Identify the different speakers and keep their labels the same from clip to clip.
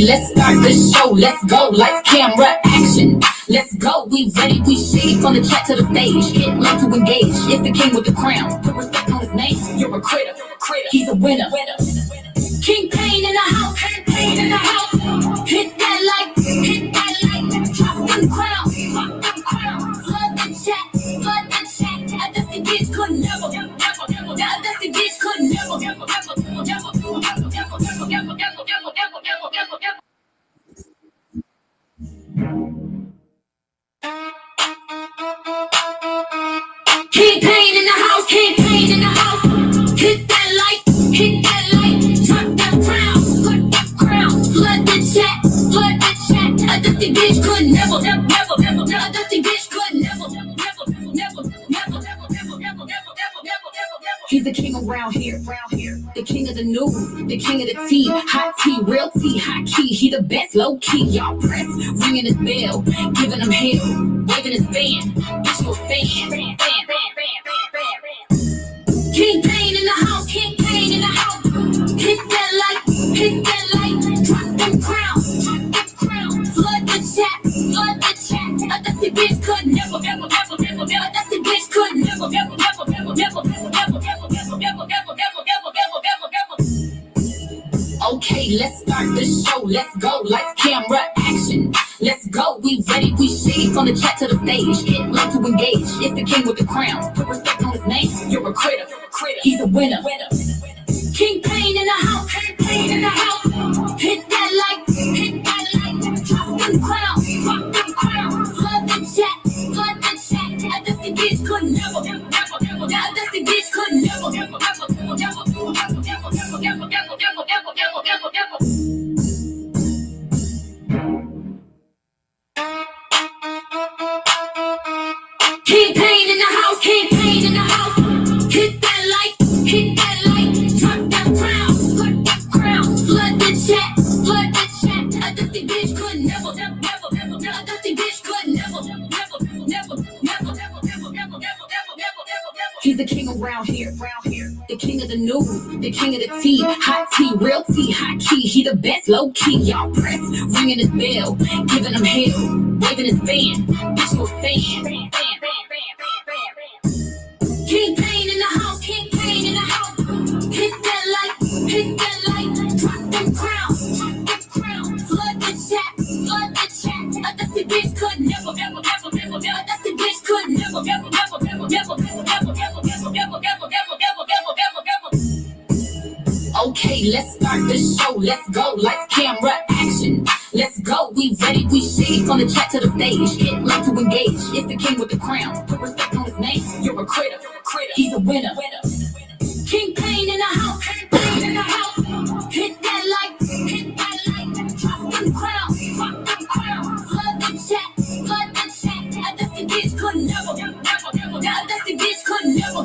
Speaker 1: let's start the show. Let's go, lights, camera, action. Let's go, we ready, we shady. From the chat to the stage, hit love to engage. It's the king with the crown, put respect on his name. You're a critter, he's a winner. King Pain in the house, King Pain in the house. Hit that like, drop them crowns, flood the chat. A dusty bitch could never, a dusty bitch could never. King Pain in the house, King Pain in the house. Hit that light, drop that crown, flood the chat. A dusty bitch could never, a dusty bitch could never. He's the king around here, the king of the news, the king of the tea, hot tea, real tea, high key. He the best, low key. Y'all press, ringing his bell, giving him hell, waving his fan. Bitch, you a fan. King Pain in the house, King Pain in the house. Hit that light, drop them crowns, flood the chat. A dusty bitch could never, a dusty bitch could never. Okay, let's start the show. Let's go, lights, camera, action. Let's go, we ready, we shady. From the chat to the stage, hit love to engage. It's the king with the crown, put respect on his name. You're a critter, he's a winner. King Pain in the house, King Pain in the house. Hit that light, drop them crowns, flood the chat. A dusty bitch could never, a dusty bitch could never. King Pain in the house, King Pain in the house. Hit that light, drop that crown, flood the chat. A dusty bitch could never, a dusty bitch could never. He's the king around here, the king of the news, the king of the tea, hot tea, real tea, high key. He the best, low key. Y'all press, ringing his bell, giving him hell, waving his fan. Bitch, you a fan. King Pain in the house, King Pain in the house. Hit that light, drop them crowns, flood the chat. A dusty bitch could never, a dusty bitch could never. Okay, let's start the show. Let's go, lights, camera, action. Let's go, we ready, we shady. From the chat to the stage, hit love to engage. It's the king with the crown, put respect on his name. You're a critter, he's a winner. King Pain in the house, King Pain in the house. Hit that light, drop them crowns, flood the chat. A dusty bitch could never, a dusty bitch could never.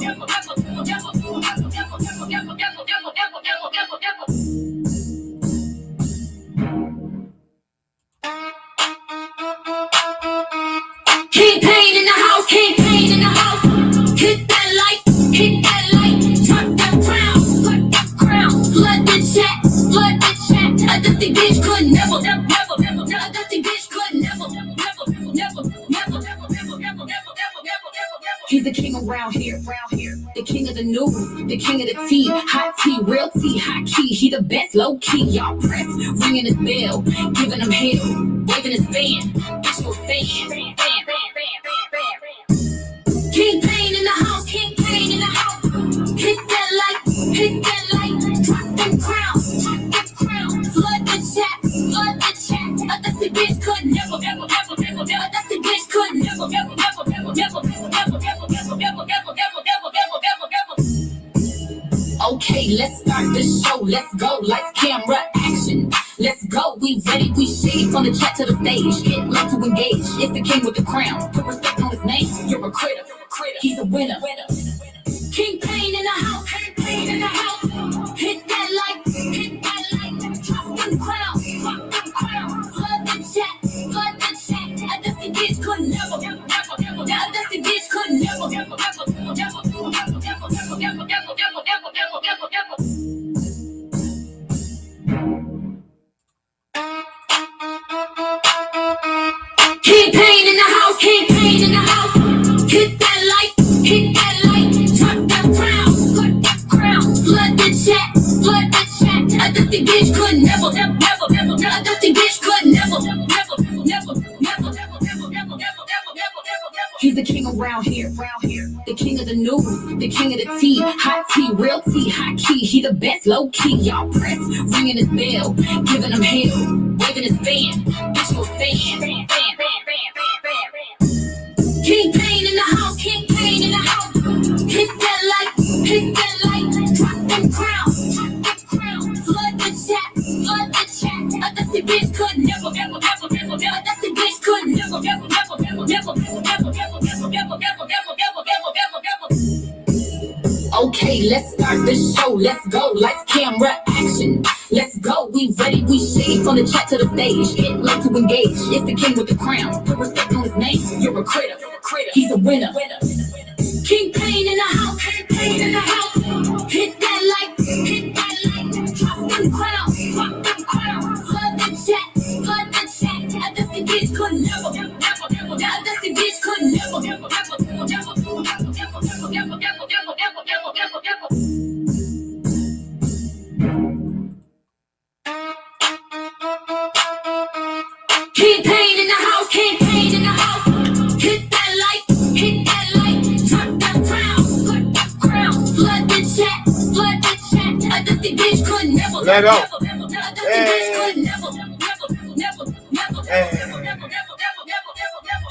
Speaker 1: King Pain in the house, King Pain in the house. Hit that light, drop that crown, flood the chat. A dusty bitch could never, a dusty bitch could never. He's the king around here, the king of the news, the king of the tea, hot tea, real tea, high key. He the best, low key. Y'all press, ringing his bell, giving him hell, waving his fan. Bitch, you a fan. King Pain in the house, King Pain in the house. Hit that light, drop them crowns, flood the chat. A dusty bitch could never, a dusty bitch could never. Okay, let's start the show. Let's go, lights, camera, action. Let's go, we ready, we shady. From the chat to the stage, hit love to engage. It's the king with the crown, put respect on his name. You're a critter, he's a winner. King Pain in the house, King Pain in the house. Hit that light, drop them crowns, flood the chat. A dusty bitch could never, a dusty bitch could never. The king of the news, the king of the tea, hot tea, real tea, high key. He the best, low key. Y'all press, ringing his bell, giving him hell, waving his fan. Bitch, you a fan. King Pain in the house, King Pain in the house. Hit that light, drop them crowns, flood the chat, A dusty bitch could never, a dusty bitch could never. Okay, let's start the show. Let's go. Lights, camera, action. Let's go. We ready. We shady from the chat to the stage. Get love to engage. It's the king with the crown. Put respect on his name. You're a critter. He's a winner. King Pain in the house. King Pain in the house. Hit that light. Drop them crowns. Flood the chat. A dusty bitch could never. A dusty bitch could never. King Pain in the house, King Pain in the house. Hit that light, drop them crowns, flood the chat. A dusty bitch could never.
Speaker 2: Let go.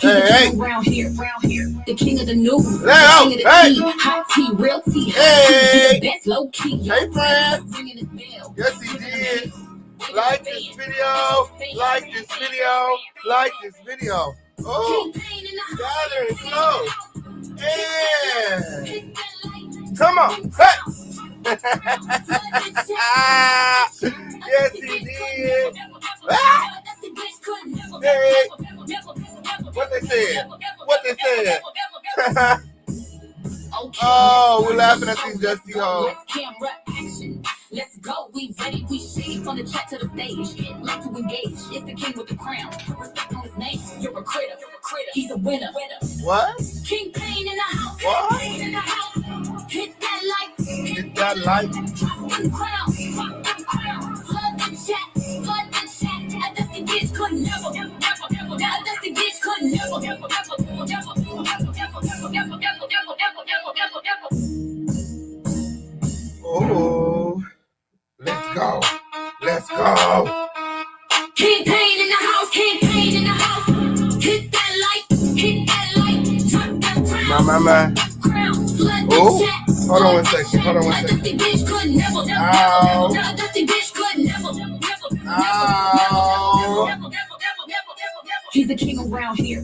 Speaker 1: Hey. Round here. The king of the news, the king of the tea, hot tea, real tea, high key, the best, low key.
Speaker 2: Hey, friend. Yes, he did. Like this video. Oh, gathering close. And come on. Hey. Yes, he did. Hey. What they said? Oh, we're laughing at these dusty hoes.
Speaker 1: Camera action. Let's go. We ready. We shady from the chat to the stage. Get love to engage. It's the king with the crown. Put respect on his name. You're a critter. He's a winner.
Speaker 2: What?
Speaker 1: King Pain in the house.
Speaker 2: What?
Speaker 1: Hit that light.
Speaker 2: Drop
Speaker 1: them crowns. Flood the chat. A dusty bitch could never.
Speaker 2: Oh, let's go.
Speaker 1: King Pain in the house, King Pain in the house. Hit that light, drop them crowns.
Speaker 2: My. Oh, hold on one second.
Speaker 1: A dusty bitch could never. He's the king around here.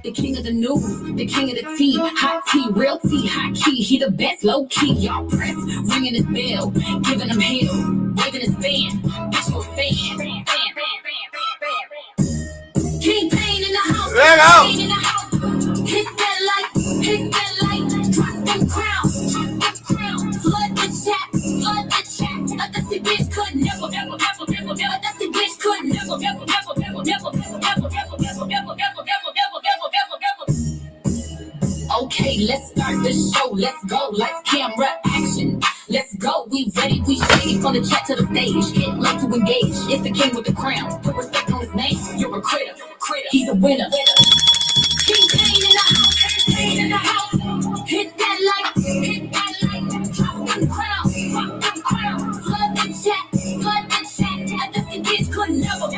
Speaker 1: The king of the news, the king of the tea, hot tea, real tea, high key. He the best, low key. Y'all press, ringing his bell, giving him hell, waving his fan. Bitch, you a fan. King Pain in the house.
Speaker 2: Let go.
Speaker 1: Hit that light, drop them crowns, flood the chat. A dusty bitch could never. A dusty bitch could never. Okay, let's start the show. Let's go. Lights, camera, action. Let's go. We ready. We shady from the chat to the stage. Get love to engage. It's the king with the crown. Put respect on his name. You're a critter. He's a winner. King Pain in the house. Hit that light. Drop them crowns. Flood the chat. A dusty bitch could never.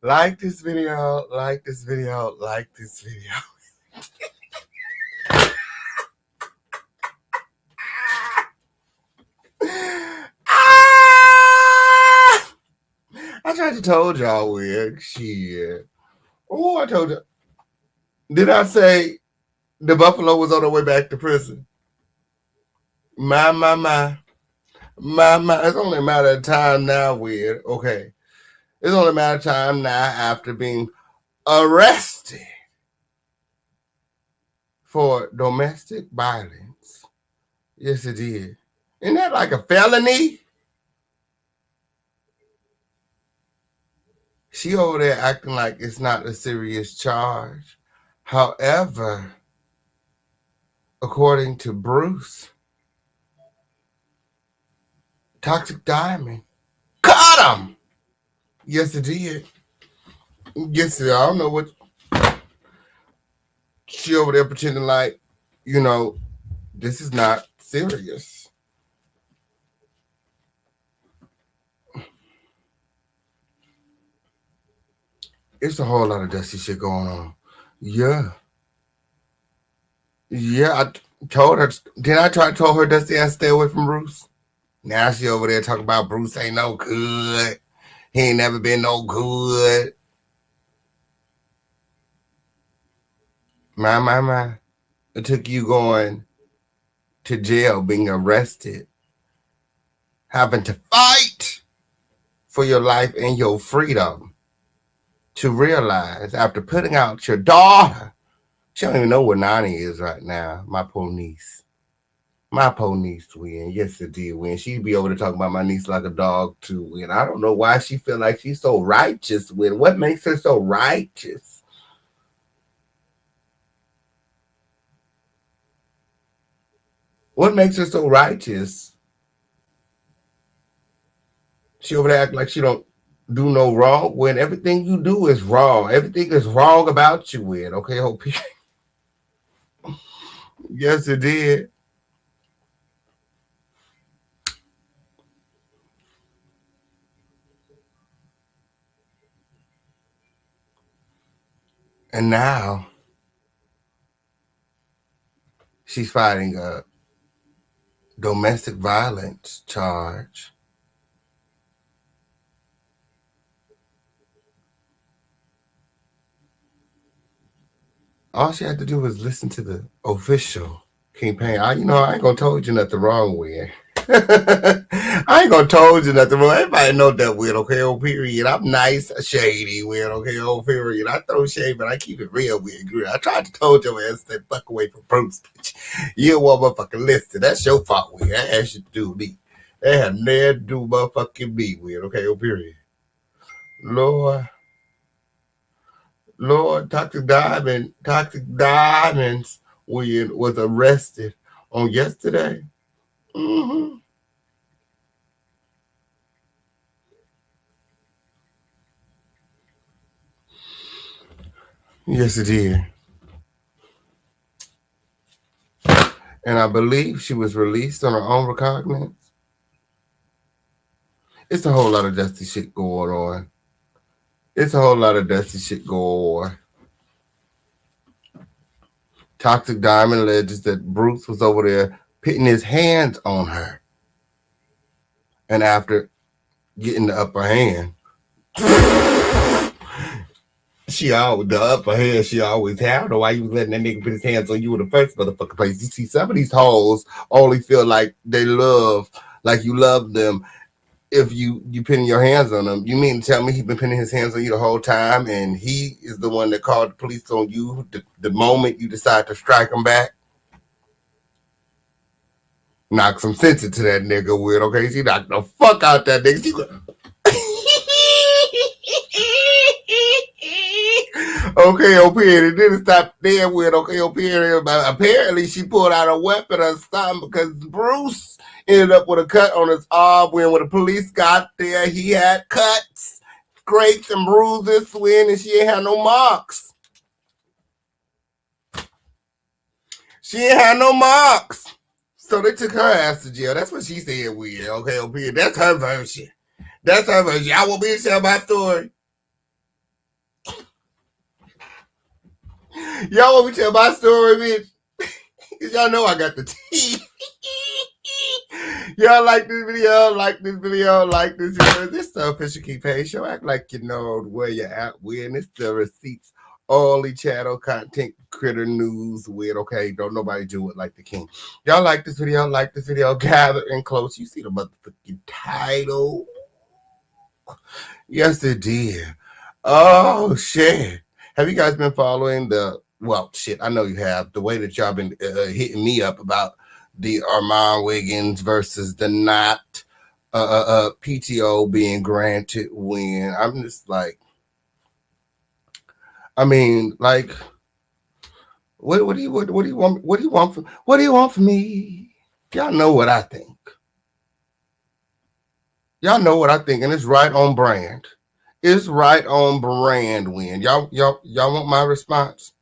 Speaker 2: Like this video. I tried to told y'all weird shit. Oh, I told you. Did I say the buffalo was on the way back to prison? My. It's only a matter of time now, weird. Okay. It's only a matter of time now after being arrested for domestic violence. Yes, it did. Isn't that like a felony? She over there acting like it's not a serious charge. However, according to Bruce, Toxic Diamond. Caught him! Yes, it did. Yes, I don't know what she over there pretending like, you know, this is not serious. It's a whole lot of dusty shit going on. Yeah. Yeah, I told her. Did I try to tell her Dusty I stay away from Bruce? Now she over there talking about Bruce ain't no good. He ain't never been no good. My. It took you going to jail, being arrested, having to fight for your life and your freedom to realize after putting out your daughter, she don't even know where Nani is right now, my poor niece. My poor niece win. Yes, it did win. She'd be over to talk about my niece like a dog too win. I don't know why she feel like she's so righteous win. What makes her so righteous? What makes her so righteous? She over there act like she don't do no wrong when everything you do is wrong. Everything is wrong about you win. Okay, hope yes, it did. And now she's fighting a domestic violence charge. All she had to do was listen to the official campaign. I ain't gonna told you nothing wrong with. I ain't gonna told you nothing wrong. Everybody know that with okay, old period. I'm nice, shady with okay, old period. I throw shade, but I keep it real with girl. I tried to told your ass that fuck away from Bruce, bitch. You want motherfucking listen. That's your fault with. That has shit to do with me. That had nothing to do motherfucking me with okay, old period. Lord. Lord, Toxic Diamonds was arrested on yesterday. Mm-hmm. Yes, it did. And I believe she was released on her own recognizance. It's a whole lot of dusty shit going on. It's a whole lot of dusty shit going on. Toxic Diamond alleges that Bruce was over there putting his hands on her. And after getting the upper hand, the upper hand she always had. I don't know why you was letting that nigga put his hands on you in the first motherfucking place. You see, some of these hoes only feel like they love, like you love them if you pinning your hands on them. You mean to tell me he been pinning his hands on you the whole time and he is the one that called the police on you the moment you decide to strike him back? Knock some sense into that nigga with, okay? She knocked the fuck out that nigga. She okay, OP, it didn't stop there with okay, OP. Apparently, she pulled out a weapon or something because Bruce ended up with a cut on his arm. When the police got there, he had cuts, scrapes, and bruises. And she ain't had no marks. She ain't had no marks. So they took her ass to jail. That's what she said. Weird. Okay, OP. That's her version. That's her version. Y'all want me to tell my story? Y'all want me to tell my story, bitch? Cause y'all know I got the tea. Y'all like this video, like this video, like this video. This the official Key Page Show. Act like you know where you're at with. It's the receipts only channel content critter news with. Okay, don't nobody do it like the king. Y'all like this video, gather in close. You see the motherfucking title. Yes, it did. Oh shit. Have you guys been following shit, I know you have. The way that y'all been hitting me up about the Armon Wiggins versus the not PTO being granted win. I'm just like, I mean, like, what do you want from me? Y'all know what I think. Y'all know what I think, and it's right on brand. It's right on brand, Win. Y'all want my response?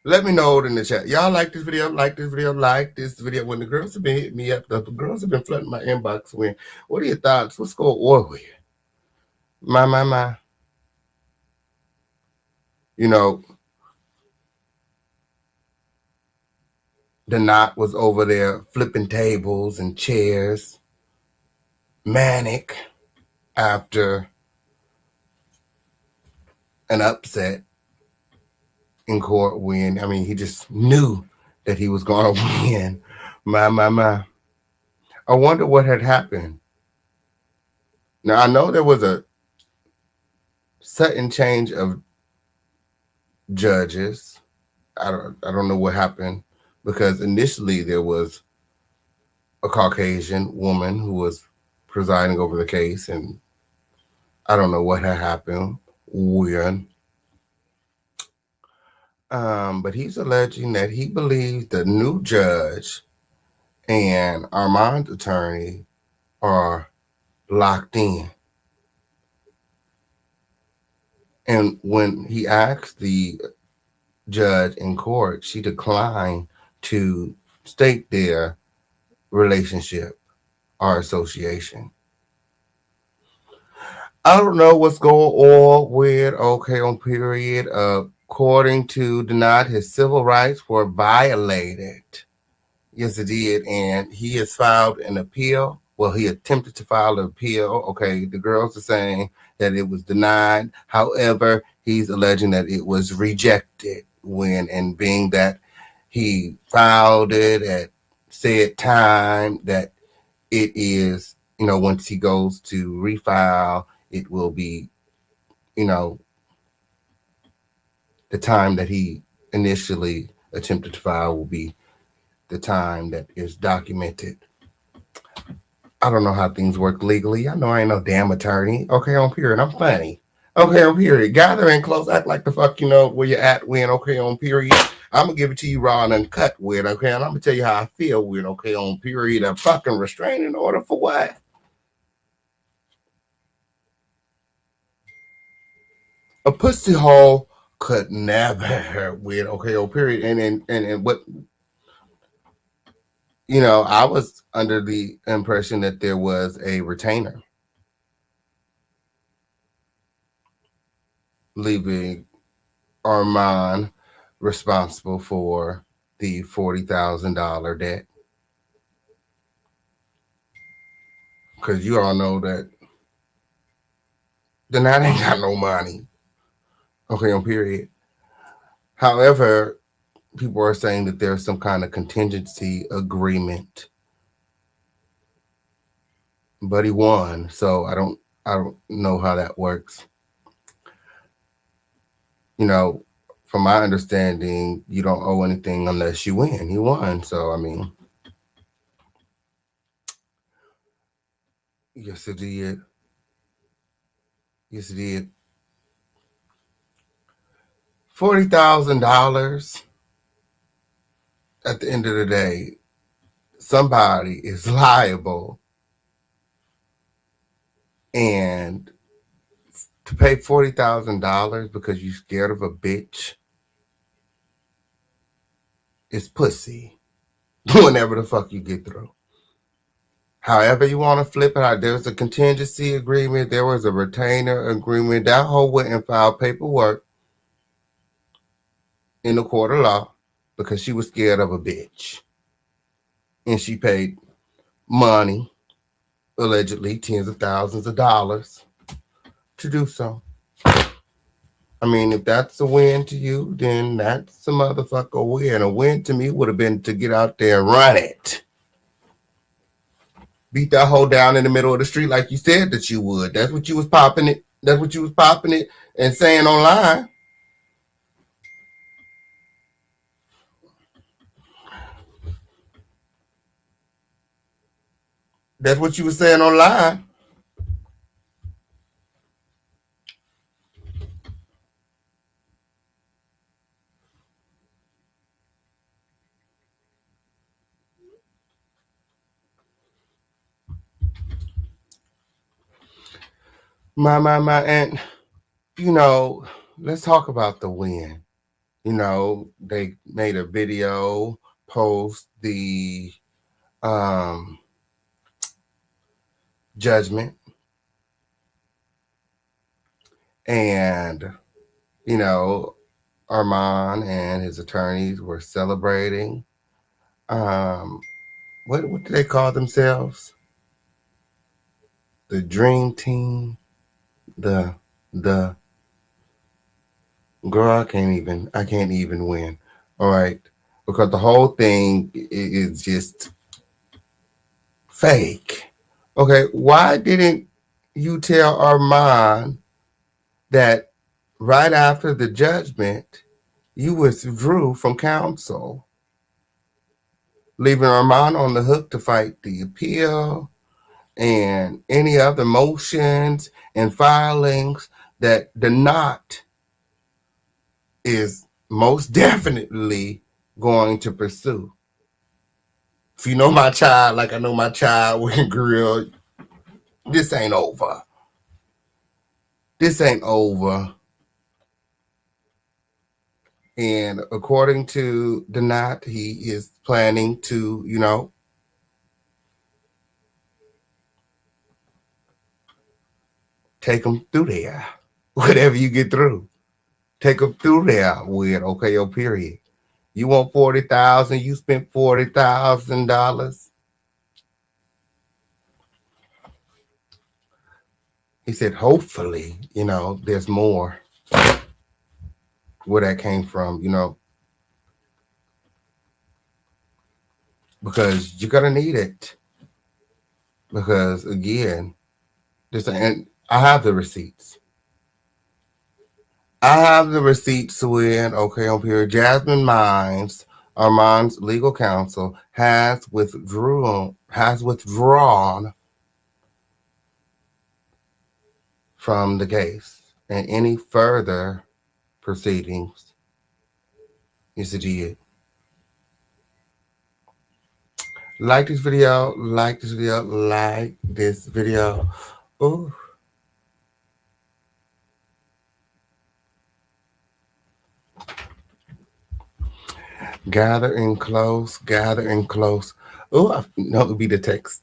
Speaker 2: Let me know it in the chat. Y'all like this video, like this video, like this video. When the girls have been hitting me up, the girls have been flooding my inbox. When, what are your thoughts? What's going on with you? My. You know, the knot was over there flipping tables and chairs, manic after an upset in court win. I mean, he just knew that he was going to win. My. I wonder what had happened. Now, I know there was a sudden change of judges. I don't know what happened because initially there was a Caucasian woman who was presiding over the case, and I don't know what had happened when. But he's alleging that he believes the new judge and Armond's attorney are locked in. And when he asked the judge in court, she declined to state their relationship or association. I don't know what's going on with OK on period. According to Denard, his civil rights were violated. Yes, it did. And he has filed an appeal. Well, he attempted to file an appeal. Okay, the girls are saying that it was denied. However, he's alleging that it was rejected and being that he filed it at said time, that it is, once he goes to refile, it will be, you know, the time that he initially attempted to file will be the time that is documented. I don't know how things work legally. I know I ain't no damn attorney. Okay, on period. I'm funny. Okay, on period. Gather in close. Act like the fuck you know where you're at when. Okay, on period. I'm gonna give it to you raw and uncut with. Okay, and I'm gonna tell you how I feel with. Okay, on period. A fucking restraining order for what? A pussy hole could never with. Okay, on period. And what, I was under the impression that there was a retainer leaving Armon responsible for the $40,000 debt. Because you all know that the Nat ain't got no money. Okay, on period. However, people are saying that there's some kind of contingency agreement. But he won, so I don't know how that works. From my understanding, you don't owe anything unless you win. He won, so I mean, yes it did. Yes it did. $40,000. At the end of the day, somebody is liable, and to pay $40,000 because you scared of a bitch is pussy. Whenever the fuck you get through. However you want to flip it, there was a contingency agreement, there was a retainer agreement. That hoe went and filed paperwork in the court of law because she was scared of a bitch. And she paid money, allegedly tens of thousands of dollars, to do so. I mean, if that's a win to you, then that's a motherfucker win. A win to me would have been to get out there and run it. Beat that hoe down in the middle of the street like you said that you would. That's what you was popping it. That's what you was popping it and saying online. That's what you was saying online. My, and you know, let's talk about the win. You know, they made a video post the um judgment, and you know, Armon and his attorneys were celebrating. Um, what do they call themselves? The Dream Team. The girl. I can't even win. All right, because the whole thing is just fake. Okay, why didn't you tell Armand that right after the judgment you withdrew from counsel, leaving Armand on the hook to fight the appeal and any other motions and filings that the knot is most definitely going to pursue? If you know my child, like I know my child when grilled, this ain't over. This ain't over. And according to the knot, he is planning to, take them through there. Whatever you get through, take them through there with OKO period. You want 40,000, you spent $40,000. He said, hopefully, there's more where that came from, because you're gonna need it. Because again, and I have the receipts. I have the receipts when on period. Jasmine Mines, Armand's legal counsel, has withdrawn from the case, and any further proceedings is did. Like this video, like this video, like this video. Ooh. Gather in close, gather in close. Oh, I know it would be the text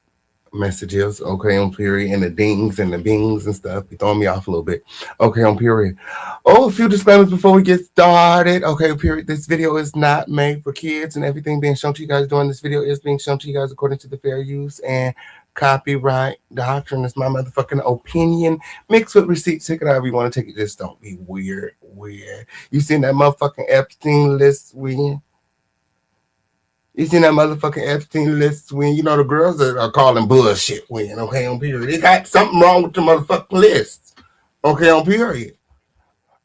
Speaker 2: messages, on period, and the dings and the bings and stuff. You throwing me off a little bit. On period. Oh, a few disclaimers before we get started. Okay, period. This video is not made for kids, and everything being shown to you guys during this video is being shown to you guys according to the fair use and copyright doctrine. It's my motherfucking opinion mixed with receipts. Take it however you want to take it. Just don't be weird. You seen that motherfucking Epstein list when? You seen that motherfucking Epstein list when, the girls are calling bullshit when, on period. They got something wrong with the motherfucking list. On period.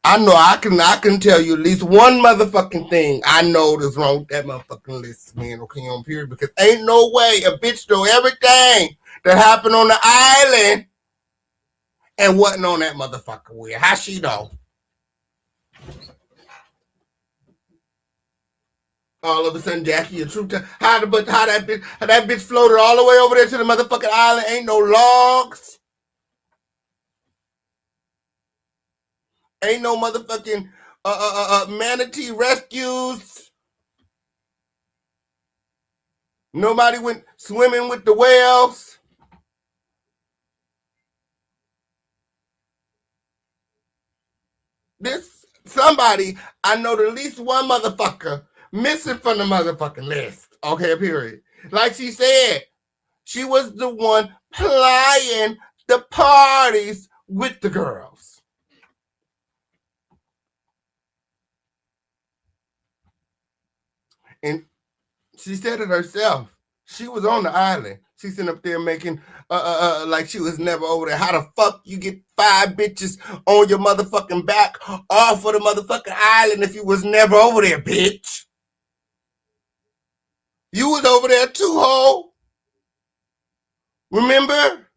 Speaker 2: I know I can tell you at least one motherfucking thing I know that's wrong with that motherfucking list, man, on period. Because ain't no way a bitch know everything that happened on the island and wasn't on that motherfucker with. How she know? All of a sudden, Jackie, a true time. How that bitch floated all the way over there to the motherfucking island. Ain't no logs. Ain't no motherfucking manatee rescues. Nobody went swimming with the whales. Somebody, I know at least one motherfucker missing from the motherfucking list. Okay, period. Like she said, she was the one plying the parties with the girls. And she said it herself. She was on the island. She's sitting up there making like she was never over there. How the fuck you get 5 bitches on your motherfucking back off of the motherfucking island if you was never over there, bitch? You was over there too, ho. Remember?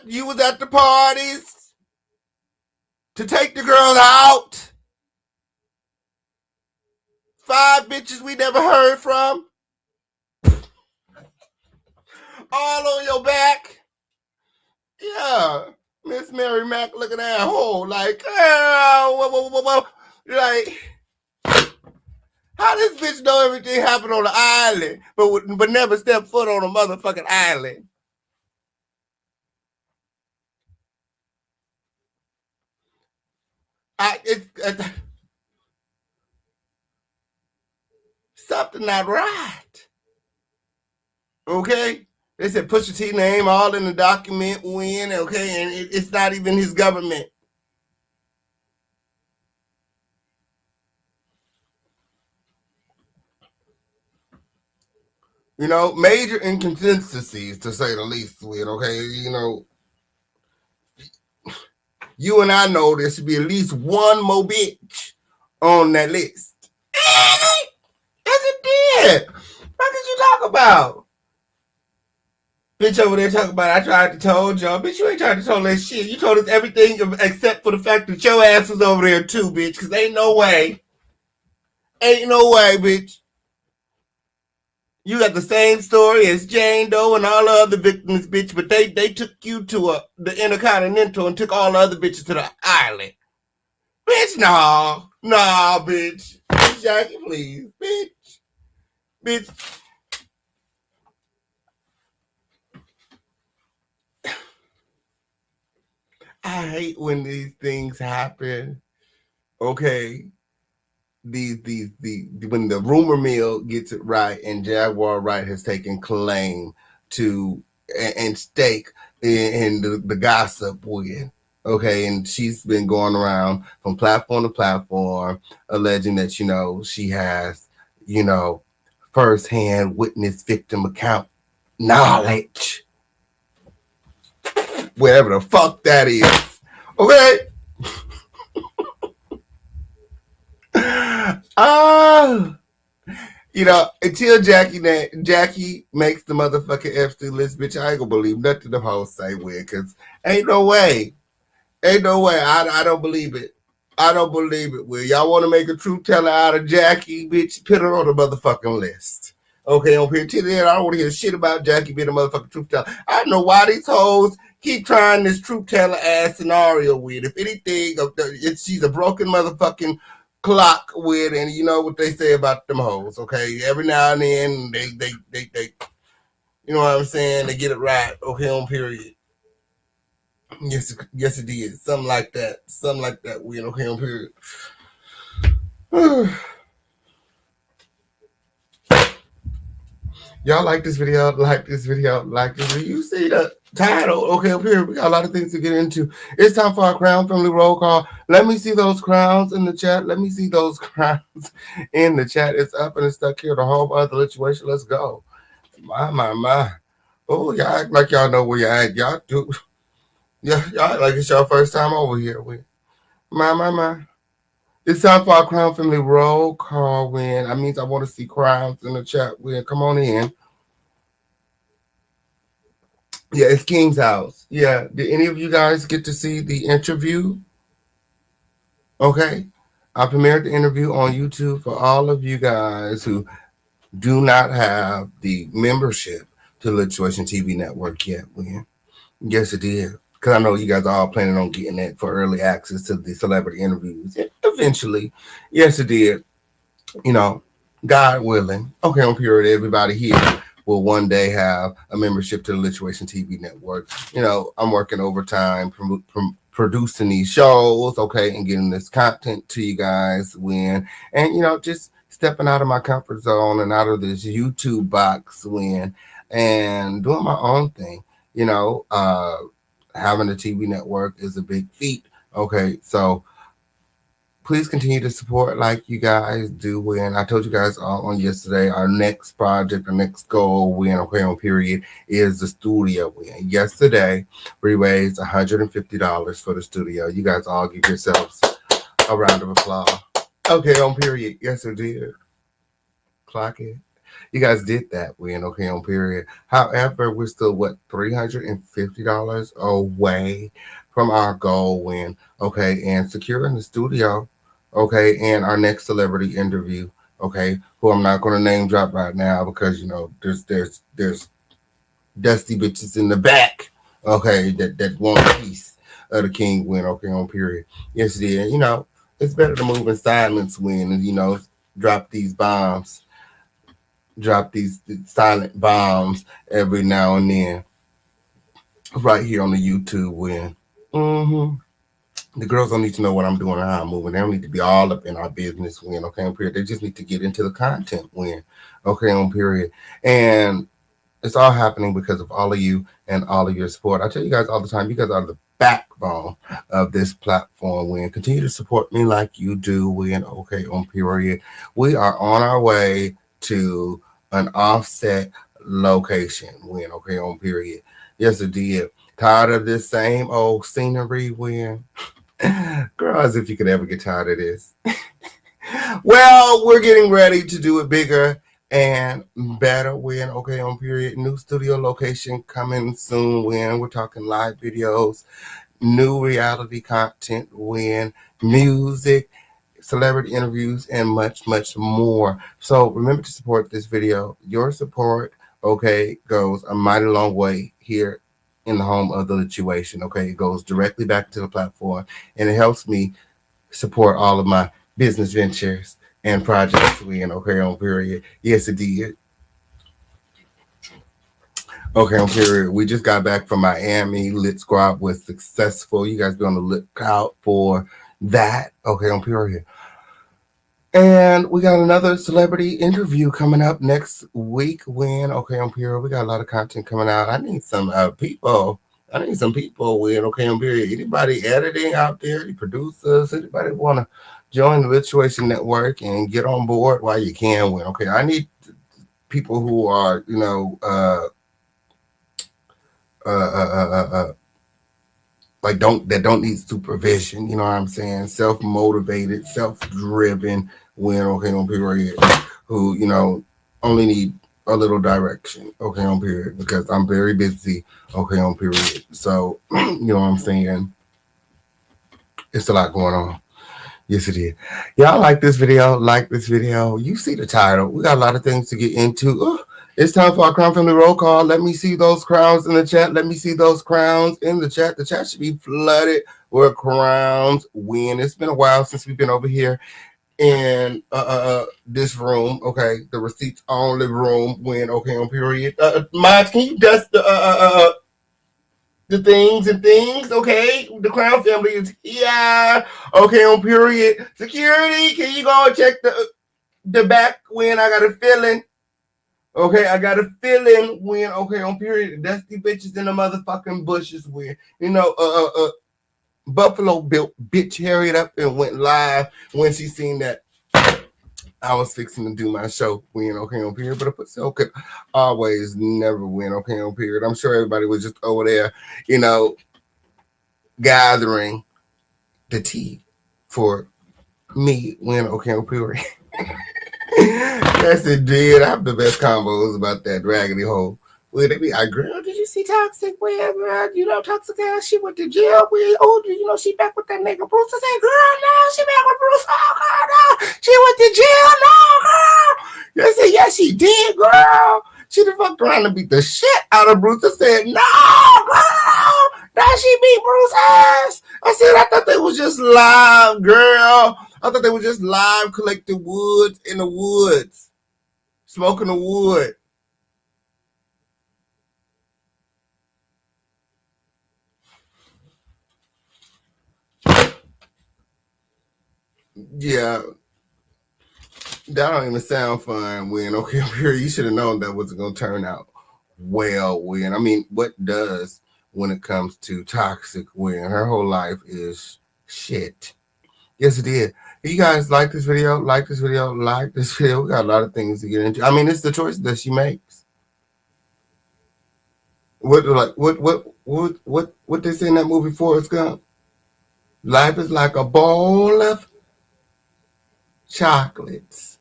Speaker 2: You was at the parties to take the girls out. 5 bitches we never heard from. All on your back. Yeah. Miss Mary Mack looking at hole like, oh, like, how this bitch know everything happened on the island, but never step foot on a motherfucking island? It's something not right. Okay? They said Pusha T name all in the document when, okay, and it's not even his government. You know, major inconsistencies to say the least with, okay? You know, you and I know there should be at least one more bitch on that list. Yes, it did. What did you talk about? Bitch over there talking about I tried to told y'all. Bitch, you ain't tried to tell that shit. You told us everything except for the fact that your ass was over there too, bitch. Cause ain't no way. Ain't no way, bitch. You got the same story as Jane Doe and all the other victims, bitch, but they took you to the Intercontinental and took all the other bitches to the island. Bitch, no. Nah, bitch. Bitch, Jackie, please. Bitch. Bitch. I hate when these things happen. Okay. When the rumor mill gets it right and Jaguar Wright has taken claim to and stake in the gossip with, okay, and she's been going around from platform to platform alleging that, you know, she has, you know, firsthand witness victim account knowledge, whatever the fuck that is, okay. You know, until Jackie makes the motherfucking Epstein list, bitch, I ain't gonna believe nothing the hoes say with, cause ain't no way. Ain't no way. I don't believe it. I don't believe it. Will y'all want to make a truth teller out of Jackie, bitch? Put her on the motherfucking list. Okay, on here till then, I don't want to hear shit about Jackie being a motherfucking truth teller. I don't know why these hoes keep trying this truth teller ass scenario with. If anything, she's a broken motherfucking clock with, and you know what they say about them hoes. Okay, every now and then they you know what I'm saying? They get it right. Okay, on period. Yes, it did. Something like that. Something like that. We okay on period. Y'all like this video? Like this video? Like this video? You see the title? Okay, up here we got a lot of things to get into. It's time for our Crown Family roll call. Let me see those crowns in the chat. Let me see those crowns in the chat. It's up and it's stuck here. The whole other situation. Let's go. My. Oh, y'all act like y'all know where y'all at. Y'all do. Yeah, y'all like it's your first time over here. My. It's time for our Crown Family roll call. When I mean, I want to see crowns in the chat. When come on in. Yeah, it's King's house. Yeah, did any of you guys get to see the interview? Okay, I premiered the interview on YouTube for all of you guys who do not have the membership to the Situation TV network yet. When yes, it did. Because I know you guys are all planning on getting it for early access to the celebrity interviews. Eventually, yes, it did. You know, God willing. Okay, on period, everybody here will one day have a membership to the Lituation TV network. You know, I'm working overtime producing these shows, okay, and getting this content to you guys when, and you know, just stepping out of my comfort zone and out of this YouTube box when, and doing my own thing. You know, having a TV network is a big feat. Okay, so please continue to support like you guys do. When I told you guys on yesterday, our next project, our next goal, when okay on period, is the studio. When yesterday we raised $150 for the studio. You guys all give yourselves a round of applause. Okay on period. Yes, it did. Clock it. You guys did that when okay on period. However, we're still $350 away from our goal when okay and securing the studio. Okay, and our next celebrity interview, okay, who I'm not going to name drop right now because you know there's dusty bitches in the back, okay, that want a piece, of the king win, okay, on period. Yes, it is. It's better to move in silence when, and, drop these bombs, drop these silent bombs every now and then, right here on the YouTube when. Mm-hmm. The girls don't need to know what I'm doing or how I'm moving. They don't need to be all up in our business when, okay, on period. They just need to get into the content when, okay, on period. And it's all happening because of all of you and all of your support. I tell you guys all the time, you guys are the backbone of this platform. When continue to support me like you do. When okay on period, we are on our way to an offset location. When okay on period, yes it did. Tired of this same old scenery. When girls, if you could ever get tired of this. Well, we're getting ready to do it bigger and better when okay on period. New studio location coming soon when we're talking live videos, new reality content when music, celebrity interviews, and much, much more. So remember to support this video. Your support, okay, goes a mighty long way here in the home of the situation. Okay, it goes directly back to the platform and it helps me support all of my business ventures and projects when okay on period. Yes, it did. Okay on period. We just got back from Miami. Lit Squad was successful. You guys be on the lookout for that. Okay on period. And we got another celebrity interview coming up next week when okay on period. We got a lot of content coming out. I need some people. I need some people with okay on period. Anybody editing out there, any producers, anybody want to join the Lituation Network and get on board while you can win. Okay, I need people who are, like don't need supervision. You know what I'm saying? Self motivated, self driven. Win. Okay, on period. Who only need a little direction. Okay, on period. Because I'm very busy. Okay, on period. So you know what I'm saying? It's a lot going on. Yes, it is. Y'all like this video? Like this video? You see the title. We got a lot of things to get into. It's time for our Crown Family roll call. Let me see those crowns in the chat. Let me see those crowns in the chat. The chat should be flooded with crowns. When it's been a while since we've been over here in this room. Okay, the receipts only room. When okay on period. Mods, can you dust the things, okay? The Crown Family is here. Okay, on period. Security, can you go and check the back when I got a feeling? Okay, I got a feeling when okay on period. Dusty bitches in the motherfucking bushes when Buffalo built bitch harried up and went live when she seen that I was fixing to do my show when okay on period, but a pussy could always never win okay on period. I'm sure everybody was just over there, gathering the tea for me when okay on period. Yes, it did. I have the best combos about that raggedy hole. Well, they be like, girl, did you see Toxsique? Well, Toxsique girl, she went to jail. She back with that nigga Bruce. I said, girl, no, she back with Bruce. Oh, girl, no. She went to jail. No, girl. I said, yes, she did, girl. She done fucked around and beat the shit out of Bruce. I said, no, girl. Now she beat Bruce's ass. I said, I thought they was just live, girl. I thought they were just live collecting woods in the woods. Smoking the wood. Yeah, that don't even sound fun. When okay, you should have known that wasn't gonna turn out well. When I mean, what does when it comes to Toxsique? When her whole life is shit. Yes, it did. You guys like this video? Like this video? Like this video? We got a lot of things to get into. I mean, it's the choice that she makes. What they say in that movie Forrest Gump? Life is like a bowl of chocolates.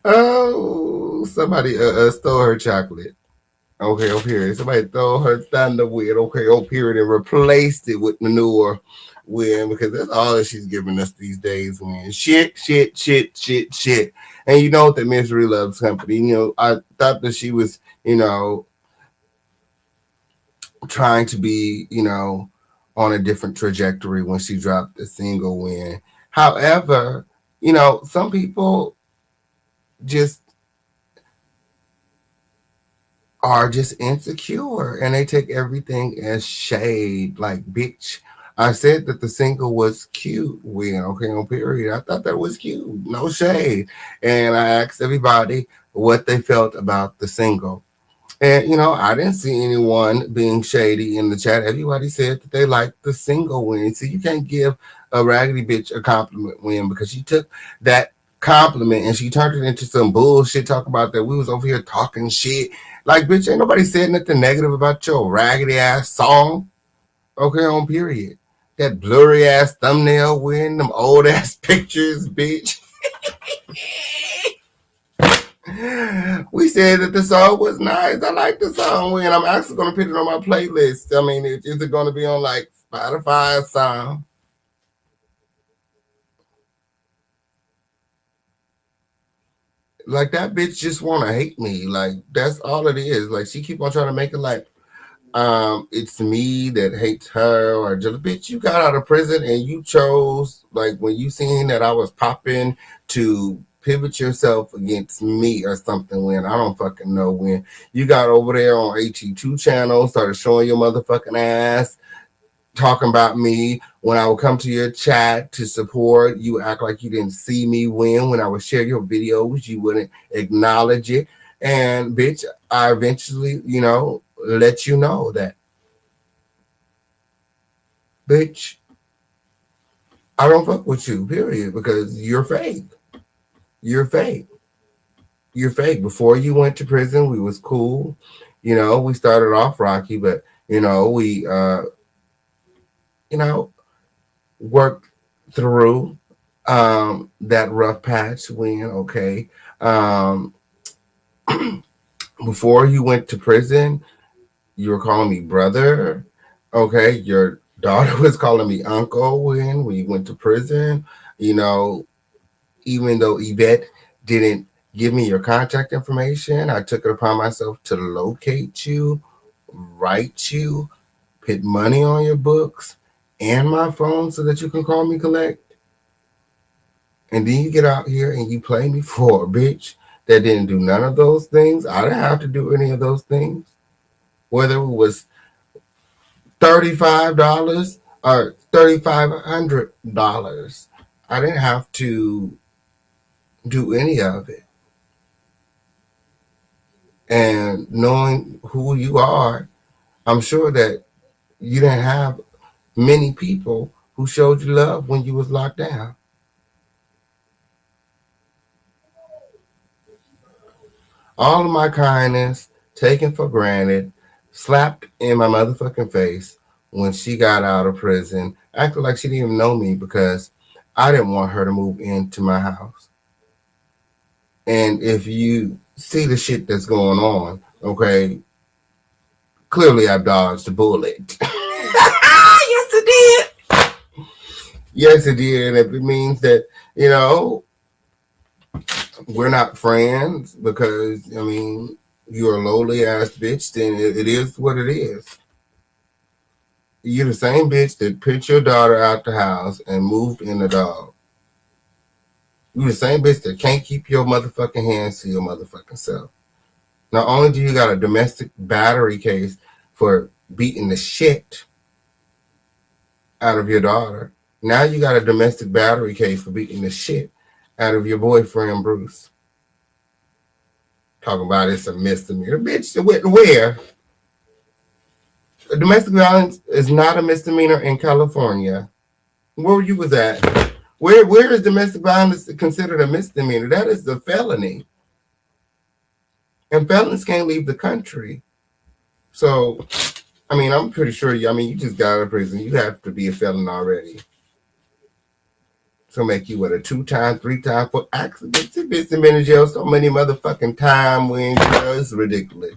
Speaker 2: Oh, somebody stole her chocolate. Okay, on period. Somebody stole her thunderweed. Okay, on period, and replaced it with manure. Because that's all that she's giving us these days. When shit. And you know what that misery loves company. I thought that she was, trying to be, on a different trajectory when she dropped the single win. However, some people just are just insecure and they take everything as shade. Like, bitch, I said that the single was cute. Okay, on period. I thought that was cute. No shade. And I asked everybody what they felt about the single. And I didn't see anyone being shady in the chat. Everybody said that they liked the single win. See, you can't give a raggedy bitch a compliment win because she took that compliment and she turned it into some bullshit. Talk about that we was over here talking shit. Like, bitch, ain't nobody said nothing negative about your raggedy ass song. Okay, on period. That blurry ass thumbnail win, them old ass pictures, bitch. We said that the song was nice. I like the song, and I'm actually going to put it on my playlist. I mean, is it going to be on like Spotify or something? Like, that bitch just want to hate me. Like, that's all it is. Like, she keep on trying to make it like it's me that hates her, or just, bitch, you got out of prison and you chose, like, when you seen that I was popping, to pivot yourself against me or something. When I don't fucking know, when you got over there on AT2 channel, started showing your motherfucking ass, talking about me. When I would come to your chat to support, you act like you didn't see me win. When I would share your videos, you wouldn't acknowledge it. And bitch, I eventually, let you know that, bitch, I don't fuck with you, period, because you're fake. You're fake. You're fake. Before you went to prison, we was cool. We started off rocky, but we you know, worked through that rough patch when, okay. Before you went to prison, you were calling me brother. Okay, your daughter was calling me uncle when we went to prison. You know, even though Yvette didn't give me your contact information, I took it upon myself to locate you, write you, put money on your books and my phone so that you can call me collect. And then you get out here and you play me for a bitch that didn't do none of those things. I didn't have to do any of those things. Whether it was $35 or $3,500, I didn't have to do any of it. And knowing who you are, I'm sure that you didn't have many people who showed you love when you was locked down. All of my kindness taken for granted, slapped in my motherfucking face when she got out of prison, acting like she didn't even know me because I didn't want her to move into my house. And if you see the shit that's going on, okay, clearly I dodged a bullet. Yes, it did. Yes, it did. And if it means that, we're not friends because, you're a lowly ass bitch, then it is what it is. You're the same bitch that put your daughter out the house and moved in the dog. You're the same bitch that can't keep your motherfucking hands to your motherfucking self. Not only do you got a domestic battery case for beating the shit out of your daughter, now you got a domestic battery case for beating the shit out of your boyfriend, Bruce. Talking about it's a misdemeanor. Bitch, where? Domestic violence is not a misdemeanor in California. Where you was at? Where is domestic violence considered a misdemeanor? That is a felony. And felons can't leave the country. So, I'm pretty sure you just got out of prison. You have to be a felon already. So make you what, a 2-time, 3-time for accidents. Bitch been in jail so many motherfucking time when it's ridiculous.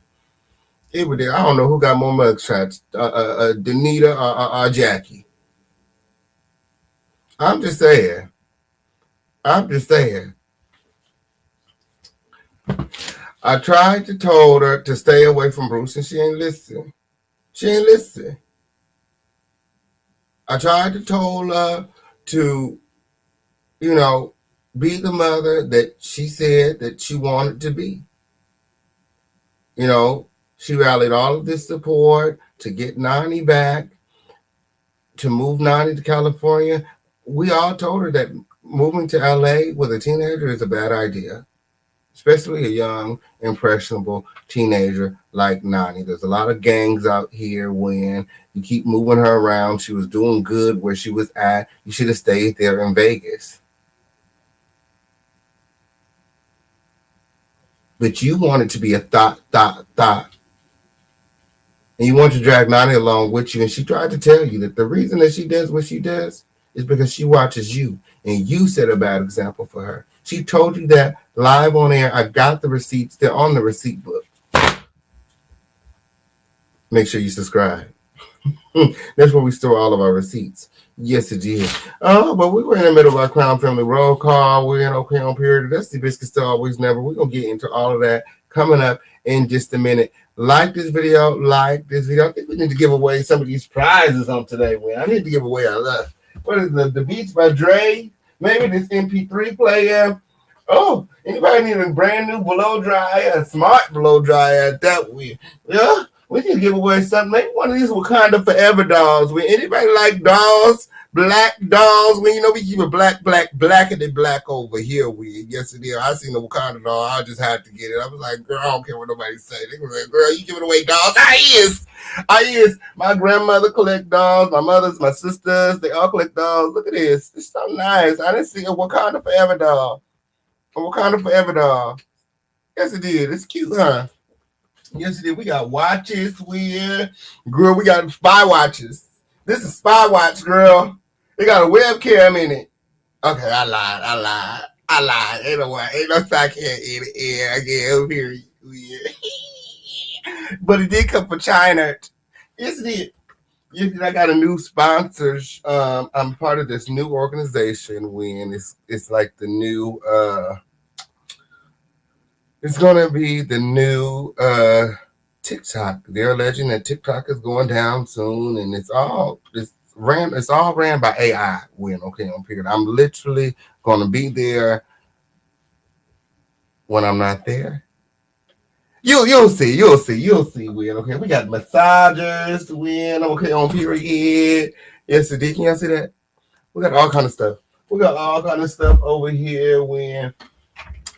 Speaker 2: I don't know who got more mugshots, Danita or Jackie. I'm just saying. I tried to told her to stay away from Bruce and she ain't listen. She ain't listen. I tried to tell her to, you know, be the mother that she said that she wanted to be. You know, she rallied all of this support to get Nani back, to move Nani to California. We all told her that moving to LA with a teenager is a bad idea, especially a young, impressionable teenager like Nani. There's a lot of gangs out here. When you keep moving her around, she was doing good where she was at. You should have stayed there in Vegas. But you wanted to be a thought. And you want to drag Nani along with you. And she tried to tell you that the reason that she does what she does is because she watches you. And you set a bad example for her. She told you that live on air. I got the receipts. They're on the receipt book. Make sure you subscribe. That's where we store all of our receipts. Yes, it is. But we were in the middle of our Crown Family roll call. We're in OK on period. That's the biscuits to always never. We're going to get into all of that coming up in just a minute. Like this video. I think we need to give away some of these prizes on today. I need to give away what is the Beats by Dre? Maybe this MP3 player. Oh, anybody need a brand new blow dryer, a smart blow dryer? That we, yeah, we can give away something. Maybe one of these Wakanda Forever dolls. When anybody like dolls, black dolls, when you know we keep a blackity black over here. Yes it is. I seen the Wakanda doll. I just had to get it. I was like, girl, I don't care what nobody say. They was like, girl, you giving away dolls? I is. My grandmother collect dolls. My mother's, my sisters, they all collect dolls. Look at this. It's so nice. I didn't see a Wakanda Forever doll. A Wakanda Forever doll. Yes, it did. It's cute, huh? Yes, it did. We got watches, girl. We got spy watches. This is spy watch, girl. It got a webcam in it. Okay, I lied. Ain't no side cam in it. Yeah, I get over here. But it did come from China. Yes, it did. Yes, I got a new sponsor. I'm part of this new organization. It's like the new. It's gonna be the new TikTok. They're alleging that TikTok is going down soon, and it's all ran by AI. OK on period. I'm literally gonna be there when I'm not there. You'll see. OK, we got massagers. OK on period. Yes, indeed. Can y'all see that? We got all kind of stuff. Over here.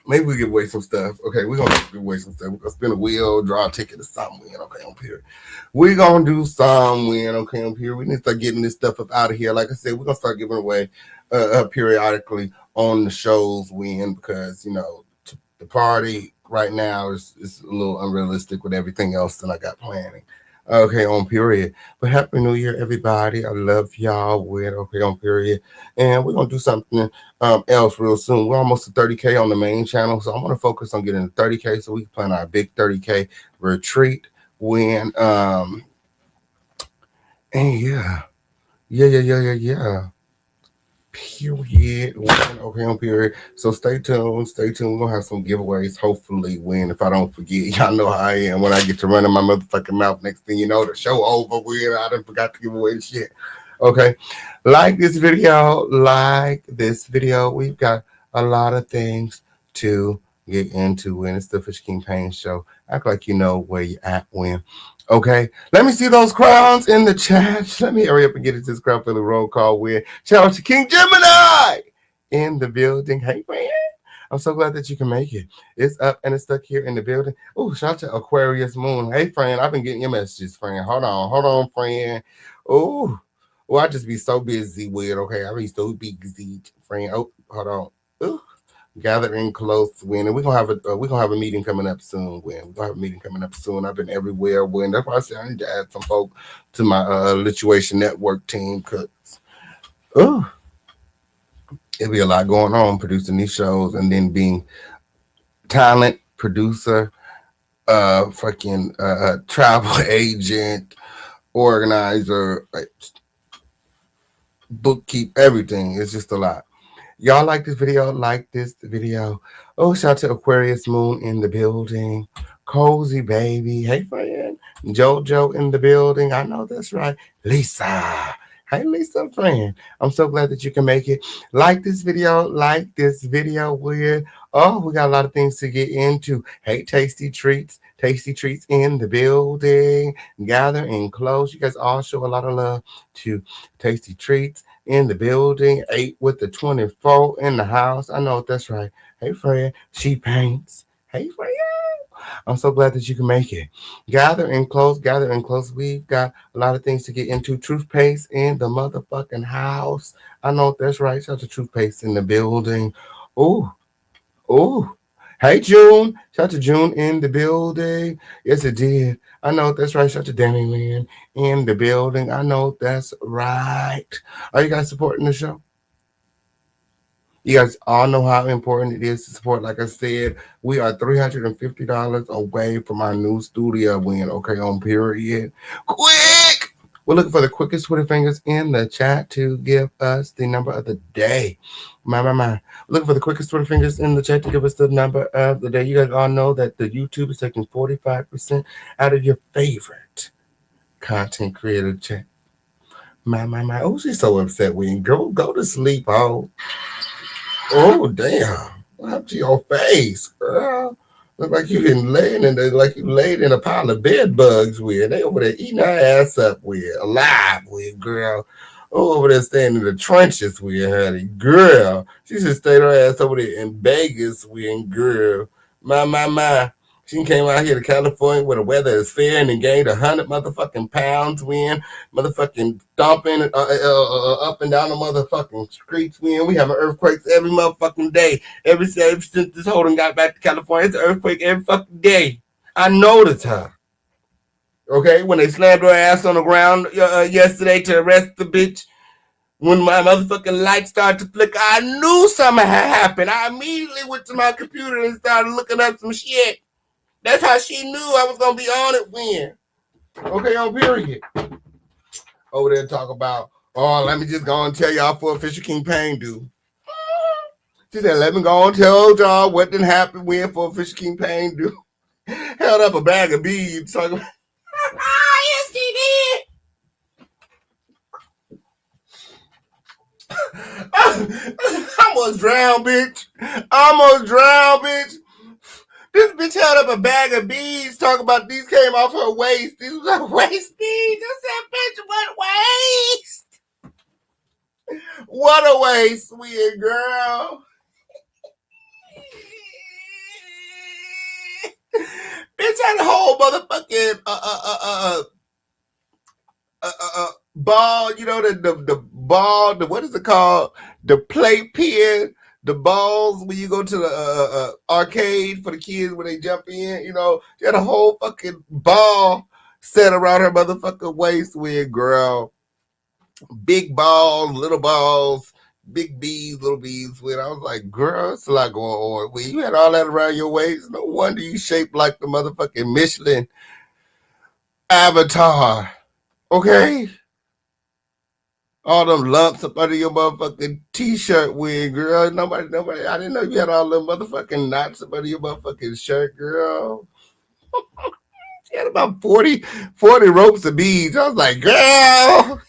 Speaker 2: Maybe we give away some stuff. Okay, we're gonna give away some stuff. We're gonna spin a wheel, draw a ticket or something. OK on period. We're gonna do some. OK on period. We need to start getting this stuff up out of here. Like I said, we're gonna start giving away periodically on the shows. Because the party right now is a little unrealistic with everything else that I got planning. OK on period. But happy New Year, everybody. I love y'all. OK on period. And we're gonna do something else real soon. We're almost to 30K on the main channel, so I'm gonna focus on getting to 30K so we can plan our big 30K retreat. And yeah. Period. OK on period. So stay tuned. We're gonna have some giveaways. Hopefully, if I don't forget, y'all know how I am when I get to running my motherfucking mouth. Next thing you know, the show over. I done forgot to give away the shit. Okay, like this video. We've got a lot of things to get into when it's the Fish King Pain show. Act like you know where you at when. Okay, let me see those crowns in the chat. Let me hurry up and get into this crowd for the roll call. Shout out to King Gemini in the building. Hey, man. I'm so glad that you can make it. It's up and it's stuck here in the building. Oh, shout out to Aquarius Moon. Hey, friend, I've been getting your messages, friend. Hold on, friend. Oh, I just be so busy okay? I be so busy, friend. Oh, hold on. Ooh. Gathering close and we're gonna have a meeting coming up soon. I've been everywhere that's why I said I need to add some folk to my Lituation Network team because it'll be a lot going on producing these shows and then being talent producer, travel agent, organizer, bookkeep, everything. It's just a lot. Y'all like this video? Oh, shout out to Aquarius Moon in the building. Cozy baby. Hey, friend. JoJo in the building. I know that's right. Lisa. Hey, Lisa, friend. I'm so glad that you can make it. Like this video. Like this video with. Oh, we got a lot of things to get into. Hey, Tasty Treats. Tasty Treats in the building. Gather and close. You guys all show a lot of love to Tasty Treats in the building. 8 with the 24 in the house. I know that's right. Hey, Fred. She paints. Hey, Fred. I'm so glad that you can make it. Gather and close, gather and close. We've got a lot of things to get into. Toothpaste in the motherfucking house. I know that's right. Shout out to Toothpaste in the building. Ooh, ooh. Hey, June. Shout out to June in the building. Yes, it did. I know that's right. Shout out to Danny Lynn in the building. I know that's right. Are you guys supporting the show? You guys all know how important it is to support. Like I said, we are $350 away from our new studio win. Okay, on period. Quick! We're looking for the quickest Twitter fingers in the chat to give us the number of the day. My. Looking for the quickest Twitter fingers in the chat to give us the number of the day. You guys all know that the YouTube is taking 45% out of your favorite content creator chat. My. Oh, she's so upset. We go to sleep, oh. Oh damn! What happened to your face, girl? Look like you been laying in like you laid in a pile of bed bugs with. They over there eating her ass up with, alive with, girl. Oh, over there staying in the trenches with, honey, girl. She should stay her ass over there in Vegas with, girl. My. She came out here to California where the weather is fair and then gained 100 motherfucking pounds when motherfucking stomping up and down the motherfucking streets when we having earthquakes every motherfucking day. Ever since this Holden got back to California, it's an earthquake every fucking day. I noticed her. Okay, when they slammed her ass on the ground yesterday to arrest the bitch, when my motherfucking light started to flicker, I knew something had happened. I immediately went to my computer and started looking up some shit. That's how she knew I was gonna be on it when. Okay, on period. Over there talk about, oh, let me just go and tell y'all what Fisher King Payne do. She said, let me go and tell y'all what didn't happen when for Fisher King Payne do. Held up a bag of beads talking about, yes, she did. I almost drowned, bitch. This bitch held up a bag of beads talking about these came off her waist. These was her waist beads. I said, bitch, what waist? What a waist, weird girl. Bitch had a whole motherfucking ball, you know, the ball, what is it called? The play pin. The balls when you go to the arcade for the kids when they jump in, you know, she had a whole fucking ball set around her motherfucking waist with, girl. Big balls, little balls, big bees, little bees with. I was like, girl, it's a lot going on. When you had all that around your waist, no wonder you shaped like the motherfucking Michelin avatar. Okay? All them lumps up under your motherfucking t-shirt wig, girl. Nobody, I didn't know you had all them motherfucking knots up under your motherfucking shirt, girl. She had about 40 ropes of beads. I was like, girl.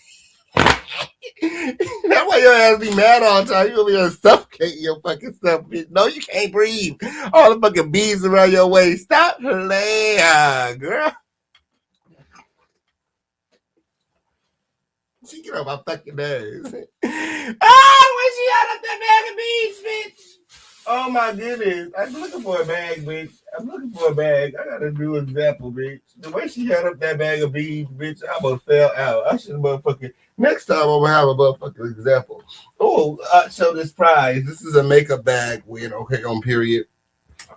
Speaker 2: That's why your ass be mad all the time. You over here suffocating your fucking stuff, bitch. No, you can't breathe. All the fucking beads around your waist. Stop playing, girl. She get on my fucking nerves. Oh, when she had up that bag of beads, bitch. Oh my goodness. I'm looking for a bag, bitch. I'm looking for a bag. I gotta do an example, bitch. The way she had up that bag of beads, bitch, I almost fell out. I should have motherfucking. Next time I'm gonna have a motherfucking example. Oh, show this prize. This is a makeup bag with, okay, on period.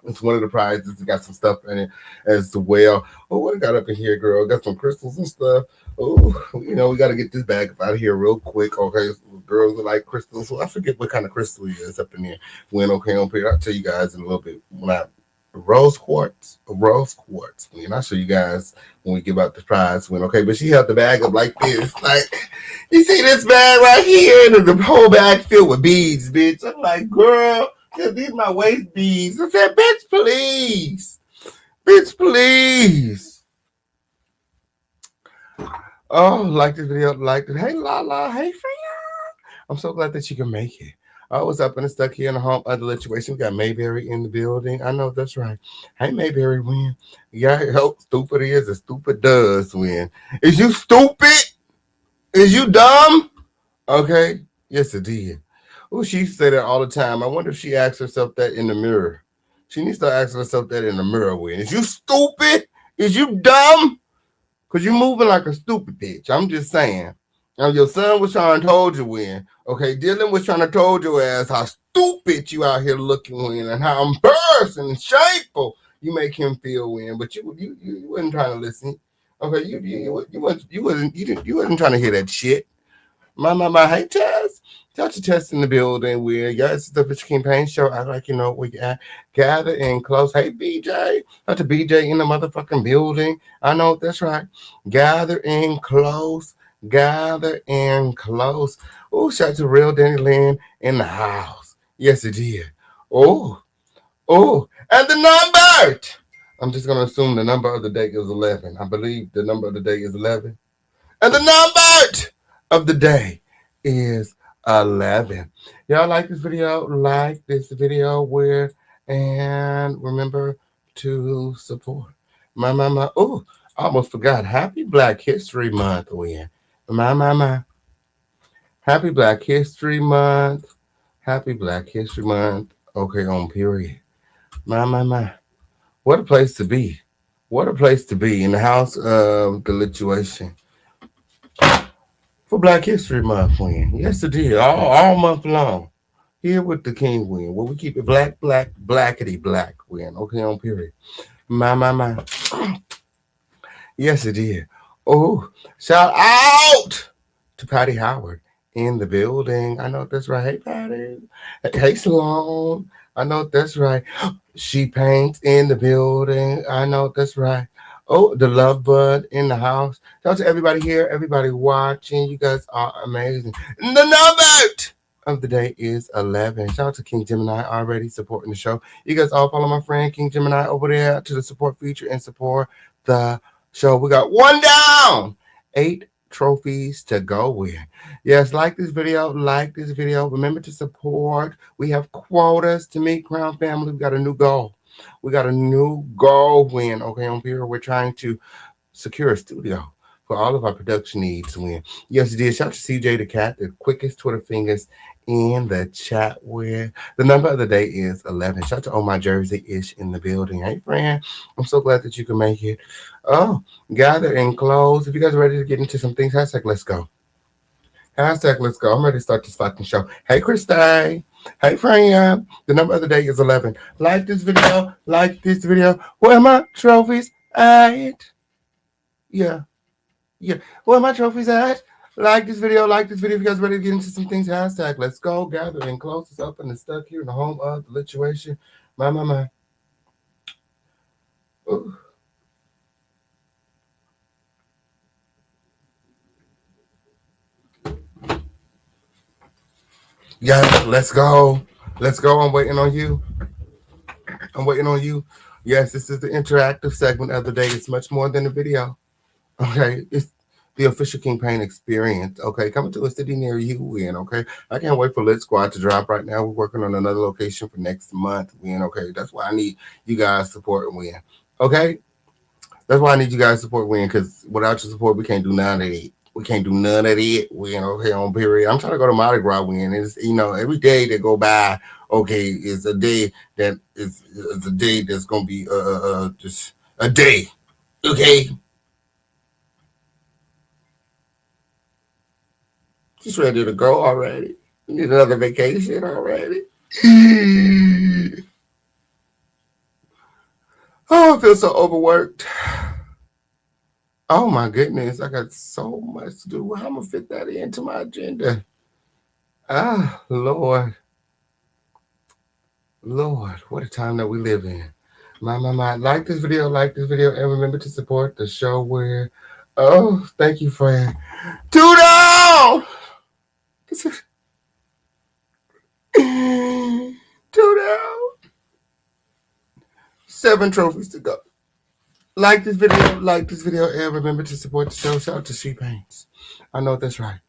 Speaker 2: It's one of the prizes. It's got some stuff in it as well. Oh, what I got up in here, girl? Got some crystals and stuff. Oh, you know, we got to get this bag out of here real quick. Okay, girls like crystals. So I forget what kind of crystal it is up in there. When okay, on period, I'll tell you guys in a little bit. When I rose quartz. When I'll show you guys when we give out the prize. When okay, but she held the bag up like this. Like, you see this bag right here, and the whole bag filled with beads, bitch. I'm like, girl. These my waist beads. I said, bitch, please. Bitch, please. Oh, like this video, like it. Hey, Lala. Hey, Freya. I'm so glad that you can make it. I was up and stuck here in the home other situation. We got Mayberry in the building. I know that's right. Hey, Mayberry, win. Yeah, help. Stupid is and stupid does win. Is you stupid? Is you dumb? Okay. Yes, it did. Oh, she used to say that all the time. I wonder if she asks herself that in the mirror. She needs to ask herself that in the mirror. Win. Is you stupid? Is you dumb? Cause you moving like a stupid bitch. I'm just saying. Now your son was trying to told you when. Okay, Dylan was trying to told your ass how stupid you out here looking when and how embarrassing and shameful you make him feel when. But you wasn't trying to listen. Okay, you wasn't trying to hear that shit. My, hey Tess. Touch a test in the building where yes, the Fish Campaign show. I like you know where you at. Gather in close. Hey BJ. Touch a BJ in the motherfucking building. I know that's right. Gather in close. Gather in close. Oh, shout out to Real Danny Lynn in the house. Yes, it did. Oh, oh, and the number. I'm just gonna assume the number of the day is 11. I believe the number of the day is 11. And the number of the day is 11. Y'all like this video? Like this video where and remember to support. My. Oh, I almost forgot. Happy Black History Month, when. My. Happy Black History Month. Happy Black History Month. Okay, on period. My. What a place to be. What a place to be in the house of the lituation for Black History Month, win. Yes, it did. All month long. Here with the King win. Well, we keep it black, black, blackety black win. Okay, on period. My. Yes, it did. Oh, shout out to Patty Howard in the building. I know that's right. Hey, Patty. Hey, Salone. I know that's right. She paints in the building. I know that's right. Oh, the love bud in the house. Shout out to everybody here, everybody watching. You guys are amazing. The number of the day is 11. Shout out to King Gemini already supporting the show. You guys all follow my friend King Gemini over there to the support feature and support the show. We got one down, 8 trophies to go with. Yes, like this video, like this video. Remember to support. We have quotas to meet, Crown Family. We got a new goal. We got a new goal win. Okay, on here, we're trying to secure a studio for all of our production needs to win. Yes, it is. Shout out to CJ the Cat, the quickest Twitter fingers in the chat where the number of the day is 11. Shout out to Oh My Jersey Ish in the building. Hey, friend. I'm so glad that you can make it. Oh, gather and close. If you guys are ready to get into some things, hashtag let's go. Hashtag let's go. I'm ready to start this fucking show. Hey, Christy. Hey, Fran. The number of the day is 11. Like this video. Like this video. Where are my trophies at? Yeah. Yeah. Where are my trophies at? Like this video. Like this video. If you guys are ready to get into some things, hashtag let's go. Gather and close. It's up and stuck here in the home of the lituation. My. Ooh. Yeah, let's go. Let's go. I'm waiting on you. I'm waiting on you. Yes, this is the interactive segment of the day. It's much more than a video. Okay, it's the official King Pain experience. Okay, coming to a city near you, Win. Okay, I can't wait for Lit Squad to drop right now. We're working on another location for next month, Win. Okay, that's why I need you guys support Win. Okay, that's why I need you guys support Win because without your support, we can't do none of it. We can't do none of it. Win. Okay, on period. I'm trying to go to Mardi Gras. Win. It's every day that go by. Okay, is a day that is a day that's gonna be just a day. Okay. She's ready to go already. Need another vacation already. Oh, I feel so overworked. Oh my goodness, I got so much to do. How am I gonna fit that into my agenda? Ah, Lord. Lord, what a time that we live in. My. Like this video, and remember to support the show where, oh, thank you, friend. 2 down! 2 down. 7 trophies to go. like this video, and remember to support the show. Shout out to She Paints. I know that's right.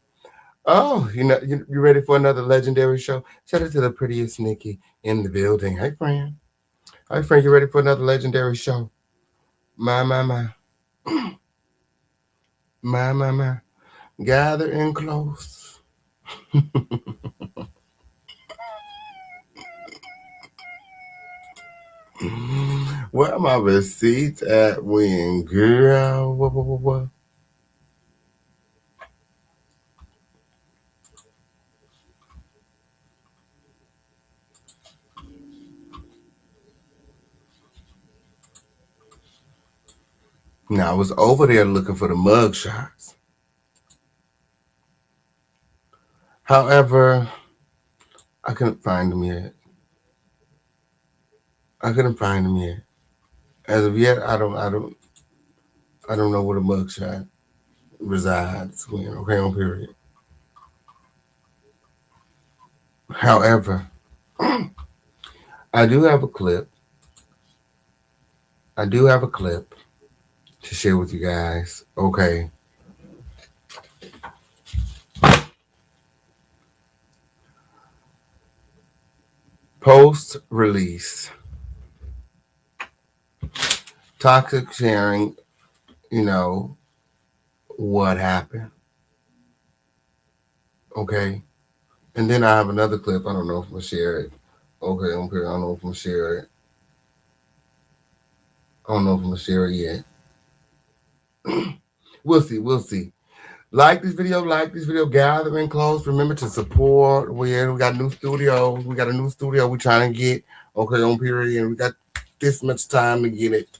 Speaker 2: Oh, you ready for another legendary show? Shout out to the prettiest Nikki in the building. Hey, friend. Hey, friend, you ready for another legendary show? My. My. Gather in close. Where are my receipts at when, girl? What? Now, I was over there looking for the mug shots. However, I couldn't find them yet. I couldn't find them yet. As of yet, I don't know where the mug shot resides. When, okay, on period. However, I do have a clip. I do have a clip to share with you guys. Okay. Post release. Toxic sharing, what happened. Okay. And then I have another clip. I don't know if I'm going to share it. Okay, on period. I don't know if I'm going to share it. I don't know if I'm going to share it yet. We'll see. We'll see. Like this video, gather in close. Remember to support. We got new studios. We got a new studio we're trying to get. Okay, on period. And we got this much time to get it.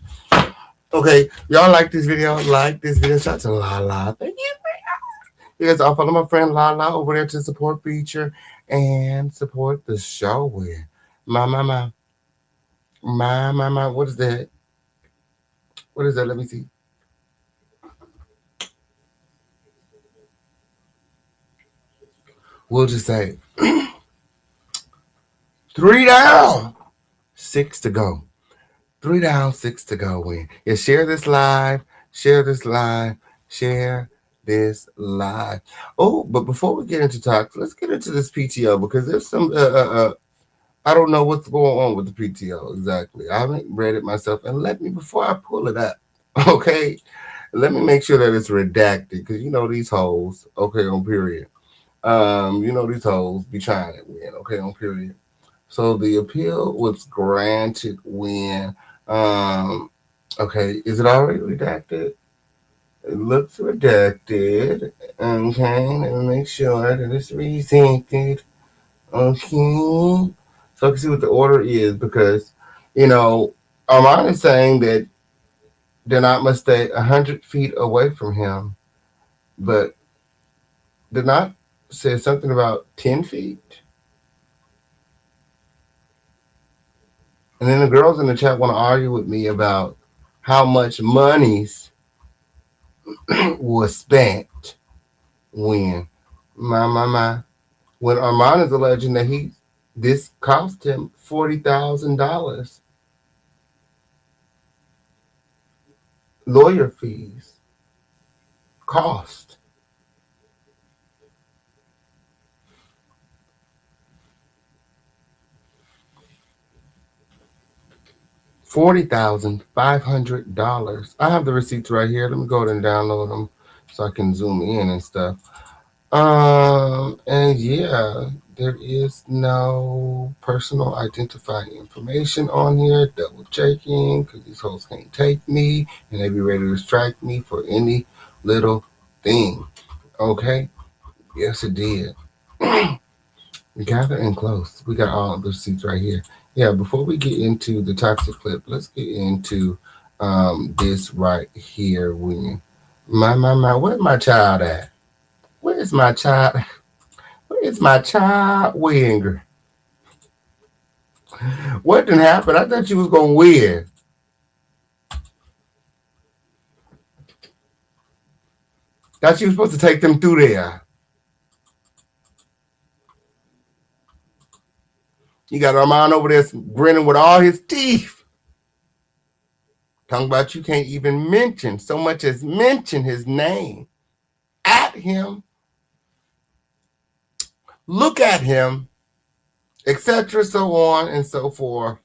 Speaker 2: Okay, y'all like this video? Shout out to Lala. Thank you. You guys all follow my friend Lala over there to support Feature and support the show with. My. What is that? What is that? Let me see. We'll just say 3 down, 6 to go. 3 down, 6 to go. Win. Yeah, share this live. Oh, but before we get into talks, let's get into this PTO because there's some. I don't know what's going on with the PTO exactly. I haven't read it myself, and before I pull it up, okay. Let me make sure that it's redacted because these hoes. Okay, on period. These hoes be trying it. Win. Okay, on period. So the appeal was granted when, okay, is it already redacted? It looks redacted. Okay, let me make sure that it's redacted. Okay. So I can see what the order is because, Armon is saying that Denot must stay 100 feet away from him, but Denot said something about 10 feet. And then the girls in the chat want to argue with me about how much monies was spent when when Armon is alleging that this cost him $40,000 lawyer fees cost. $40,500. I have the receipts right here. Let me go ahead and download them so I can zoom in and stuff. And yeah, there is no personal identifying information on here. Double checking because these hoes can't take me and they be ready to strike me for any little thing. Okay? Yes, it did. Gather in close. We got all the receipts right here. Yeah, before we get into the toxic clip, let's get into this right here. Where's my child at? Where's my child? Where's my child Winger? What didn't happen? I thought you was gonna win. Thought you was supposed to take them through there. You got Armon over there grinning with all his teeth. Talking about you can't even mention so much as mention his name. At him, look at him, etc., so on and so forth.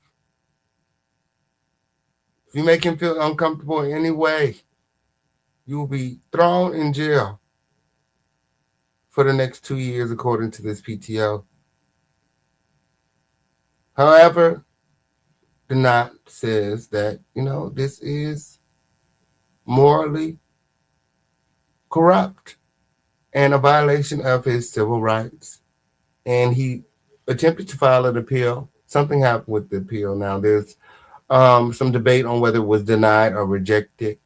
Speaker 2: If you make him feel uncomfortable in any way, you will be thrown in jail for the next 2 years, according to this PTO. However, the knot says that, this is morally corrupt and a violation of his civil rights. And he attempted to file an appeal. Something happened with the appeal. Now, there's some debate on whether it was denied or rejected.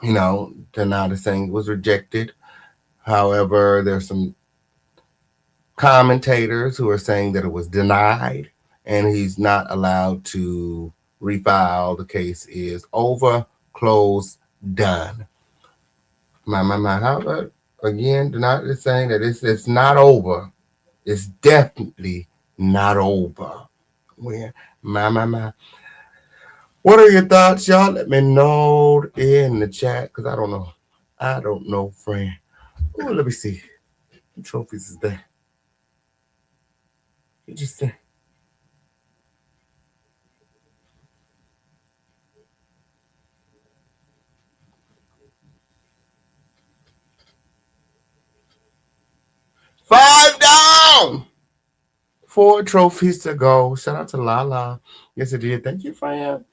Speaker 2: Denied is saying it was rejected. However, there's some commentators who are saying that it was denied and he's not allowed to refile. The case is over, closed, done. My. However, again, denied is saying that it's not over. It's definitely not over. When my. What are your thoughts, y'all? Let me know in the chat because I don't know. I don't know, friend. Oh, let me see. What trophies is there? You just say. Five down. 4 trophies to go. Shout out to Lala. Yes, it did. Thank you, friend.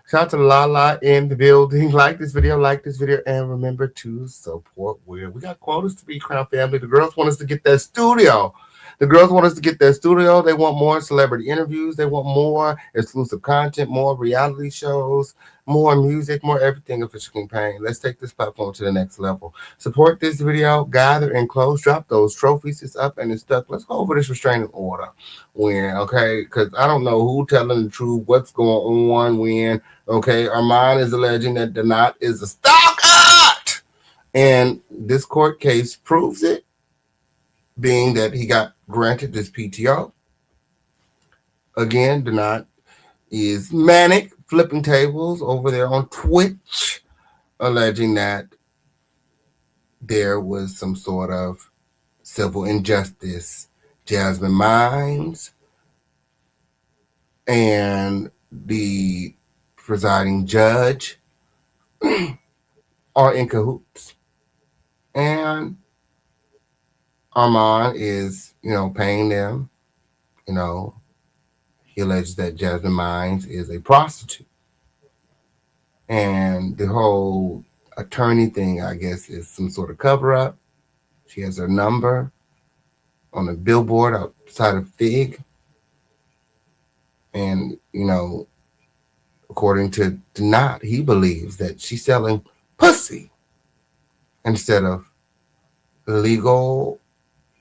Speaker 2: Shout out to Lala in the building. Like this video, and remember to support where we got quotas to be, Crown Family. The girls want us to get that studio. They want more celebrity interviews. They want more exclusive content, more reality shows, more music, more everything. Official campaign. Let's take this platform to the next level. Support this video. Gather and close. Drop those trophies. It's up and it's stuck. Let's go over this restraining order. When, okay? Because I don't know who telling the truth, what's going on when. Okay, Armon is alleging that Donat is a stalker. And this court case proves it, being that he got granted this PTO. Again, Donat is manic, flipping tables over there on Twitch, alleging that there was some sort of civil injustice. Jasmine Mines and the presiding judge are in cahoots. And Armon is, paying them. He alleges that Jasmine Mines is a prostitute. And the whole attorney thing, I guess, is some sort of cover up. She has her number on a billboard outside of Fig. And, according to Donat, he believes that she's selling pussy instead of legal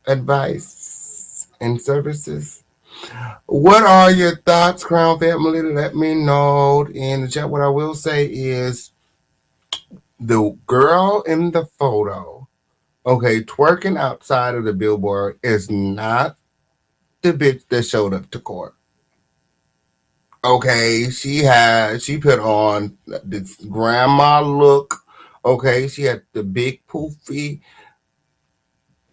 Speaker 2: advice and services. What are your thoughts, Crown Family? Let me know in the chat. What I will say is the girl in the photo, okay, twerking outside of the billboard is not the bitch that showed up to court. Okay, she put on this grandma look. Okay, she had the big poofy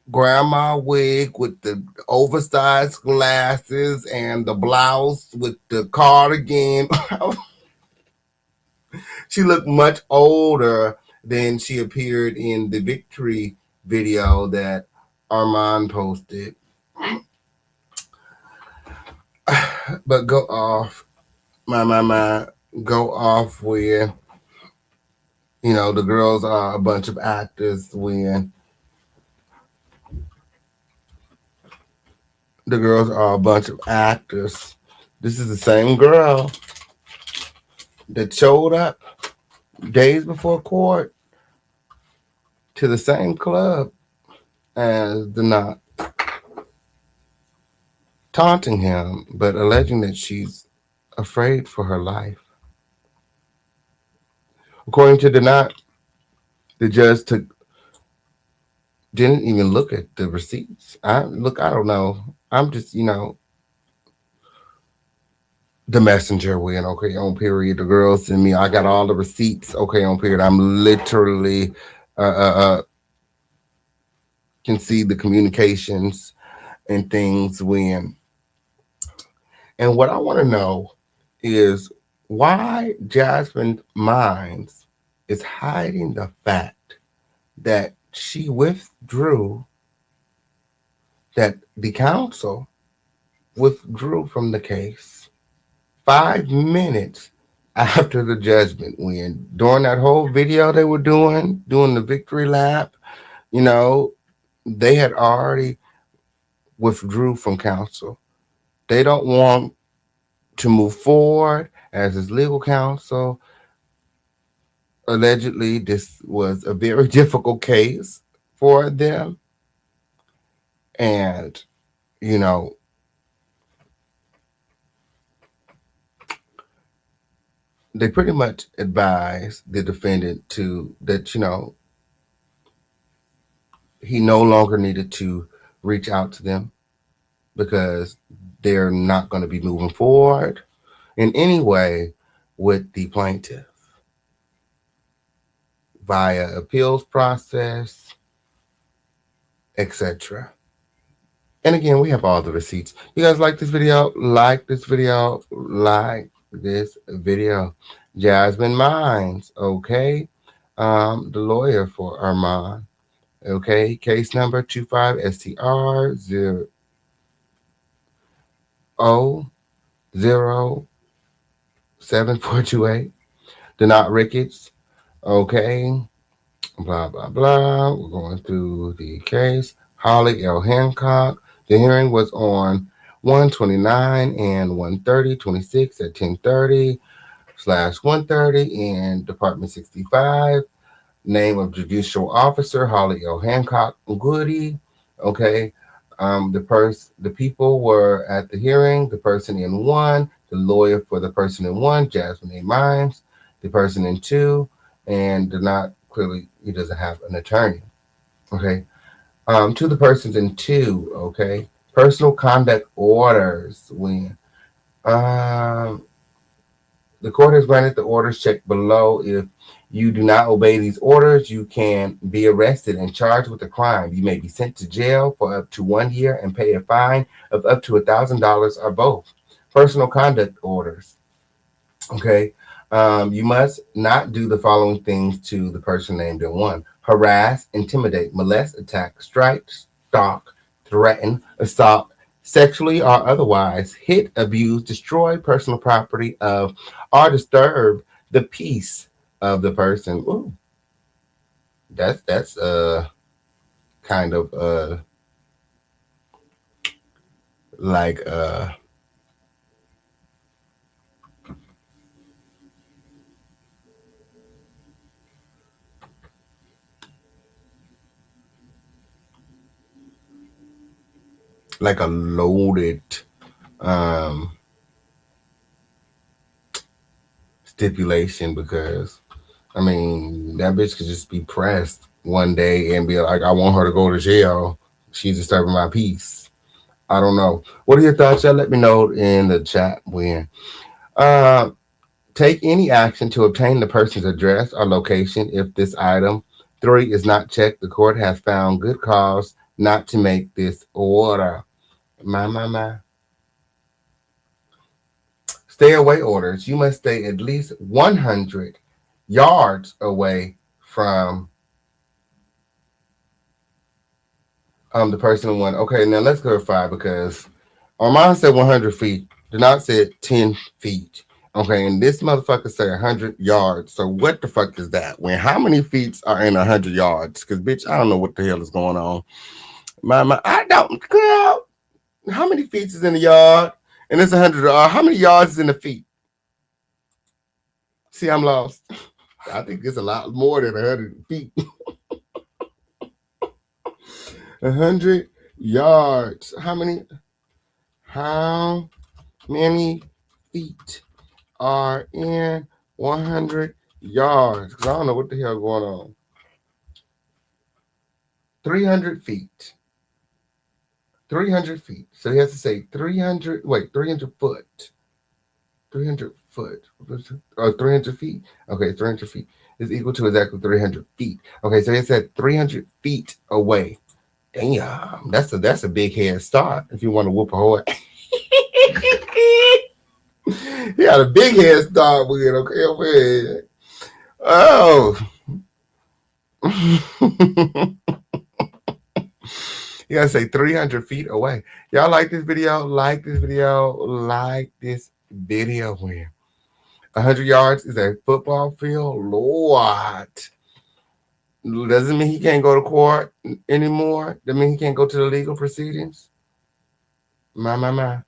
Speaker 2: grandma wig with the oversized glasses and the blouse with the cardigan. She looked much older than she appeared in the victory video that Armon posted. But go off, go off where, the girls are a bunch of actors when the girls are a bunch of actors. This is the same girl that showed up days before court to the same club as the Knot, taunting him, but alleging that she's afraid for her life. According to the Knot, the judge didn't even look at the receipts. I don't know. I'm just, the messenger went, okay, on period. The girls send me, I got all the receipts, okay, on period. I'm literally uh, uh, uh, can see the communications and things when. And what I want to know is why Jasmine Mines is hiding the fact that she withdrew, that the council withdrew from the case 5 minutes after the judgment when during that whole video they were doing the victory lap, you know, they had already withdrew from counsel. They don't want to move forward as his legal counsel. Allegedly, this was a very difficult case for them. And, you know, they pretty much advised the defendant to that, he no longer needed to reach out to them because they're not going to be moving forward in any way with the plaintiff via appeals process, etc. And again, we have all the receipts. You guys like this video? Like this video. Like this video. Jasmine Mines, okay? The lawyer for Armon, okay? Case number 25STR 07428. Denot Ricketts, okay? Blah, blah, blah. We're going through the case. Holly L. Hancock. The hearing was on 129 and 130/26 at 10:30/130 in Department 65. Name of Judicial Officer Holly L. Hancock Goody. Okay. The people were at the hearing. The person in one, the lawyer for the person in one, Jasmine A. Mines. The person in two, and did not clearly he doesn't have an attorney. Okay. To the persons in two. Okay. Personal conduct orders when the court has granted the orders. Check below. If you do not obey these orders, you can be arrested and charged with a crime. You may be sent to jail for up to 1 year and pay a fine of up to $1,000 or both. Personal conduct orders. Okay. You must not do the following things to the person named in one: harass, intimidate, molest, attack, strike, stalk, threaten, assault, sexually or otherwise hit, abuse, destroy personal property of, or disturb the peace of the person. Ooh, that's kind of like like a loaded um stipulation because I mean that bitch could just be pressed one day and be like, I want her to go to jail. She's disturbing my peace. I don't know. What are your thoughts? Y'all let me know in the chat when. Uh, Take any action to obtain the person's address or location if this item 3 is not checked. The court has found good cause not to make this order. My. Stay away orders. You must stay at least 100 yards away from the person who won. Okay, now let's clarify because Armand said 100 feet. Denot said 10 feet. Okay, and this motherfucker said 100 yards. So what the fuck is that? When how many feet are in 100 yards? Because bitch, I don't know what the hell is going on. I don't. Girl, how many feet is in the yard? And it's 100. How many yards is in the feet? See, I'm lost. I think it's a lot more than 100 feet. 100 yards. How many? How many feet are in 100 yards? Because I don't know what the hell going on. 300 feet. 300 feet. So he has to say 300 foot. 300 foot or 300 feet. Okay, 300 feet is equal to exactly 300 feet. Okay, so it said 300 feet away. Damn, that's a big head start if you want to whoop a horse. He had a big head start with it. Okay, okay. Oh, you gotta say 300 feet away. Y'all like this video? Like this video? Like this video? When 100 yards is a football field, Lord. Doesn't mean he can't go to court anymore. Doesn't mean he can't go to the legal proceedings. My.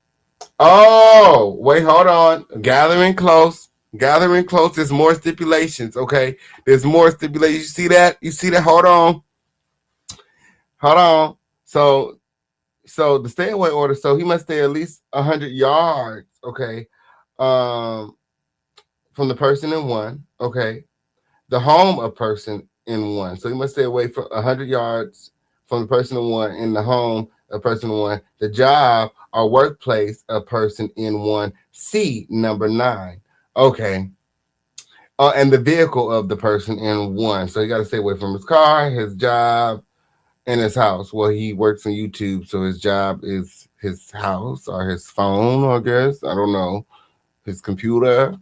Speaker 2: Oh, wait, hold on. Gathering close. Gathering close. There's more stipulations, okay? There's more stipulations. You see that? You see that? Hold on. Hold on. So the stay away order, so he must stay at least 100 yards, okay, um, from the person in one, okay, the home of person in one. So he must stay away from 100 yards from the person in one, in the home of person in one, the job or workplace of person in one. C, number 9. Okay. And the vehicle of the person in one. So you got to stay away from his car, his job, and his house. Well, he works on YouTube, so his job is his house or his phone, I guess. I don't know. His computer.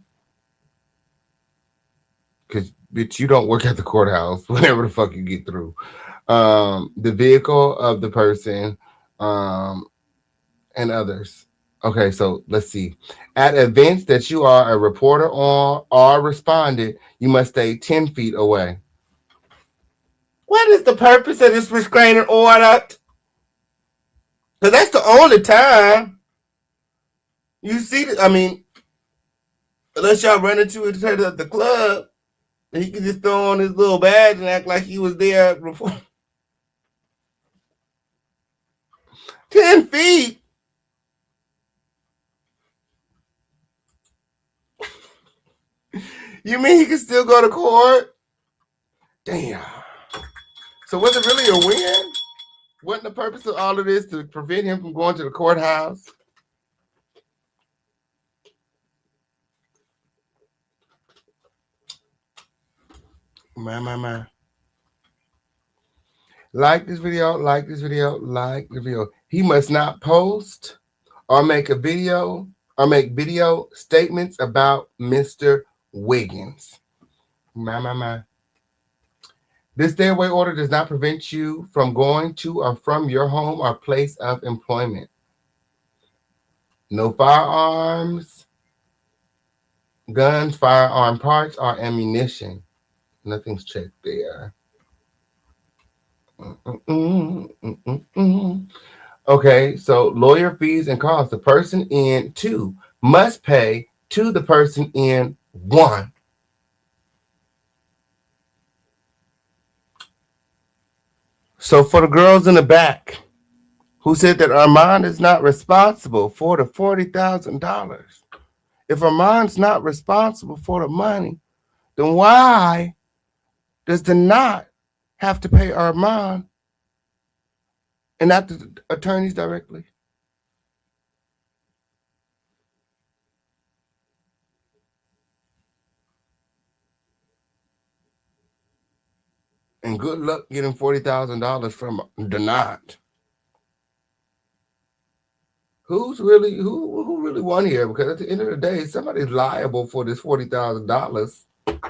Speaker 2: Because, bitch, you don't work at the courthouse whenever the fuck you get through. The vehicle of the person, and others. Okay, so let's see. At events that you are a reporter on or responded, you must stay 10 feet away. What is the purpose of this restraining order? Because that's the only time you see, I mean, unless y'all run into each other at the club, he can just throw on his little badge and act like he was there before. 10 feet? You mean he can still go to court? Damn. So was it really a win? Wasn't the purpose of all of this to prevent him from going to the courthouse? My. Like this video, like this video, like the video. He must not post or make a video or make video statements about Mr. Wiggins. My. This stay away order does not prevent you from going to or from your home or place of employment. No firearms, guns, firearm parts, or ammunition. Nothing's checked there. Okay, so lawyer fees and costs. The person in 2 must pay to the person in 1. So for the girls in the back who said that Armon is not responsible for the $40,000, if Armon's not responsible for the money, then why does the not have to pay Armon and not the attorneys directly? And good luck getting $40,000 from the not. Who really won here? Because at the end of the day, somebody's liable for this $40,000.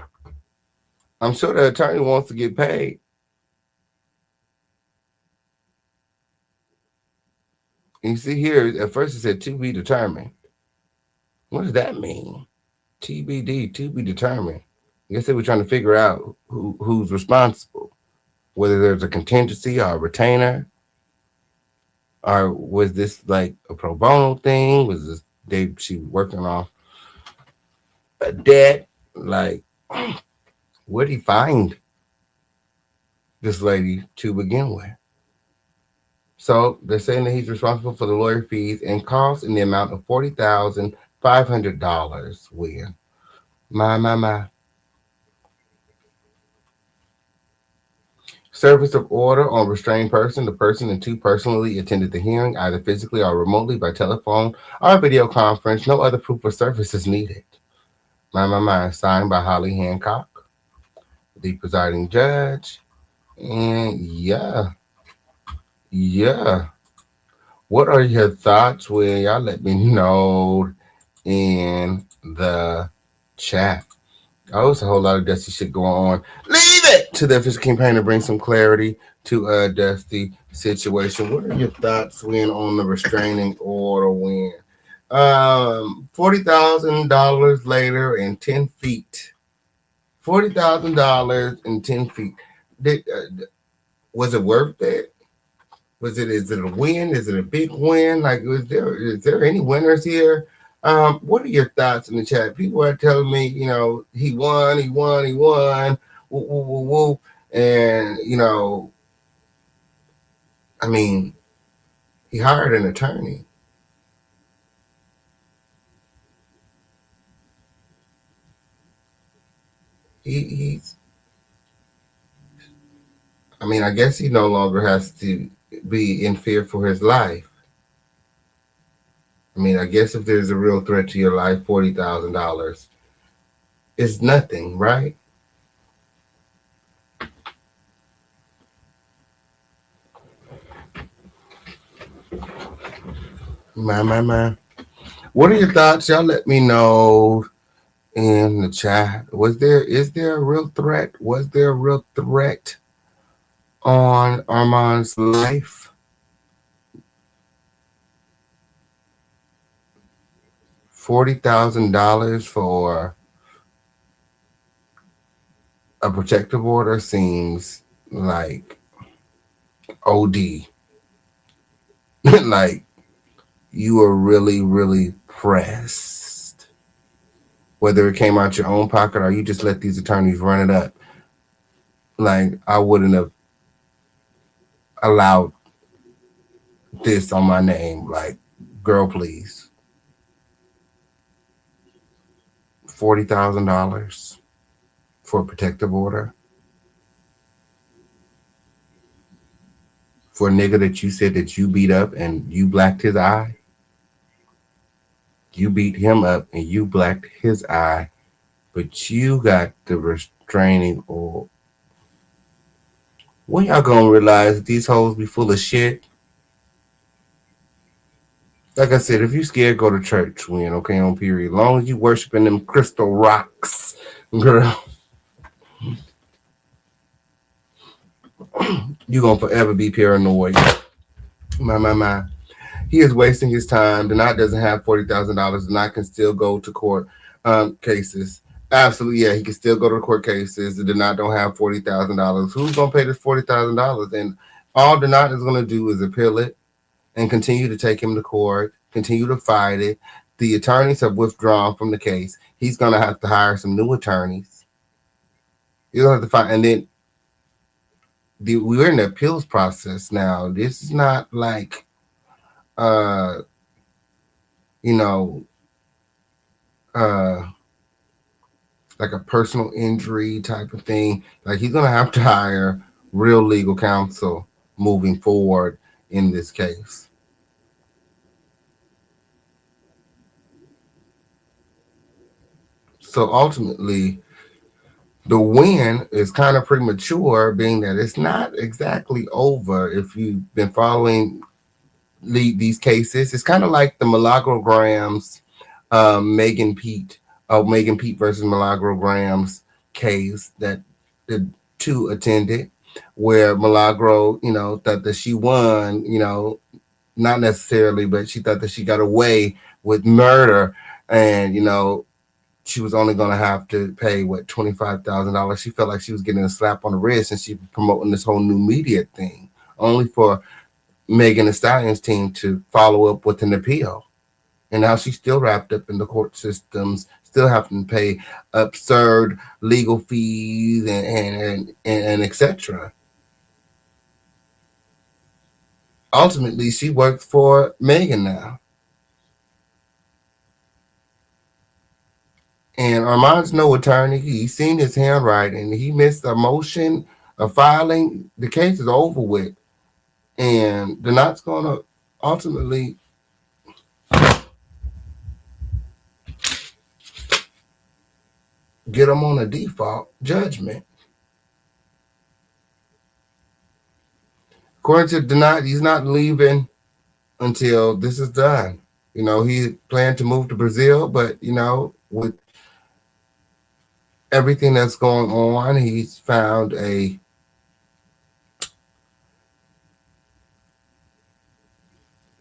Speaker 2: I'm sure the attorney wants to get paid. And you see here, at first it said to be determined. What does that mean? TBD, to be determined. I guess they were trying to figure out who's responsible, whether there's a contingency or a retainer, or was this like a pro bono thing? Was this she working off a debt? Like, where'd he find this lady to begin with? So they're saying that he's responsible for the lawyer fees and costs in the amount of $40,500. William, my. Service of order on restrained person. The person and two personally attended the hearing, either physically or remotely by telephone or video conference. No other proof of service is needed. My. Signed by Holly Hancock, the presiding judge. And yeah. What are your thoughts? Will y'all let me know in the chat? Oh, it's a whole lot of Dusty shit going on. Leave it to the official campaign to bring some clarity to Dusty situation. What are your thoughts when on the restraining order when? $40,000 later and 10 feet. $40,000 and 10 feet. Did, was it worth it? Is it a win? Is it a big win? Like, is there any winners here? What are your thoughts in the chat? People are telling me, he won. Woo, woo, woo, woo. And, I mean, he hired an attorney. He's, I mean, I guess he no longer has to be in fear for his life. I mean, I guess if there's a real threat to your life, $40,000 is nothing, right? My. What are your thoughts? Y'all let me know in the chat. Is there a real threat? Was there a real threat on Armon's life? $40,000 for a protective order seems like OD. Like you are really, really pressed. Whether it came out your own pocket or you just let these attorneys run it up. Like I wouldn't have allowed this on my name. Like, girl, please. $40,000 for a protective order for a nigga that you said that you beat up and you blacked his eye. You beat him up and you blacked his eye, but you got the restraining order. When y'all gonna realize that these hoes be full of shit? Like I said, if you scared, go to church. When okay, on period. As long as you worshiping them crystal rocks, girl, you gonna forever be paranoid. My. He is wasting his time. Denat doesn't have $40,000. Denat can still go to court cases. Absolutely, yeah, he can still go to court cases. The Denat don't have $40,000. Who's gonna pay this $40,000? And all Denat is gonna do is appeal it and continue to take him to court, continue to fight it. The attorneys have withdrawn from the case. He's gonna have to hire some new attorneys. He's gonna have to fight, and then we're in the appeals process now. This is not like you know, like a personal injury type of thing. Like he's gonna have to hire real legal counsel moving forward in this case. So ultimately, the win is kind of premature, being that it's not exactly over. If you've been following these cases, it's kind of like the Milagro-Grams, Megan Pete versus Milagro-Grams case that the two attended, where Milagro, thought that she won, not necessarily, but she thought that she got away with murder, and she was only going to have to pay $25,000. She felt like she was getting a slap on the wrist, and she was promoting this whole new media thing, only for Megan Thee Stallion's team to follow up with an appeal. And now she's still wrapped up in the court systems, still having to pay absurd legal fees and etc. Ultimately, she works for Megan now. And Armon's no attorney. He's seen his handwriting. He missed a motion a filing, the case is over with, and they're not going to ultimately get him on a default judgment. According to Denat, he's not leaving until this is done. He planned to move to Brazil, but with everything that's going on, he's found a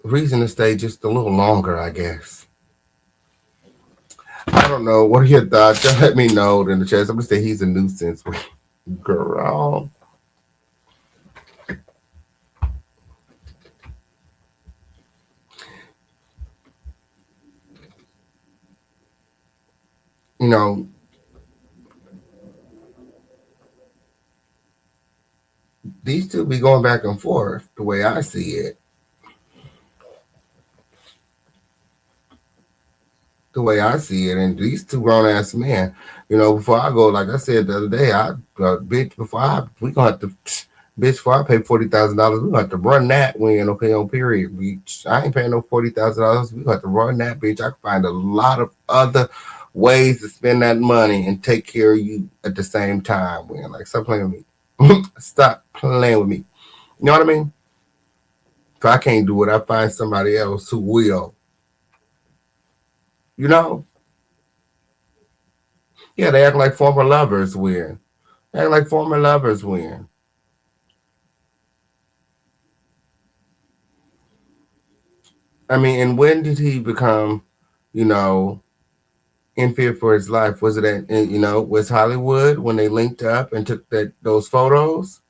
Speaker 2: reason to stay just a little longer, I guess. I don't know. What are your thoughts? Just let me know in the chat. I'm gonna say he's a nuisance. Girl. You know, these two be going back and forth the way I see it. The way I see it, and these two grown ass men, before I go, like I said the other day, bitch, we gonna have to, bitch, before I pay $40,000, we gonna have to run that win, okay, on period, bitch. I ain't paying no $40,000. We gonna have to run that, bitch. I can find a lot of other ways to spend that money and take care of you at the same time, win. Like, stop playing with me. Stop playing with me. You know what I mean? If I can't do it, I find somebody else who will. Yeah, they act like former lovers win. They act like former lovers win. I mean, and when did he become, in fear for his life? Was it was Hollywood when they linked up and took those photos?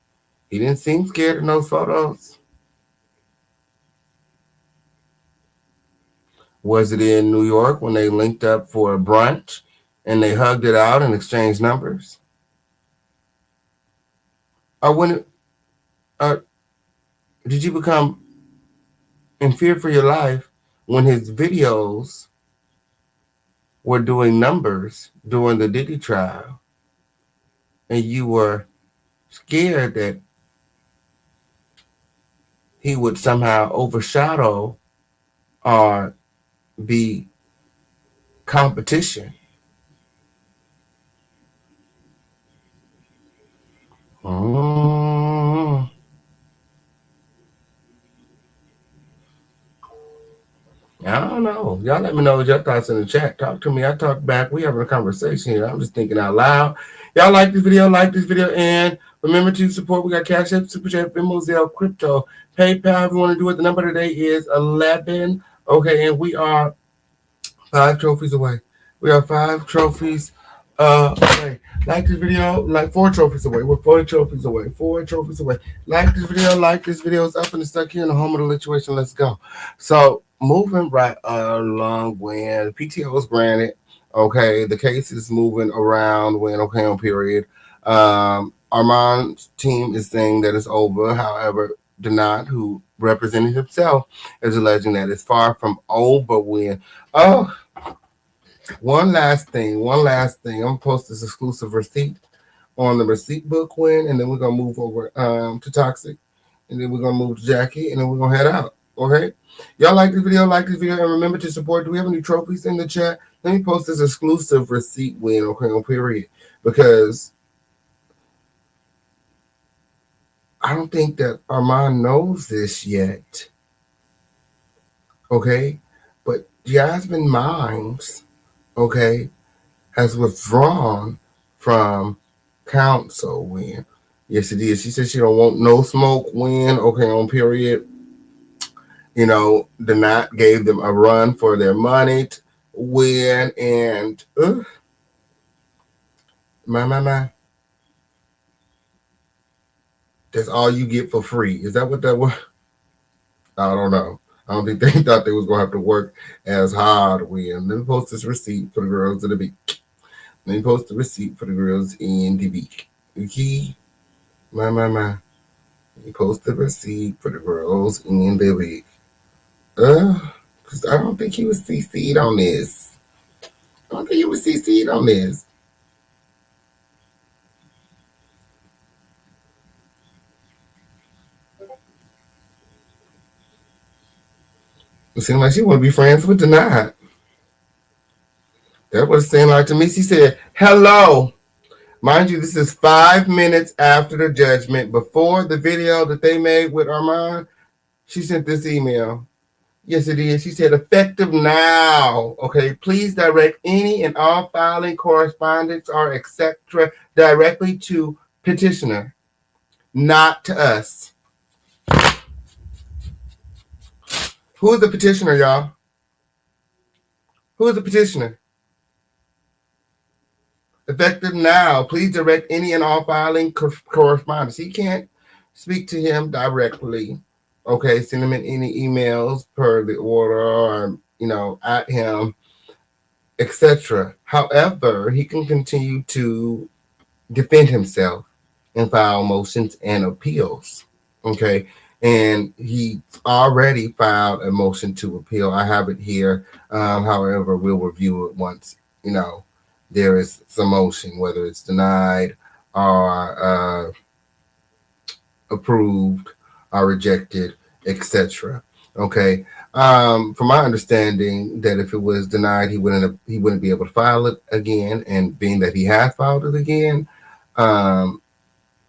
Speaker 2: He didn't seem scared in those photos. Was it in New York when they linked up for a brunch and they hugged it out and exchanged numbers? Or did you become in fear for your life when his videos were doing numbers during the Diddy trial, and you were scared that he would somehow overshadow or be competition? I don't know. Y'all let me know what your thoughts in the chat. Talk to me. I talk back. We having a conversation here. I'm just thinking out loud. Y'all like this video, and remember to support. We got Cash App, Super Chat, Venmo, Zelle, Crypto, PayPal. If you want to do it, the number today is 11. Okay, and we are 5 trophies away. We are 5 trophies away. Like this video, like 4 trophies away. We're 4 trophies away. 4 trophies away. Like this video. It's up and it's stuck here in the home of the situation. Let's go. So, moving right along when PTO was granted, okay, the case is moving around when, okay, on period. Armon's team is saying that it's over. However, Denat, who represented himself, is alleging that it's far from over when. Oh, one last thing. I'm going to post this exclusive receipt on the receipt book win, and then we're going to move over to Toxsique, and then we're going to move to Jackie, and then we're going to head out. Okay? Y'all like this video, and remember to support. Do we have any trophies in the chat? Let me post this exclusive receipt win, okay, on period, because I don't think that Armon knows this yet. Okay? But Jasmine Mimes, okay, has withdrawn from council win. Yes, it is. She said she don't want no smoke win, okay, on period. Denat gave them a run for their money to win, and my. That's all you get for free. Is that what that was? I don't know. I don't think they thought they was going to have to work as hard when. Let me post this receipt for the girls in the beach. Let me post the receipt for the girls in the beach. Okay? My. Let me post the receipt for the girls in the beach. Because I don't think he was CC'd on this. It seems like she want to be friends with Denied. That's what it seemed like to me. She said, hello. Mind you, this is 5 minutes after the judgment. Before the video that they made with Armon, she sent this email. Yes, it is. She said, effective now. Okay, please direct any and all filing correspondence or etc. directly to petitioner, not to us. Who is the petitioner, y'all? Who is the petitioner? Effective now. Please direct any and all filing correspondence. He can't speak to him directly. Okay, send him in any emails per the order or, at him, etc. However, he can continue to defend himself and file motions and appeals. Okay, and he already filed a motion to appeal. I have it here. However, we'll review it once, there is some motion, whether it's denied or approved or rejected, etc. Okay. From my understanding, that if it was denied, he wouldn't be able to file it again. And being that he has filed it again, I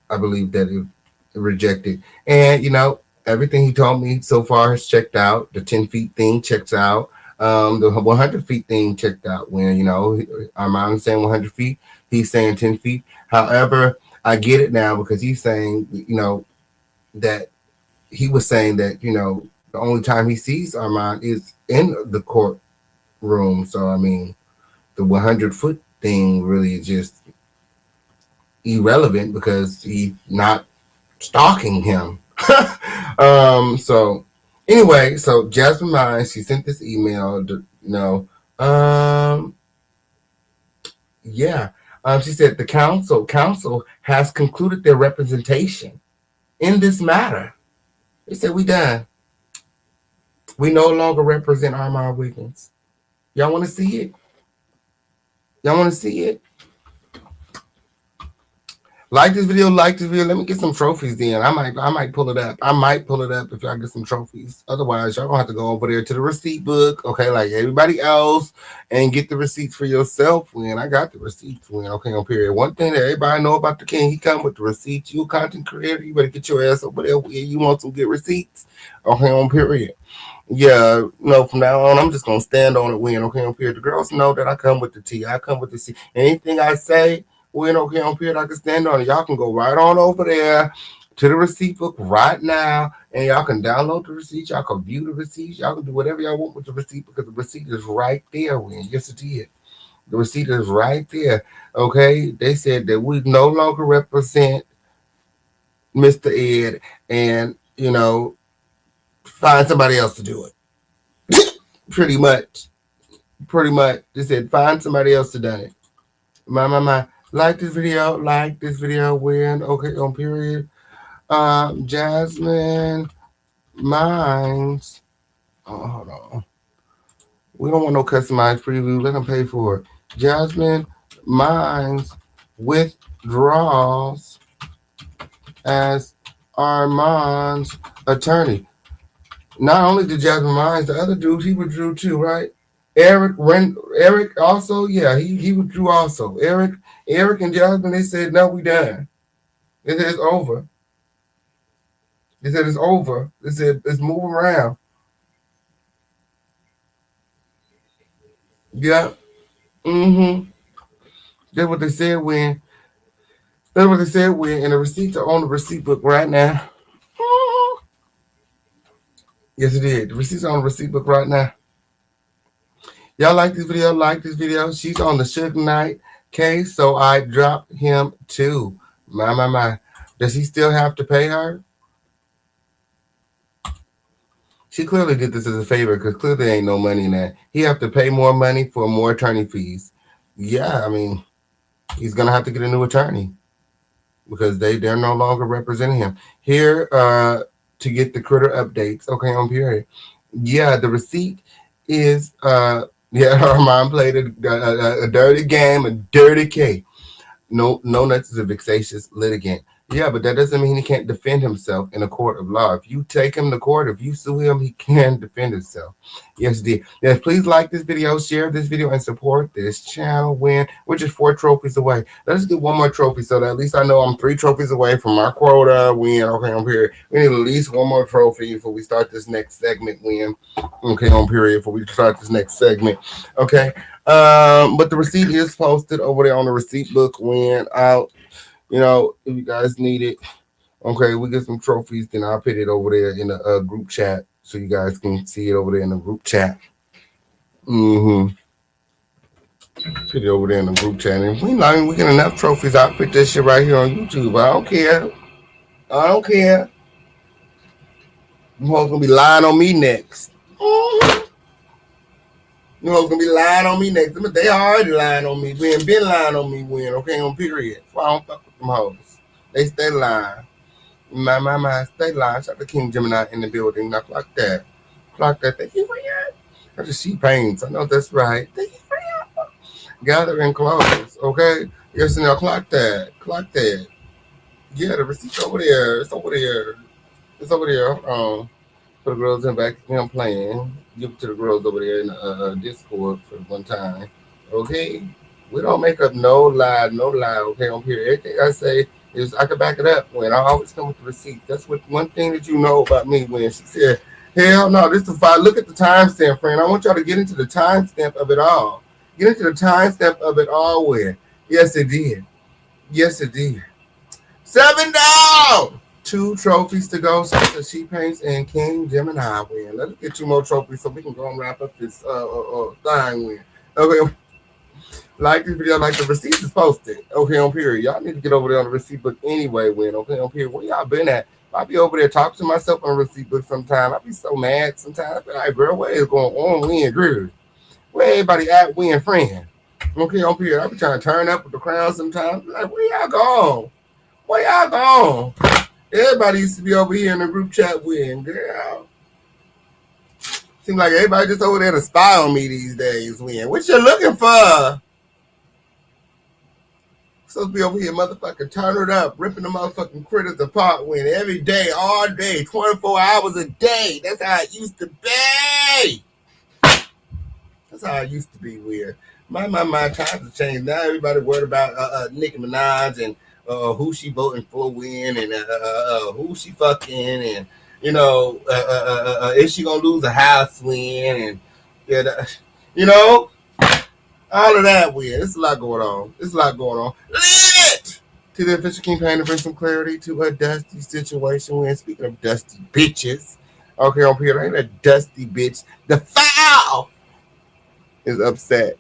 Speaker 2: believe that it rejected. And everything he told me so far has checked out. The 10 feet thing checks out. The 100 feet thing checked out. When Armon is saying 100 feet, he's saying 10 feet. However, I get it now because he's saying that he was saying that the only time he sees Armon is in the courtroom. So I mean, the 100-foot thing really is just irrelevant because he's not stalking him. So anyway, so Jasmine Mines, she sent this email. She said the council has concluded their representation in this matter. They said we done. We no longer represent Armon Wiggins. Y'all want to see it? Y'all want to see it? Like this video. Let me get some trophies then. I might pull it up. I might pull it up if y'all get some trophies. Otherwise, y'all gonna have to go over there to the receipt book, okay, like everybody else, and get the receipts for yourself. When I got the receipts, okay, on period. One thing that everybody know about the king, he come with the receipts. You a content creator, you better get your ass over there. You want some good receipts, okay, on period. Yeah, from now on, I'm just gonna stand on it. Okay, on period. The girls know that I come with the T. I come with the C. Anything I say, okay, on period, I can stand on it. Y'all can go right on over there to the receipt book right now, and y'all can download the receipt. Y'all can view the receipts. Y'all can do whatever y'all want with the receipt because the receipt is right there. Yes, it is. The receipt is right there. Okay, they said that we no longer represent Mr. Ed, and find somebody else to do it. Pretty much. They said find somebody else to do it. My. Like this video, when, okay, on period. Jasmine Mines. Oh, hold on. We don't want no customized preview. Let them pay for it. Jasmine Mines withdraws as Armon's attorney. Not only did Jasmine Mines, the other dude, he withdrew too, right? Eric also, yeah, he withdrew also. Eric and Jasmine, they said, no, we done. They said it's over. They said it's over. They said let's move around. Yeah. That's what they said when. And the receipts are on the receipt book right now. Yes, it did. The receipts are on the receipt book right now. Y'all like this video? She's on the Suge Knight case, so I dropped him too. My. Does he still have to pay her? She clearly did this as a favor because clearly there ain't no money in that. He have to pay more money for more attorney fees. Yeah, I mean, he's going to have to get a new attorney because they're no longer representing him. Here to get the critter updates, okay, on period. Yeah, the receipt is... her mom played a dirty game, a dirty case. No nuts is a vexatious litigant. Yeah, but that doesn't mean he can't defend himself in a court of law. If you take him to court, if you sue him, he can defend himself. Yes, dear. Yes, please like this video, share this video, and support this channel. Win. We're just 4 trophies away. Let's get one more trophy so that at least I know I'm 3 trophies away from my quota. Win. Okay, on period. We need at least one more trophy before we start this next segment. Win. Okay, on period. Before we start this next segment. Okay. But the receipt is posted over there on the receipt book. Win out. If you guys need it, okay, we get some trophies, then I'll put it over there in the group chat so you guys can see it over there in the group chat. Put it over there in the group chat. And if we get enough trophies, I'll put this shit right here on YouTube. I don't care. I don't care. You hoes gonna be lying on me next. You hoes gonna be lying on me next. They already lying on me. We ain't been lying on me, okay, on period. So I don't fuck with them hoes. They stay lying. My, stay lying. Shout out to King Gemini in the building. Now clock that. Clock that. Thank you for your. That's just she pains. I know that's right. Thank you for your. Gathering clothes. Okay? Yes, now clock that. Clock that. Yeah, the receipt's over there. It's over there. It's over there. For the girls in the back, I'm playing. Give it to the girls over there in the Discord for one time. Okay? We don't make up no lie, okay, on here. Everything I say is I can back it up when I always come with the receipt. That's what one thing that you know about me when she said, hell no, this is fine. Look at the timestamp, friend. I want y'all to get into the timestamp of it all. Get into the timestamp of it all where. Yes, it did. Yes, it did. 7 down! 2 trophies to go. So She Paints and King Gemini win. Let's get 2 more trophies so we can go and wrap up this thing win. Okay. Like this video, like the receipt is posted. Okay, on period. Y'all need to get over there on the receipt book anyway. Win. Okay, on period. Where y'all been at? I be over there talking to myself on the receipt book sometimes. I be so mad sometimes. I be like, girl, what is going on? Win, girl. Where everybody at? Win, friend. Okay, on period. I be trying to turn up with the crowd sometimes. Like, where y'all gone? Where y'all gone? Everybody used to be over here in the group chat win, girl. Seems like everybody just over there to spy on me these days. Win. What you looking for? Supposed to be over here, motherfucking turn it up, ripping the motherfucking critters apart. Win every day, all day, 24 hours a day. That's how it used to be. That's how it used to be. Weird. My times have changed. Now everybody worried about Nicki Minaj and who she voting for win and who she fucking and is she gonna lose a house win and all of that weird. There's a lot going on. There's a lot going on. Leave it to the official campaign to bring some clarity to a dusty situation. We're speaking of dusty bitches. Okay, on here, ain't a dusty bitch. The foul is upset.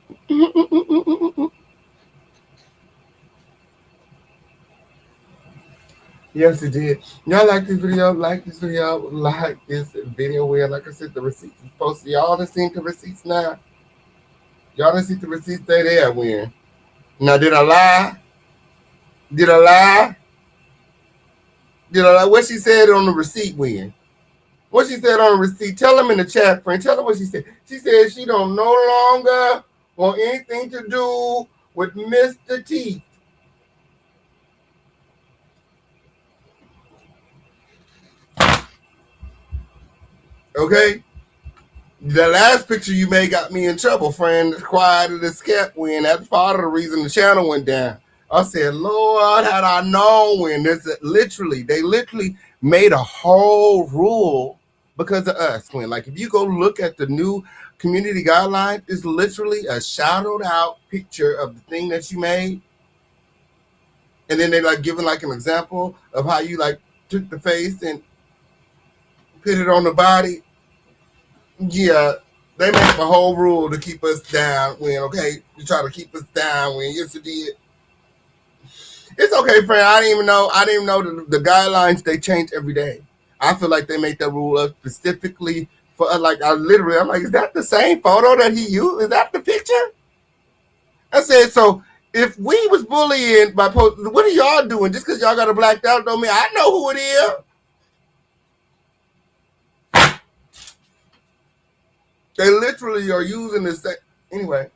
Speaker 2: Yes, it did. Y'all like this video? Like this video? Like this video where, like I said, the receipts is posted. Y'all done seen the receipts now? Y'all done see the receipts? They there, win. Now, did I lie? Did I lie? Did I lie? What she said on the receipt, win? What she said on the receipt? Tell them in the chat, friend. Tell them what she said. She said she don't no longer want anything to do with Mr. T. Okay? The last picture you made got me in trouble, friend. Quiet as kept when. That's part of the reason the channel went down. I said, Lord, had I known when. They literally made a whole rule because of us. When, like, if you go look at the new community guideline, it's literally a shadowed out picture of the thing that you made. And then they like giving like an example of how you like took the face and put it on the body. Yeah, they made up a whole rule to keep us down when, okay? You try to keep us down when, yes, it did. It's okay, friend. I didn't even know the guidelines, they change every day. I feel like they make that rule up specifically for, I'm like, is that the same photo that he used? Is that the picture? I said, so if we was bullying by post, what are y'all doing? Just because y'all got a blacked out don't mean I know who it is. They literally are using this thing. Anyway,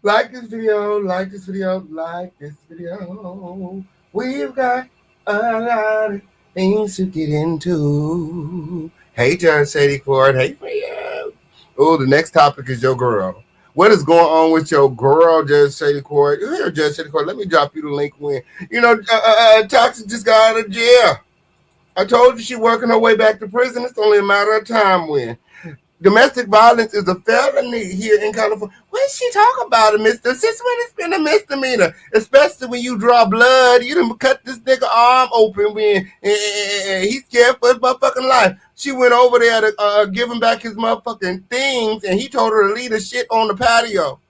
Speaker 2: like this video, like this video, like this video. We've got A lot of things to get into. Hey, John Shady Ford. Hey, friend. Oh, the next topic is your girl. What is going on with your girl, Judge Shady Court? Here, Judge Shady Court. Let me drop you the link when. Toxic just got out of jail. I told you she working her way back to prison. It's only a matter of time when. Domestic violence is a felony here in California. What is she talking about, mister? Since when it's been a misdemeanor? Especially when you draw blood. You done cut this nigga arm open when he's scared for his motherfucking life. She went over there to give him back his motherfucking things, and he told her to leave the shit on the patio.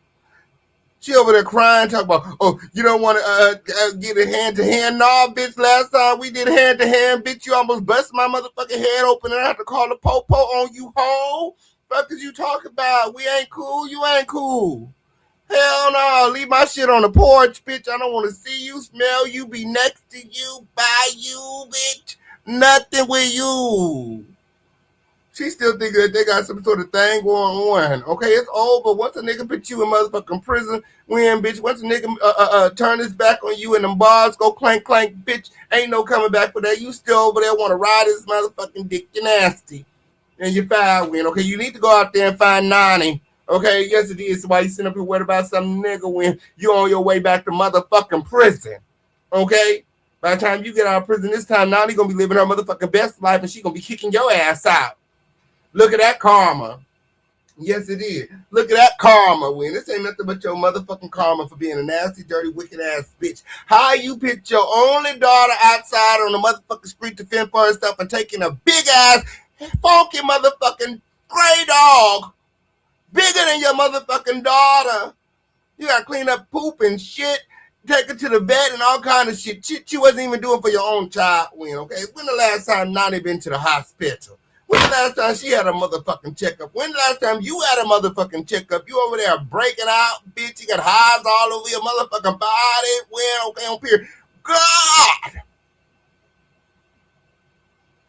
Speaker 2: She over there crying, talking about, oh, you don't want to get a hand-to-hand? Nah, bitch, last time we did hand-to-hand, bitch, you almost bust my motherfucking head open and I have to call the po-po on you, hoe. Fuck is you talking about? We ain't cool, you ain't cool. Hell no, leave my shit on the porch, bitch. I don't want to see you, smell you, be next to you, by you, bitch. Nothing with you. She still thinking that they got some sort of thing going on. Okay, it's over. Once a nigga put you in motherfucking prison, when, bitch, once a nigga turn his back on you and them bars go clank, clank, bitch, ain't no coming back for that. You still over there want to ride his motherfucking dick. You nasty. And you foul win. Okay, you need to go out there and find Nani. Okay, yes it is. Why you sitting up here worried about some nigga when you on your way back to motherfucking prison. Okay? By the time you get out of prison this time, Nani gonna be living her motherfucking best life and she gonna be kicking your ass out. Look at that karma. Yes, it is. Look at that karma, Win. This ain't nothing but your motherfucking karma for being a nasty, dirty, wicked-ass bitch. How you picked your only daughter outside on the motherfucking street to fend for herself and taking a big-ass, funky motherfucking gray dog bigger than your motherfucking daughter. You gotta clean up poop and shit, take her to the vet and all kind of shit. Shit you wasn't even doing for your own child, Win, okay? When the last time Nani been to the hospital? When the last time she had a motherfucking checkup? When the last time you had a motherfucking checkup? You over there breaking out, bitch. You got hives all over your motherfucking body. When, okay, on period. God!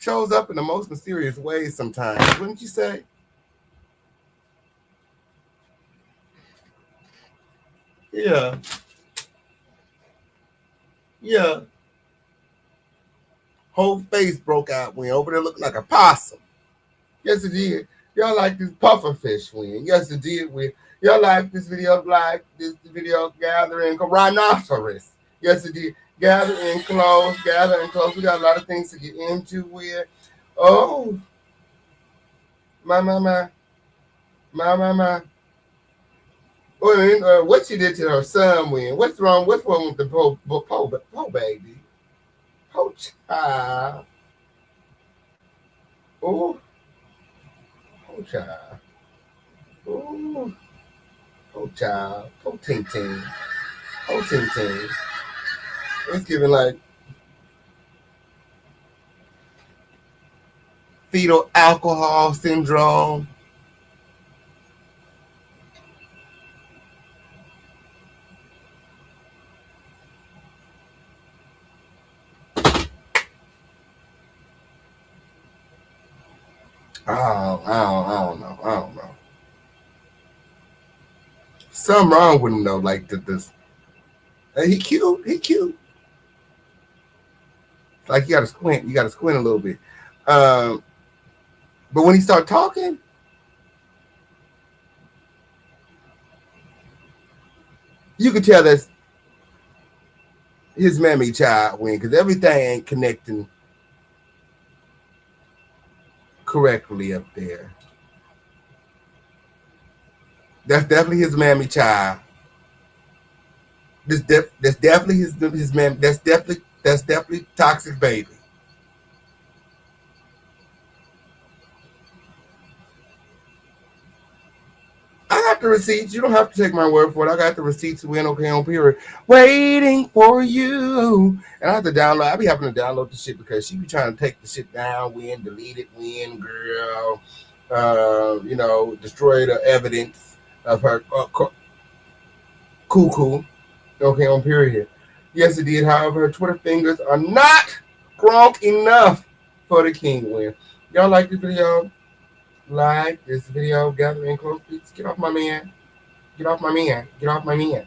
Speaker 2: Shows up in the most mysterious ways sometimes, wouldn't you say? Yeah. Yeah. Whole face broke out when over there looking like a possum. Yes, it did. Y'all like this pufferfish win. Yes, it did win. Y'all like this video gathering rhinoceros. Yes, it did. Gathering close. We got a lot of things to get into with. Oh, my. What she did to her son win. What's wrong with the po baby? Po child. Oh. Oh, child. Oh, child. Oh, ting ting. Oh, ting ting. It's giving like fetal alcohol syndrome. I don't know. Something wrong with him though. Like this. He cute. Like you gotta squint a little bit. But when he start talking, you can tell that's his mammy child win because everything ain't connecting correctly up there. That's definitely his mammy child. That's definitely his man. That's definitely toxic baby. I got the receipts. You don't have to take my word for it. I got the receipts. Win okay on period. Waiting for you. And I have to download. I be having to download the shit because she be trying to take the shit down. Win, delete it. Win, girl. Destroy the evidence of her cuckoo. Okay on period. Yes, it did. However, her Twitter fingers are not strong enough for the king win. Y'all like this video? Like this video, gathering close, please. Get off my man. Get off my man. Get off my man.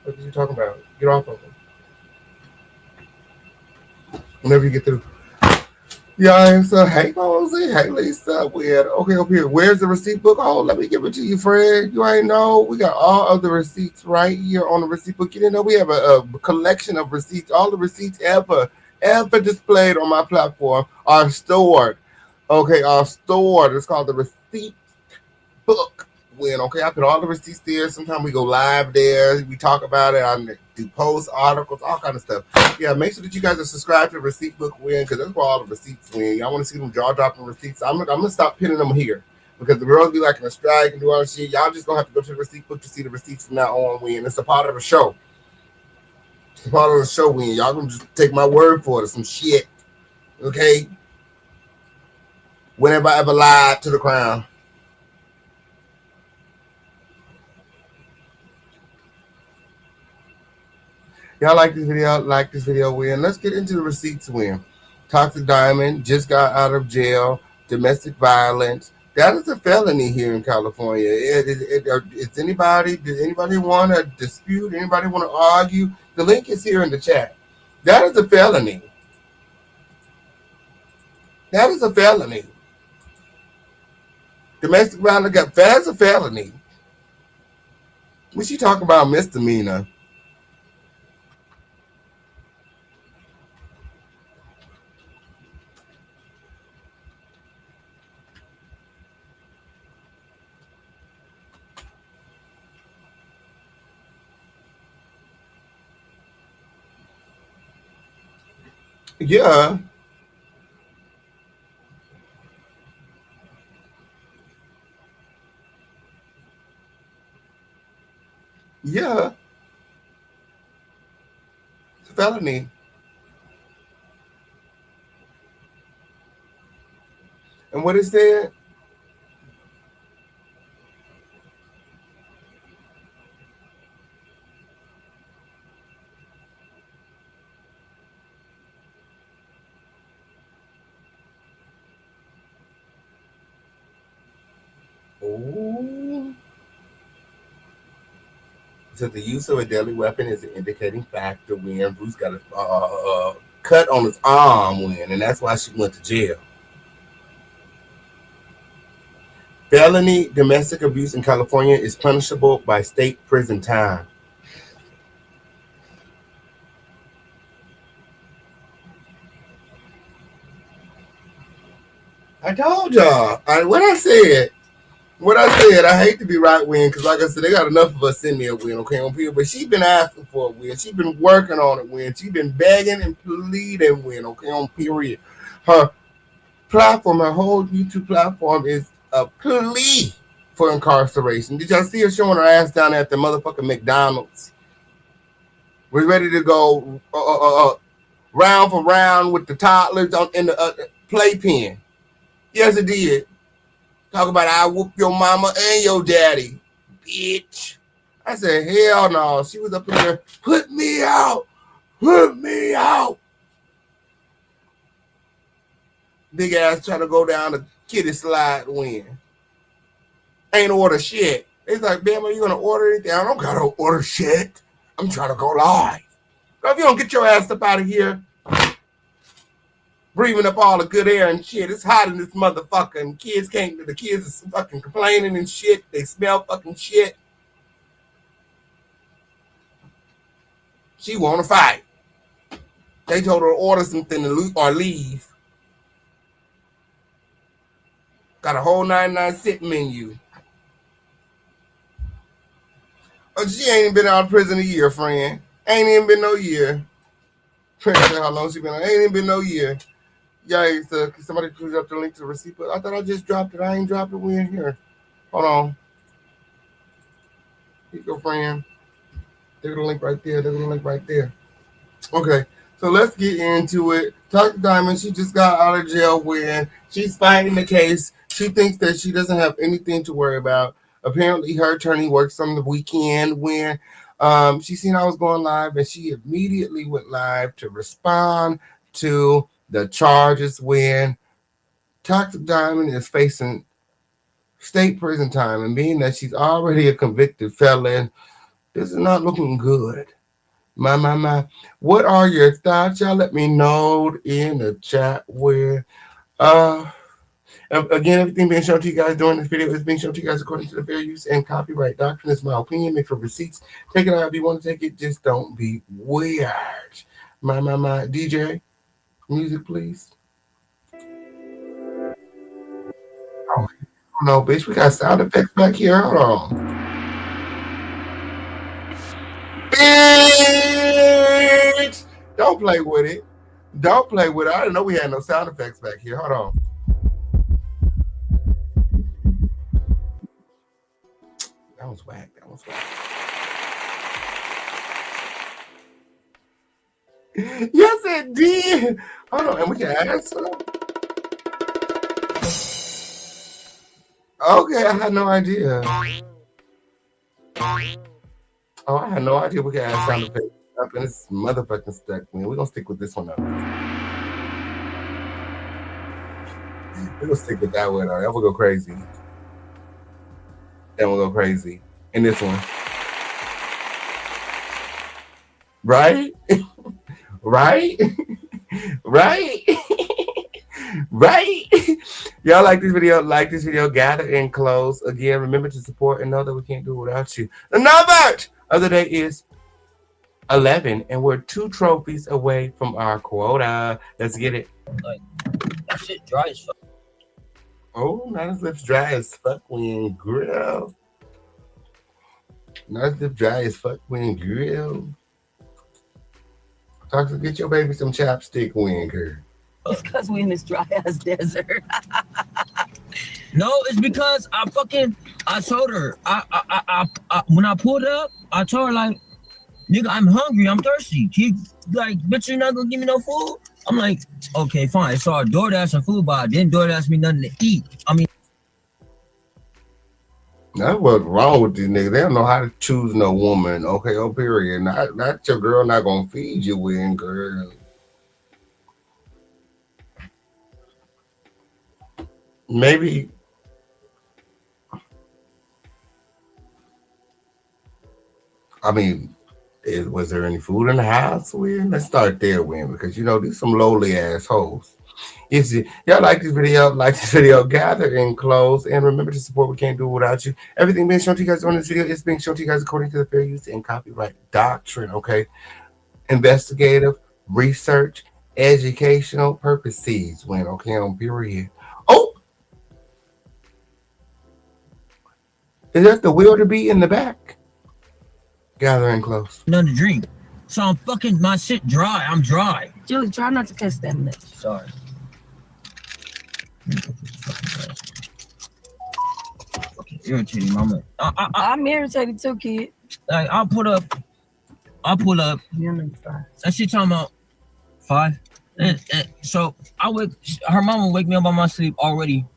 Speaker 2: What are you talking about? Get off of him. whenever you get through. Yeah, and so hey Rosie, hey Lisa, weird. Okay, up here. Where's the receipt book? Oh, let me give it to you, Fred. You ain't know we got all of the receipts right here on the receipt book. You didn't know we have a collection of receipts. All the receipts ever displayed on my platform are stored. Okay, are stored. It's called the receipt book. When okay, I put all the receipts there. Sometimes we go live there. We talk about it. I do post articles, all kind of stuff. Yeah, make sure that you guys are subscribed to Receipt Book Win because that's where all the receipts win. Y'all want to see them jaw dropping receipts? I'm gonna stop pinning them here because the girls be like in a strike and do all this shit. Y'all just gonna have to go to the receipt book to see the receipts from now on. Win. It's a part of the show. It's a part of the show. Win. Y'all gonna just take my word for it. Some shit. Okay. Whenever I ever lied to the crown. Y'all like this video? Like this video, win. Let's get into the receipts, win. Toxic Diamond just got out of jail. Domestic violence. That is a felony here in California. Is anybody? Does anybody want to dispute? Anybody want to argue? The link is here in the chat. That is a felony. That is a felony. Domestic violence. That's a felony. What she talking about misdemeanor? Yeah. Yeah. It's a felony. And what is that? Oh. So the use of a deadly weapon is an indicating factor when Bruce got a cut on his arm when, and that's why she went to jail. Felony domestic abuse in California is punishable by state prison time. I told y'all. What I said, I hate to be right wing because, like I said, they got enough of us in there, win, okay, on people. But she been asking for a win. She been working on it, win. She been begging and pleading, win, okay, on period. Her platform, her whole YouTube platform is a plea for incarceration. Did y'all see her showing her ass down at the motherfucking McDonald's? We're ready to go round for round with the toddlers in the playpen. Yes, it did. Talk about I whoop your mama and your daddy, bitch. I said, hell no. She was up in there, put me out, put me out. Big ass trying to go down the kitty slide win. Ain't order shit. It's like, damn, are you gonna order anything? I don't gotta order shit. I'm trying to go live. If you don't get your ass up out of here, breathing up all the good air and shit. It's hot in this motherfucker. The kids is fucking complaining and shit. They smell fucking shit. She wanna fight. They told her to order something or leave. Got a whole 99-cent menu. Oh, she ain't even been out of prison a year, friend. Ain't even been no year. Friend, how long she been out? Ain't even been no year. Yeah, can somebody please up the link to the receipt? I thought I just dropped it. I ain't dropped it. We in here. Hold on. Here you go, friend. There's the link right there. There's the link right there. Okay, so let's get into it. Toxic Diamond, she just got out of jail when she's fighting the case. She thinks that she doesn't have anything to worry about. Apparently, her attorney works on the weekend when she seen I was going live, and she immediately went live to respond to the charges when Toxic Diamond is facing state prison time, and being that she's already a convicted felon, this is not looking good. My. What are your thoughts? Y'all let me know in the chat where uh again, everything being shown to you guys during this video is being shown to you guys according to the fair use and copyright doctrine. It's my opinion. Make for receipts. Take it out if you want to take it. Just don't be weird. My. DJ, music, please. Oh, no, bitch. We got sound effects back here. Hold on. Bitch! Don't play with it. Don't play with it. I didn't know we had no sound effects back here. Hold on. That was whack. That was whack. Yes, it did. Hold on, and we can add some. Okay, I had no idea. Oh, I had no idea we could add sound effects up in this motherfucking stuck. Man, we're gonna stick with this one though. We're gonna stick with that one though. That will go crazy. That will go crazy. And this one. Right? Right? Right? Right? Y'all like this video? Like this video. Gather and close. Again, remember to support and know that we can't do it without you. The number of the day is 11, and we're 2 trophies away from our quota. Let's get it.
Speaker 3: Like, that shit dry as fuck.
Speaker 2: Oh, not his lips dry as fuck when grill. Not his lips dry as fuck when grill. Toxsique, get your baby some chapstick when girl.
Speaker 1: It's because we in this dry ass desert.
Speaker 3: No, it's because I told her, when I pulled up, I told her, like, nigga, I'm hungry, I'm thirsty. She like, bitch, you're not gonna give me no food? I'm like, okay, fine. So I DoorDash some food, but I didn't DoorDash me nothing to eat. I mean,
Speaker 2: That's what's wrong with these niggas. They don't know how to choose no woman. Okay, oh, period. Not your girl not gonna feed you when girl. Maybe I mean, was there any food in the house? When let's start there, when because you know these some lowly assholes. If y'all like this video, gather and close, and remember to support. We can't do it without you. Everything being shown to you guys on this video is being shown to you guys according to the fair use and copyright doctrine. Okay, investigative, research, educational purposes. When okay, on period. Oh, is that the wheel to be in the back? Gather and close.
Speaker 3: nothing to drink. So I'm fucking, my shit dry. I'm dry.
Speaker 1: Julie, try not to kiss them lips.
Speaker 3: Sorry. Fucking irritating, mama.
Speaker 1: I'm irritated too, kid.
Speaker 3: Like, I'll pull up.
Speaker 1: You're number 5.
Speaker 3: And she talking about 5. And so her mama wake me up on my sleep already,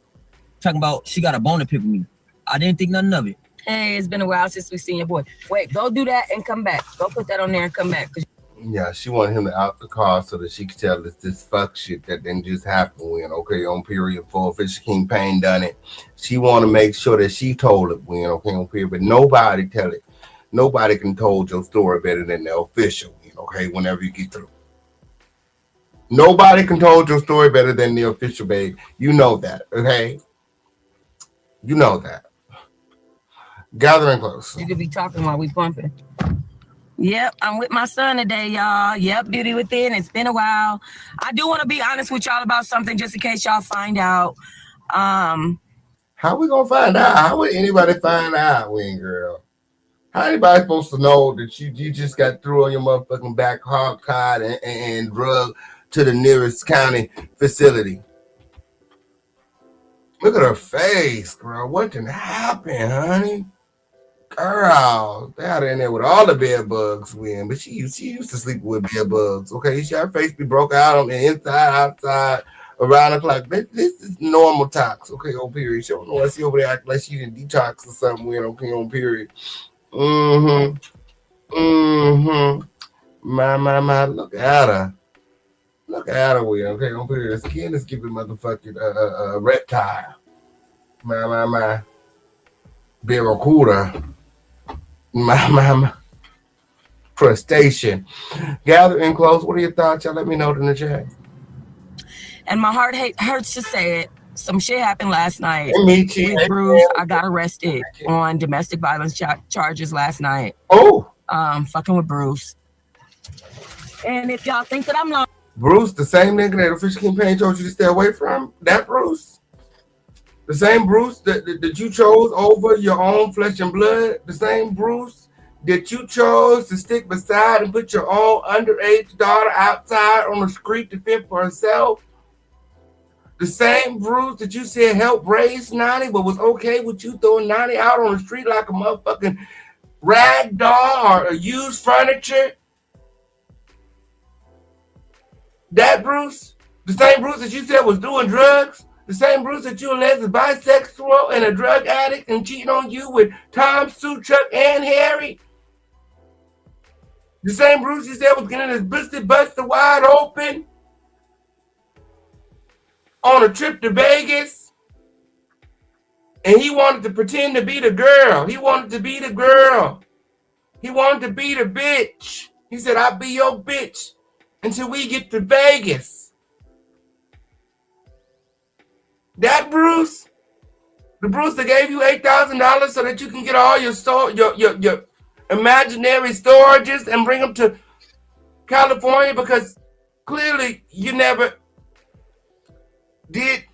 Speaker 3: talking about she got a bone to pick with me. I didn't think nothing of it.
Speaker 1: Hey, it's been a while since we seen your boy. Wait, go do that and come back. Go put that on there and come back.
Speaker 2: Yeah, she wanted him to out the car so that she could tell us this fuck shit that didn't just happen when, okay, on period 4, Fisher King Payne done it. She want to make sure that she told it when, okay, on period, but nobody tell it. Nobody can told your story better than the official, okay, whenever you get through. Nobody can told your story better than the official, babe. You know that, okay? You know that. Gathering close.
Speaker 1: You could be talking while we pumping. Yep, I'm with my son today, y'all. Yep, Beauty Within. It's been a while. I do want to be honest with y'all about something just in case y'all find out.
Speaker 2: How we gonna find out? How would anybody find out, Wing Girl? How anybody supposed to know that you just got through on your motherfucking back, hog tied and drugged to the nearest county facility? Look at her face, girl. What didn't happen, honey? Girl, they out in there with all the bed bugs, but she used to sleep with bed bugs. Okay, her face be broke out on the inside, outside, around the clock. This is normal tox. Okay, on period. She don't know why she over there act like she didn't detox or something. Okay, on period. My. Look at her. Look at her, okay, on period. The skin is giving motherfucking reptile. My. Barracuda. My. crustacean. Gather in close. What are your thoughts? Y'all let me know in the chat.
Speaker 1: And my heart hurts to say it. Some shit happened last night
Speaker 2: Hey, Michi.
Speaker 1: with
Speaker 2: Hey,
Speaker 1: Bruce. I got arrested on domestic violence charges last night.
Speaker 2: oh,
Speaker 1: Fucking with Bruce. And if y'all think that I'm lying,
Speaker 2: Bruce, the same nigga that Official Campaign told you to stay away from? That Bruce? The same Bruce that you chose over your own flesh and blood? The same Bruce that you chose to stick beside and put your own underage daughter outside on the street to fend for herself? The same Bruce that you said helped raise 90, but was okay with you throwing 90 out on the street like a motherfucking rag doll or used furniture? That Bruce? The same Bruce that you said was doing drugs? The same Bruce that you alleged is bisexual and a drug addict and cheating on you with Tom, Sue, Chuck, and Harry? The same Bruce you said was getting his busted busted wide open on a trip to Vegas? And he wanted to pretend to be the girl. He wanted to be the girl. He wanted to be the bitch. He said, I'll be your bitch until we get to Vegas. That Bruce? The Bruce that gave you $8,000 so that you can get all your imaginary storages and bring them to California, because clearly you never did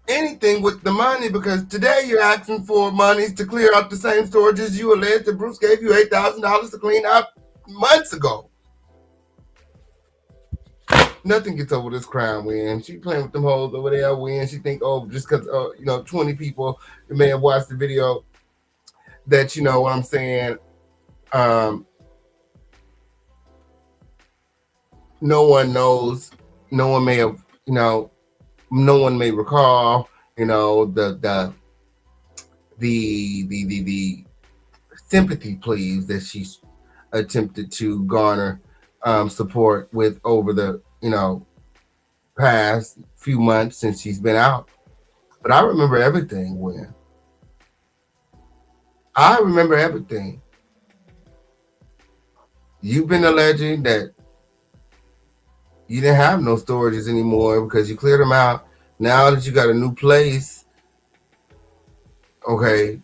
Speaker 2: anything with the money, because today you're asking for money to clear out the same storages you alleged that Bruce gave you $8,000 to clean out months ago. Nothing gets over this crime, Win. She playing with them hoes over there, Win. She think, oh, just because 20 people may have watched the video, that, you know what I'm saying, no one knows, no one may have, no one may recall, the sympathy pleas that she's attempted to garner support with over the past few months since she's been out. But I remember everything, Win. I remember everything. You've been alleging that you didn't have no storages anymore because you cleared them out. Now that you got a new place, okay,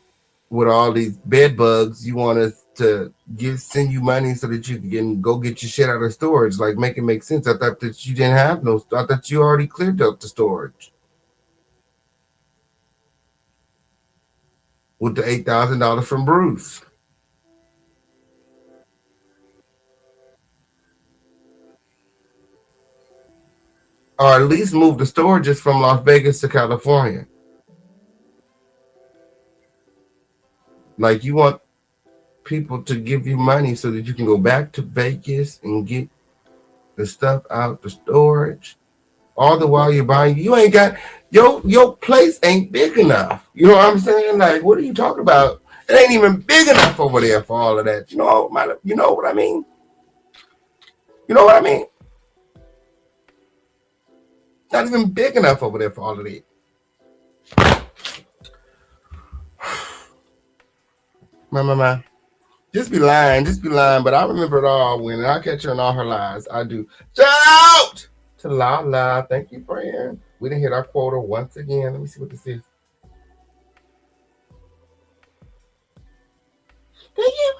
Speaker 2: with all these bed bugs, you want us to send you money so that you can go get your shit out of storage. Like, make it make sense. I thought that you didn't have no. I thought you already cleared up the storage with the $8,000 from Bruce. Or at least move the storages from Las Vegas to California. Like, you want people to give you money so that you can go back to Vegas and get the stuff out the storage. All the while you're buying, you ain't got your place ain't big enough. You know what I'm saying? Like, what are you talking about? It ain't even big enough over there for all of that. You know what I mean? You know what I mean? Not even big enough over there for all of it. My. Just be lying, but I remember it all, when I catch her in all her lies. I do. Shout out to Lala. Thank you, friend. We didn't hit our quota once again. Let me see what this is. Thank you.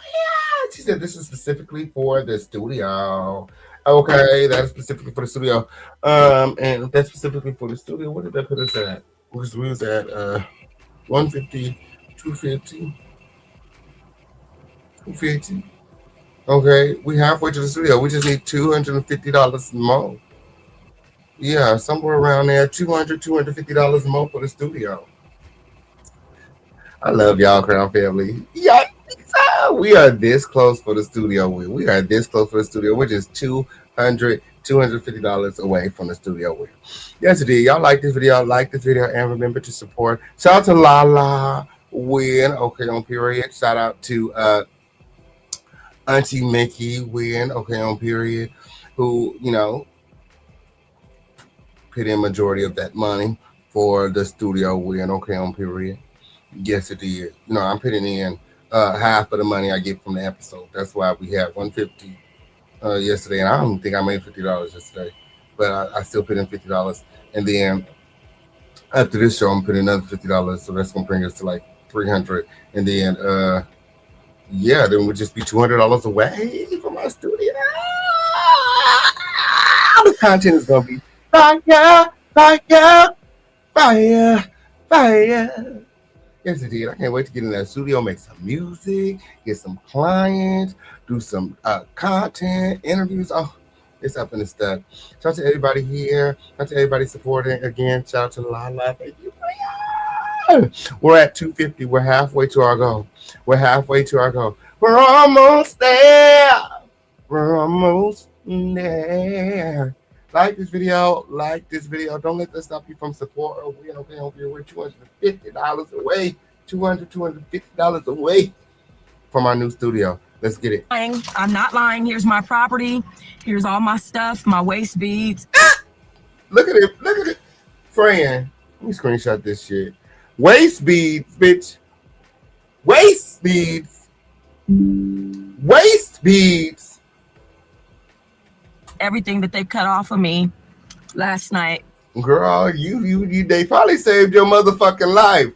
Speaker 2: She said this is specifically for the studio. Okay, that's specifically for the studio. And that's specifically for the studio. What did that put us at? We was at 150, 250. 250. Okay, we halfway to the studio. We just need $250 more. Yeah, somewhere around there, $250 more for the studio. I love y'all, Crown Family. Yeah, we are this close for the studio. We are this close for the studio. We're just $250 away from the studio. Yes, indeed. Y'all like this video, and remember to support. Shout out to Lala Win. Okay, on period. Shout out to Auntie Mickey Win. Okay, on period. Who put in majority of that money for the studio Win. Okay, on period. Yes, it did. I'm putting in half of the money I get from the episode. That's why we have 150 yesterday, and I don't think I made $50 yesterday, but I still put in $50, and then after this show, I'm putting another $50, so that's gonna bring us to like 300, and then yeah, then we'll just be $200 away from our studio. The content is gonna be fire, fire, fire, fire. Yes, it did. I can't wait to get in that studio, make some music, get some clients, do some content, interviews. Oh, it's up in the stuff. Shout out to everybody here. Shout out to everybody supporting. Again, shout out to Lala. Thank you. We're at 250. We're halfway to our goal. We're halfway to our goal. We're almost there. We're almost there. Like this video. Like this video. Don't let that stop you from support. We're $250 away. $250 away from our new studio. Let's get it.
Speaker 1: I'm not lying. Here's my property. Here's all my stuff, my waist beads.
Speaker 2: Look at it. Look at it. Friend, let me screenshot this shit. Waist beads, bitch. Waist beads. Waist beads.
Speaker 1: Everything that they cut off of me last night.
Speaker 2: Girl, they probably saved your motherfucking life.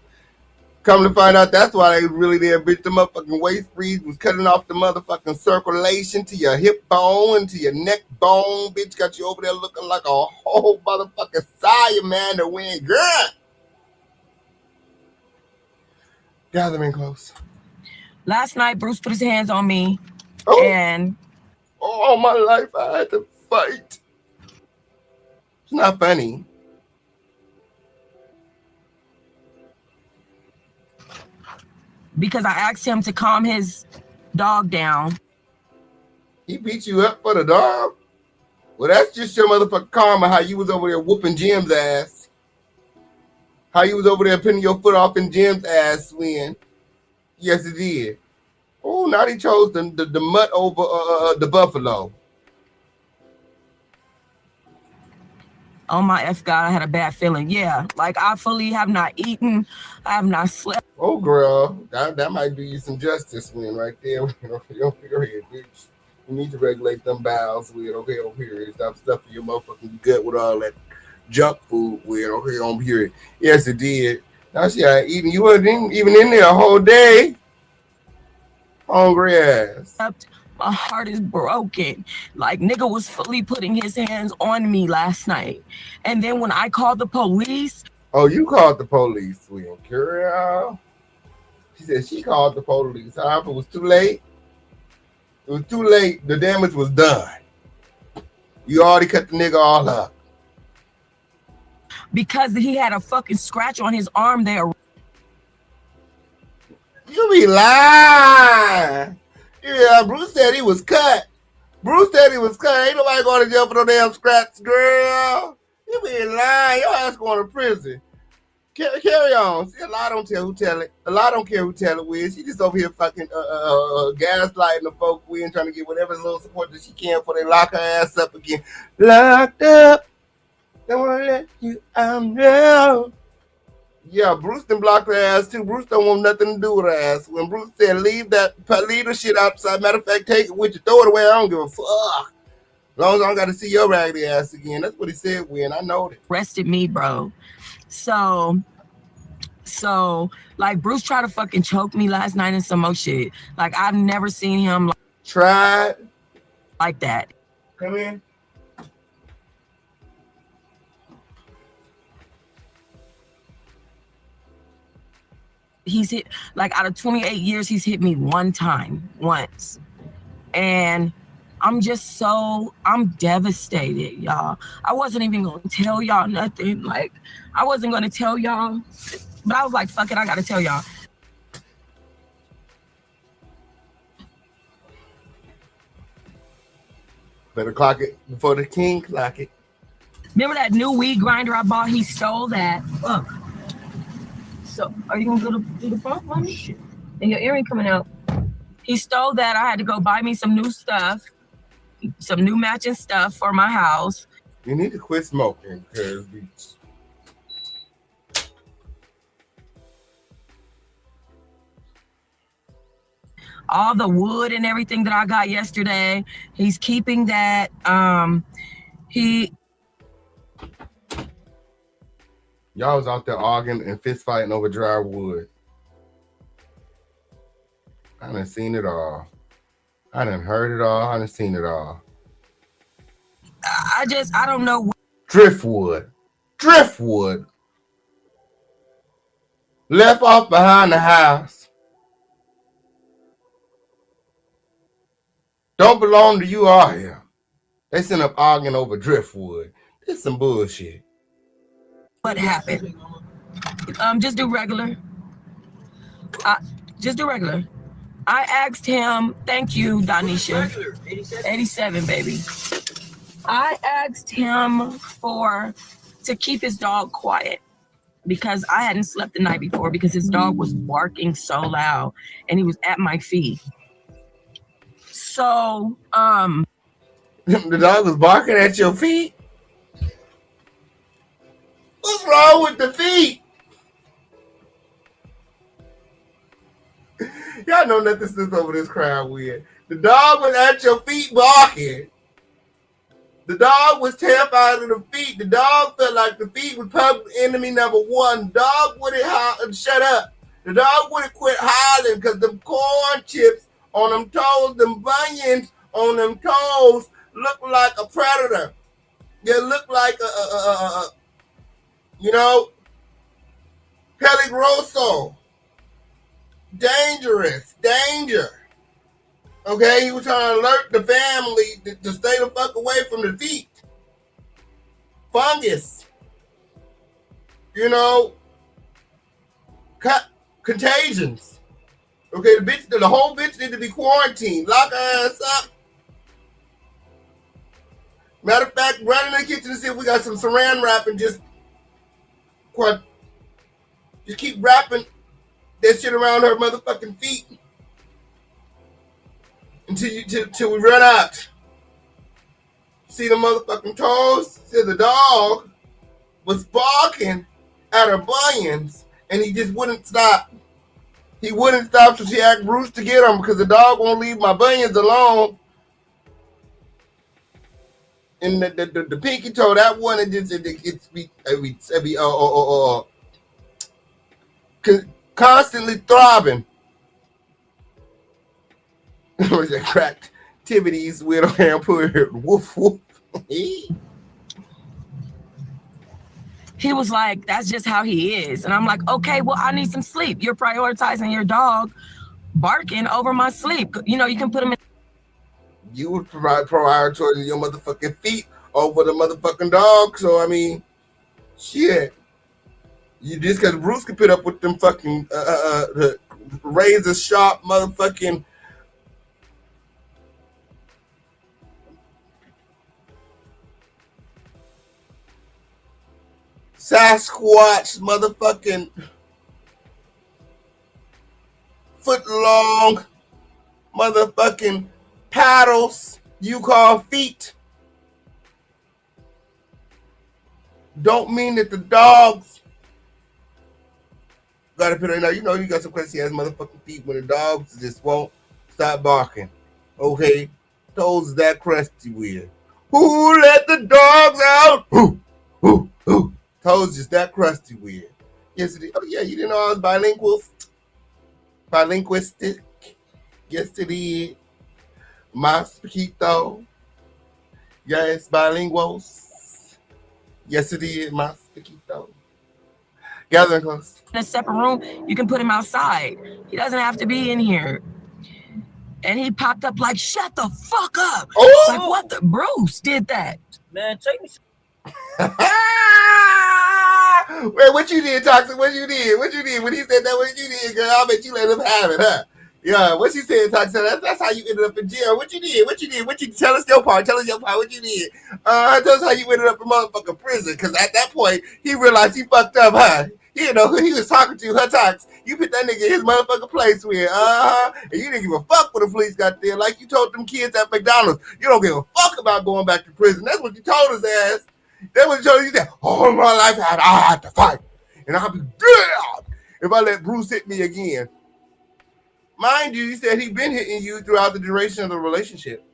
Speaker 2: Come to find out, that's why they really did, bitch. The motherfucking waist beads was cutting off the motherfucking circulation to your hip bone and to your neck bone, bitch. Got you over there looking like a whole motherfucking salamander wing, girl. Gather in close.
Speaker 1: Last night, Bruce put his hands on me, and
Speaker 2: all my life I had to fight. It's not funny.
Speaker 1: Because I asked him to calm his dog down.
Speaker 2: He beat you up for the dog? Well, that's just your motherfucking karma, how you was over there whooping Jim's ass. How you was over there putting your foot off in Jim's ass when. Yes, it did. Oh, now he chose the mutt over the buffalo.
Speaker 1: Oh my F God, I had a bad feeling. Yeah, like I fully have not eaten. I have not slept.
Speaker 2: Oh, girl, that might do you some justice, Win, right there. Your head, bitch. You need to regulate them bowels, Win. Okay, over here. Stop stuffing your motherfucking gut with all that junk food, Win. Okay, over here. Yes, it did. Now she ain't eating. You wasn't even in there a whole day. Hungry ass.
Speaker 1: My heart is broken. Like, nigga was fully putting his hands on me last night. And then when I called the police.
Speaker 2: Oh, you called the police, Win. Girl. She said she called the police. However, it was too late. It was too late. The damage was done. You already cut the nigga all up.
Speaker 1: Because he had a fucking scratch on his arm there.
Speaker 2: You be lying. Yeah, Bruce said he was cut. Bruce said he was cut. Ain't nobody going to jail for no damn scratch, girl. You be lying. Your ass going to prison. Carry on. See, a lot don't tell who tell it. A lot don't care who tell it with. She just over here fucking gaslighting the folk with and trying to get whatever little support that she can before they lock her ass up again. Locked up. Don't want to let you out now. Yeah, Bruce done blocked her ass too. Bruce don't want nothing to do with her ass. When Bruce said leave the shit outside, matter of fact, take it with you, throw it away. I don't give a fuck. As long as I don't got to see your raggedy ass again. That's what he said, Win. I know that.
Speaker 1: Arrested me, bro. So like Bruce tried to fucking choke me last night and some more shit. Like I've never seen him
Speaker 2: tried
Speaker 1: like that.
Speaker 2: Come in.
Speaker 1: He's hit, like out of 28 years, he's hit me once. And I'm devastated, y'all. I wasn't even gonna tell y'all nothing. Like, I wasn't gonna tell y'all, but I was like, fuck it, I gotta tell y'all.
Speaker 2: Better clock it before the king clock it.
Speaker 1: Remember that new weed grinder I bought? He stole that. Look. So, are you gonna go to the phone, mommy? Shit. And your earring coming out. He stole that. I had to go buy me some new stuff, some new matching stuff for my house.
Speaker 2: You need to quit smoking, because
Speaker 4: all the wood and everything that I got yesterday. He's keeping that.
Speaker 2: Y'all was out there arguing and fist fighting over dry wood. I done seen it all. I done heard it all. I done seen it all.
Speaker 4: I don't know.
Speaker 2: Driftwood. Left off behind the house. Don't belong to you or him. They send up arguing over driftwood. It's some bullshit.
Speaker 4: What happened? Just do regular. Just do regular. I asked him, thank you, Donisha. 87, baby. I asked him to keep his dog quiet because I hadn't slept the night before because his dog was barking so loud and he was at my feet. So,
Speaker 2: the dog was barking at your feet? What's wrong with the feet? Y'all know nothing sits over this crowd weird. The dog was at your feet barking. The dog was terrified of the feet. The dog felt like the feet was public enemy number one. The dog wouldn't shut up. The dog wouldn't quit hollering because them corn chips on them toes, them bunions on them toes look like a predator. They look like peligroso. Danger. Okay, he was trying to alert the family to stay the fuck away from the feet. Fungus. Contagions. Okay, the whole bitch need to be quarantined. Lock her ass up. Matter of fact, run in the kitchen to see if we got some saran wrap and just keep wrapping that shit around her motherfucking feet until we run out. See the motherfucking toes? See the dog was barking at her bunions and he just wouldn't stop. He wouldn't stop, so she asked Bruce to get him because the dog won't leave my bunions alone. And the pinky toe, that one, it's constantly throbbing. Was that cracked activities with her and put her woof woof.
Speaker 4: He was like, that's just how he is. And I'm like, okay, well, I need some sleep. You're prioritizing your dog barking over my sleep. You can put him in.
Speaker 2: You would prioritize your motherfucking feet over the motherfucking dog. So, I mean, shit. You just because Bruce could put up with them fucking the razor sharp motherfucking Sasquatch motherfucking foot long motherfucking paddles you call feet don't mean that the dogs gotta put it. You got some crazy ass motherfucking feet when the dogs just won't stop barking. Okay, toes that crusty weird. Who let the dogs out? Who? Toes just that crusty weird. Yes, it is. Oh yeah, you didn't know I was bilinguistic. Yes, it is. Mas poquito. Yes, bilinguals. Yes, it is. Mas poquito. Gathering close.
Speaker 4: In a separate room, you can put him outside. He doesn't have to be in here. And he popped up like, shut the fuck up.
Speaker 2: Oh!
Speaker 4: Like, what the? Bruce did that.
Speaker 3: Man, take me.
Speaker 2: Wait, what you did, Toxic? What you did? When he said that, what you did, girl? I bet you let him have it, huh? Yeah, what she said, Toxic? That's how you ended up in jail. What you did? Tell us your part. What you did. Tell us how you ended up in motherfucking prison. Because at that point, he realized he fucked up, huh? You know who he was talking to, her Tox. You put that nigga in his motherfucking place with, and you didn't give a fuck what the police got there. Like you told them kids at McDonald's, you don't give a fuck about going back to prison. That's what you told his ass. That's what you told you said, all my life I had to fight. And I'll be damned if I let Bruce hit me again. Mind you, he said he'd been hitting you throughout the duration of the relationship.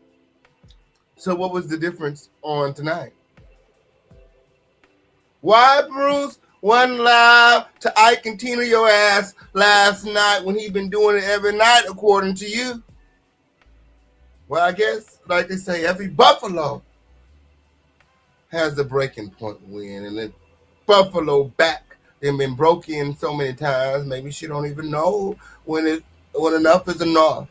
Speaker 2: So what was the difference on tonight? Why Bruce wasn't loud to Ike and Tina your ass last night when he been doing it every night according to you? Well, I guess, like they say, every buffalo has a breaking point win, and then buffalo back and been broke in so many times, maybe she don't even know when enough is enough.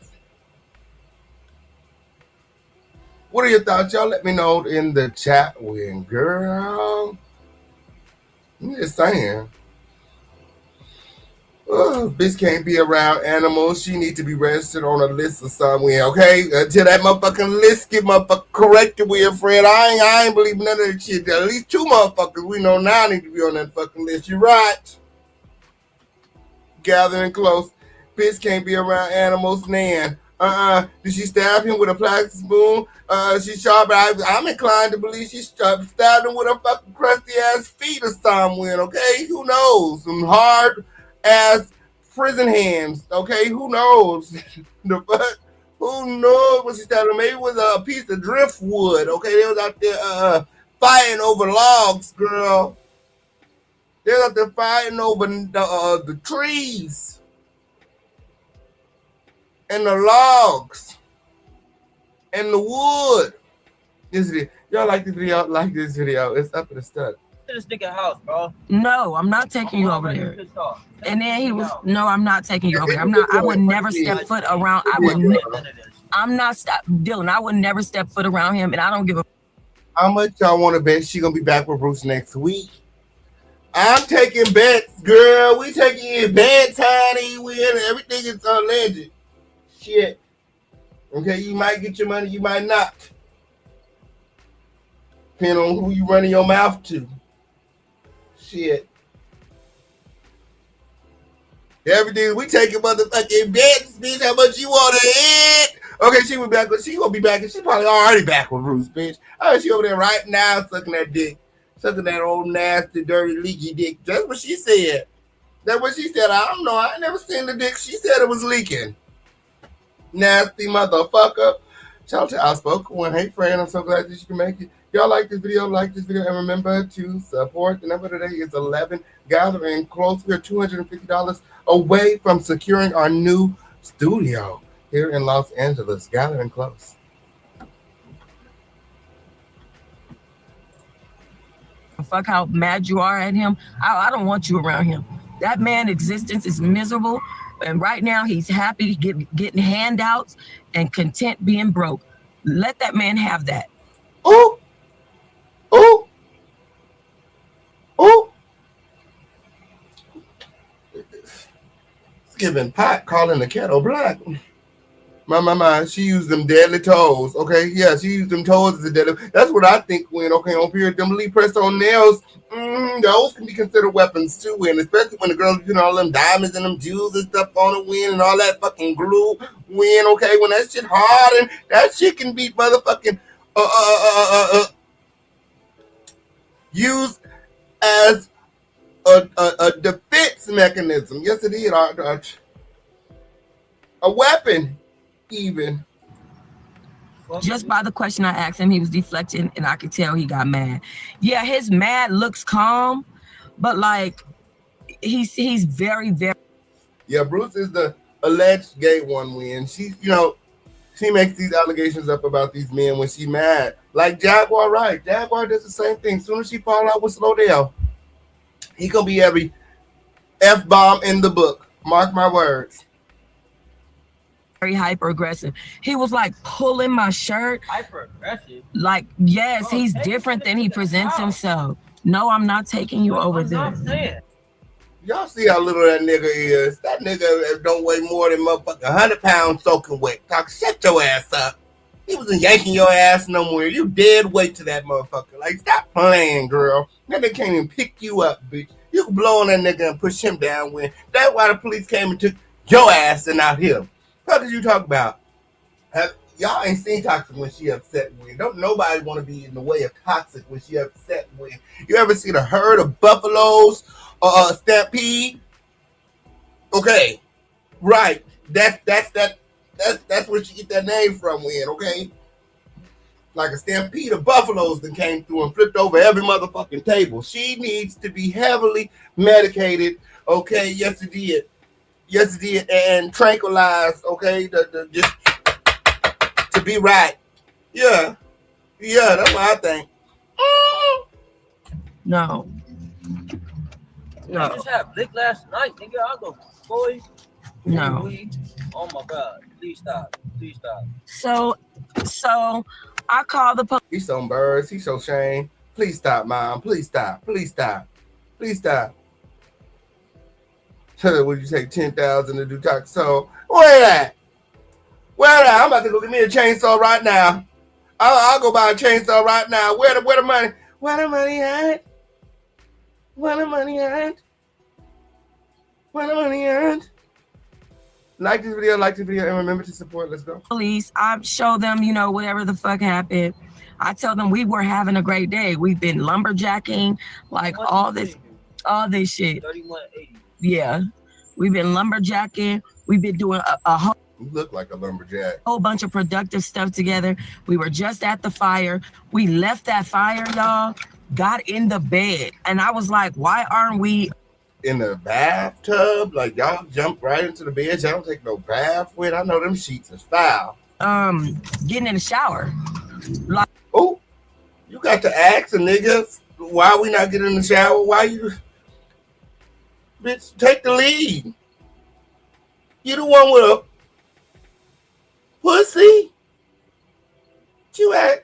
Speaker 2: What are your thoughts? Y'all let me know in the chat win, girl. I'm just saying. Bitch can't be around animals. She need to be registered on a list or somewhere, okay? Until that motherfucking list get motherfucking corrected with your friend. I ain't believe none of that shit. At least 2 motherfuckers we know now need to be on that fucking list. You right. Gathering close. Bitch can't be around animals, Nan. Did she stab him with a plastic spoon? She sharp. I'm inclined to believe she stabbed him with her fucking crusty ass feet or somewhere, okay? Who knows? Some hard ass prison hands, okay? Who knows? The fuck? Who knows what she stabbed him? Maybe it was a piece of driftwood, okay? They was out there fighting over logs, girl. They was out there fighting over the trees and the logs and the wood. Y'all like this video? Like this video? It's up to the stud.
Speaker 3: To this nigga house, bro.
Speaker 4: No, I'm not taking you over there. And then he was, no, I'm not taking you over there. I would never step foot around. I'm not Dylan. I would never step foot around him, and I don't give a.
Speaker 2: How much y'all want to bet she gonna be back with Bruce next week? I'm taking bets, girl. We taking your bets, honey. Everything is alleged. Shit. Okay, you might get your money, you might not. Depending on who you running your mouth to. Shit. Everything we taking motherfucking bets, bitch. How much you want to hit? Okay, she was back, but she gonna be back, and she probably already back with Bruce, bitch. Oh, she over there right now sucking that dick. Sucking that old nasty, dirty, leaky dick. That's what she said. That's what she said. I don't know. I ain't never seen the dick. She said it was leaking. Nasty motherfucker. Shout out to Outspoken One. Hey, friend. I'm so glad that you can make it. Y'all like this video, and remember to support. The number today is 11. Gathering close. We are $250 away from securing our new studio here in Los Angeles. Gathering close.
Speaker 4: Fuck how mad you are at him. I don't want you around him. That man's existence is miserable, and right now he's happy getting handouts and content being broke. Let that man have that.
Speaker 2: Ooh. Ooh. Ooh. It's giving pot calling the kettle black. My, she used them deadly toes, okay? Yeah, she used them toes as a deadly. That's what I think when, okay, on period, them Lee press-on nails, those can be considered weapons too, and especially when the girls put all them diamonds and them jewels and stuff on the wind and all that fucking glue wind, okay? When that shit hard and that shit can be motherfucking used as a defense mechanism. Yes, it is. A weapon. Even
Speaker 4: just by the question I asked him, he was deflecting, and I could tell he got mad. Yeah, his mad looks calm, but like he's very, very.
Speaker 2: Yeah, Bruce is the alleged gay one. When she makes these allegations up about these men when she mad. Like Jaguar Wright. Jaguar does the same thing. As soon as she fall out with Slowdale, he gonna be every F-bomb in the book. Mark my words.
Speaker 4: Very hyper aggressive. He was like pulling my shirt.
Speaker 3: Hyper aggressive.
Speaker 4: Like, yes, he's different than he presents himself. No, I'm not taking you over there.
Speaker 2: Y'all see how little that nigga is. That nigga don't weigh more than motherfucking 100 pounds soaking wet. Shut your ass up. He wasn't yanking your ass no more. You dead weight to that motherfucker. Like, stop playing, girl. That nigga can't even pick you up, bitch. You can blow on that nigga and push him down when. That's why the police came and took your ass and not him. What did you talk about? Y'all ain't seen Toxic when she upset with. Don't nobody want to be in the way of Toxic when she upset with. You ever seen a herd of buffaloes or a stampede? Okay, right. That's where she get that name from, Win, okay? Like a stampede of buffaloes that came through and flipped over every motherfucking table. She needs to be heavily medicated, okay? Yes, it did. Yes, it did. And tranquilized, okay? Just to be right. Yeah. Yeah, that's what I think.
Speaker 3: I
Speaker 4: No. No.
Speaker 3: just had Blick last night, nigga. I go, boys.
Speaker 4: No.
Speaker 3: Oh my God. Please stop. Please stop.
Speaker 4: So I called the police.
Speaker 2: He's so birds. He's so shame. Please stop, Mom. Please stop. Please stop. Please stop. Would you take 10,000 to do Toxsique? Where at? Where at? I'm about to go get me a chainsaw right now. I'll go buy a chainsaw right now. Where the money? Where the money at? Where the money at? Where the money at? Like this video, and remember to support. Let's go.
Speaker 4: Police, I show them, you know, whatever the fuck happened. I tell them we were having a great day. We've been lumberjacking, like all this shit.
Speaker 3: 3180.
Speaker 4: Yeah, we've been lumberjacking. We've been doing a whole.
Speaker 2: You look like a lumberjack.
Speaker 4: Whole bunch of productive stuff together. We were just at the fire. We left that fire, y'all. Got in the bed, and I was like, "Why aren't we
Speaker 2: in the bathtub? Like y'all jump right into the bed. Y'all don't take no bath with. I know them sheets is foul.
Speaker 4: getting in the shower?" Like,
Speaker 2: oh, you got to ask a nigga why we not getting in the shower. Why you, bitch? Take the lead. You the one with a pussy. What you ask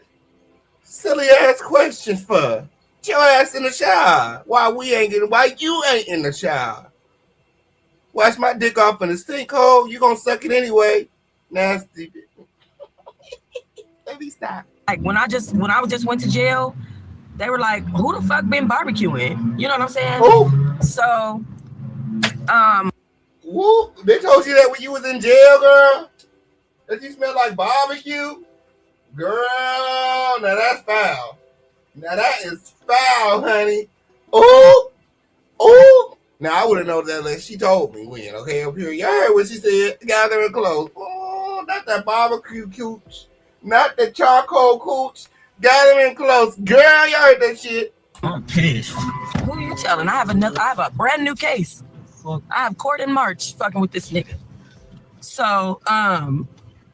Speaker 2: silly ass questions for? Get your ass in the shower. Why you ain't in the shower? Wash my dick off in the sinkhole. You gonna suck it anyway. Nasty. Let me stop.
Speaker 4: like when I just went to jail, they were like, "Who the fuck been barbecuing?" You know what I'm saying?
Speaker 2: Who?
Speaker 4: So,
Speaker 2: Who? They told you that when you was in jail, girl? That you smell like barbecue? Girl, now that's foul. Now that is foul, honey. Oh, oh. Now I would have known that unless she told me when, okay, up here. Y'all heard what she said. Gathering close. Oh, not that barbecue cooch. Not the charcoal cooch. Gathering close. Girl, y'all heard that shit.
Speaker 3: I'm pissed.
Speaker 4: who you telling? I have a brand new case.
Speaker 3: Fuck.
Speaker 4: I have court in March fucking with this nigga. So,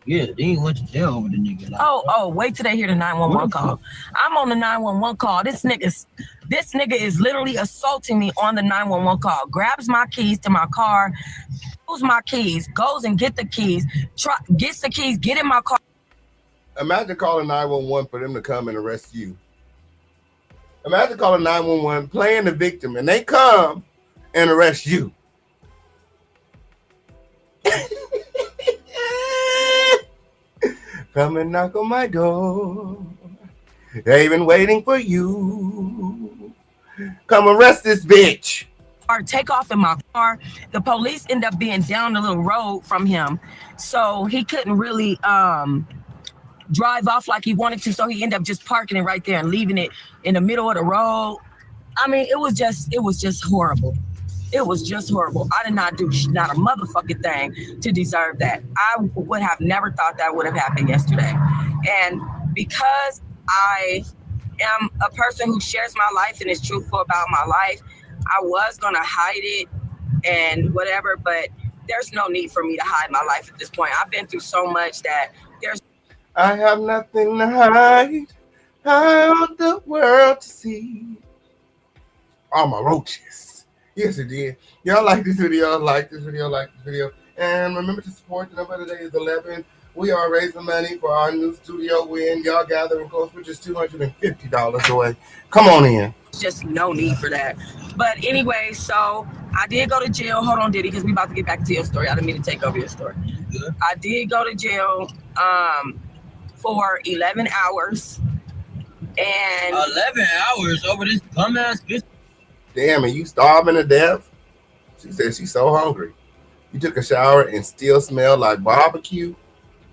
Speaker 3: Yeah, they ain't went to jail over the nigga. Like,
Speaker 4: wait till they hear the 911 call. I'm on the 911 call. This nigga is literally assaulting me on the 911 call. Grabs my keys to my car, pulls my keys, goes and get the keys, gets the keys, get in my car.
Speaker 2: Imagine calling 911 for them to come and arrest you. Imagine calling 911, playing the victim, and they come and arrest you. Come and knock on my door. They've been waiting for you. Come arrest this bitch.
Speaker 4: Or take off in my car. The police end up being down the little road from him, so he couldn't really drive off like he wanted to. So he ended up just parking it right there and leaving it in the middle of the road. I mean, it was just horrible. It was just horrible. I did not do not a motherfucking thing to deserve that. I would have never thought that would have happened yesterday. And because I am a person who shares my life and is truthful about my life, I was going to hide it and whatever, but there's no need for me to hide my life at this point. I've been through so much that
Speaker 2: I have nothing to hide. I want the world to see. All my roaches. Yes, it did. Y'all like this video, like this video. And remember to support. The number today is 11. We are raising money for our new studio win. Y'all gathering close. We're just $250 away. Come on in.
Speaker 4: just no need for that. But anyway, so I did go to jail. Hold on, Diddy, because we about to get back to your story. I didn't mean to take over your story. I did go to jail for 11 hours. And
Speaker 3: 11 hours over this dumbass bitch.
Speaker 2: Damn, and you starving to death? She said she's so hungry. You took a shower and still smell like barbecue?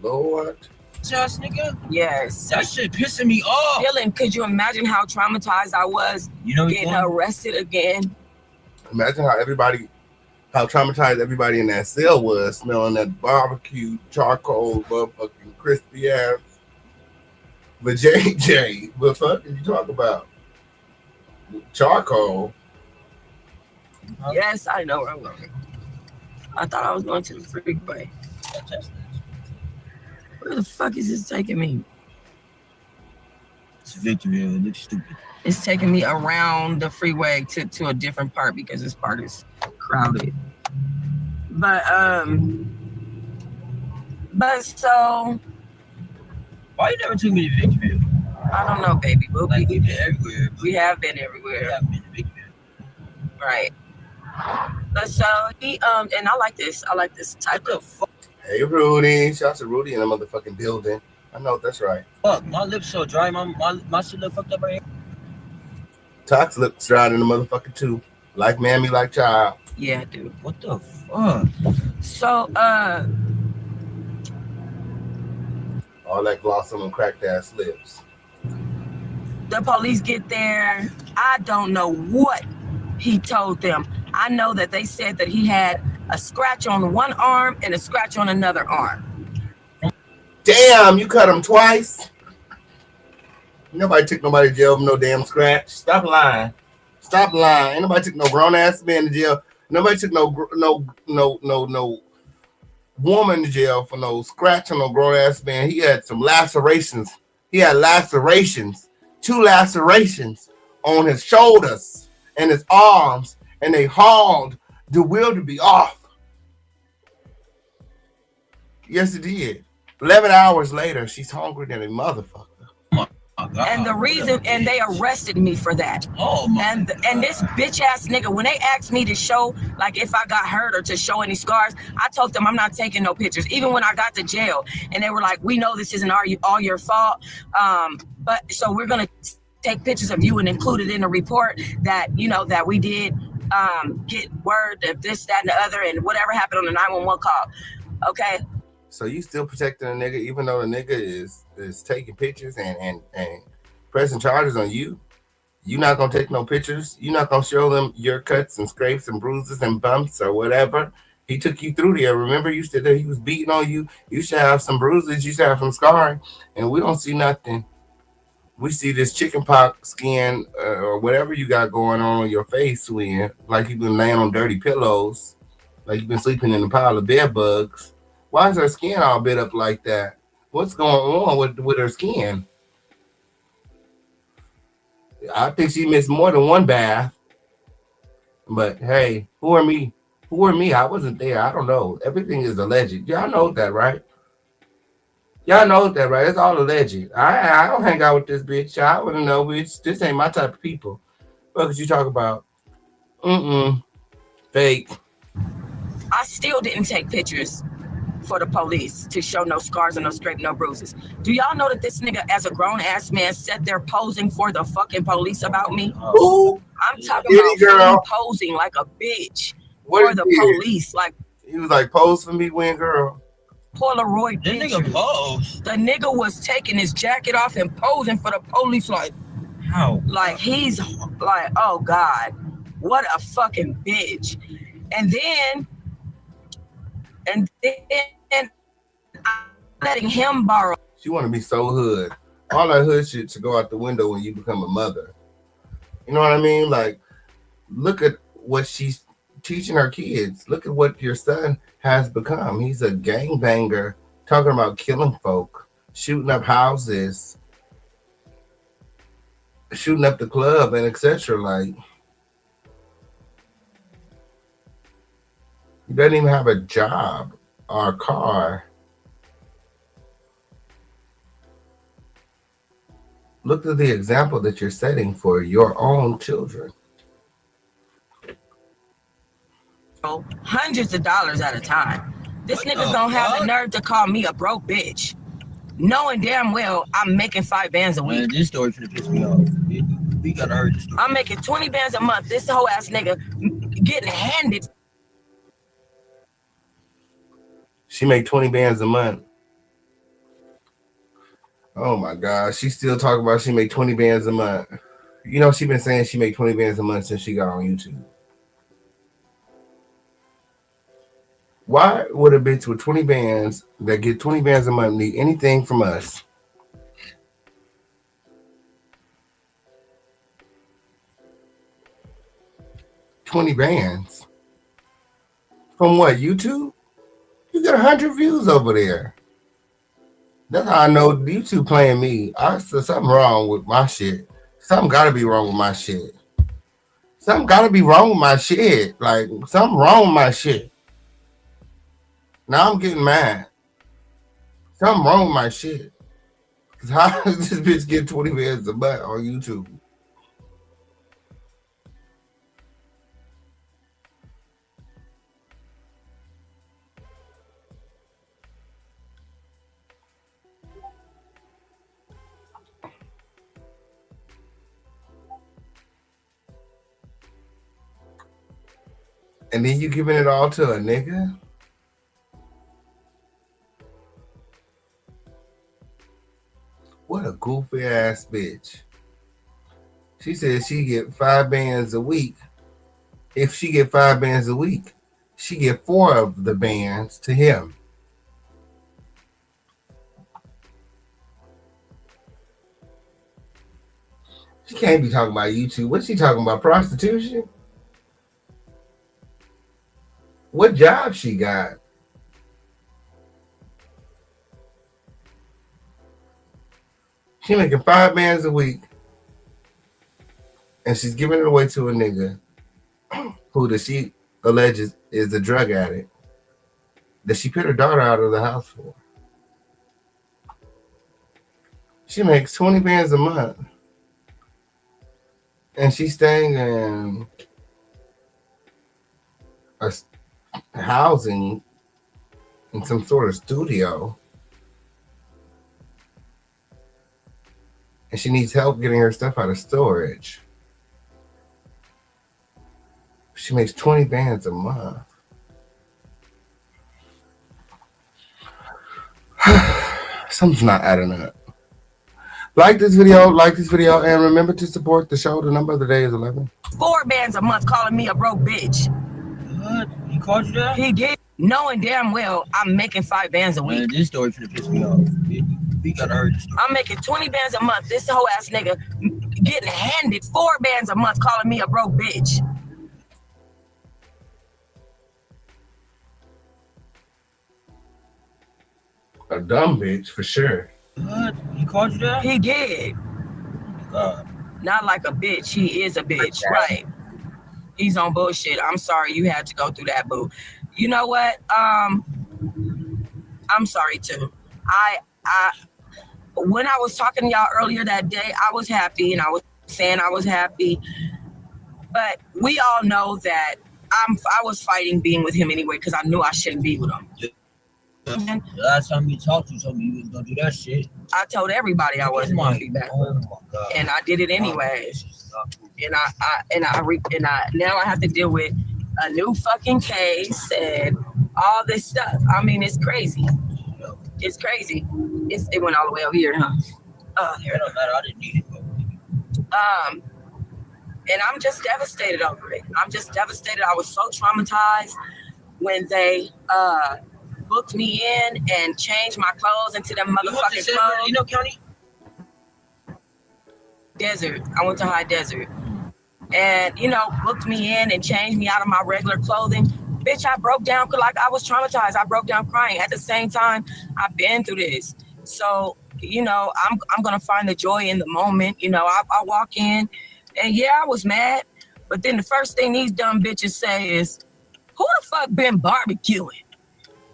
Speaker 2: Lord.
Speaker 3: Just nigga.
Speaker 4: yes.
Speaker 3: That shit pissing me off.
Speaker 4: Dylan, could you imagine how traumatized I was
Speaker 3: You know
Speaker 4: getting arrested again?
Speaker 2: Imagine how everybody how traumatized everybody in that cell was, smelling that barbecue, charcoal, motherfucking crispy ass. But JJ, what the fuck did you talk about? Charcoal?
Speaker 4: Yes, I know where I'm going. I thought I was going to the freeway. Where the fuck is this taking me?
Speaker 3: It's Victorville. It looks stupid.
Speaker 4: It's taking me around the freeway to a different part because this part is crowded. But so
Speaker 3: Why you never took me to Victorville?
Speaker 4: I don't know, baby.
Speaker 3: Like we've been everywhere.
Speaker 4: We have been everywhere.
Speaker 3: We haven't been to Victorville.
Speaker 4: Right. But so he and I like this. I like this type of fuck.
Speaker 2: Hey Rudy, shout out to Rudy in the motherfucking building. I know that's right.
Speaker 3: Fuck, my lips so dry. My shit look fucked up right here.
Speaker 2: Tox lips dry in the motherfucking too. Like mammy, like child.
Speaker 4: Yeah, dude.
Speaker 3: What the fuck?
Speaker 4: So
Speaker 2: All that gloss on them cracked ass lips.
Speaker 4: the police get there. I don't know what he told them. I know that they said that he had a scratch on one arm and a scratch on another arm.
Speaker 2: Damn, you cut him twice? Nobody took nobody to jail for no damn scratch. Stop lying. Stop lying. Ain't nobody took no grown ass man to jail. Nobody took no woman to jail for no scratch on no grown ass man. He had some lacerations. He had lacerations. 2 lacerations on his shoulders and his arms, and they hauled the Wilderby off. Yes, it did. 11 hours later, she's hungry than a motherfucker.
Speaker 4: And the reason, and they arrested me for that.
Speaker 3: Oh my
Speaker 4: And this bitch ass nigga, when they asked me to show, like if I got hurt or to show any scars, I told them I'm not taking no pictures. Even when I got to jail, and they were like, "We know this isn't all your fault, but so we're gonna take pictures of you and include it in the report that that we did get word of this, that, and the other, and whatever happened on the 911 call." Okay.
Speaker 2: So you still protecting a nigga even though the nigga is taking pictures and pressing charges on you? You not gonna take no pictures? You not gonna show them your cuts and scrapes and bruises and bumps or whatever? He took you through there. Remember, you said that he was beating on you. You should have some bruises. You should have some scarring, and we don't see nothing. We see this chicken pox skin or whatever you got going on your face, when like you've been laying on dirty pillows, like you've been sleeping in a pile of bed bugs. Why is her skin all bit up like that? What's going on with her skin? I think she missed more than one bath. But hey, who are me? Who are me? I wasn't there. I don't know. Everything is alleged. Y'all know that, right? Y'all know that, right? It's all alleged. I don't hang out with this bitch. I wouldn't know, bitch. This ain't my type of people. What could you talk about? Fake.
Speaker 4: I still didn't take pictures for the police to show no scars and no scrape, no bruises. Do y'all know that this nigga, as a grown ass man, sat there posing for the fucking police about me?
Speaker 2: Who?
Speaker 4: I'm talking about
Speaker 2: girl
Speaker 4: posing like a bitch
Speaker 2: what
Speaker 4: for the police. Like,
Speaker 2: he was like, pose for me, win, girl.
Speaker 4: Polaroid
Speaker 3: This
Speaker 4: picture.
Speaker 3: nigga pose.
Speaker 4: The nigga was taking his jacket off and posing for the police, like
Speaker 3: How?
Speaker 4: Like he's like, oh God, what a fucking bitch. And then I'm letting him borrow.
Speaker 2: She want to be so hood. All that hood shit should go out the window when you become a mother. You know what I mean? Like, look at what she's teaching her kids. Look at what your son has become. He's a gangbanger, talking about killing folk, shooting up houses, shooting up the club, and etc. Like, he doesn't even have a job or a car. Look at the example that you're setting for your own children.
Speaker 4: Hundreds of dollars at a time. This nigga don't have the nerve to call me a broke bitch, knowing damn well I'm making 5 bands a week.
Speaker 3: Man, this story finna piss me off. We gotta heard this story.
Speaker 4: I'm making 20 bands a month. This whole ass nigga getting handed.
Speaker 2: She make 20 bands a month. Oh my God. She still talking about she make 20 bands a month. You know, she been saying she make 20 bands a month since she got on YouTube. Why would a bitch with 20 bands that get 20 bands a month need anything from us? $20 bands. From what, YouTube? You get 100 views over there. That's how I know YouTube playing me. There's something wrong with my shit. Something gotta be wrong with my shit. Something gotta be wrong with my shit. Like, something wrong with my shit. Now I'm getting mad. Something wrong with my shit. Cause how does this bitch get 20 bands a month on YouTube? And then you giving it all to a nigga? What a goofy ass bitch. She said she get 5 bands a week. If she get 5 bands a week, she get 4 of the bands to him. She can't be talking about YouTube. What's she talking about? Prostitution? What job she got? She making 5 bands a week, and she's giving it away to a nigga who she alleges is a drug addict that she put her daughter out of the house for. She makes 20 bands a month, and she's staying in a housing in some sort of studio, and she needs help getting her stuff out of storage. She makes 20 bands a month. Something's not adding up. Like this video, and remember to support the show. The number of the day is 11.
Speaker 4: 4 bands a month calling me a broke bitch.
Speaker 3: What? He called you that?
Speaker 4: He did, knowing damn well I'm making 5 bands a week.
Speaker 3: Man, this story finna piss me off. We gotta hurry this story.
Speaker 4: I'm making 20 bands a month. This whole ass nigga getting handed 4 bands a month calling me a broke bitch.
Speaker 2: A dumb bitch for sure.
Speaker 3: What? He called you that?
Speaker 4: He did.
Speaker 3: God.
Speaker 4: Not like a bitch. He is a bitch, right? He's on bullshit. I'm sorry you had to go through that, boo. You know what? I'm sorry too. I when I was talking to y'all earlier that day, I was happy and I was saying I was happy. But we all know that I was fighting being with him anyway because I knew I shouldn't be with him.
Speaker 3: The last time you talked to you told me you was gonna do that shit.
Speaker 4: I told everybody I wasn't gonna be back with him.
Speaker 3: Oh my God.
Speaker 4: And I did it anyway. And now I have to deal with a new fucking case and all this stuff. I mean, it's crazy. It's crazy. It went all the way over here, huh? Oh, there
Speaker 3: It don't matter. I didn't need it.
Speaker 4: And I'm just devastated over it. I'm just devastated. I was so traumatized when they booked me in and changed my clothes into them motherfucking clothes.
Speaker 3: You know, County?
Speaker 4: Desert. I went to High Desert. And, booked me in and changed me out of my regular clothing. Bitch, I broke down like I was traumatized. I broke down crying. At the same time, I've been through this. So, I'm going to find the joy in the moment. I walk in and yeah, I was mad. But then the first thing these dumb bitches say is, who the fuck been barbecuing?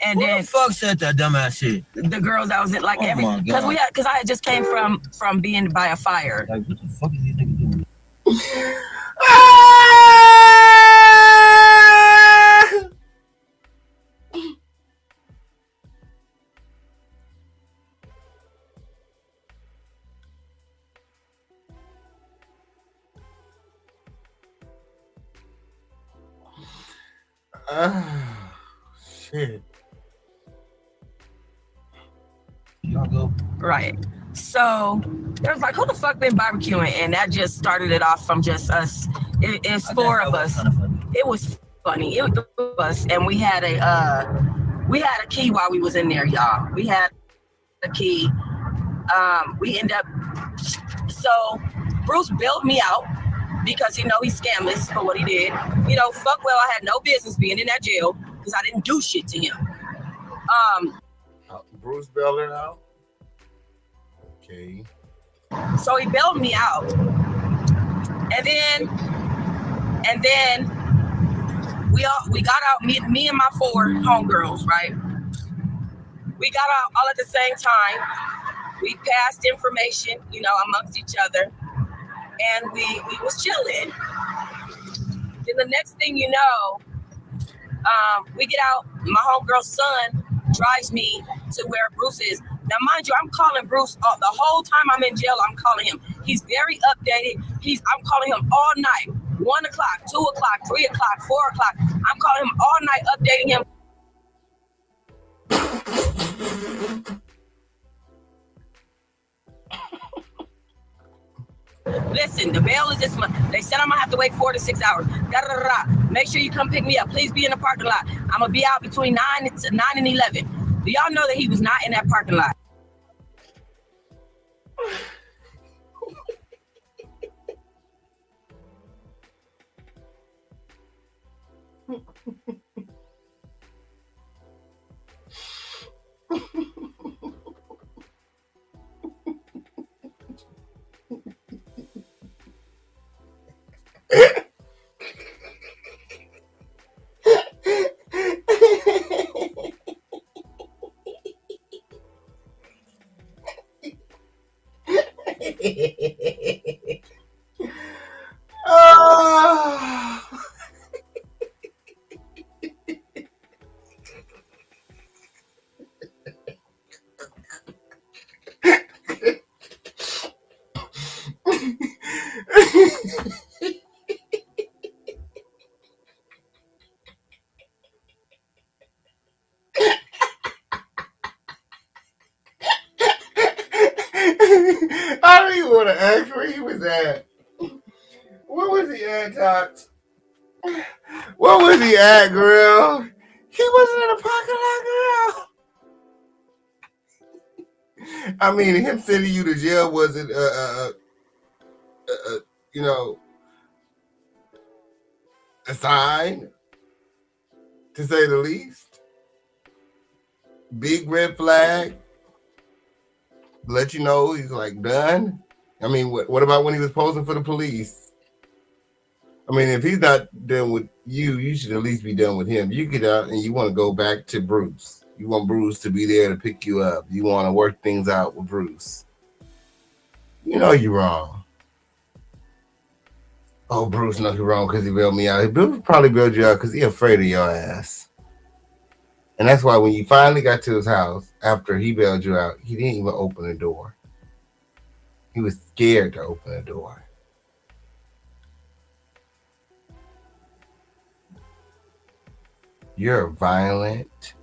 Speaker 4: And
Speaker 3: Who
Speaker 4: then
Speaker 3: the fuck said that dumbass shit?
Speaker 4: the girls that was in like because I had just came from being by a fire.
Speaker 3: Like, what the fuck is these niggas doing?
Speaker 2: Shit.
Speaker 3: Y'all go.
Speaker 4: Right. So it was like, who the fuck been barbecuing? And that just started it off from just us. It's 4 of us. It was funny. It was, and we had a key while we was in there, y'all. We had a key. We end up. So Bruce bailed me out because he's scandalous for what he did. Fuck well, I had no business being in that jail because I didn't do shit to him.
Speaker 2: Bruce bailed her out. Okay.
Speaker 4: So he bailed me out, and then we got out. Me and my 4 homegirls, right? We got out all at the same time. We passed information, amongst each other, and we was chilling. Then the next thing you know, we get out. My homegirl's son drives me to where Bruce is. Now, mind you, I'm calling Bruce the whole time I'm in jail. I'm calling him. He's very updated. I'm calling him all night. 1 o'clock, 2 o'clock, 3 o'clock, 4 o'clock. I'm calling him all night, updating him. Listen, the bail is this month. They said I'm gonna have to wait 4 to 6 hours. Make sure you come pick me up. Please be in the parking lot. I'm gonna be out between 9 and 11. Do y'all know that he was not in that parking lot?
Speaker 2: I don't even want to ask where he was at. Where was he at, Tox? Where was he at, girl? He wasn't in the parking lot, girl. I mean, him sending you to jail wasn't, a sign, to say the least. Big red flag. Let you know he's like done. I mean, what about when he was posing for the police? I mean, if he's not done with you, you should at least be done with him. You get out and you want to go back to Bruce. You want Bruce to be there to pick you up. You want to work things out with Bruce. You know you're wrong. Oh, Bruce knows you're wrong because he bailed me out. Bruce probably bailed you out because he's afraid of your ass. And that's why when you finally got to his house, after he bailed you out, he didn't even open the door. He was scared to open the door. You're a violent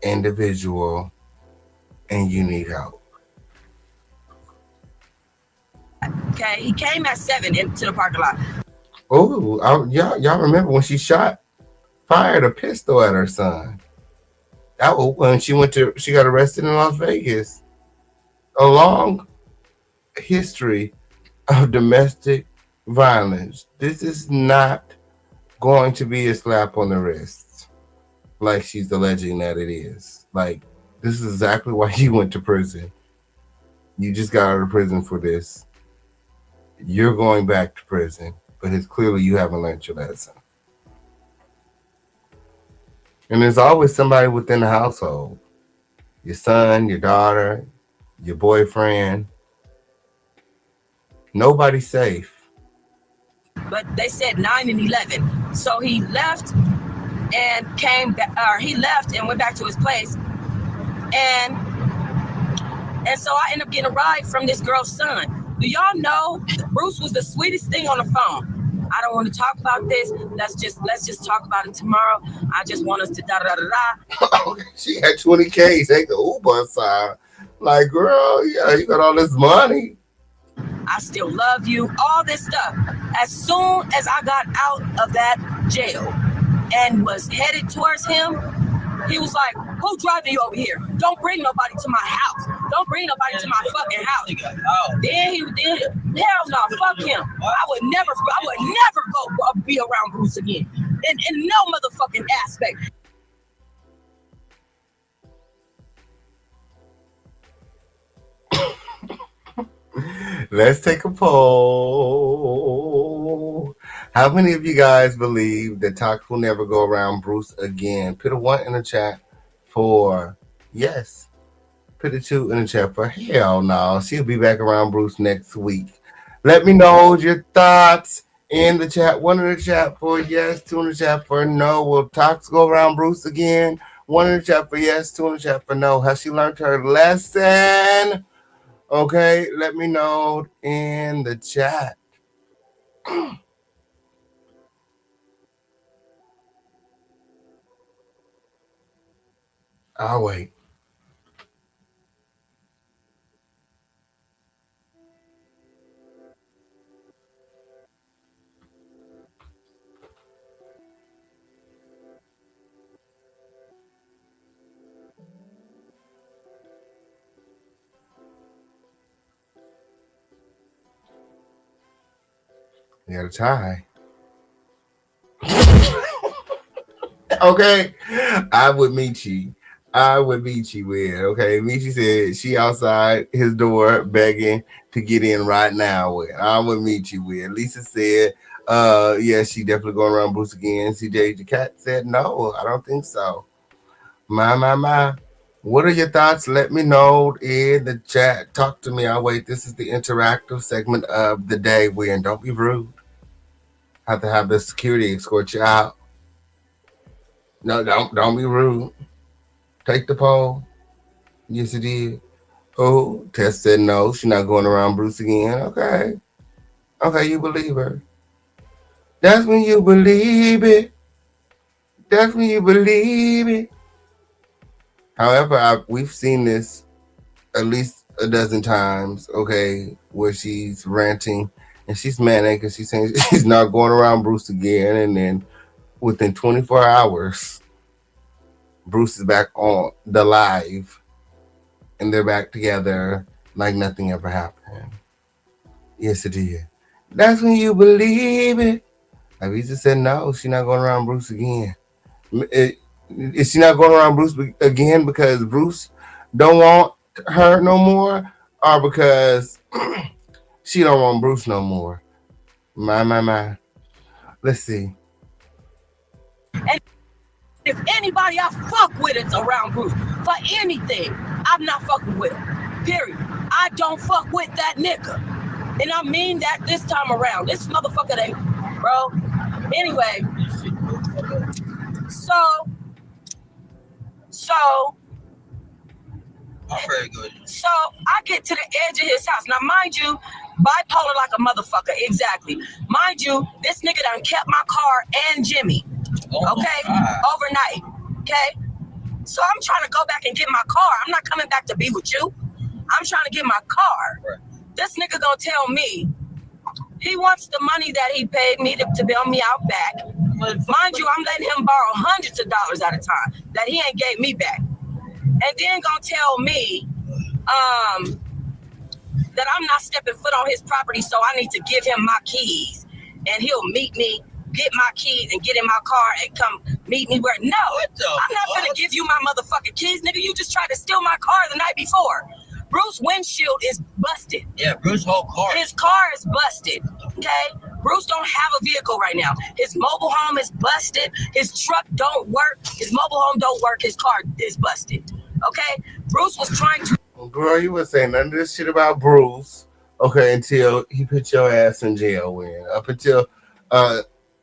Speaker 2: individual and you need help.
Speaker 4: Okay, he came at 7 into the parking lot.
Speaker 2: Oh, y'all remember when she fired a pistol at her son? That was when she got arrested in Las Vegas. A long history of domestic violence. This is not going to be a slap on the wrist like she's alleging that it is. Like, this is exactly why you went to prison. You just got out of prison for this. You're going back to prison, but it's clearly you haven't learned your lesson. And there's always somebody within the household. Your son, your daughter, your boyfriend. Nobody's safe.
Speaker 4: But they said 9 and 11. So he left and came back, or he left and went back to his place. And so I ended up getting a ride from this girl's son. Do y'all know Bruce was the sweetest thing on the phone? I don't want to talk about this. Let's just talk about it tomorrow. I just want us to da-da-da-da.
Speaker 2: She had 20K. Take the Uber side. Like, girl, yeah, you got all this money.
Speaker 4: I still love you. All this stuff. As soon as I got out of that jail and was headed towards him, he was like, who driving you over here? Don't bring nobody to my house. Don't bring nobody to my fucking house. Then he did, hell no, fuck him. I would never go be around Bruce again. In no motherfucking aspect.
Speaker 2: Let's take a poll. How many of you guys believe that Tox will never go around Bruce again? Put a 1 in the chat for yes. Put a 2 in the chat for hell no. She'll be back around Bruce next week. Let me know your thoughts in the chat. 1 in the chat for yes, 2 in the chat for no. Will Tox go around Bruce again? 1 in the chat for yes, 2 in the chat for no. Has she learned her lesson? Okay, let me know in the chat. I'll wait. You got a tie. Okay, I would meet you with. Okay, Michi said she outside his door begging to get in right now with. I would meet you with. Lisa said, yeah, she definitely going around Bruce again. CJ the cat said, no, I don't think so. My. What are your thoughts? Let me know in the chat. Talk to me. I'll wait. This is the interactive segment of the day. And don't be rude. Have to have the security escort you out. No, don't be rude. Take the poll. Yes, it did. Oh, Tess said no. She's not going around Bruce again. Okay, you believe her. That's when you believe it. That's when you believe it. However, we've seen this at least a dozen times, okay, where she's ranting and she's manic and she's saying she's not going around Bruce again. And then within 24 hours, Bruce is back on the live and they're back together like nothing ever happened. Yes, it did. That's when you believe it. Lisa said no, she's not going around Bruce again. Is she not going around Bruce again because Bruce don't want her no more, or because she don't want Bruce no more? My. Let's see.
Speaker 4: And if anybody I fuck with it's around Bruce for anything, I'm not fucking with him. Period. I don't fuck with that nigga. And I mean that this time around. This motherfucker ain't, bro. Anyway. So I'm very good. So I get to the edge of his house. Now, mind you, bipolar like a motherfucker. Exactly. Mind you, this nigga done kept my car and Jimmy. Okay? Overnight. Okay? So I'm trying to go back and get my car. I'm not coming back to be with you. I'm trying to get my car. Right. This nigga gonna tell me he wants the money that he paid me to bail me out back. Mind you, I'm letting him borrow hundreds of dollars at a time that he ain't gave me back. And then gonna tell me that I'm not stepping foot on his property, so I need to give him my keys. And he'll meet me, get my keys, and get in my car and come meet me where. No, I'm not gonna give you my motherfucking keys, nigga. You just tried to steal my car the night before. Bruce windshield is busted. Yeah, Bruce's whole car. His car is busted. Okay? Bruce don't have a vehicle right now. His mobile home is busted. His truck don't work. His mobile home don't work. His car is busted. Okay? Bruce was trying to.
Speaker 2: Girl, you were saying none of this shit about Bruce, okay, until he put your ass in jail. Up until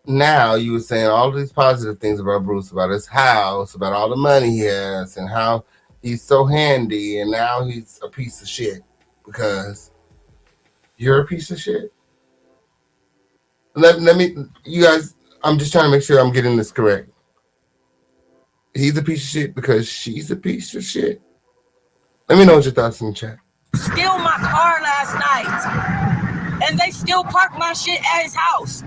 Speaker 2: now, you were saying all these positive things about Bruce, about his house, about all the money he has, and how he's so handy, and now he's a piece of shit because you're a piece of shit. Let me, you guys, I'm just trying to make sure I'm getting this correct. He's a piece of shit because she's a piece of shit. Let me know what your thoughts in the chat.
Speaker 4: Steal my car last night, and they still parked my shit at his house.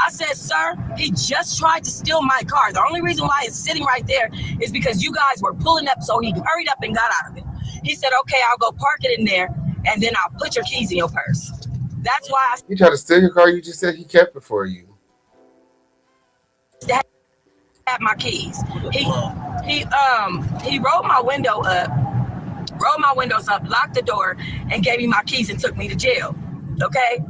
Speaker 4: I said, sir, he just tried to steal my car. The only reason why it's sitting right there is because you guys were pulling up, so he hurried up and got out of it. He said, okay, I'll go park it in there, and then I'll put your keys in your purse. That's why
Speaker 2: He tried to steal your car. You just said he kept it for you.
Speaker 4: I had my keys. He rolled my window up, rolled my windows up, locked the door, and gave me my keys and took me to jail. Okay?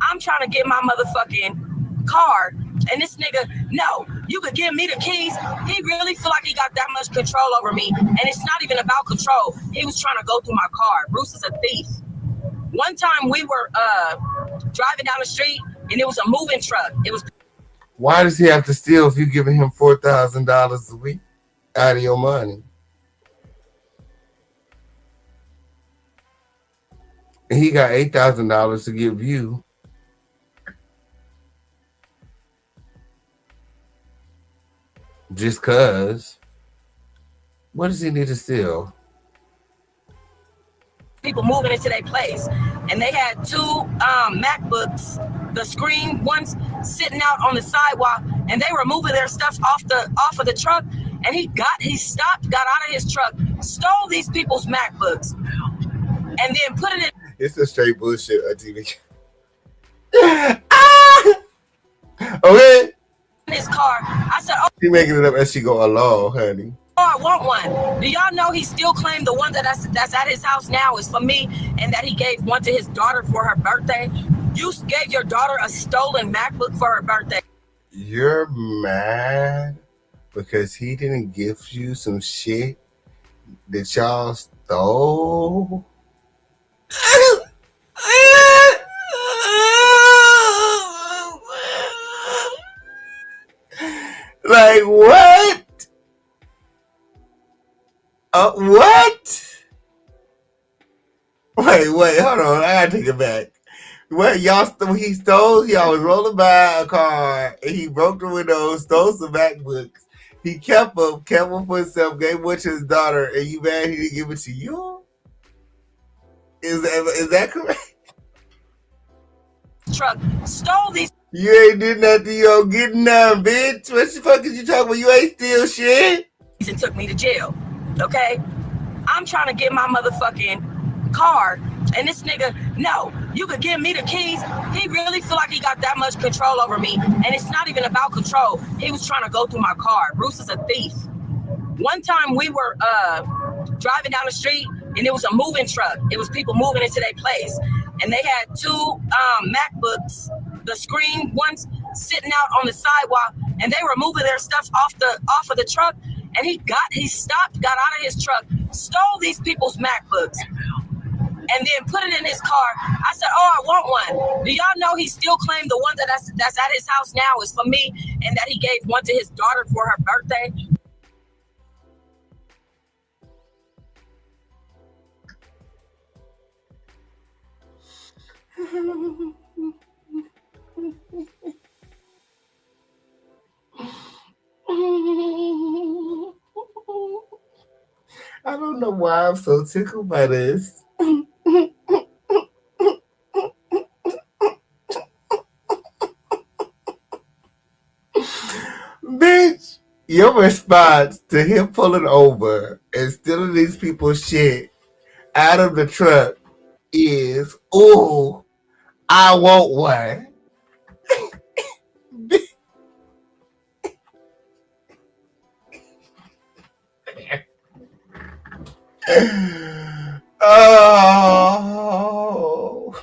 Speaker 4: I'm trying to get my motherfucking car, and this nigga, no, you could give me the keys. He really feel like he got that much control over me, and it's not even about control. He was trying to go through my car. Bruce is a thief. One time we were driving down the street, and it was a moving truck. It was.
Speaker 2: Why does he have to steal if you're giving him $4,000 a week out of your money? And he got $8,000 to give you. Just cause. What does he need to steal?
Speaker 4: People moving into their place, and they had two MacBooks, the screen ones, sitting out on the sidewalk, and they were moving their stuff off of the truck. And he stopped, got out of his truck, stole these people's MacBooks, and then put it in.
Speaker 2: It's a straight bullshit, TV. Okay.
Speaker 4: His car. I said, oh,
Speaker 2: She making it up as she go along, honey.
Speaker 4: I want one. Do y'all know he still claimed the one that's at his house now is for me, and that he gave one to his daughter for her birthday? You gave your daughter a stolen MacBook for her birthday.
Speaker 2: You're mad because he didn't give you some shit that y'all stole? Like what? What? Wait, hold on. I gotta take it back. What he stole? Y'all was rolling by a car and he broke the window, stole some MacBooks. He kept them for himself, gave one to his daughter, and you mad he didn't give it to you? Is that correct?
Speaker 4: Truck stole these.
Speaker 2: You ain't did nothing, you don't get none, bitch. What the fuck is you talking about? You ain't steal shit.
Speaker 4: And took me to jail. Okay? I'm trying to get my motherfucking car, and this nigga, no, you could give me the keys. He really feel like he got that much control over me, and it's not even about control. He was trying to go through my car. Bruce is a thief. One time we were driving down the street, and it was a moving truck. It was people moving into their place, and they had two MacBooks, the screen ones, sitting out on the sidewalk, and they were moving their stuff off of the truck. And he stopped, got out of his truck, stole these people's MacBooks, and then put it in his car. I said, oh, I want one. Do y'all know he still claimed the one that's at his house now is for me, and that he gave one to his daughter for her birthday?
Speaker 2: I don't know why I'm so tickled by this. Bitch, your response to him pulling over and stealing these people's shit out of the truck is, "Ooh, I want one." Oh.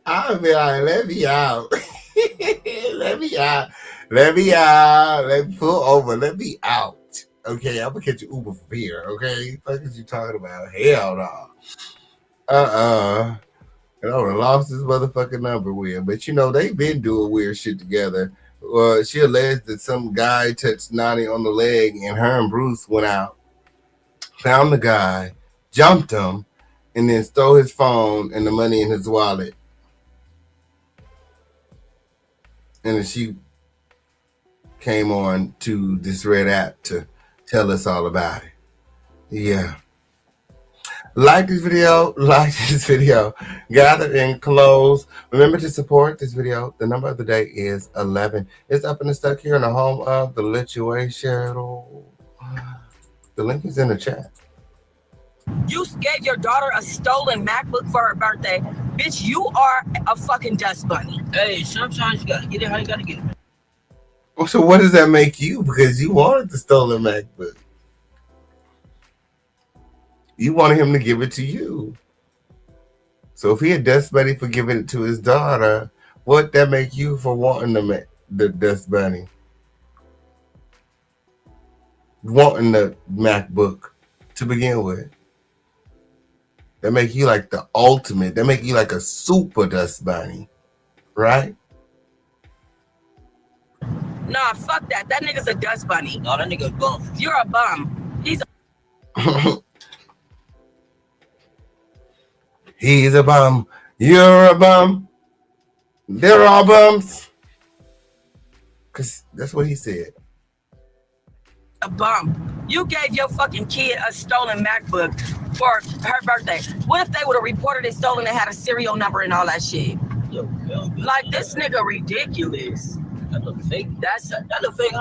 Speaker 2: I'll be like, let me out. Let me out. Let me pull over. Let me out. Okay, I'm gonna catch you Uber from here. Okay, what is you talking about? Hell no. And I would have lost his motherfucking number with. But you know, they've been doing weird shit together. She alleged that some guy touched Nani on the leg, and her and Bruce went out, found the guy, jumped him, and then stole his phone and the money in his wallet. And then she came on to this red app to tell us all about it. Yeah. Like this video, gather and close. Remember to support this video. The number of the day is 11. It's up and stuck here in the home of the Lituation. The link is in the chat.
Speaker 4: You gave your daughter a stolen MacBook for her birthday. Bitch, you are a fucking dust bunny.
Speaker 3: Hey, sometimes you gotta get it how you gotta get it.
Speaker 2: So what does that make you? Because you wanted the stolen MacBook. You wanted him to give it to you. So if he a dust bunny for giving it to his daughter, what that make you for wanting the dust bunny? Wanting the MacBook to begin with. That make you like the ultimate. That make you like a super dust bunny. Right?
Speaker 4: Nah, fuck that. That nigga's a dust bunny.
Speaker 3: No, that nigga bum.
Speaker 4: You're a bum. He's a
Speaker 2: He's a bum. You're a bum. They're all bums. Because that's what he said.
Speaker 4: a bum. You gave your fucking kid a stolen MacBook for her birthday. What if they would have reported it stolen and had a serial number and all that shit?
Speaker 3: Yo,
Speaker 4: Like, this nigga ridiculous.
Speaker 3: that look fake. That look fake.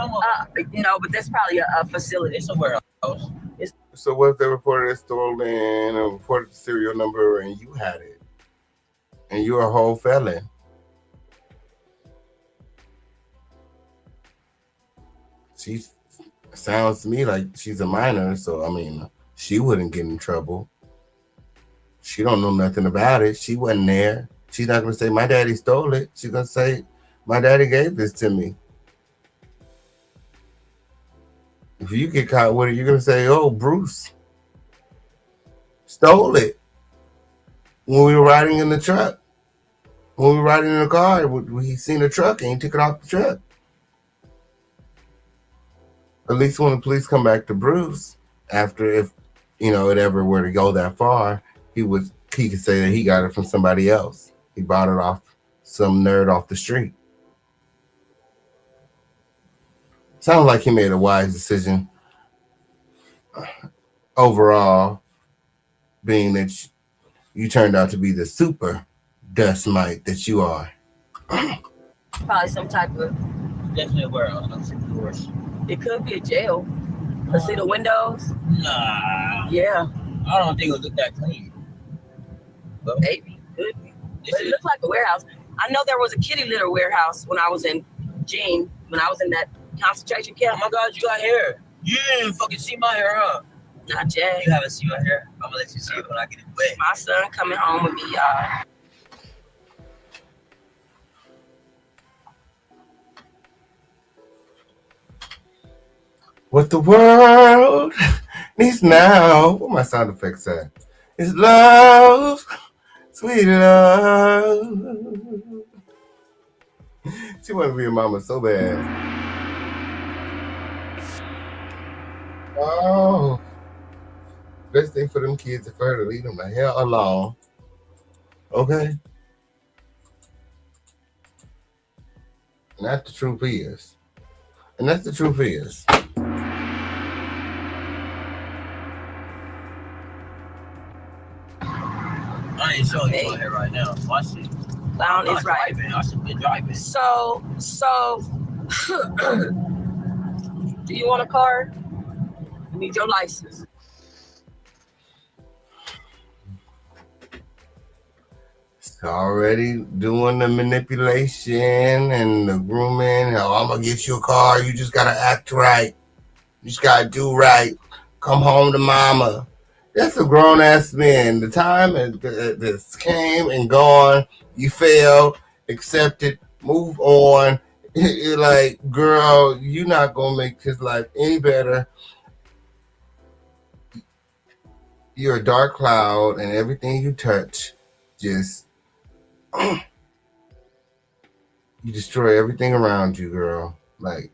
Speaker 4: No, but that's probably a facility.
Speaker 3: It's somewhere else.
Speaker 2: So what if they reported it stolen and reported the serial number and you had it? And you're a whole felon. She sounds to me like she's a minor, so I mean, she wouldn't get in trouble. She don't know nothing about it. She wasn't there. She's not gonna say my daddy stole it. She's gonna say my daddy gave this to me. If you get caught with it, you're gonna say, "Oh, Bruce stole it when we were riding in the truck. When we were riding in the car, he seen the truck and he took it off the truck." At least when the police come back to Bruce, after if it ever were to go that far, he could say that he got it from somebody else. He bought it off some nerd off the street. Sounds like he made a wise decision overall, being that you turned out to be the super dust mite that you are.
Speaker 4: Probably some type of,
Speaker 3: Definitely a warehouse. Not some doors.
Speaker 4: it could be a jail. Let's see the windows.
Speaker 3: Nah.
Speaker 4: Yeah,
Speaker 3: I don't think it look that clean. But
Speaker 4: maybe. Could be. But it looked like a warehouse. I know there was a kitty litter warehouse when I was in Gene, when I was in that concentration
Speaker 3: oh
Speaker 4: camp.
Speaker 3: my God, you got hair. You didn't fucking see my hair, huh?
Speaker 4: Not yet.
Speaker 3: You haven't seen my hair. I'm gonna let you see it when I get it wet.
Speaker 4: My son coming home with me, y'all.
Speaker 2: What the world needs now. What my sound effects at? It's love, sweet love. She wanted to be a mama so bad. Oh, best thing for them kids is for her to leave them the hell alone. Okay? And that's the truth is. And that's the truth is.
Speaker 3: I ain't showing you my hair right now. Watch it.
Speaker 4: Clown is right.
Speaker 3: Driving. I should be driving.
Speaker 4: So, do you want a card? You need your license.
Speaker 2: It's already doing the manipulation and the grooming. Oh, I'm going to get you a car. You just got to act right. You just got to do right. Come home to mama. That's a grown-ass man. The time that's came and gone. You failed. Accept it. Move on. You're like, girl, you're not going to make his life any better. You're a dark cloud, and everything you touch just... you destroy everything around you, girl. Like,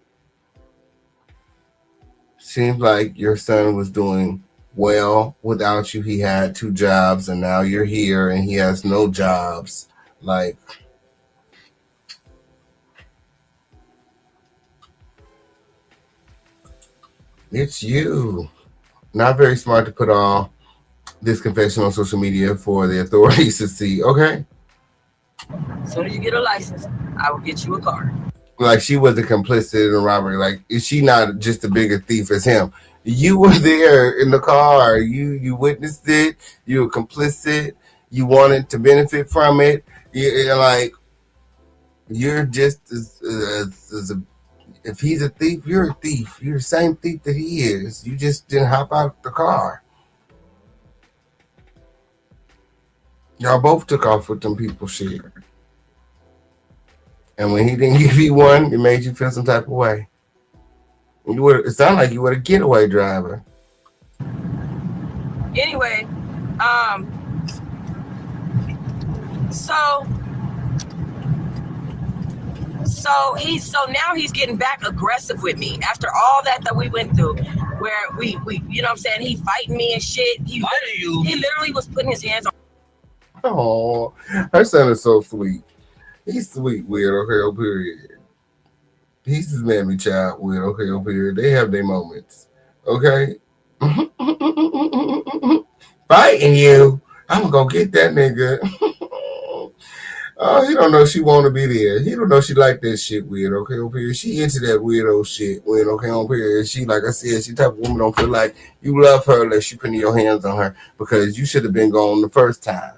Speaker 2: seems like your son was doing well without you. He had 2 jobs, and now you're here and he has no jobs. Like, it's you. Not very smart to put all this confession on social media for the authorities to see. Okay.
Speaker 4: As soon as you get a license, I will get you a car.
Speaker 2: Like she wasn't complicit in the robbery. Like, is she not just a bigger thief as him? You were there in the car. You witnessed it. You were complicit. You wanted to benefit from it. You're like, you're just as a, if he's a thief, you're a thief. You're the same thief that he is. You just didn't hop out the car. Y'all both took off with them people shit. And when he didn't give you one, it made you feel some type of way. You were, it sounded like you were a getaway driver.
Speaker 4: Anyway, so now he's getting back aggressive with me after all that we went through, where we you know what I'm saying, he fighting me and shit. He literally was putting his hands on.
Speaker 2: Oh, her son is so sweet. He's sweet, weird, okay, period. He's his mammy child, weird, okay, period. They have their moments, okay? Fighting you. I'm gonna go get that nigga. Oh, he don't know she want to be there. He don't know she like that shit, weird, okay, period. She into that weirdo shit, weird, okay, period. She, like I said, she type of woman don't feel like you love her unless you putting your hands on her because you should have been gone the first time.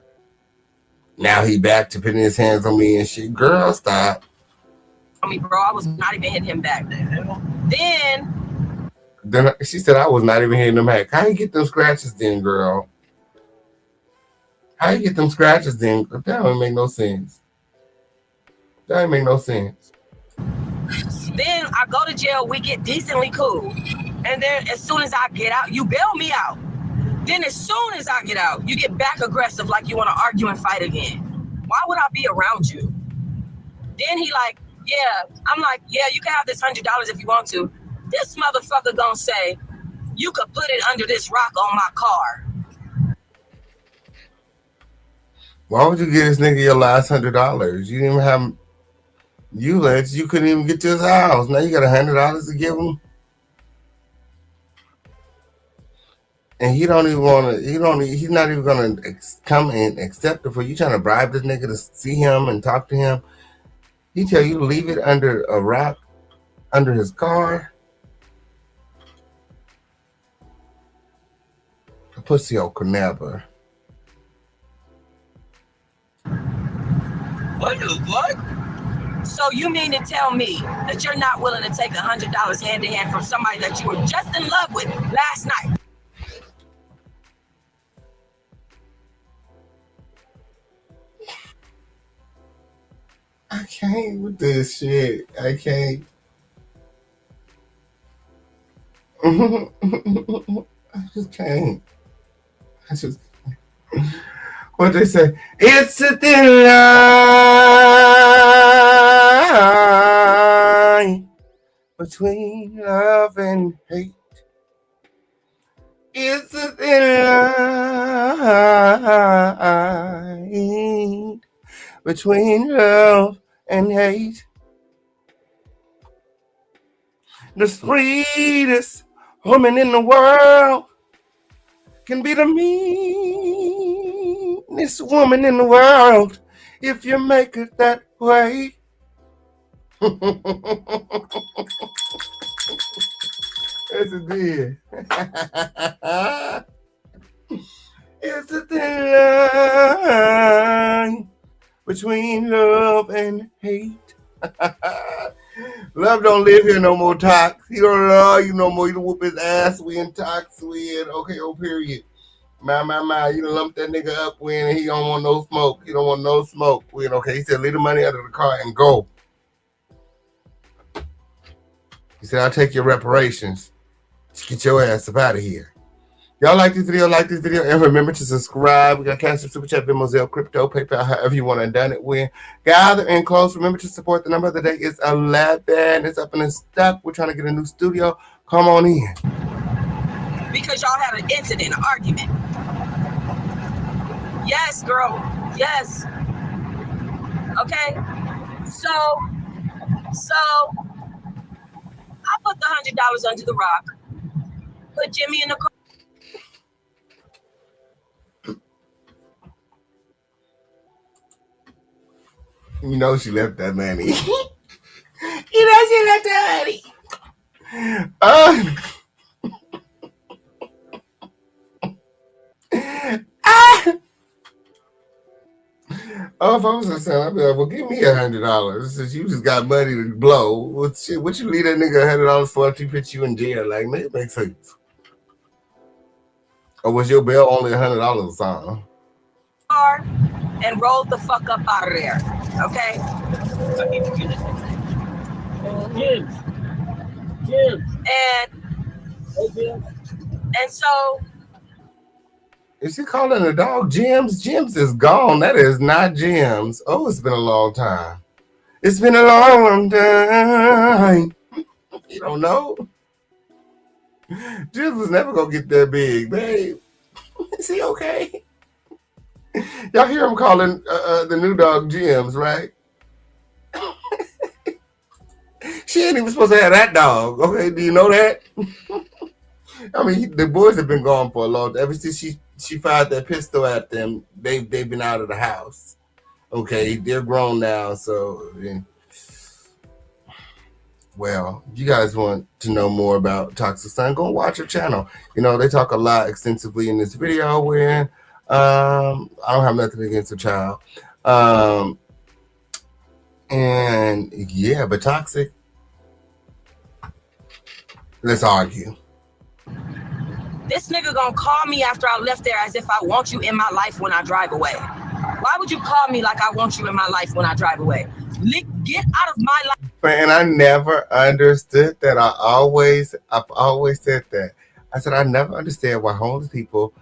Speaker 2: Now he back to putting his hands on me and shit. Girl, stop.
Speaker 4: I mean, bro, I was not even hitting him back. Then
Speaker 2: she said I was not even hitting him back. How you get them scratches then, girl? How you get them scratches then? That don't make no sense. That ain't make no sense.
Speaker 4: Then I go to jail, we get decently cool. And then as soon as I get out, you bail me out. Then as soon as I get out, you get back aggressive like you want to argue and fight again. Why would I be around you? Then he like, yeah. I'm like, yeah, you can have this $100 if you want to. This motherfucker gonna say, you could put it under this rock on my car.
Speaker 2: Why would you give this nigga your last $100? You didn't even have you couldn't even get to his house. Now you got $100 to give him. And he don't even want to. He's not even gonna come and accept it for you. Trying to bribe this nigga to see him and talk to him. He tell you to leave it under a rock, under his car. A pussy could never.
Speaker 3: What the fuck?
Speaker 4: So you mean to tell me that you're not willing to take $100 hand to hand from somebody that you were just in love with last night?
Speaker 2: I can't with this shit. I can't. I just can't. What they say? It's a thin line between love and hate. It's a thin line between love and hate. The sweetest woman in the world can be the meanest woman in the world if you make it that way. Yes, it did. It's a thin line between love and hate. Love don't live here no more, Tox. He don't love you no more. You don't whoop his ass when Tox win. Okay, period. My. You done lump that nigga up when he don't want no smoke. He don't want no smoke when. Okay, he said leave the money out of the car and go. He said I'll take your reparations. Just get your ass up out of here. Y'all like this video, and remember to subscribe. We got Cash App, Super Chat, Venmo, Zelle, Crypto, PayPal, however you want to done it with. Gather and close. Remember to support. The number of the day is 11. It's up and it's stuck. We're trying to get a new studio. Come on in.
Speaker 4: Because y'all had an incident, an argument. Yes, girl. Yes. Okay. So I put the $100 under the rock. Put Jimmy in the car.
Speaker 2: You know she left that money. You know she left that money. Oh, if I was a son, I'd be like, well, give me $100. Since you just got money to blow. What you leave that nigga $100 for if he put you in jail? Like, make it make sense. Or was your bill only $100 or something?
Speaker 4: And roll the fuck up out of there. Okay? And so
Speaker 2: is he calling the dog Jim's? Jim's is gone. That is not Jim's. Oh, it's been a long time. It's been a long time. You don't know? Jim's was never gonna get that big, babe. Is he okay? Y'all hear him calling the new dog Jim's, right? She ain't even supposed to have that dog. Okay, do you know that? I mean, the boys have been gone for a long time. Ever since she fired that pistol at them, they've been out of the house. Okay, they're grown now, so well, if you guys want to know more about Toxic Son, go watch her channel. You know, they talk a lot extensively in this video where I don't have nothing against the child. And yeah, but Toxic, let's argue.
Speaker 4: This nigga gonna call me after I left there as if I want you in my life when I drive away. Why would you call me like I want you in my life when I drive away? Get out of my life.
Speaker 2: And I never understood that. I've always said that. I said I never understand why homeless people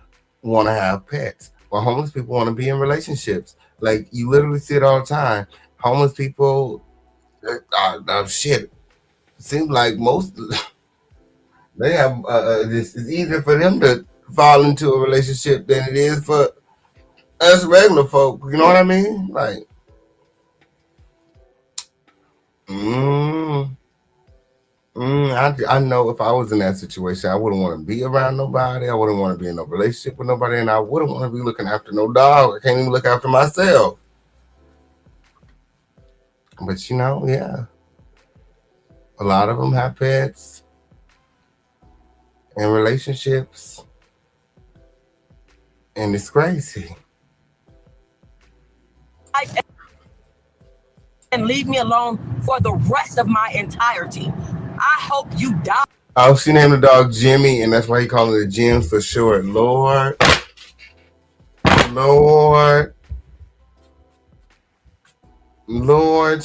Speaker 2: want to have pets. Why homeless people want to be in relationships. Like, you literally see it all the time. Homeless people, shit. Seems like most they have this is easier for them to fall into a relationship than it is for us regular folk. You know what I mean? Like, I know if I was in that situation, I wouldn't want to be around nobody. I wouldn't want to be in a relationship with nobody, and I wouldn't want to be looking after no dog. I can't even look after myself. But you know, yeah, a lot of them have pets and relationships, and it's crazy.
Speaker 4: And leave me alone for the rest of my entirety. I hope you die.
Speaker 2: Oh, she named the dog Jimmy, and that's why he calling it Jim's for short. Lord.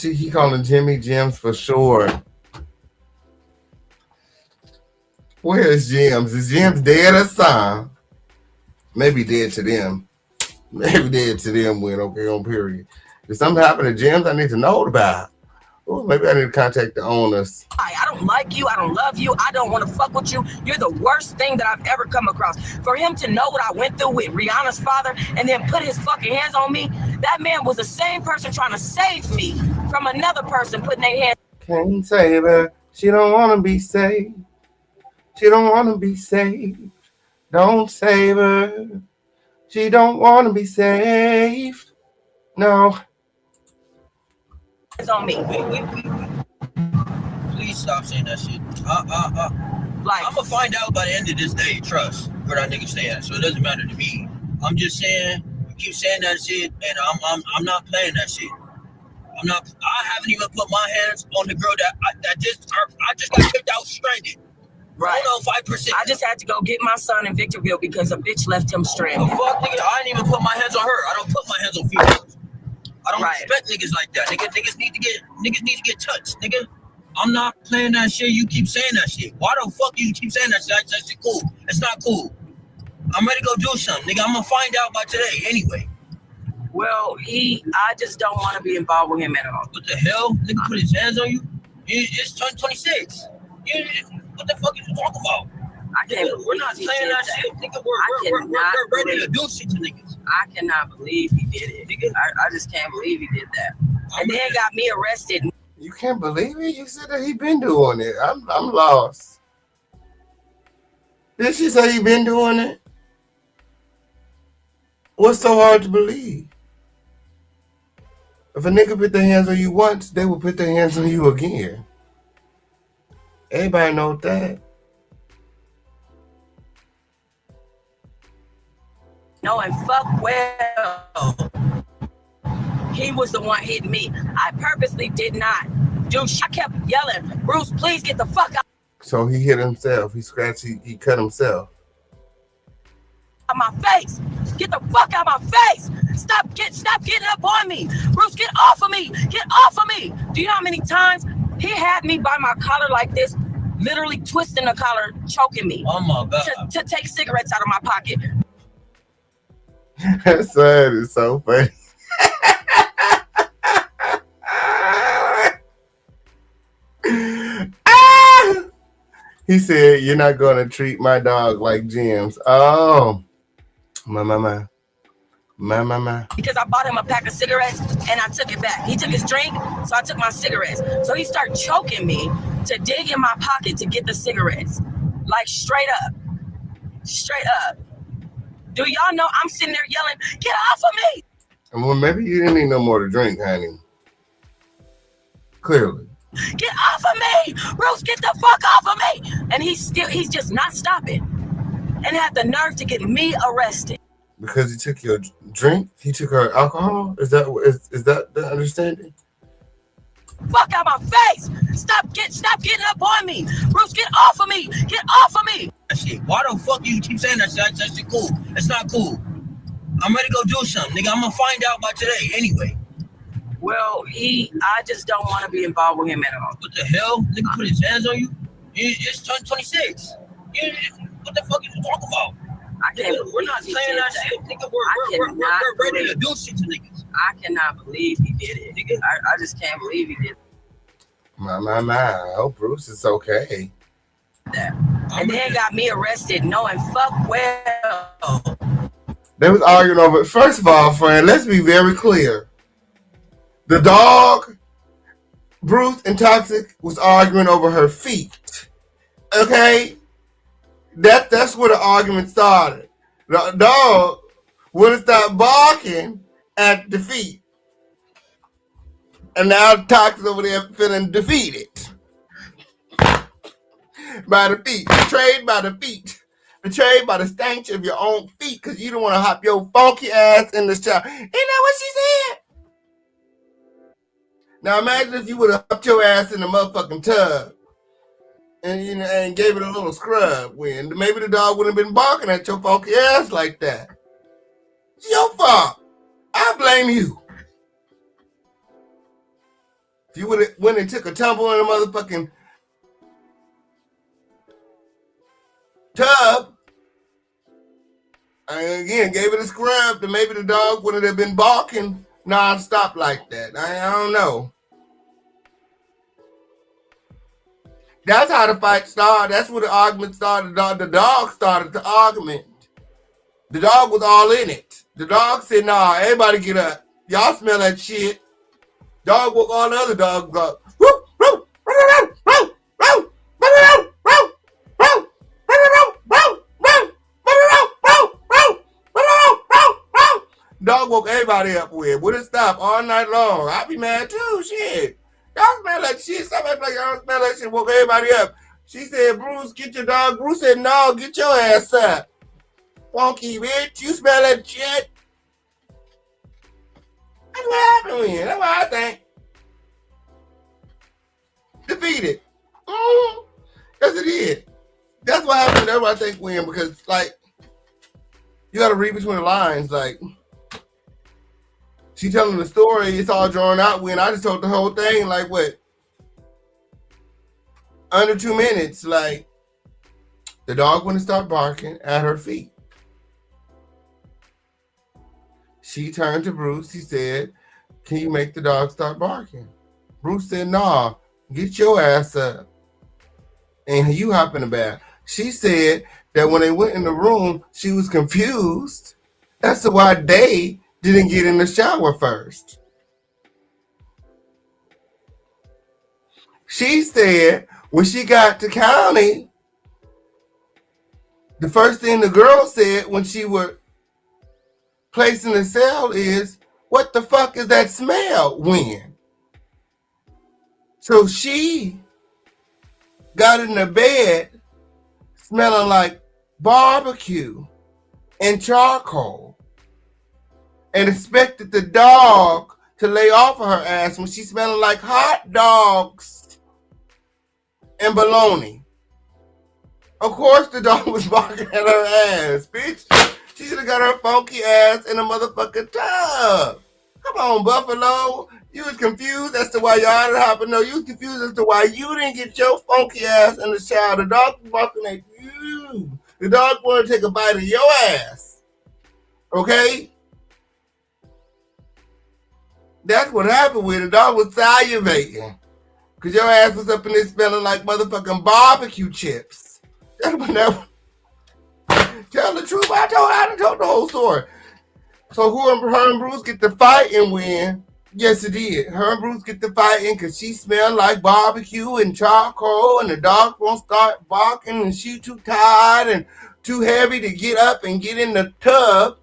Speaker 2: He calling Jimmy Jim's for short. Where is Jim's? Is Jim's dead or something? Maybe dead to them. Maybe dead to them when okay on period. If something happened to Jim's, I need to know about. Ooh, maybe I need to contact the owners.
Speaker 4: I don't like you. I don't love you. I don't want to fuck with you. You're the worst thing that I've ever come across. For him to know what I went through with Rihanna's father and then put his fucking hands on me, that man was the same person trying to save me from another person putting their hands.
Speaker 2: Can't save her. She don't want to be saved. She don't want to be saved. Don't save her. She don't want to be saved. No.
Speaker 4: On me.
Speaker 3: Please stop saying that shit.
Speaker 4: Like,
Speaker 3: I'm gonna find out by the end of this day, trust, where that nigga stay at. So it doesn't matter to me. I'm just saying, you keep saying that shit, and I'm not playing that shit. I haven't even put my hands on the girl I just got kicked out stranded.
Speaker 4: Right.
Speaker 3: Hold on, 5%.
Speaker 4: I just had to go get my son in Victorville because a bitch left him stranded.
Speaker 3: The fuck, nigga? I didn't even put my hands on her. I don't put my hands on females. I don't respect niggas like that. Niggas need to get touched, nigga. I'm not playing that shit. You keep saying that shit. Why the fuck you keep saying that shit? That shit cool. It's not cool. I'm ready to go do something, nigga. I'm gonna find out by today anyway.
Speaker 4: Well, I just don't want to be involved with him at all.
Speaker 3: What the hell? Nigga put his hands on you? It's 2026. What the fuck are you talking about?
Speaker 4: I can't.
Speaker 3: We're not playing that shit, nigga. We're ready to do shit to niggas.
Speaker 4: I cannot believe he did it. Nigga. I just can't believe he did that. And then got me arrested.
Speaker 2: You can't believe it? You said that he been doing it. I'm lost. Did she say he been doing it? What's so hard to believe? If a nigga put their hands on you once, they will put their hands on you again. Everybody knows that.
Speaker 4: Knowing fuck well he was the one hitting me. I purposely did not do shit. I kept yelling, Bruce, please get the fuck out
Speaker 2: So he hit himself. He scratched. He cut himself.
Speaker 4: of my face. Get the fuck out of my face. Stop getting up on me. Bruce, get off of me. Get off of me. Do you know how many times he had me by my collar like this, literally twisting the collar, choking me
Speaker 3: Oh my God.
Speaker 4: to take cigarettes out of my pocket.
Speaker 2: That son is so funny. He said, "You're not gonna treat my dog like Jim's." Oh, my.
Speaker 4: Because I bought him a pack of cigarettes and I took it back. He took his drink, so I took my cigarettes. So he started choking me to dig in my pocket to get the cigarettes. Like straight up. Straight up. Do y'all know I'm sitting there yelling, get off of me?
Speaker 2: Well, maybe you didn't need no more to drink, honey. Clearly.
Speaker 4: Get off of me! Bruce, get the fuck off of me! And he's just not stopping. And had the nerve to get me arrested.
Speaker 2: Because he took your drink? He took her alcohol? Is that the understanding?
Speaker 4: Fuck out my face! Stop getting up on me! Bruce, get off of me! Get off of me!
Speaker 3: Shit, why the fuck you keep saying that shit? That shit cool. It's not cool. I'm ready to go do something, nigga. I'm gonna find out by today anyway.
Speaker 4: Well, I just don't want to be involved with him at all.
Speaker 3: What the hell? Nigga put his hands on you? It's 26. What the fuck are you talking about?
Speaker 4: I can't
Speaker 3: Nigga, we're not
Speaker 4: believe he
Speaker 3: saying
Speaker 4: did
Speaker 3: that shit. Nigga, we're ready to do shit to niggas.
Speaker 4: I cannot believe he did it.
Speaker 3: Nigga.
Speaker 4: I just can't believe he did
Speaker 2: My. I hope Bruce is okay.
Speaker 4: that. And then got me arrested knowing fuck well.
Speaker 2: They was arguing over it. First of all, friend, let's be very clear. The dog, Bruce and Toxsique, was arguing over her feet. Okay? That's where the argument started. The dog wouldn't stop barking at the feet. And now Toxsique over there feeling defeated. By the feet. Betrayed by the feet. Betrayed by the stench of your own feet because you don't want to hop your funky ass in the shower. Ain't that what she said? Now imagine if you would have hopped your ass in the motherfucking tub and and gave it a little scrub. When maybe the dog wouldn't have been barking at your funky ass like that. It's your fault. I blame you. If you would have went and took a tumble in the motherfucking tub and again gave it a scrub, then maybe the dog wouldn't have been barking non-stop like that. I don't know. That's how the fight started. That's where the argument started. The dog started the argument. The dog was all in it. The dog said, nah, everybody get up. Y'all smell that shit. Dog woke all the other dogs up. Dog woke everybody up with. Wouldn't stop all night long. I'd be mad too. Shit. Y'all smell that shit. Somebody like y'all smell that shit. Woke everybody up. She said, Bruce, get your dog. Bruce said, no, get your ass up. Funky bitch. You smell that shit. That's what happened with you. That's what I think. Defeated. Yes, it is. That's what happened. That's what I think win because, like, you got to read between the lines. Like, she telling the story, it's all drawn out when I just told the whole thing, like, what? Under 2 minutes, like, the dog wouldn't stop barking at her feet. She turned to Bruce. He said, can you make the dog stop barking? Bruce said, nah, get your ass up. And you hop in the bath. She said that when they went in the room, she was confused as to why they didn't get in the shower first. She said when she got to county, the first thing the girl said when she was placed in the cell is, what the fuck is that smell when? So she got in the bed smelling like barbecue and charcoal and expected the dog to lay off of her ass when she's smelling like hot dogs and bologna. Of course the dog was barking at her ass, bitch. She should have got her funky ass in a motherfucking tub. Come on, Buffalo. You was confused as to why y'all didn't happen. No, you was confused as to why you didn't get your funky ass in the shower. The dog was barking at you. The dog wanted to take a bite of your ass. Okay? That's what happened with it. The dog was salivating. Because your ass was up in there smelling like motherfucking barbecue chips. Tell the truth. I told the whole story. So her and Bruce get the fighting when? Yes, it did. Her and Bruce get the fighting because she smelled like barbecue and charcoal, and the dog won't start barking, and she too tired and too heavy to get up and get in the tub.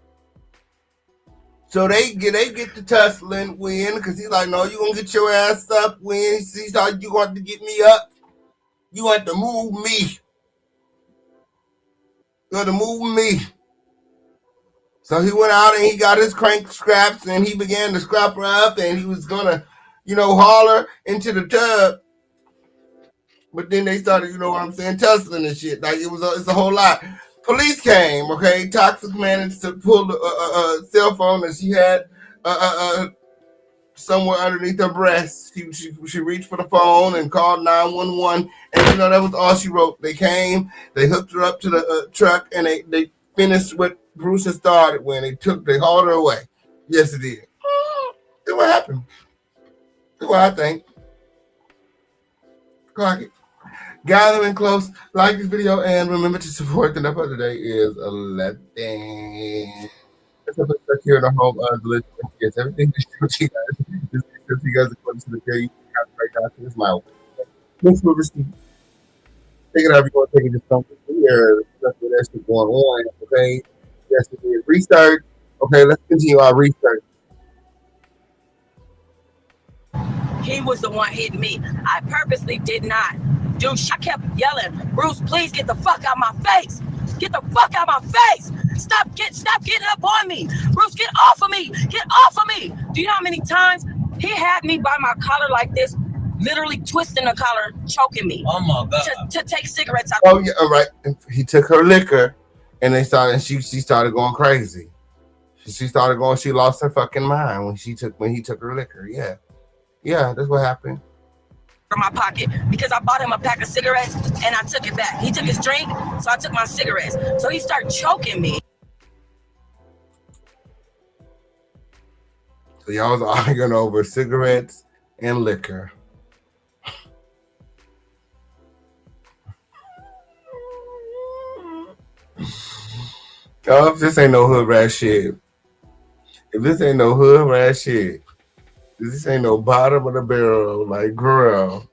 Speaker 2: So they get the tussling when, because he's like, no, you gonna get your ass up when. He's like, you want to get me up? You want to move me? You want to move me? So he went out and he got his crank scraps and he began to scrap her up and he was gonna, haul her into the tub. But then they started, tussling and shit. Like it's a whole lot. Police came, okay? Toxsique managed to pull the cell phone that she had somewhere underneath her breast. She reached for the phone and called 911. And that was all she wrote. They came, they hooked her up to the truck, and they finished what Bruce had started when they hauled her away. Yes, it did. That's what happened. That's what I think. Clock it. Gathering close. Like this video and remember to support. The number today is 11. Let's have a check here in the home of the list. Yes, everything that you guys according to the day. You can have right this mile. Thanks for receiving. Take it out if you want to take it to something here. That's what that shit going on. Okay. Yes, we did research. Okay, let's continue our research.
Speaker 4: He was the one hitting me. I purposely did not. Dude, I kept yelling, Bruce, please get the fuck out my face. Get the fuck out my face. Stop getting up on me. Bruce, get off of me. Get off of me. Do you know how many times he had me by my collar like this, literally twisting the collar, choking me.
Speaker 3: Oh my God.
Speaker 4: To take cigarettes out.
Speaker 2: Oh yeah, all right. He took her liquor and she started going crazy. She started going, she lost her fucking mind when he took her liquor. Yeah. Yeah, that's what happened.
Speaker 4: From my pocket because I bought him a pack of cigarettes and I took it back. He took his drink, so I took my cigarettes. So he started choking me.
Speaker 2: So y'all was arguing over cigarettes and liquor. Oh, if this ain't no hood rat shit. If this ain't no hood rat shit. This ain't no bottom of the barrel, like, girl.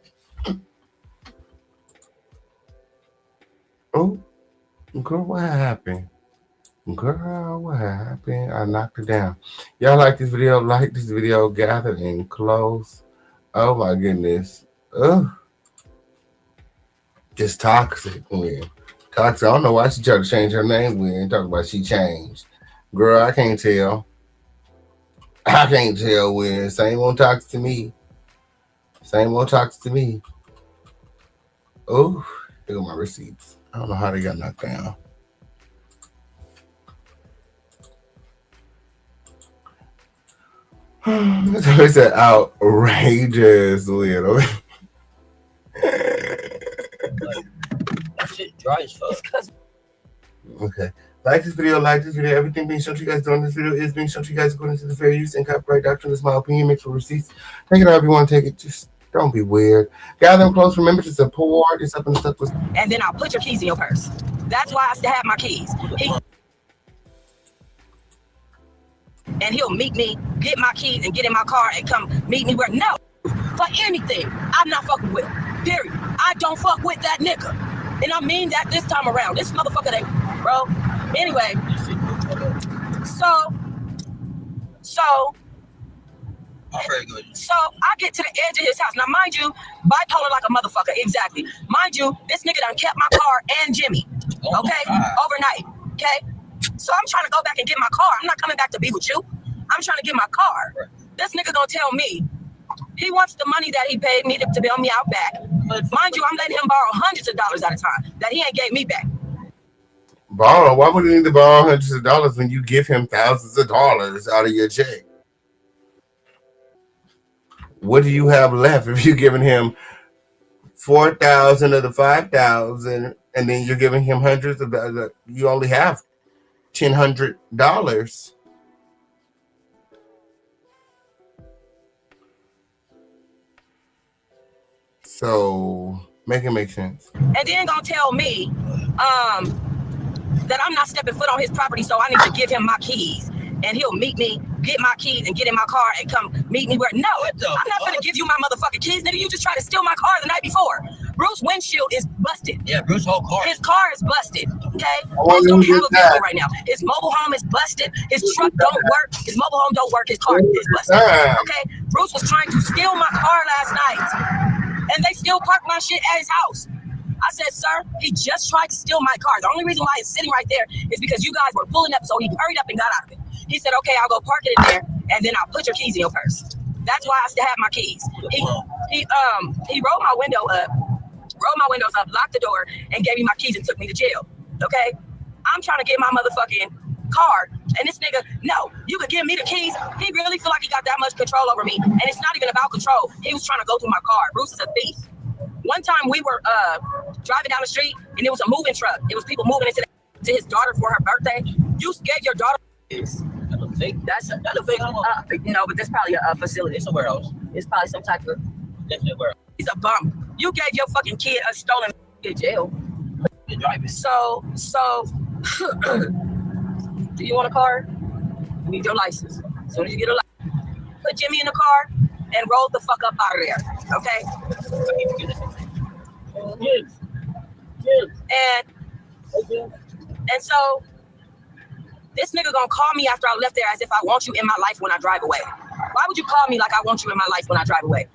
Speaker 2: Oh, girl, what happened? Girl, what happened? I knocked it down. Y'all like this video? Like this video, gather in close. Oh my goodness. Ugh. Just toxic when. Toxic. I don't know why she tried to change her name when talking about she changed. Girl, I can't tell. I can't tell when. Same old talks to me. Same old talks to me. Oh, look at my receipts. I don't know how they got knocked down. So it's an outrageous weird.
Speaker 3: That shit dry as fuck.
Speaker 2: Okay. Like this video, everything being shown to you guys during this video is being shown to you guys according to the fair use and copyright doctrine. This is my opinion. Make sure receipts. Take it however you want to take it. Just don't be weird. Gather them close. Remember to support. It's up and stuff with.
Speaker 4: And then I'll put your keys in your purse. That's why I still have my keys. And he'll meet me, get my keys, and get in my car and come meet me where. No, for anything, I'm not fucking with him. Period. I don't fuck with that nigga. And I mean that this time around. This motherfucker, bro. Anyway, so
Speaker 3: I'm very good.
Speaker 4: So I get to the edge of his house. Now, mind you, bipolar like a motherfucker. Exactly. Mind you, this nigga done kept my car and Jimmy. Okay? Overnight. Okay? So I'm trying to go back and get my car. I'm not coming back to be with you. I'm trying to get my car. Right. This nigga gonna tell me he wants the money that he paid me to bail me out back. But mind you, I'm letting him borrow hundreds of dollars at a time that he ain't gave me back.
Speaker 2: Borrow? Why would he need to borrow hundreds of dollars when you give him thousands of dollars out of your check? What do you have left if you're giving him 4,000 of the 5,000, and then you're giving him hundreds of dollars? You only have $1,000. So make it make sense.
Speaker 4: And then gonna tell me that I'm not stepping foot on his property, so I need to give him my keys. And he'll meet me, get my keys, and get in my car and come meet me where. No, I'm not gonna give you my motherfucking keys, nigga. You just tried to steal my car the night before. Bruce's windshield is busted.
Speaker 3: Yeah, Bruce's whole car.
Speaker 4: His car is busted. Okay, Bruce don't have a vehicle right now. His mobile home is busted. His truck don't work. His mobile home don't work. His car is busted. Okay, Bruce was trying to steal my car last night, and they still parked my shit at his house. I said, sir, he just tried to steal my car. The only reason why it's sitting right there is because you guys were pulling up, so he hurried up and got out of it. He said, okay, I'll go park it in there, and then I'll put your keys in your purse. That's why I still have my keys. He rolled my windows up, locked the door, and gave me my keys and took me to jail. Okay? I'm trying to get my motherfucking car, and this nigga, no, you could give me the keys. He really feel like he got that much control over me, and it's not even about control. He was trying to go through my car. Bruce is a thief. One time we were driving down the street, and it was a moving truck. It was people moving into to his daughter for her birthday. You gave your daughter this. That's a fake. No, but that's probably a facility.
Speaker 3: It's somewhere else.
Speaker 4: It's probably some type of.
Speaker 3: Definitely where.
Speaker 4: He's a bum. You gave your fucking kid a stolen in jail. So, do you want a car? You need your license. As soon as you get a license, put Jimmy in the car and roll the fuck up out of there. Okay? And so this nigga gonna call me after I left there as if I want you in my life when I drive away. Why would you call me like I want you in my life when I drive away?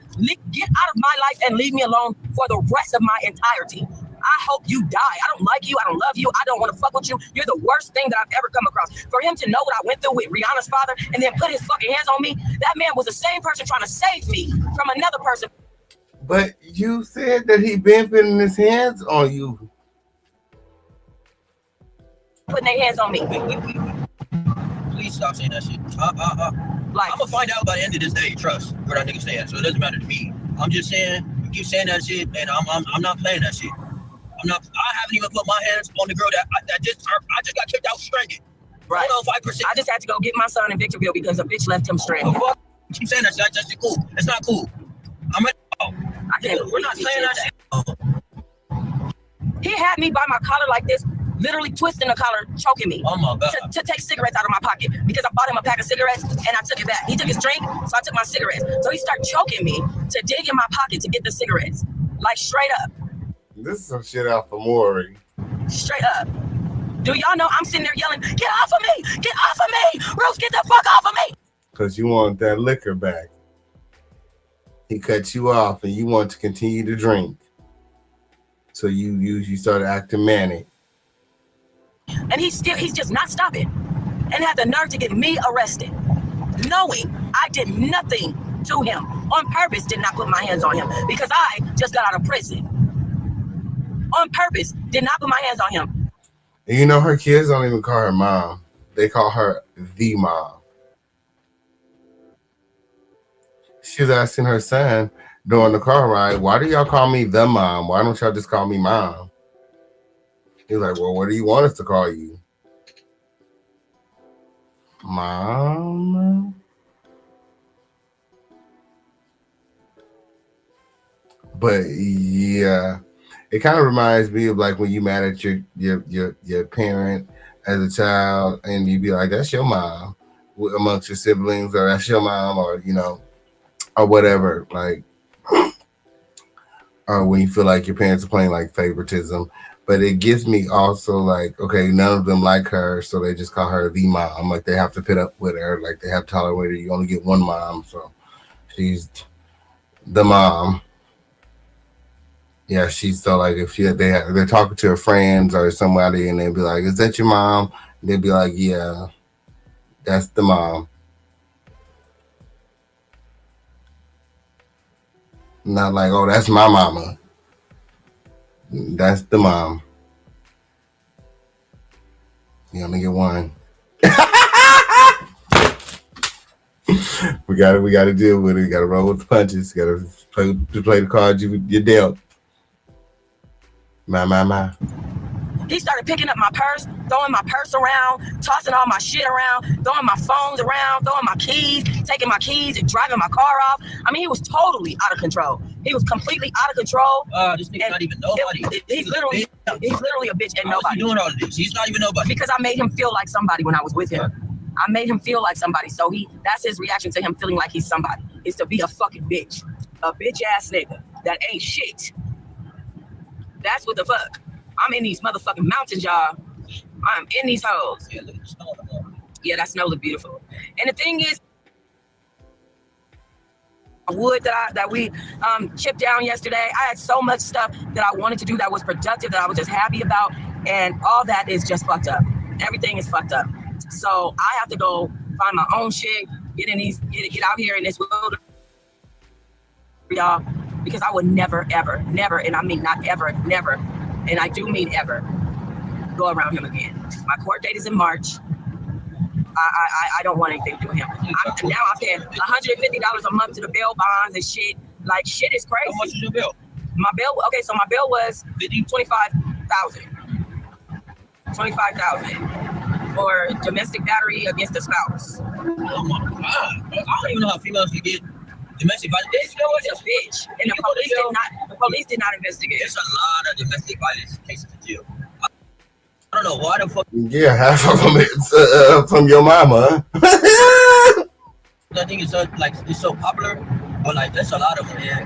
Speaker 4: Get out of my life and leave me alone for the rest of my entirety. I hope you die. I don't like you. I don't love you. I don't want to fuck with you. You're the worst thing that I've ever come across. For him to know what I went through with Rihanna's father and then put his fucking hands on me, that man was the same person trying to save me from another person.
Speaker 2: But you said that he been putting his hands on you.
Speaker 4: Putting their hands on me.
Speaker 3: Please stop saying that shit.
Speaker 4: Like,
Speaker 3: I'm gonna find out by the end of this day. Trust where that nigga saying. So it doesn't matter to me. I'm just saying you keep saying that shit, and I'm not playing that shit. I haven't even put my hands on the girl I just got kicked out stranded.
Speaker 4: Right.
Speaker 3: 5%.
Speaker 4: I just had to go get my son in Victorville because a bitch left him stranded.
Speaker 3: Oh, fuck. Keep saying that shit. That's just cool. It's not cool. We're not playing that shit.
Speaker 4: He had me by my collar like this, literally twisting the collar, choking me.
Speaker 3: Oh my God.
Speaker 4: To take cigarettes out of my pocket because I bought him a pack of cigarettes and I took it back. He took his drink, so I took my cigarettes. So he started choking me to dig in my pocket to get the cigarettes, like straight up.
Speaker 2: This is some shit out for Maury.
Speaker 4: Straight up. Do y'all know I'm sitting there yelling, get off of me! Get off of me! Bruce, get the fuck off of me!
Speaker 2: Because you want that liquor back. He cut you off and you want to continue to drink. So you started acting manic.
Speaker 4: And he's just not stopping. And had the nerve to get me arrested. Knowing I did nothing to him. On purpose did not put my hands on him. Because I just got out of prison. On purpose, did not put my hands on him.
Speaker 2: And you know her kids don't even call her mom. They call her the mom. She was asking her son during the car ride, why do y'all call me the mom? Why don't y'all just call me mom? He's like, well, what do you want us to call you? Mom? But yeah, it kind of reminds me of like when you mad at your parent as a child and you be like, that's your mom amongst your siblings, or that's your mom, or or whatever, like, or when you feel like your parents are playing like favoritism. But it gives me also like, okay, none of them like her, so they just call her the mom. Like they have to put up with her, like they have to tolerate her. You only get one mom, so She's the mom. Yeah, she's so like if they're talking to her friends or somebody and they'd be like, "Is that your mom?" They'd be like, "Yeah, that's the mom." Not like, "Oh, that's my mama." That's the mom. You only get one. We gotta deal with it. We gotta roll with the punches. Gotta play the cards you dealt. My.
Speaker 4: He started picking up my purse, throwing my purse around, tossing all my shit around, throwing my phones around, throwing my keys, taking my keys and driving my car off. I mean, he was totally out of control. He was completely out of control.
Speaker 3: This nigga's not even nobody.
Speaker 4: He's literally a bitch and nobody.
Speaker 3: He's doing all of this. He's not even nobody.
Speaker 4: Because I made him feel like somebody when I was with him. I made him feel like somebody. So that's his reaction to him feeling like he's somebody. Is to be a fucking bitch. A bitch ass nigga that ain't shit. That's what the fuck. I'm in these motherfucking mountains, y'all. I'm in these hoes.
Speaker 3: Yeah, look at the snow.
Speaker 4: Yeah, that snow look beautiful. And the thing is, wood that we chipped down yesterday. I had so much stuff that I wanted to do that was productive that I was just happy about, and all that is just fucked up. Everything is fucked up. So I have to go find my own shit, get out here in this world, y'all, because I would never, ever, never, and I mean not ever, never, and I do mean ever, go around him again. My court date is in March. I don't want anything to do with him. Now I'm paying $150 a month to the bail bonds and shit. Like, shit is crazy.
Speaker 3: How much is your bill?
Speaker 4: My bill, okay, so my bill was $25,000. $25,000 for domestic battery against the spouse.
Speaker 3: Oh my God. I don't even know how females can get domestic violence.
Speaker 4: This girl was a bitch, and the police did not investigate.
Speaker 3: There's a lot of domestic violence cases in jail. I don't know why the fuck.
Speaker 2: Yeah, half of them is from your mama.
Speaker 3: I think it's so popular, but like there's a lot of them, man.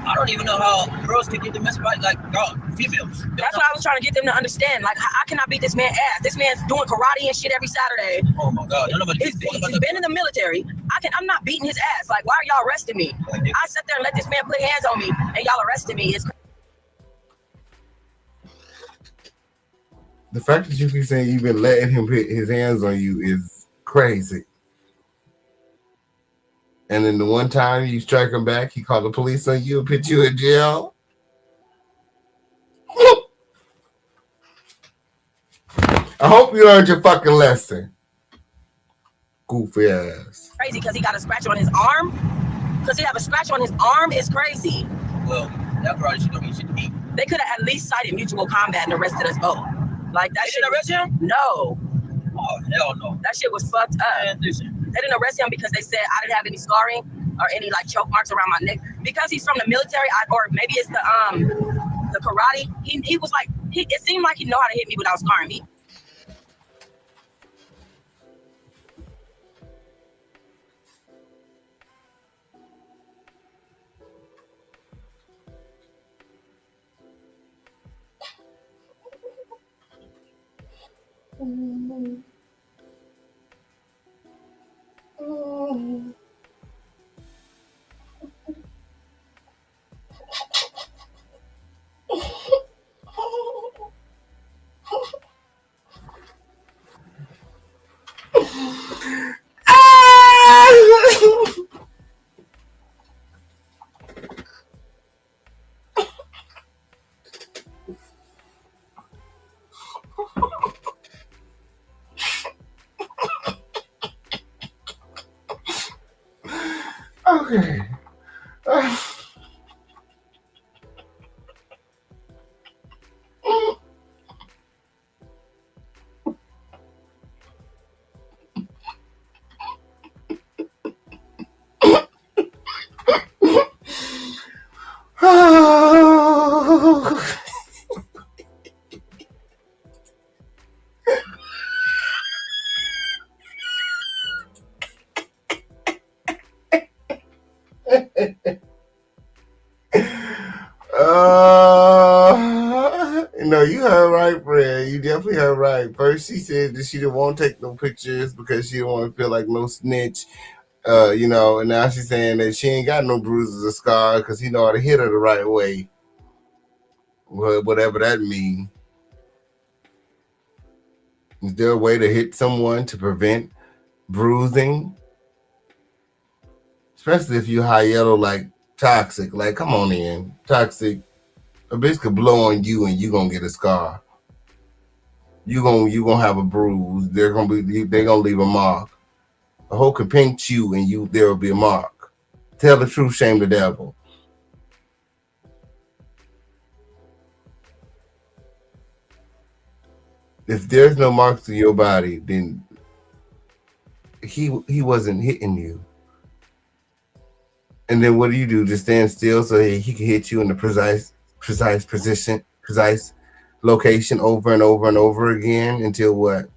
Speaker 3: I don't even know how girls can get domestic violence, like females.
Speaker 4: That's what I was trying to get them to understand. Like, how can I beat this man's ass? This man's doing karate and shit every Saturday.
Speaker 3: Oh my God!
Speaker 4: He's been in the military. I'm not beating his ass. Like, why are y'all arresting me? I sat there and let this man put hands on me, and y'all arrested me. It's
Speaker 2: The fact that you keep saying you've been letting him put his hands on you is crazy. And then the one time you strike him back, he called the police on you and put you in jail. I hope you learned your fucking lesson. Goofy ass.
Speaker 4: Crazy because he got a scratch on his arm. Because he have a scratch on his arm is crazy.
Speaker 3: Well, that probably should be shit to me.
Speaker 4: They could have at least cited mutual combat and arrested us both. Like that.
Speaker 3: They didn't arrest him?
Speaker 4: No.
Speaker 3: Oh hell no.
Speaker 4: That shit was fucked up.
Speaker 3: Man, listen.
Speaker 4: They didn't arrest him because they said I didn't have any scarring or any like choke marks around my neck. Because he's from the military, or maybe it's the karate. He was like it seemed like he know how to hit me without scarring me.
Speaker 2: Okay. No, you heard right, Fred. You definitely heard right. First, she said that she didn't want to take no pictures because she didn't want to feel like no snitch. You know, and now she's saying that she ain't got no bruises or scars because he know how to hit her the right way. Whatever that means. Is there a way to hit someone to prevent bruising? Especially if you high yellow like Toxsique. Like, come on in. Toxsique. A bitch could blow on you and you gonna get a scar. You gonna have a bruise. They're gonna leave a mark. A hoe can pinch you and there will be a mark. Tell the truth, shame the devil. If there's no marks to your body, then he wasn't hitting you. And then what do you do? Just stand still so he can hit you in the precise position, precise location over and over and over again until what?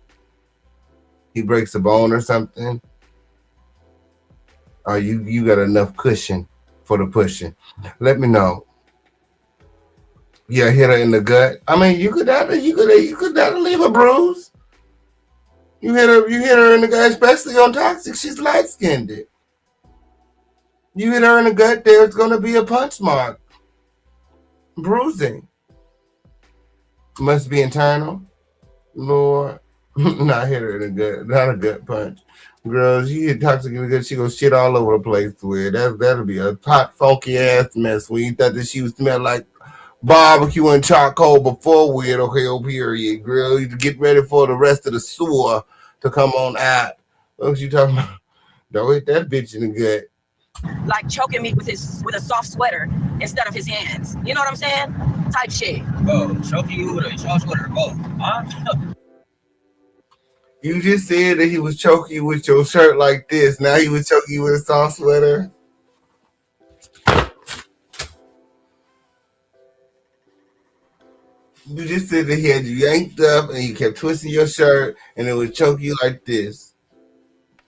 Speaker 2: He breaks a bone or something? Or you got enough cushion for the pushing? Let me know. Yeah, hit her in the gut. I mean, you could leave a bruise. You hit her in the gut, especially on Toxsique. She's light skinned. You hit her in the gut, there's gonna be a punch mark. Bruising. Must be internal. Lord. Not hit her in the gut. Not a gut punch. Girls, you hit Toxsique in the gut, she gonna shit all over the place with. That'll be a hot, funky ass mess when you thought that she would smell like barbecue and charcoal before weird period, girl. You get ready for the rest of the sewer to come on out. What you talking about? Don't hit that bitch in the gut.
Speaker 4: Like choking me with a soft sweater instead of his hands. You know what I'm saying? Type shit.
Speaker 3: Bro, choking you with a soft sweater, bro.
Speaker 2: You just said that he was choking you with your shirt like this. Now he was choking you with a soft sweater. You just said that he had you yanked up and you kept twisting your shirt and it would choke you like this.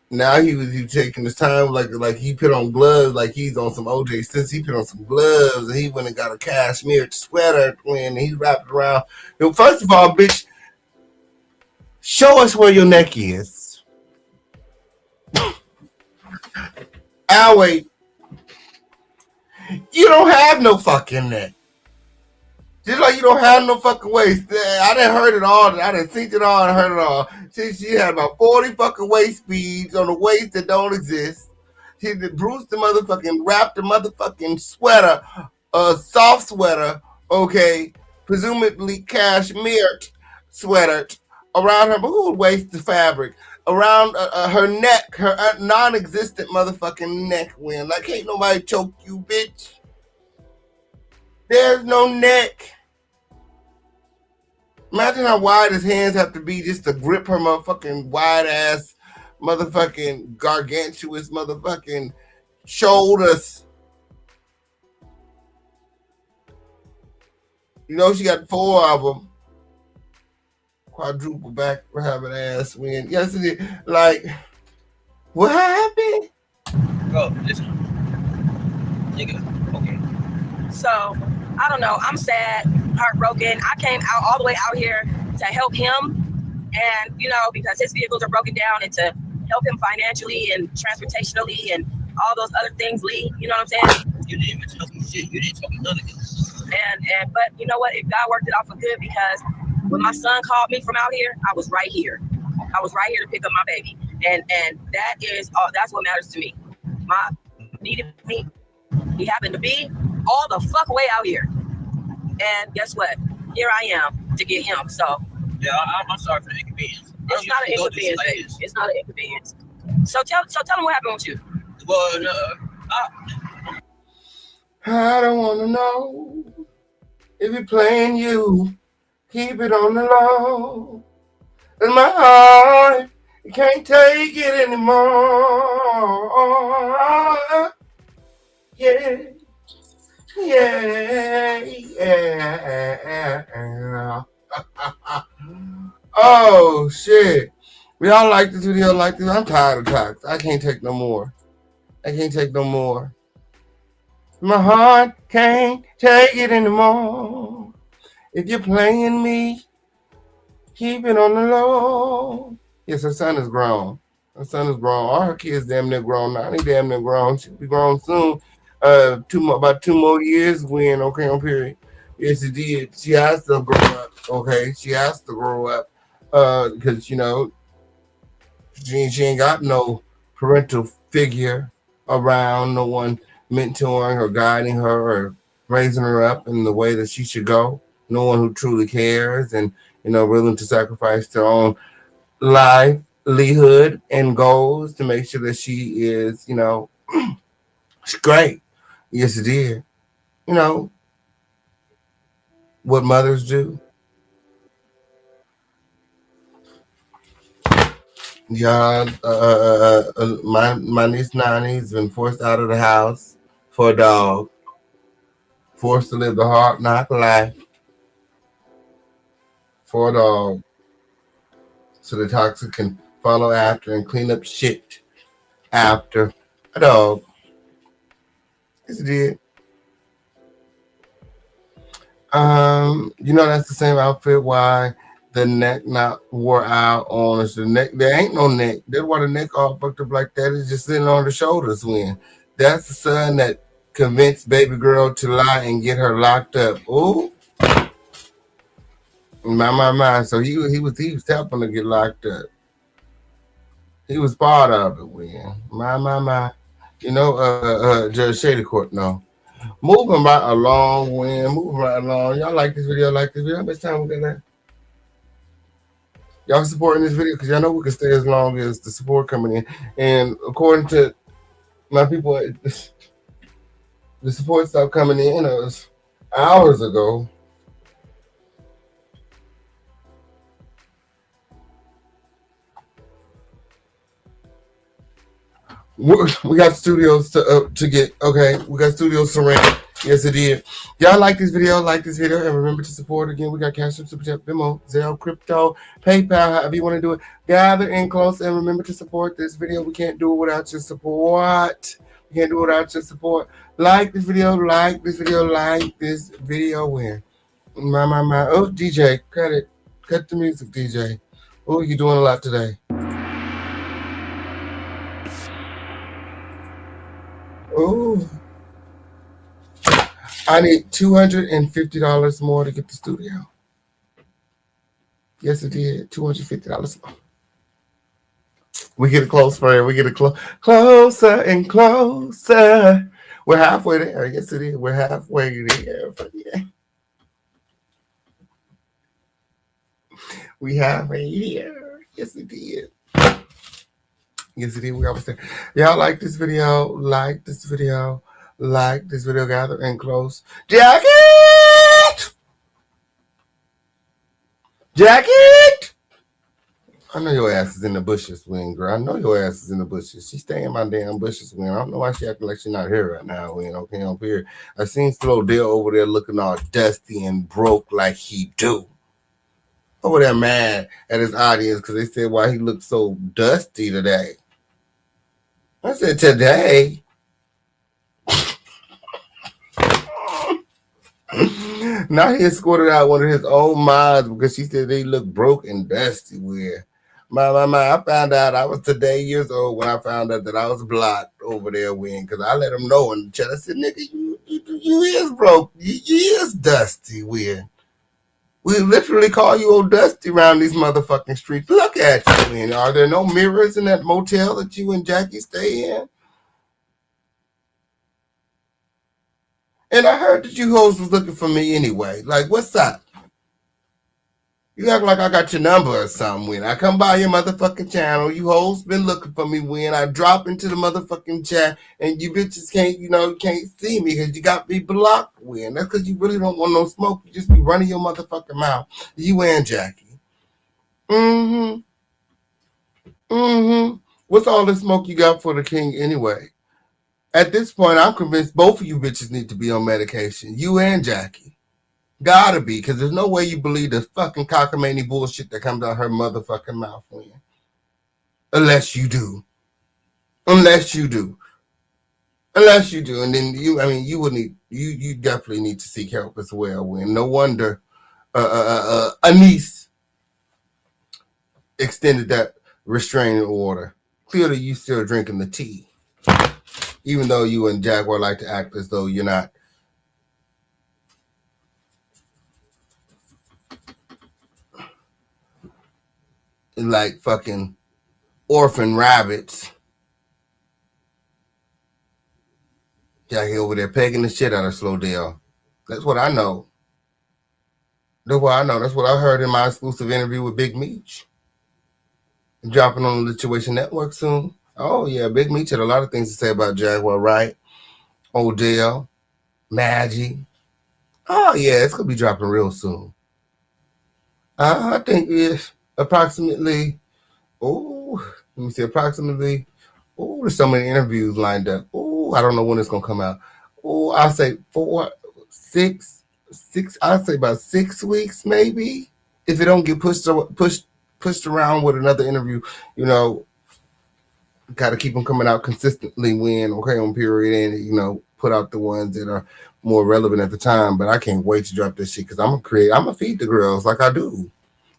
Speaker 2: Now he taking his time like he put on gloves like he's on some OJ since he put on some gloves and he went and got a cashmere sweater and he wrapped it around. You know, first of all, bitch, show us where your neck is. I'll wait. You don't have no fucking neck. Just like you don't have no fucking waist. I done heard it all. I done seen it all and heard it all. She had about 40 fucking waist beads on the waist that don't exist. She bruised the motherfucking, wrapped the motherfucking sweater, soft sweater, okay, presumably cashmere sweater around her, but who would waste the fabric? Around her neck, her non-existent motherfucking neck when. Like, ain't nobody choke you, bitch. There's no neck. Imagine how wide his hands have to be just to grip her motherfucking wide ass, motherfucking gargantuous motherfucking shoulders. You know she got 4 of them. Quadruple back rabbit ass win. Yes, it is. Like, what happened?
Speaker 3: Bro, listen. Nigga, okay.
Speaker 4: So, I don't know. I'm sad, heartbroken. I came out all the way out here to help him. And, you know, because his vehicles are broken down and to help him financially and transportationally and all those other things, Lee. You know what I'm saying?
Speaker 3: You didn't even tell me shit. You didn't tell me none of this.
Speaker 4: But you know what? God worked it out for good because when my son called me from out here, I was right here. I was right here to pick up my baby. And that is all. That's what matters to me. My needed me. He happened to be all the fuck way out here. And guess what? Here I am to get him. So
Speaker 3: yeah, I'm sorry for the inconvenience.
Speaker 4: It's not an inconvenience, baby. It's not an inconvenience. So tell him what happened with you.
Speaker 3: Well,
Speaker 2: I don't want to know if you're playing you. Keep it on the low. And my heart can't take it anymore. Yeah. Oh shit. We all like this video like this. I'm tired of talks. I can't take no more. My heart can't take it anymore. If you're playing me, keep it on the low. Yes, her son is grown. Her son is grown. All her kids damn near grown now. They damn near grown. She'll be grown soon. About 2 more years when, okay, on period. Yes, she did. She has to grow up. Okay, she has to grow up. Because, she ain't got no parental figure around, no one mentoring or guiding her or raising her up in the way that she should go. No one who truly cares and, willing to sacrifice their own livelihood and goals to make sure that she is, she's great. Yes, it did. You know what mothers do. Yeah, my niece Nani's been forced out of the house for a dog, forced to live the hard knock life for a dog, so the Toxsique can follow after and clean up shit after a dog. Yes, it did. That's the same outfit why the neck not wore out on us. The neck, there ain't no neck. That's why the neck all fucked up like that. It's just sitting on the shoulders when. That's the son that convinced baby girl to lie and get her locked up. Ooh. My. So he was helping to get locked up. He was part of it when. My. Judge Shady Court, no. Moving right along, moving right along. Y'all like this video? How much time we got left? Y'all supporting this video because y'all know we can stay as long as the support coming in. And according to my people, the support stopped coming in hours ago. We got studios to get. Okay, we got studios to rent. Yes, it did. Y'all like this video, and remember to support. Again, we got Cash App, Super Chat, Venmo, Zelle, Crypto, PayPal, however you want to do it. Gather in close and remember to support this video. We can't do it without your support. Like this video, When my. Oh, DJ, cut the music, DJ. Oh, you're doing a lot today. Oh. I need $250 more to get the studio. Yes, it did. $250 more. We get it close, friend. We get it closer and closer. We're halfway there. Yes, it is. We're halfway there. But yeah. We halfway there. Yes, it did. Yes, it did. We almost there. Y'all like this video? Like this video, gather and close. Jacket! I know your ass is in the bushes, Win, girl. I know your ass is in the bushes. She stay in my damn bushes, Win. I don't know why she acting like she's not here right now, Win. Okay, I'm here. I seen Slow Dale over there looking all dusty and broke like he do. Over there mad at his audience because they said why he looked so dusty today. I said, today? Now he escorted out one of his own mods because she said they look broke and dusty. Weird. I found out I was today years old when I found out that I was blocked over there, because I let him know in the chat. I said, nigga, you is broke. You is dusty, weird. We literally call you old dusty around these motherfucking streets. Look at you, man. Are there no mirrors in that motel that you and Jackie stay in? And I heard that you hoes was looking for me anyway. Like, what's up? You act like I got your number or something when I come by your motherfucking channel. You hoes been looking for me when I drop into the motherfucking chat and you bitches can't, can't see me because you got me blocked when. That's because you really don't want no smoke. You just be running your motherfucking mouth. You and Jackie. What's all the smoke you got for the king anyway? At this point, I'm convinced both of you bitches need to be on medication. You and Jackie. Gotta be, because there's no way you believe the fucking cockamamie bullshit that comes out her motherfucking mouth when. Unless you do. And then you would need, you definitely need to seek help as well when. No wonder a niece extended that restraining order clearly you still drinking the tea, even though you and Jaguar like to act as though you're not. Like fucking orphan rabbits. Jackie over there pegging the shit out of Slowdale. That's what I know. That's what I know. That's what I heard in my exclusive interview with Big Meech. Dropping on the Lituation Network soon. Oh yeah, Big Meech had a lot of things to say about Jaguar Wright, Odell, Maggie. Oh yeah, it's gonna be dropping real soon. I think it's approximately. Oh, let me see. Approximately. Oh, there's so many interviews lined up. Oh, I don't know when it's gonna come out. Oh, I'll say 4, 6. I'd say about 6 weeks maybe. If it don't get pushed around with another interview, you know, got to keep them coming out consistently when on period, and you know, put out the ones that are more relevant at the time. But I can't wait to drop this shit because I'm gonna feed the girls like I do.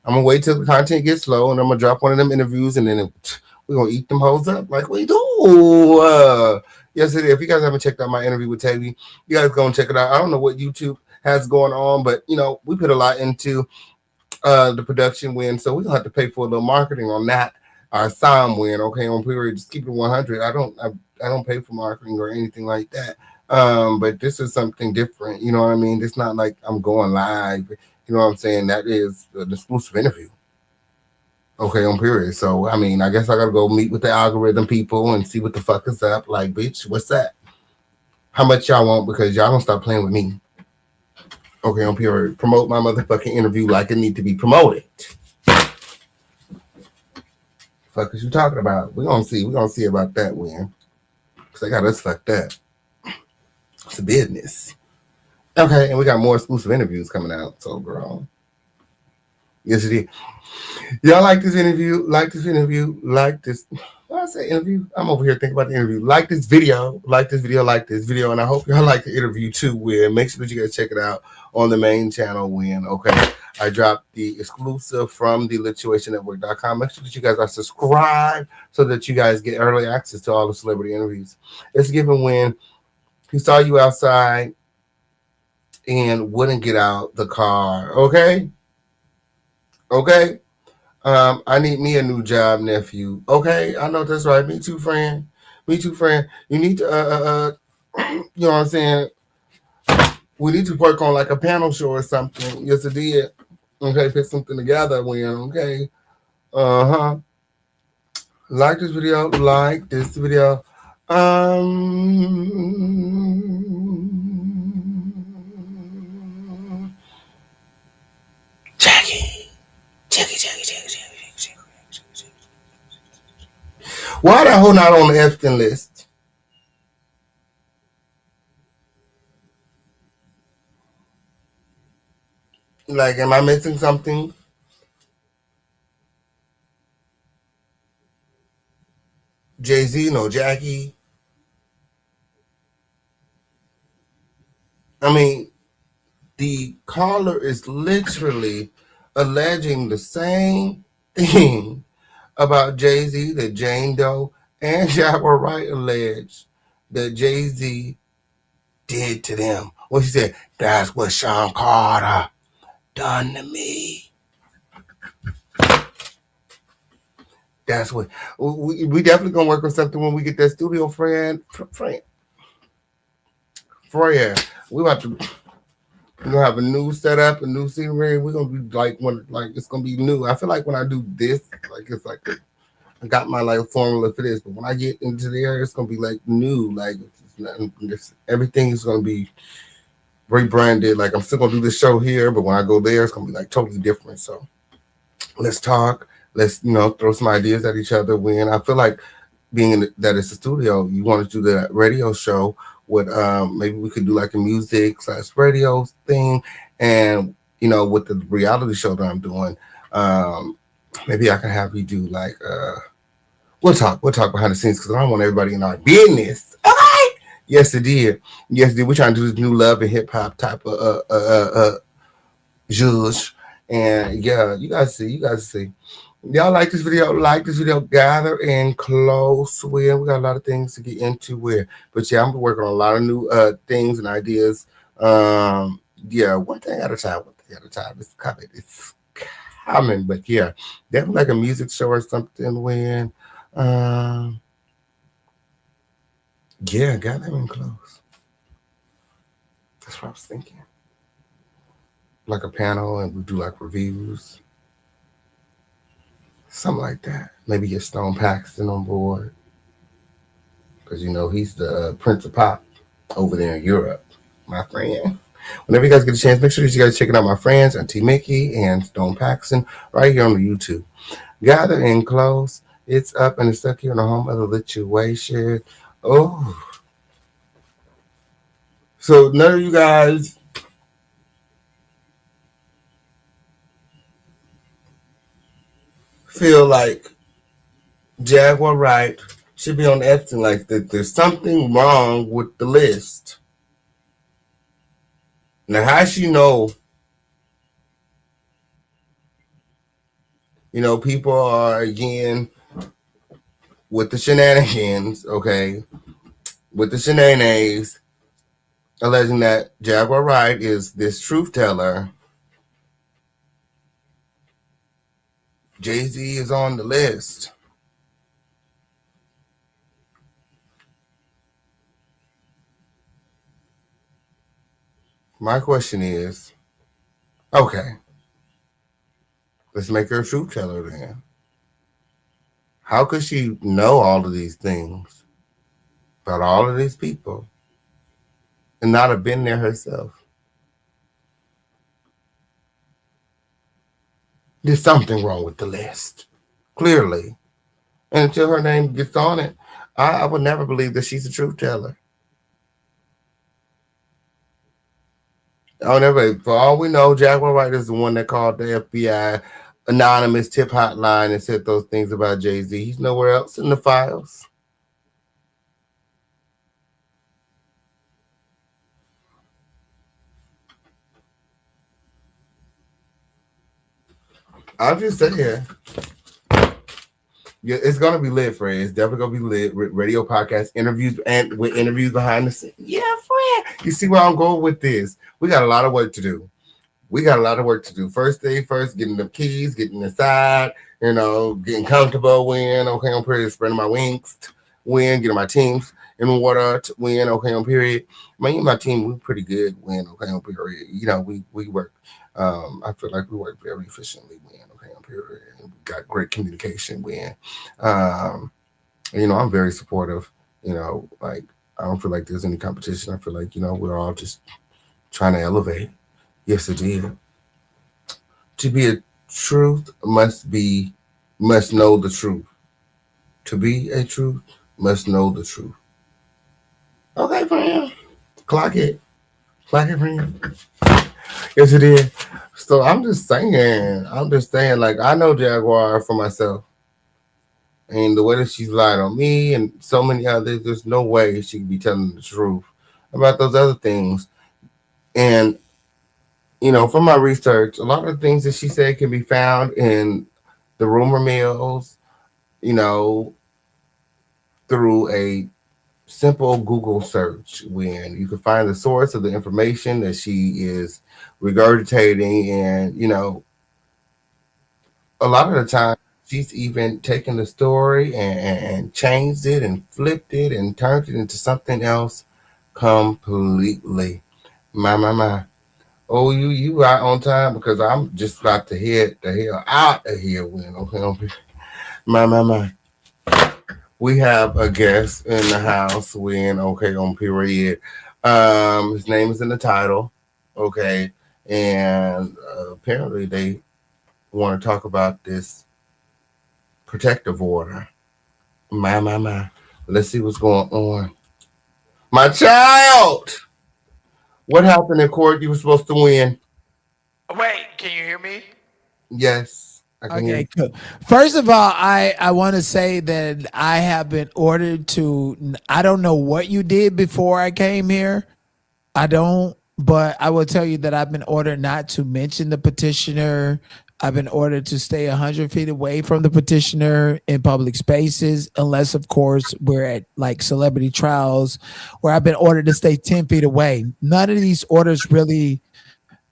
Speaker 2: I'm gonna wait till the content gets slow, and I'm gonna drop one of them interviews, and then we're gonna eat them hoes up like we do. Yesterday, if you guys haven't checked out my interview with Tavy, you guys go and check it out. I don't know what YouTube has going on, but you know, we put a lot into the production win, so we don't have to pay for a little marketing on that. Our sound win, on period. Just keep it 100. I don't pay for marketing or anything like that. But this is something different. You know what I mean? It's not like I'm going live. You know what I'm saying? That is an exclusive interview. On period. So I mean, I guess I gotta go meet with the algorithm people and see what the fuck is up. Like, bitch, what's that? How much y'all want? Because y'all don't stop playing with me. On period. Promote my motherfucking interview like it need to be promoted. Fuck is you talking about? We gonna see about that win. Cause they got us fucked up. It's a business. Okay, and we got more exclusive interviews coming out. So girl. Yes it is. Y'all like this interview? Like this? When I say interview, I'm over here thinking about the interview. Like this video, and I hope y'all like the interview too. Win. Make sure that you guys check it out on the main channel. Win. Okay, I dropped the exclusive from the lituationnetwork.com. Make sure that you guys are subscribed so that you guys get early access to all the celebrity interviews. It's given when he saw you outside and wouldn't get out the car. Okay. I need me a new job, nephew. Okay, I know that's right. Me too, friend. You need to you know what I'm saying? We need to work on like a panel show or something. Yes, it did. Okay, put something together when, okay. Like this video. Jackie. Why that whole not on the Epstein list? Like, am I missing something? Jay-Z, no, Jackie. I mean, the caller is literally alleging the same thing about Jay-Z that Jane Doe and Jaguar Wright alleged that Jay-Z did to them. What she said, that's what Sean Carter done to me. That's what we definitely gonna work on something when we get that studio, friend. Freya, we're gonna have a new setup, a new scenery. We're gonna be like it's gonna be new. I feel like when I do this, like it's like I got my like formula for this, but when I get into there, it's gonna be like new. Like everything is gonna be rebranded. Like I'm still gonna do this show here, but when I go there, it's gonna be like totally different. So let's talk. Let's throw some ideas at each other. When I feel like being that it's a studio, you want to do the radio show. With maybe we could do like a music/radio thing, and with the reality show that I'm doing, maybe I can have you do like we'll talk behind the scenes because I don't want everybody in our business. Okay. Yes, it did. We're trying to do this new love and hip hop type of judge, and yeah, you guys see. Y'all like this video? Like this video. Gather in close. We got a lot of things to get into with, but yeah, I'm working on a lot of new things and ideas. Yeah, one thing at a time. One thing at a time. It's coming. It's coming. But yeah, definitely like a music show or something. When, yeah, gather in close. That's what I was thinking. Like a panel, and we do like reviews. Something like that. Maybe get Stone Paxton on board. Because, you know, he's the Prince of Pop over there in Europe, my friend. Whenever you guys get a chance, make sure that you guys check out my friends, Auntie Mickey and Stone Paxton, right here on the YouTube. Gather in close. It's up and it's stuck here in the home of the lituation. Oh. So none of you guys feel like Jaguar Wright should be on Epstein, like that there's something wrong with the list. Now, how she know, you know, people are again with the shenanigans, okay, with the shenanigans, alleging that Jaguar Wright is this truth teller. Jay-Z is on the list. My question is, okay, let's make her a truth teller then. How could she know all of these things about all of these people and not have been there herself? There's something wrong with the list, clearly. And until her name gets on it, I would never believe that she's a truth teller. Oh, never. For all we know, Jaguar Wright is the one that called the FBI anonymous tip hotline and said those things about Jay-Z. He's nowhere else in the files. I'm just saying. Yeah, it's gonna be lit, Fred. It's definitely gonna be lit. Radio podcast interviews and with interviews behind the scenes. Yeah, Fred. You see where I'm going with this? We got a lot of work to do. First thing first, getting the keys, getting inside, you know, getting comfortable, win, okay, on period, spreading my wings, win, getting my teams in water, win, okay, on period. Me and my team, we're pretty good, win, okay, on period. You know, we work, I feel like we work very efficiently, win, okay, on period. We got great communication, win. You know, I'm very supportive, you know, like, I don't feel like there's any competition. I feel like, you know, we're all just trying to elevate. Yes, it is. To be a truth must know the truth. To be a truth must know the truth. Okay, friend. Clock it, friend. Yes, it is. So I'm just saying, like, I know Jaguar for myself. And the way that she's lied on me and so many others, there's no way she could be telling the truth about those other things. And you know, from my research, a lot of the things that she said can be found in the rumor mills, you know, through a simple Google search. When you can find the source of the information that she is regurgitating, and, you know, a lot of the time she's even taken the story and changed it and flipped it and turned it into something else completely. My. Oh, you right on time, because I'm just about to head the hell out of here. When okay. My. We have a guest in the house. When okay, on period. His name is in the title. Okay, and apparently they want to talk about this protective order. My. Let's see what's going on. My child. What happened in court? You were supposed to win.
Speaker 5: Wait, can you hear me?
Speaker 2: Yes, I can hear
Speaker 6: Okay,
Speaker 2: you.
Speaker 6: cool. First of all, I want to say that I have been ordered to. I don't know what you did before I came here. I don't, but I will tell you that I've been ordered not to mention the petitioner I've been ordered to stay 100 feet away from the petitioner in public spaces, unless, of course, we're at like celebrity trials where I've been ordered to stay 10 feet away. None of these orders really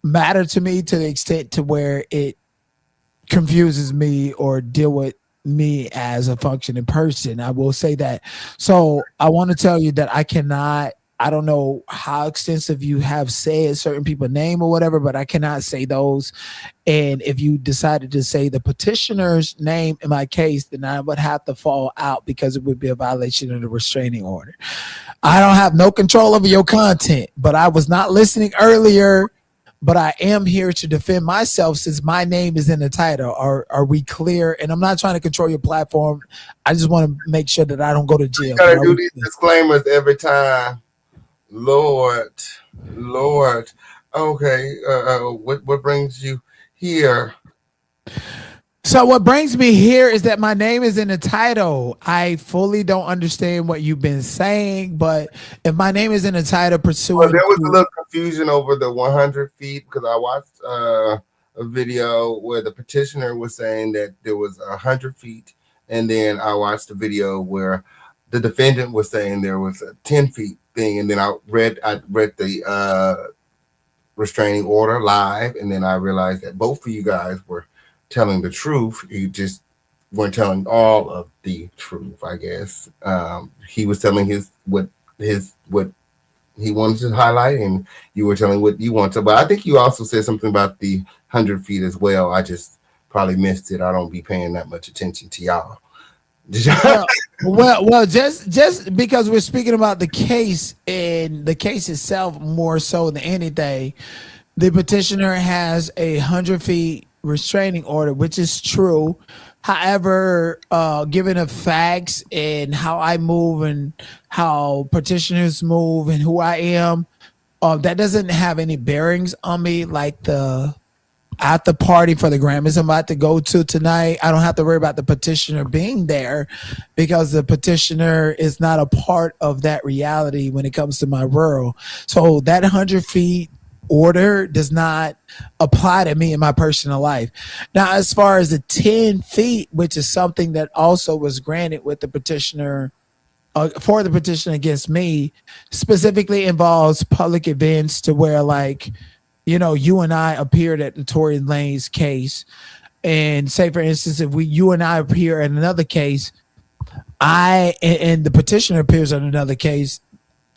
Speaker 6: matter to me to the extent to where it confuses me or deal with me as a functioning person. I will say that. So I want to tell you that I don't know how extensive you have said certain people's name or whatever, but I cannot say those. And if you decided to say the petitioner's name in my case, then I would have to fall out because it would be a violation of the restraining order. I don't have no control over your content, but I was not listening earlier. But I am here to defend myself since my name is in the title. Are we clear? And I'm not trying to control your platform. I just want to make sure that I don't go to jail.
Speaker 2: You gotta do these disclaimers every time. Lord. Okay. What brings you here?
Speaker 6: So what brings me here is that my name is in the title. I fully don't understand what you've been saying, but if my name is in the title pursuant,
Speaker 2: well, there was a little confusion over the 100 feet because I watched a video where the petitioner was saying that there was 100 feet, and then I watched a video where the defendant was saying there was a 10 feet thing, and then I read the restraining order live, and then I realized that both of you guys were telling the truth. You just weren't telling all of the truth, I guess. He was telling what he wanted to highlight, and you were telling what you want to. But I think you also said something about the 100 feet as well. I just probably missed it. I don't be paying that much attention to y'all.
Speaker 6: Well, just because we're speaking about the case and the case itself more so than anything, the petitioner has 100 feet restraining order, which is true. However, given the facts and how I move and how petitioners move and who I am, that doesn't have any bearings on me. Like at the party for the Grammys I'm about to go to tonight, I don't have to worry about the petitioner being there because the petitioner is not a part of that reality when it comes to my world. So that 100 feet order does not apply to me in my personal life. Now, as far as the 10 feet, which is something that also was granted with the petitioner for the petition against me, specifically involves public events to where, like, you know, you and I appeared at the Tory Lanez case, and say, for instance, if you and I appear in another case, and the petitioner appears in another case,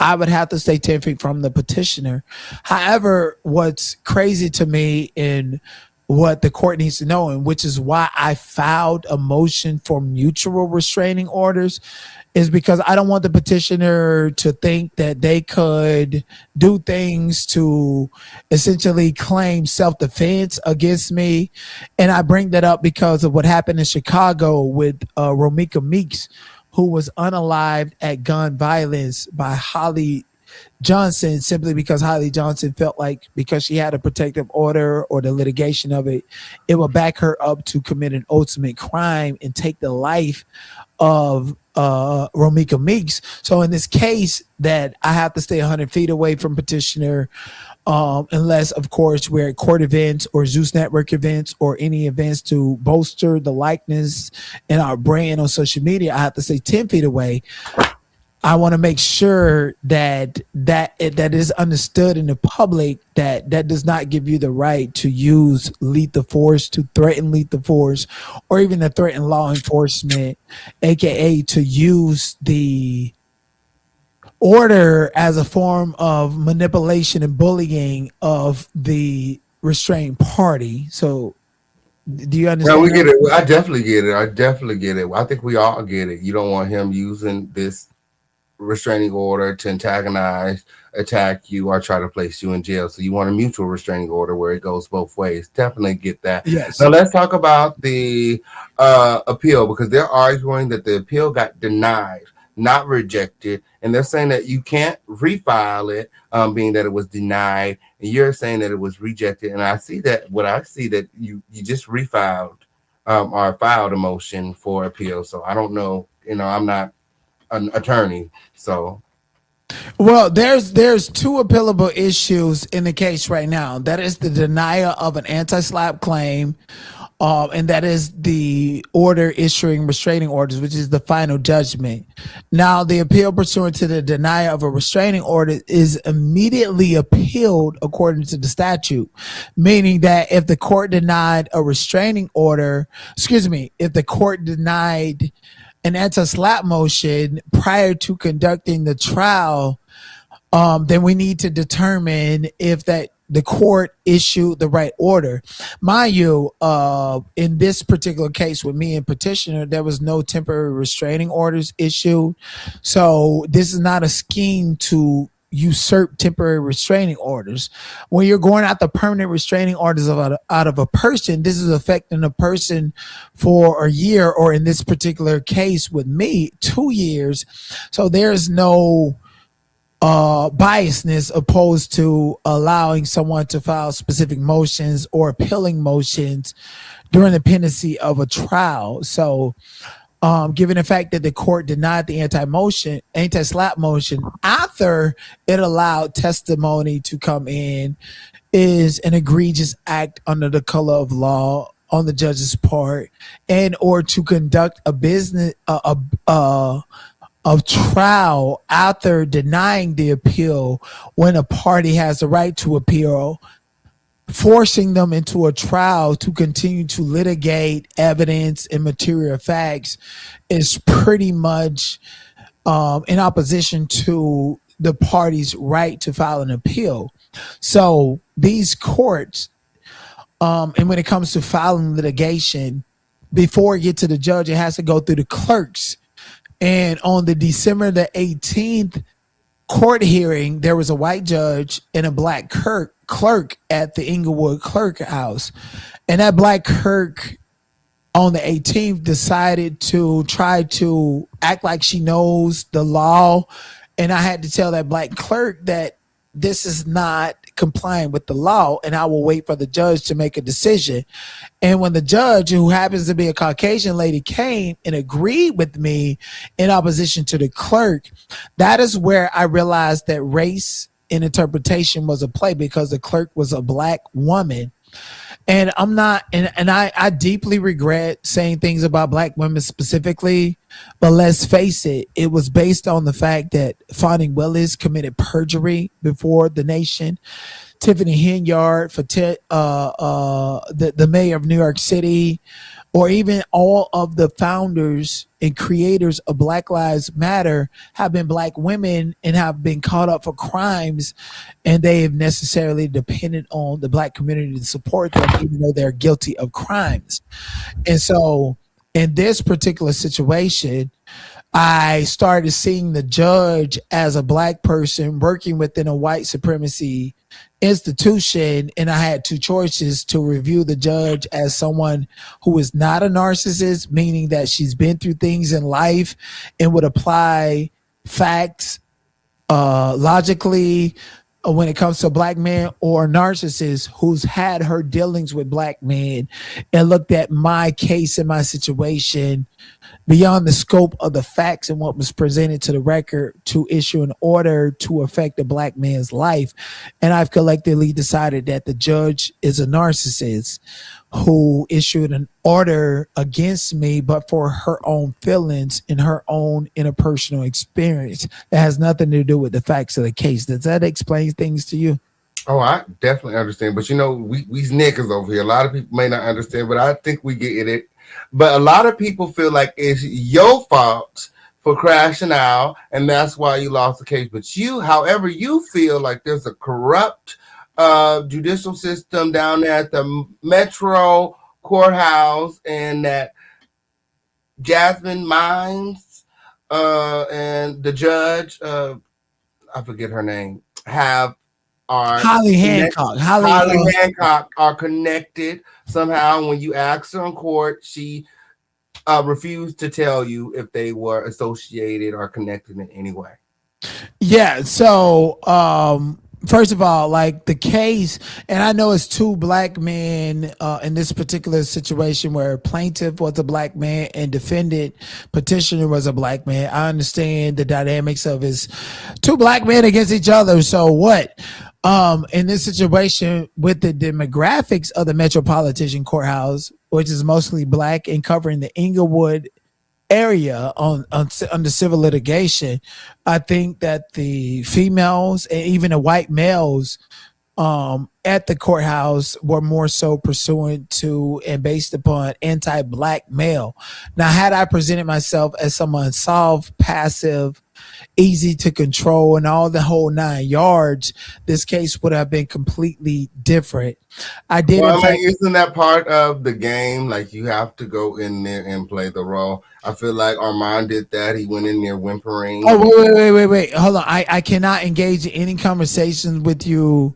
Speaker 6: I would have to stay 10 feet from the petitioner. However, what's crazy to me and what the court needs to know, and which is why I filed a motion for mutual restraining orders, is because I don't want the petitioner to think that they could do things to essentially claim self-defense against me. And I bring that up because of what happened in Chicago with Romika Meeks, who was unalived at gun violence by Holly Johnson, simply because Holly Johnson felt like because she had a protective order or the litigation of it, it would back her up to commit an ultimate crime and take the life of Romika Meeks. So in this case, that I have to stay 100 feet away from petitioner, unless, of course, we're at court events or Zeus Network events or any events to bolster the likeness and our brand on social media. I have to stay 10 feet away. I want to make sure that is understood in the public, that does not give you the right to use lethal force, to threaten lethal force, or even to threaten law enforcement, aka to use the order as a form of manipulation and bullying of the restrained party. So do you understand?
Speaker 2: No, we get it. I definitely get it. I think we all get it. You don't want him using this restraining order to antagonize, attack you, or try to place you in jail. So you want a mutual restraining order where it goes both ways. Definitely get that.
Speaker 6: Yes.
Speaker 2: Now let's talk about the appeal, because they're arguing that the appeal got denied, not rejected, and they're saying that you can't refile it, being that it was denied, and you're saying that it was rejected. And I see that you just refiled or filed a motion for appeal. So I don't know, I'm not an attorney, so
Speaker 6: well, there's two appealable issues in the case right now. That is the denial of an anti-SLAPP claim And that is the order issuing restraining orders, which is the final judgment. Now, the appeal pursuant to the denial of a restraining order is immediately appealed according to the statute, meaning that if the court denied a restraining order, if the court denied an anti-slap motion prior to conducting the trial, then we need to determine if that the court issued the right order. Mind you, in this particular case with me and petitioner, there was no temporary restraining orders issued. So this is not a scheme to usurp temporary restraining orders. When you're going out the permanent restraining orders out of a person, this is affecting a person for a year, or in this particular case with me, 2 years. So there's no biasness opposed to allowing someone to file specific motions or appealing motions during the pendency of a trial. So given the fact that the court denied the anti-slap motion after it allowed testimony to come in is an egregious act under the color of law on the judge's part, and or to conduct a business of trial after denying the appeal when a party has the right to appeal, forcing them into a trial to continue to litigate evidence and material facts is pretty much in opposition to the party's right to file an appeal. So these courts, and when it comes to filing litigation, before it gets to the judge, it has to go through the clerks. And on the December the 18th court hearing, there was a white judge and a black clerk at the Inglewood Clerk House. And that black clerk on the 18th decided to try to act like she knows the law. And I had to tell that black clerk that this is not complying with the law, and I will wait for the judge to make a decision. And when the judge, who happens to be a Caucasian lady, came and agreed with me in opposition to the clerk, that is where I realized that race in interpretation was a play, because the clerk was a black woman. And I'm not, and I deeply regret saying things about black women specifically, but let's face it, it was based on the fact that Fonnie Willis committed perjury before the nation. Tiffany Henyard, for the mayor of New York City, or even all of the founders and creators of Black Lives Matter have been black women and have been caught up for crimes, and they have necessarily depended on the black community to support them, even though they're guilty of crimes. And so in this particular situation, I started seeing the judge as a black person working within a white supremacy institution, and I had two choices: to review the judge as someone who is not a narcissist, meaning that she's been through things in life and would apply facts logically when it comes to a black man, or a narcissist who's had her dealings with black men and looked at my case and my situation beyond the scope of the facts and what was presented to the record to issue an order to affect a black man's life. And I've collectively decided that the judge is a narcissist who issued an order against me, but for her own feelings and her own interpersonal experience. That has nothing to do with the facts of the case. Does that explain things to you?
Speaker 2: Oh, I definitely understand. But you know, we niggas over here, a lot of people may not understand, but I think we get it. But a lot of people feel like it's your fault for crashing out, and that's why you lost the case. But you, however, you feel like there's a corrupt judicial system down there at the Metro Courthouse, and that Jasmine Mines and the judge, I forget her name, are
Speaker 6: Holly Hancock.
Speaker 2: Holly Hancock are connected somehow. When you asked her in court, she refused to tell you if they were associated or connected in any way.
Speaker 6: Yeah. So, first of all, like the case, and I know it's two black men in this particular situation where plaintiff was a black man and defendant petitioner was a black man. I understand the dynamics of his two black men against each other. So what? In this situation with the demographics of the Metropolitan Courthouse, which is mostly black and covering the Inglewood area under civil litigation. I think that the females and even the white males at the courthouse were more so pursuant to and based upon anti-black male. Now, had I presented myself as someone soft, passive, easy to control, and all the whole 9 yards, this case would have been completely different. I did.
Speaker 2: Well, I mean, isn't that part of the game? Like, you have to go in there and play the role. I feel like Armon did that. He went in there whimpering.
Speaker 6: Oh, wait. Hold on. I cannot engage in any conversations with you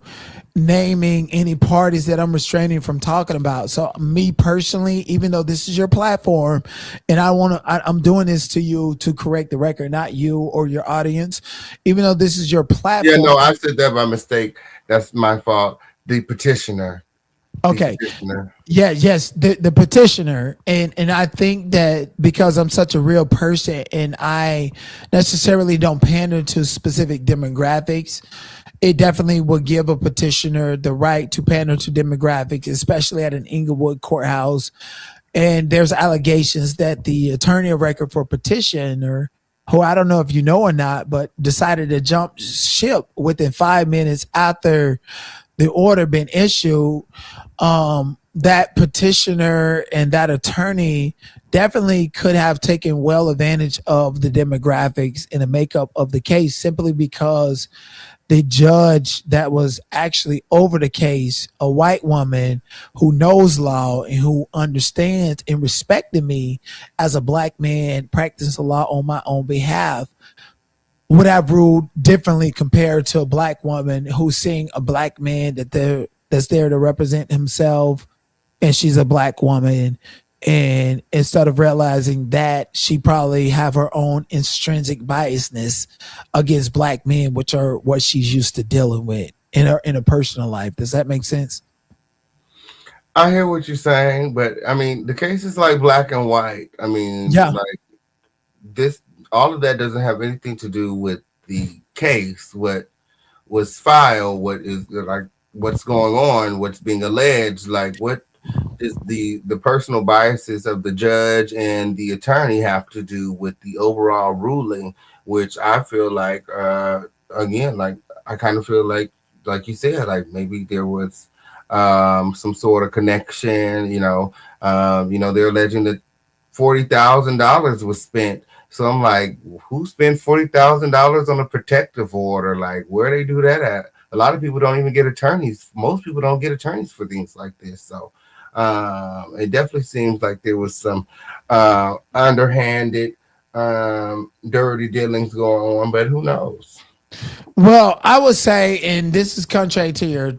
Speaker 6: naming any parties that I'm restraining from talking about. So me personally, even though this is your platform and I'm doing this to you to correct the record, not you or your audience, even though this is your platform.
Speaker 2: Yeah, no, I said that by mistake. That's my fault. The petitioner.
Speaker 6: Okay. Yes, the petitioner. And I think that because I'm such a real person and I necessarily don't pander to specific demographics, it definitely will give a petitioner the right to pander to demographics, especially at an Inglewood courthouse. And there's allegations that the attorney of record for petitioner, who I don't know if you know or not, but decided to jump ship within 5 minutes after the order been issued. That petitioner and that attorney definitely could have taken well advantage of the demographics and the makeup of the case, simply because the judge that was actually over the case, a white woman who knows law and who understands and respected me as a black man practicing law on my own behalf, would have ruled differently compared to a black woman who's seeing a black man that's there to represent himself, and she's a black woman. And instead of realizing that, she probably have her own intrinsic biasness against black men, which are what she's used to dealing with in her personal life. Does that make sense?
Speaker 2: I hear what you're saying, but I mean, the case is like black and white. I mean,
Speaker 6: yeah,
Speaker 2: like this, all of that doesn't have anything to do with the case. What was filed, what is like, what's going on, what's being alleged, like what is the personal biases of the judge and the attorney have to do with the overall ruling, which I feel like, again, like I kind of feel like you said, like maybe there was some sort of connection, they're alleging that $40,000 was spent. So I'm like, who spent $40,000 on a protective order? Like, where they do that at? A lot of people don't even get attorneys. Most people don't get attorneys for things like this. So it definitely seems like there was some underhanded, dirty dealings going on, but who knows?
Speaker 6: Well, I would say, and this is contrary to your,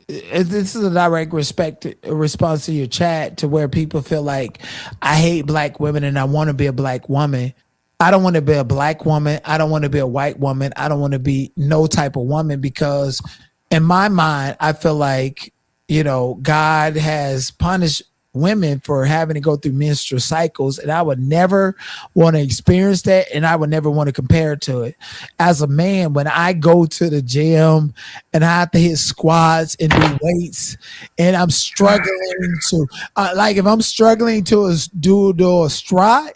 Speaker 6: this is a direct response to your chat, to where people feel like I hate black women and I want to be a black woman. I don't want to be a black woman. I don't want to be a white woman. I don't want to be no type of woman, because in my mind, I feel like, God has punished women for having to go through menstrual cycles, and I would never want to experience that, and I would never want to compare to it. As a man, when I go to the gym and I have to hit squats and do weights, and I'm struggling to, if I'm struggling to do a stride,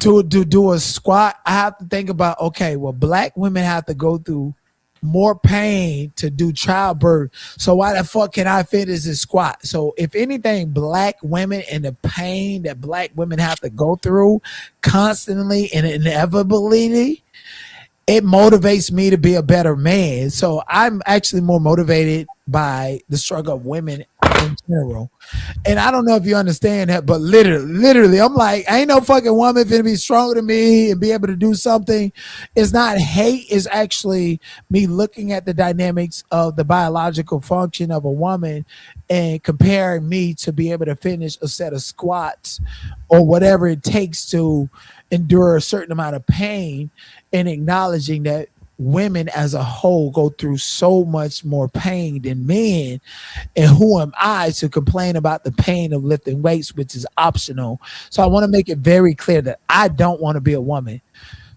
Speaker 6: to do a squat, I have to think about, okay, well, black women have to go through more pain to do childbirth. So why the fuck can I finish this squat? So if anything, black women and the pain that black women have to go through constantly and inevitably, it motivates me to be a better man. So I'm actually more motivated by the struggle of women in general. And I don't know if you understand that, but literally, I'm like, ain't no fucking woman finna be stronger than me and be able to do something. It's not hate, it's actually me looking at the dynamics of the biological function of a woman and comparing me to be able to finish a set of squats or whatever it takes to endure a certain amount of pain, and acknowledging that women as a whole go through so much more pain than men. And who am I to complain about the pain of lifting weights, which is optional? So I want to make it very clear that I don't want to be a woman.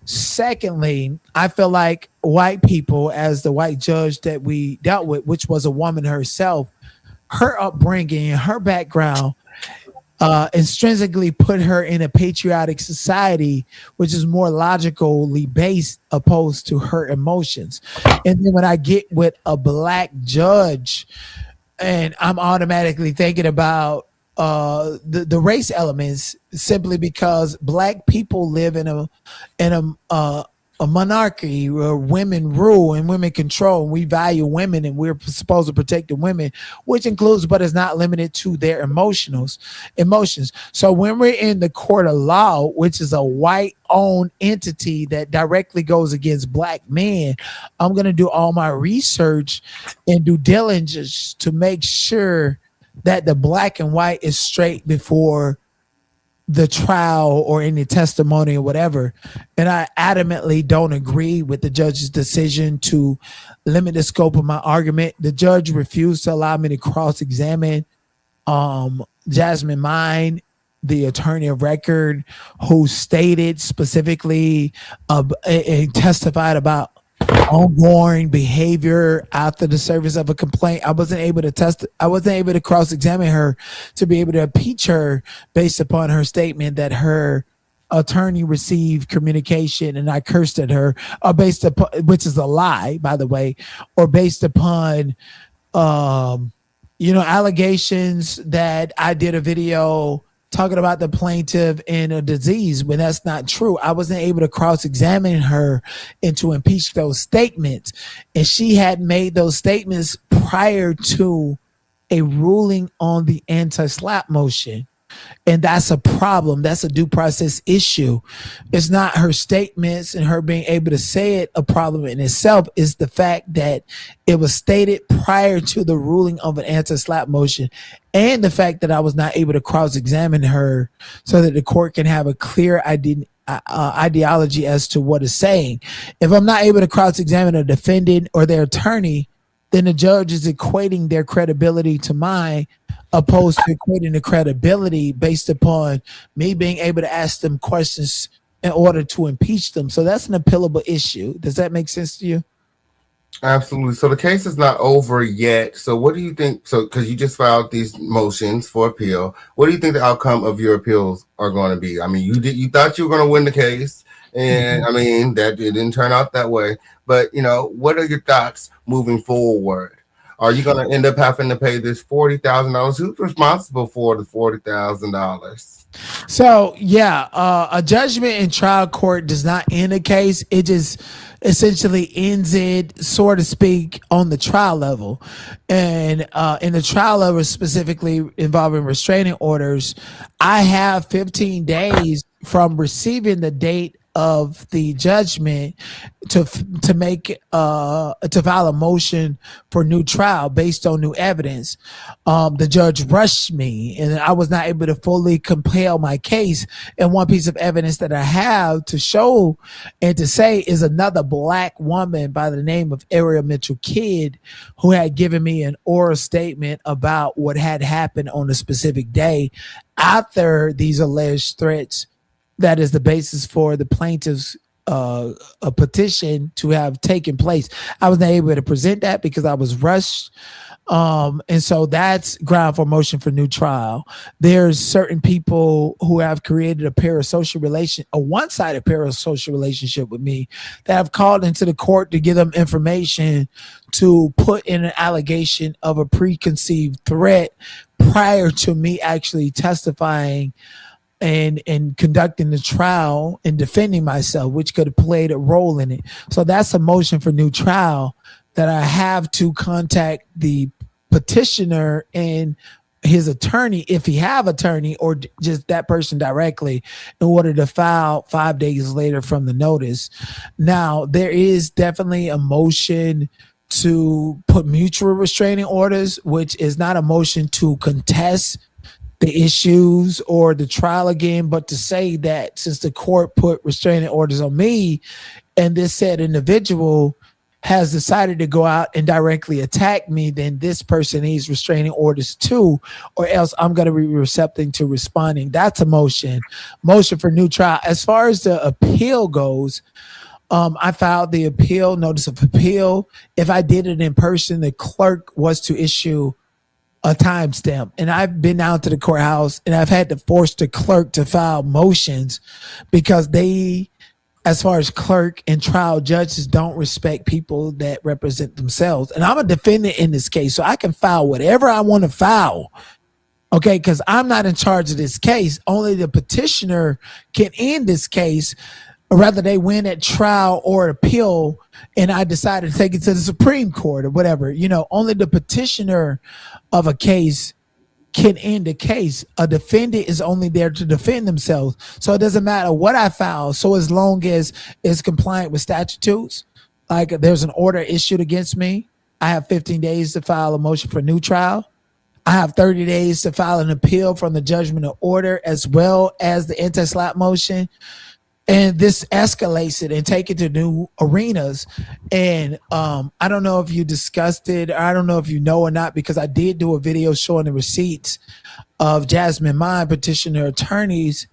Speaker 6: Secondly, I feel like white people, as the white judge that we dealt with, which was a woman herself, her upbringing, her background, intrinsically put her in a patriotic society, which is more logically based opposed to her emotions. And then when I get with a black judge, and I'm automatically thinking about the race elements simply because black people live in a monarchy where women rule and women control, and we value women and we're supposed to protect the women, which includes but is not limited to their emotions. So when we're in the court of law, which is a white owned entity that directly goes against black men, I'm going to do all my research and due diligence to make sure that the black and white is straight before the trial or any testimony or whatever. And I adamantly don't agree with the judge's decision to limit the scope of my argument. The judge refused to allow me to cross-examine Jasmine Mine, the attorney of record, who stated specifically and testified about ongoing behavior after the service of a complaint. I wasn't able to cross-examine her to be able to impeach her based upon her statement that her attorney received communication and I cursed at her, or based upon, which is a lie, by the way, or based upon allegations that I did a video talking about the plaintiff and a disease when that's not true. I wasn't able to cross-examine her and to impeach those statements. And she had made those statements prior to a ruling on the anti-slap motion. And that's a problem. That's a due process issue. It's not her statements and her being able to say it a problem in itself. Is the fact that it was stated prior to the ruling of an anti-slap motion, and the fact that I was not able to cross-examine her so that the court can have a clear ideology as to what it's saying. If I'm not able to cross-examine a defendant or their attorney, then the judge is equating their credibility to mine, opposed to equating the credibility based upon me being able to ask them questions in order to impeach them. So that's an appealable issue. Does that make sense to you?
Speaker 2: Absolutely. So the case is not over yet. So what do you think? So because you just filed these motions for appeal, what do you think the outcome of your appeals are going to be? I mean, you thought you were going to win the case, and I mean that it didn't turn out that way. But what are your thoughts moving forward? Are you going to end up having to pay this $40,000? Who's responsible for the $40,000?
Speaker 6: So a judgment in trial court does not end a case. It just essentially ends it, so to speak, on the trial level. And in the trial level, specifically involving restraining orders, I have 15 days from receiving the date of the judgment to file a motion for new trial based on new evidence. The judge rushed me, and I was not able to fully compel my case. And one piece of evidence that I have to show and to say is another black woman by the name of Ariel Mitchell Kidd, who had given me an oral statement about what had happened on a specific day after these alleged threats. That is the basis for the plaintiff's a petition to have taken place. I was not able to present that because I was rushed. And so that's ground for motion for new trial. There's certain people who have created a one-sided parasocial relationship with me that have called into the court to give them information to put in an allegation of a preconceived threat prior to me actually testifying and conducting the trial and defending myself, which could have played a role in it. So that's a motion for new trial that I have to contact the petitioner and his attorney, if he have attorney, or just that person directly, in order to file 5 days later from the notice. Now, there is definitely a motion to put mutual restraining orders, which is not a motion to contest the issues or the trial again, but to say that since the court put restraining orders on me and this said individual has decided to go out and directly attack me, then this person needs restraining orders too, or else I'm going to be receptive to responding. That's a motion for new trial. As far as the appeal goes, I filed the appeal, notice of appeal. If I did it in person, the clerk was to issue a timestamp. And I've been down to the courthouse and I've had to force the clerk to file motions because they, as far as clerk and trial judges, don't respect people that represent themselves. And I'm a defendant in this case, so I can file whatever I want to file. Okay, because I'm not in charge of this case. Only the petitioner can end this case, or rather they win at trial or appeal, and I decided to take it to the Supreme Court or whatever. Only the petitioner of a case can end a case. A defendant is only there to defend themselves. So it doesn't matter what I file. So as long as it's compliant with statutes, like there's an order issued against me, I have 15 days to file a motion for new trial. I have 30 days to file an appeal from the judgment of order as well as the anti-slap motion. And this escalates it and take it to new arenas. And I don't know if you discussed it, or I don't know if you know or not, because I did do a video showing the receipts of Jasmine Mine petitioner attorneys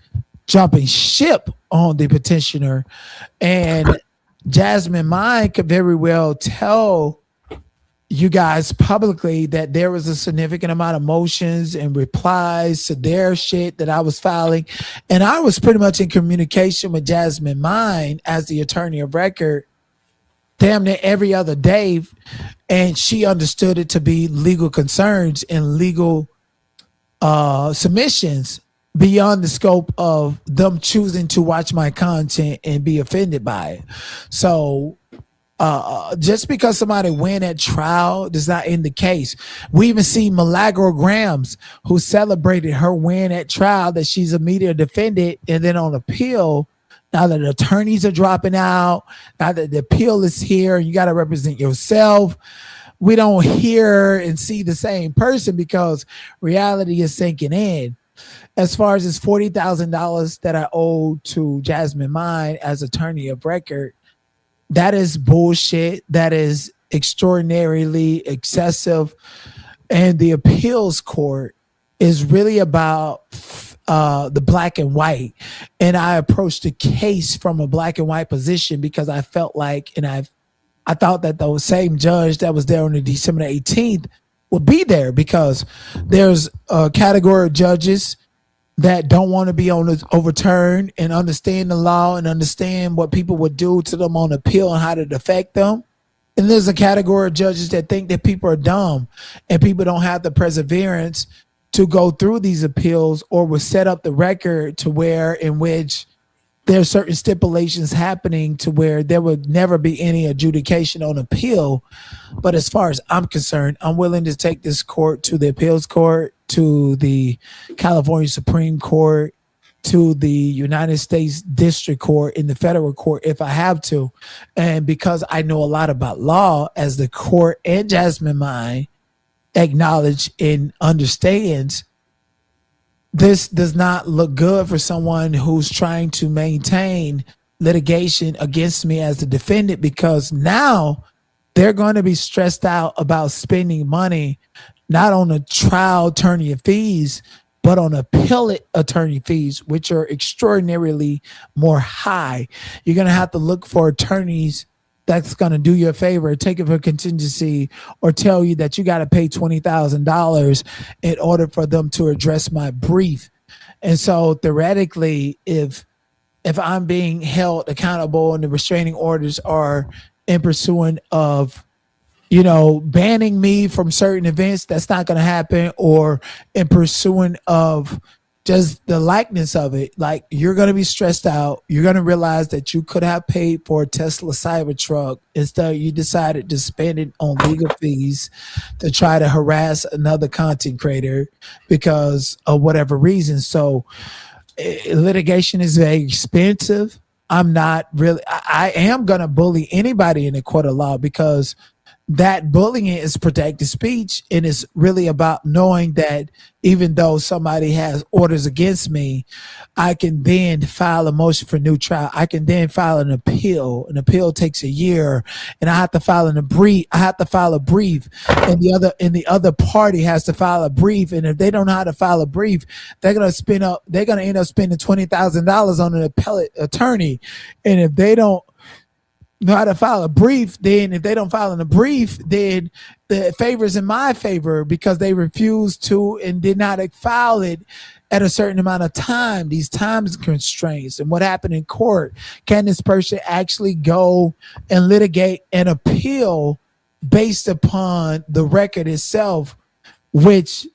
Speaker 6: jumping ship on the petitioner. And Jasmine Mine could very well tell you guys publicly that there was a significant amount of motions and replies to their shit that I was filing. And I was pretty much in communication with Jasmine Mine as the attorney of record damn near every other day. And she understood it to be legal concerns and legal submissions beyond the scope of them choosing to watch my content and be offended by it. So just because somebody win at trial does not end the case. We even see Milagro Grams, who celebrated her win at trial, that she's a media defendant, and then on appeal, now that the attorneys are dropping out, now that the appeal is here, you got to represent yourself. We don't hear and see the same person because reality is sinking in. As far as this $40,000 that I owe to Jasmine Mine as attorney of record, that is bullshit. That is extraordinarily excessive. And the appeals court is really about the black and white. And I approached the case from a black and white position because I felt like, and I thought that the same judge that was there on the December 18th would be there, because there's a category of judges that don't want to be overturned and understand the law and understand what people would do to them on appeal and how to affect them. And there's a category of judges that think that people are dumb and people don't have the perseverance to go through these appeals, or will set up the record to where in which there's certain stipulations happening to where there would never be any adjudication on appeal. But as far as I'm concerned, I'm willing to take this court to the appeals court, to the California Supreme Court, to the United States District Court, in the federal court if I have to. And because I know a lot about law, as the court and Jasmine Mine acknowledge and understands, this does not look good for someone who's trying to maintain litigation against me as the defendant, because now they're going to be stressed out about spending money not on a trial attorney fees, but on appellate attorney fees, which are extraordinarily more high. You're going to have to look for attorneys that's going to do you a favor, take it for contingency, or tell you that you got to pay $20,000 in order for them to address my brief. And so theoretically, if I'm being held accountable and the restraining orders are in pursuant of, banning me from certain events, that's not going to happen, or in pursuant of just the likeness of it, like, you're going to be stressed out. You're going to realize that you could have paid for a Tesla Cybertruck. Instead, you decided to spend it on legal fees to try to harass another content creator because of whatever reason. So litigation is very expensive. I'm not really, I am going to bully anybody in the court of law, because that bullying is protected speech, and it's really about knowing that even though somebody has orders against me, I can then file a motion for new trial. I can then file an appeal. An appeal takes a year, and I have to file a brief. And the other party has to file a brief. And if they don't know how to file a brief, they're gonna end up spending $20,000 on an appellate attorney. And if they don't know how to file a brief, then if they don't file in a brief, then the favor is in my favor because they refused to and did not file it at a certain amount of time. These times constraints and what happened in court. Can this person actually go and litigate and appeal based upon the record itself, which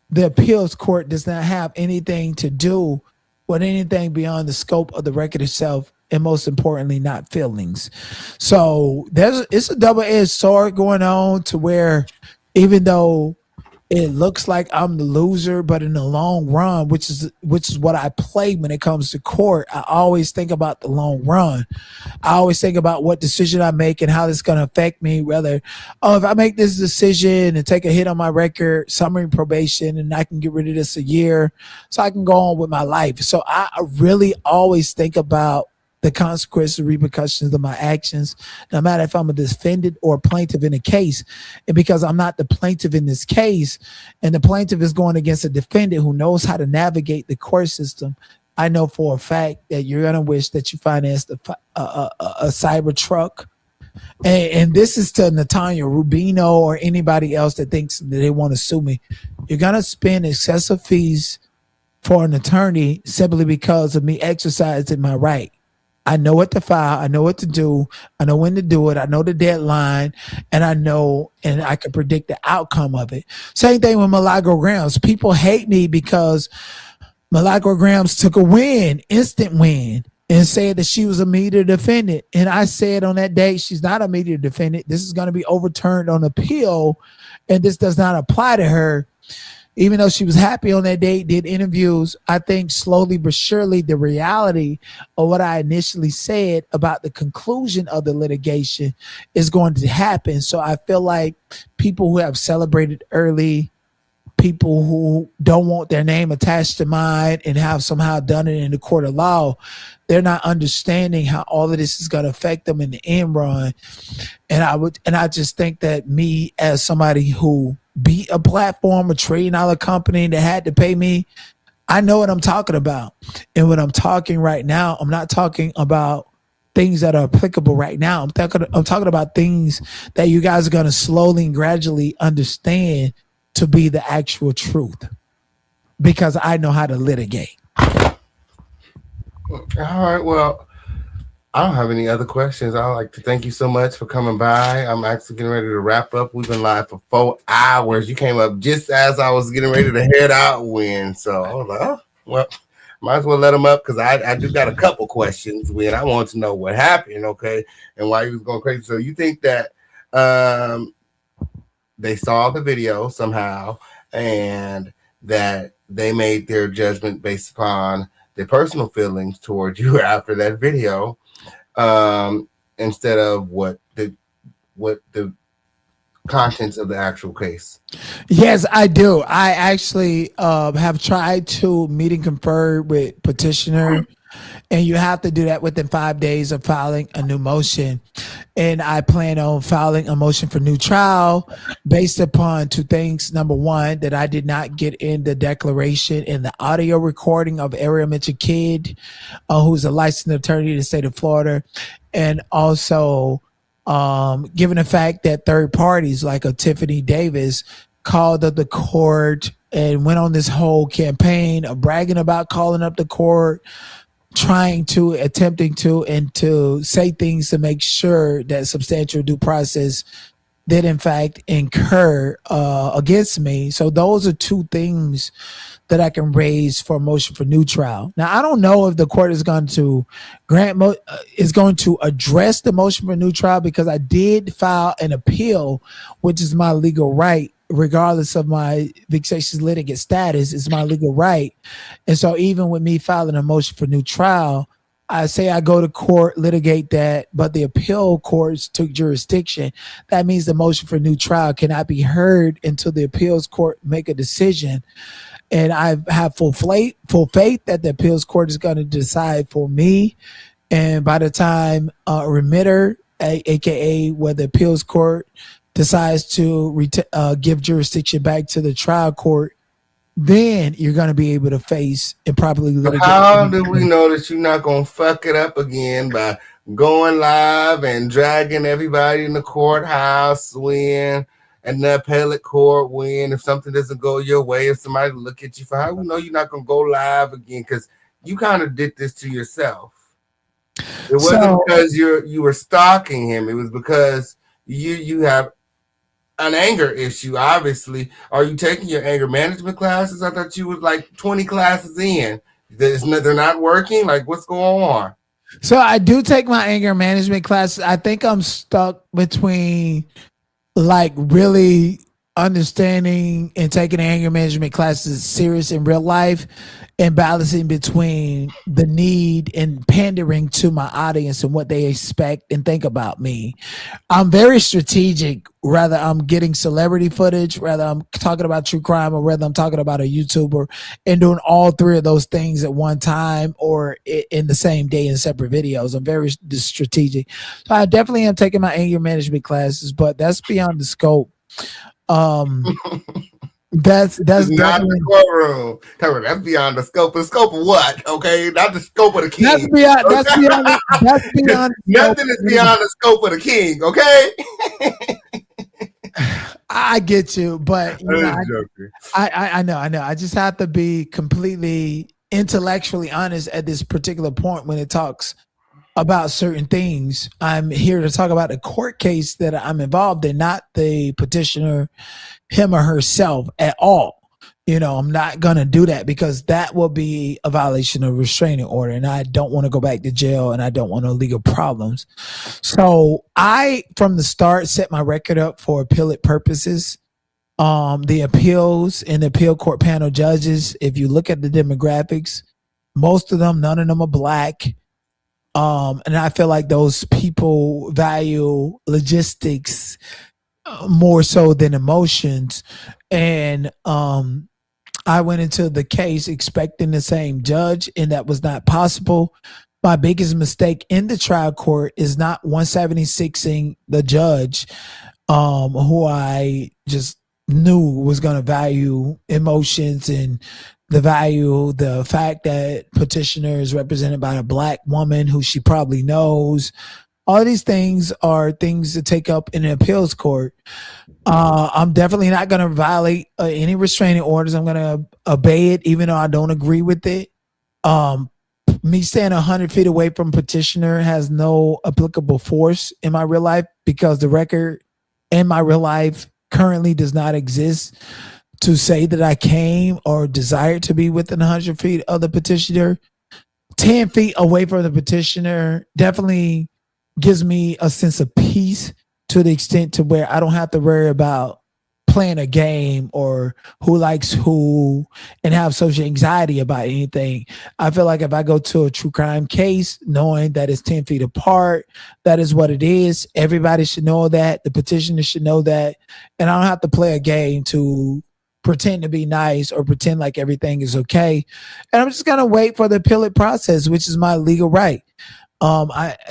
Speaker 6: the appeals court does not have anything to do with anything beyond the scope of the record itself, and most importantly, not feelings. So it's a double-edged sword going on to where even though it looks like I'm the loser, but in the long run, which is what I play when it comes to court, I always think about the long run. I always think about what decision I make and how this is going to affect me. Whether, if I make this decision and take a hit on my record, summary probation, and I can get rid of this a year so I can go on with my life. So I really always think about the consequences and repercussions of my actions, no matter if I'm a defendant or a plaintiff in a case. And because I'm not the plaintiff in this case, and the plaintiff is going against a defendant who knows how to navigate the court system, I know for a fact that you're going to wish that you financed a cyber truck. And this is to Natanya Rubino or anybody else that thinks that they want to sue me. You're going to spend excessive fees for an attorney simply because of me exercising my right. I know what to file. I know what to do. I know when to do it. I know the deadline, and I know, and I can predict the outcome of it. Same thing with Milagro Grams. People hate me because Milagro Grams took a win, instant win, and said that she was a media defendant. And I said on that day, she's not a media defendant. This is going to be overturned on appeal, and this does not apply to her. Even though she was happy on that date, did interviews, I think slowly but surely the reality of what I initially said about the conclusion of the litigation is going to happen. So I feel like people who have celebrated early, people who don't want their name attached to mine and have somehow done it in the court of law, they're not understanding how all of this is going to affect them in the end run. And I just think that me as somebody who beat a platform, $1 trillion company that had to pay me, I know what I'm talking about. And when I'm talking right now, I'm not talking about things that are applicable right now. I'm talking about things that you guys are going to slowly and gradually understand to be the actual truth, because I know how to litigate.
Speaker 2: All right. Well, I don't have any other questions. I'd like to thank you so much for coming by. I'm actually getting ready to wrap up. We've been live for 4 hours. You came up just as I was getting ready to head out, Win. So I was like, oh, well, might as well let them up because I do got a couple questions, Win. I want to know what happened, okay, and why you was going crazy. So you think that they saw the video somehow and that they made their judgment based upon their personal feelings towards you after that video, instead of what the contents of the actual case?
Speaker 6: Yes, I do. I actually have tried to meet and confer with petitioner, and you have to do that within 5 days of filing a new motion. And I plan on filing a motion for new trial based upon 2 things. Number one, that I did not get in the declaration in the audio recording of Area Mitchell Kidd, who's a licensed attorney in the state of Florida. And also, given the fact that third parties like a Tiffany Davis called up the court and went on this whole campaign of bragging about calling up the court, attempting to say things to make sure that substantial due process did in fact incur against me. So those are 2 things that I can raise for a motion for new trial. Now, I don't know if the court is going to address the motion for new trial, because I did file an appeal, which is my legal right. Regardless of my vexatious litigant status, is my legal right. And so even with me filing a motion for new trial, I say I go to court, litigate that, but the appeal courts took jurisdiction. That means the motion for new trial cannot be heard until the appeals court make a decision. And I have full faith that the appeals court is going to decide for me. And by the time remitter, aka where the appeals court decides to give jurisdiction back to the trial court, then you're going to be able to face and properly litigate.
Speaker 2: How do we know that you're not going to fuck it up again by going live and dragging everybody in the courthouse when and the appellate court when if something doesn't go your way, if somebody look at you for how we know you're not gonna go live again because you kind of did this to yourself. It wasn't because you were stalking him. It was because you have an anger issue. Obviously, are you taking your anger management classes? I thought you was like 20 classes in. They're not working. Like, what's going on?
Speaker 6: So I do take my anger management classes. I think I'm stuck between like really understanding and taking anger management classes serious in real life and balancing between the need and pandering to my audience and what they expect and think about me. I'm very strategic, whether I'm getting celebrity footage, whether I'm talking about true crime, or whether I'm talking about a YouTuber, and doing all three of those things at one time or in the same day in separate videos. I'm very strategic. So I definitely am taking my anger management classes, but that's beyond the scope. That's
Speaker 2: not the courtroom. That's beyond the scope. The scope of what? Okay, not the scope of the king.
Speaker 6: That's beyond. That's beyond. That's beyond.
Speaker 2: Nothing is beyond the scope of the king. Okay.
Speaker 6: I get you, but you know, I know. I just have to be completely intellectually honest at this particular point when it talks about certain things. I'm here to talk about the court case that I'm involved in, not the petitioner, him or herself at all. You know, I'm not going to do that because that will be a violation of restraining order. And I don't want to go back to jail and I don't want no legal problems. So I, from the start, set my record up for appellate purposes. The appeals and the appeal court panel judges, if you look at the demographics, most of them, none of them are black. And I feel like those people value logistics more so than emotions. And I went into the case expecting the same judge, and that was not possible. My biggest mistake in the trial court is not 176ing the judge, who I just knew was going to value emotions and the fact that petitioner is represented by a black woman who she probably knows. All these things are things to take up in an appeals court. I'm definitely not going to violate any restraining orders. I'm going to obey it, even though I don't agree with it. Me staying 100 feet away from petitioner has no applicable force in my real life because the record in my real life currently does not exist to say that I came or desired to be within 100 feet of the petitioner. 10 feet away from the petitioner definitely gives me a sense of peace to the extent to where I don't have to worry about playing a game or who likes who and have social anxiety about anything. I feel like if I go to a true crime case, knowing that it's 10 feet apart, that is what it is. Everybody should know that. The petitioner should know that. And I don't have to play a game to pretend to be nice or pretend like everything is okay. And I'm just going to wait for the appellate process, which is my legal right.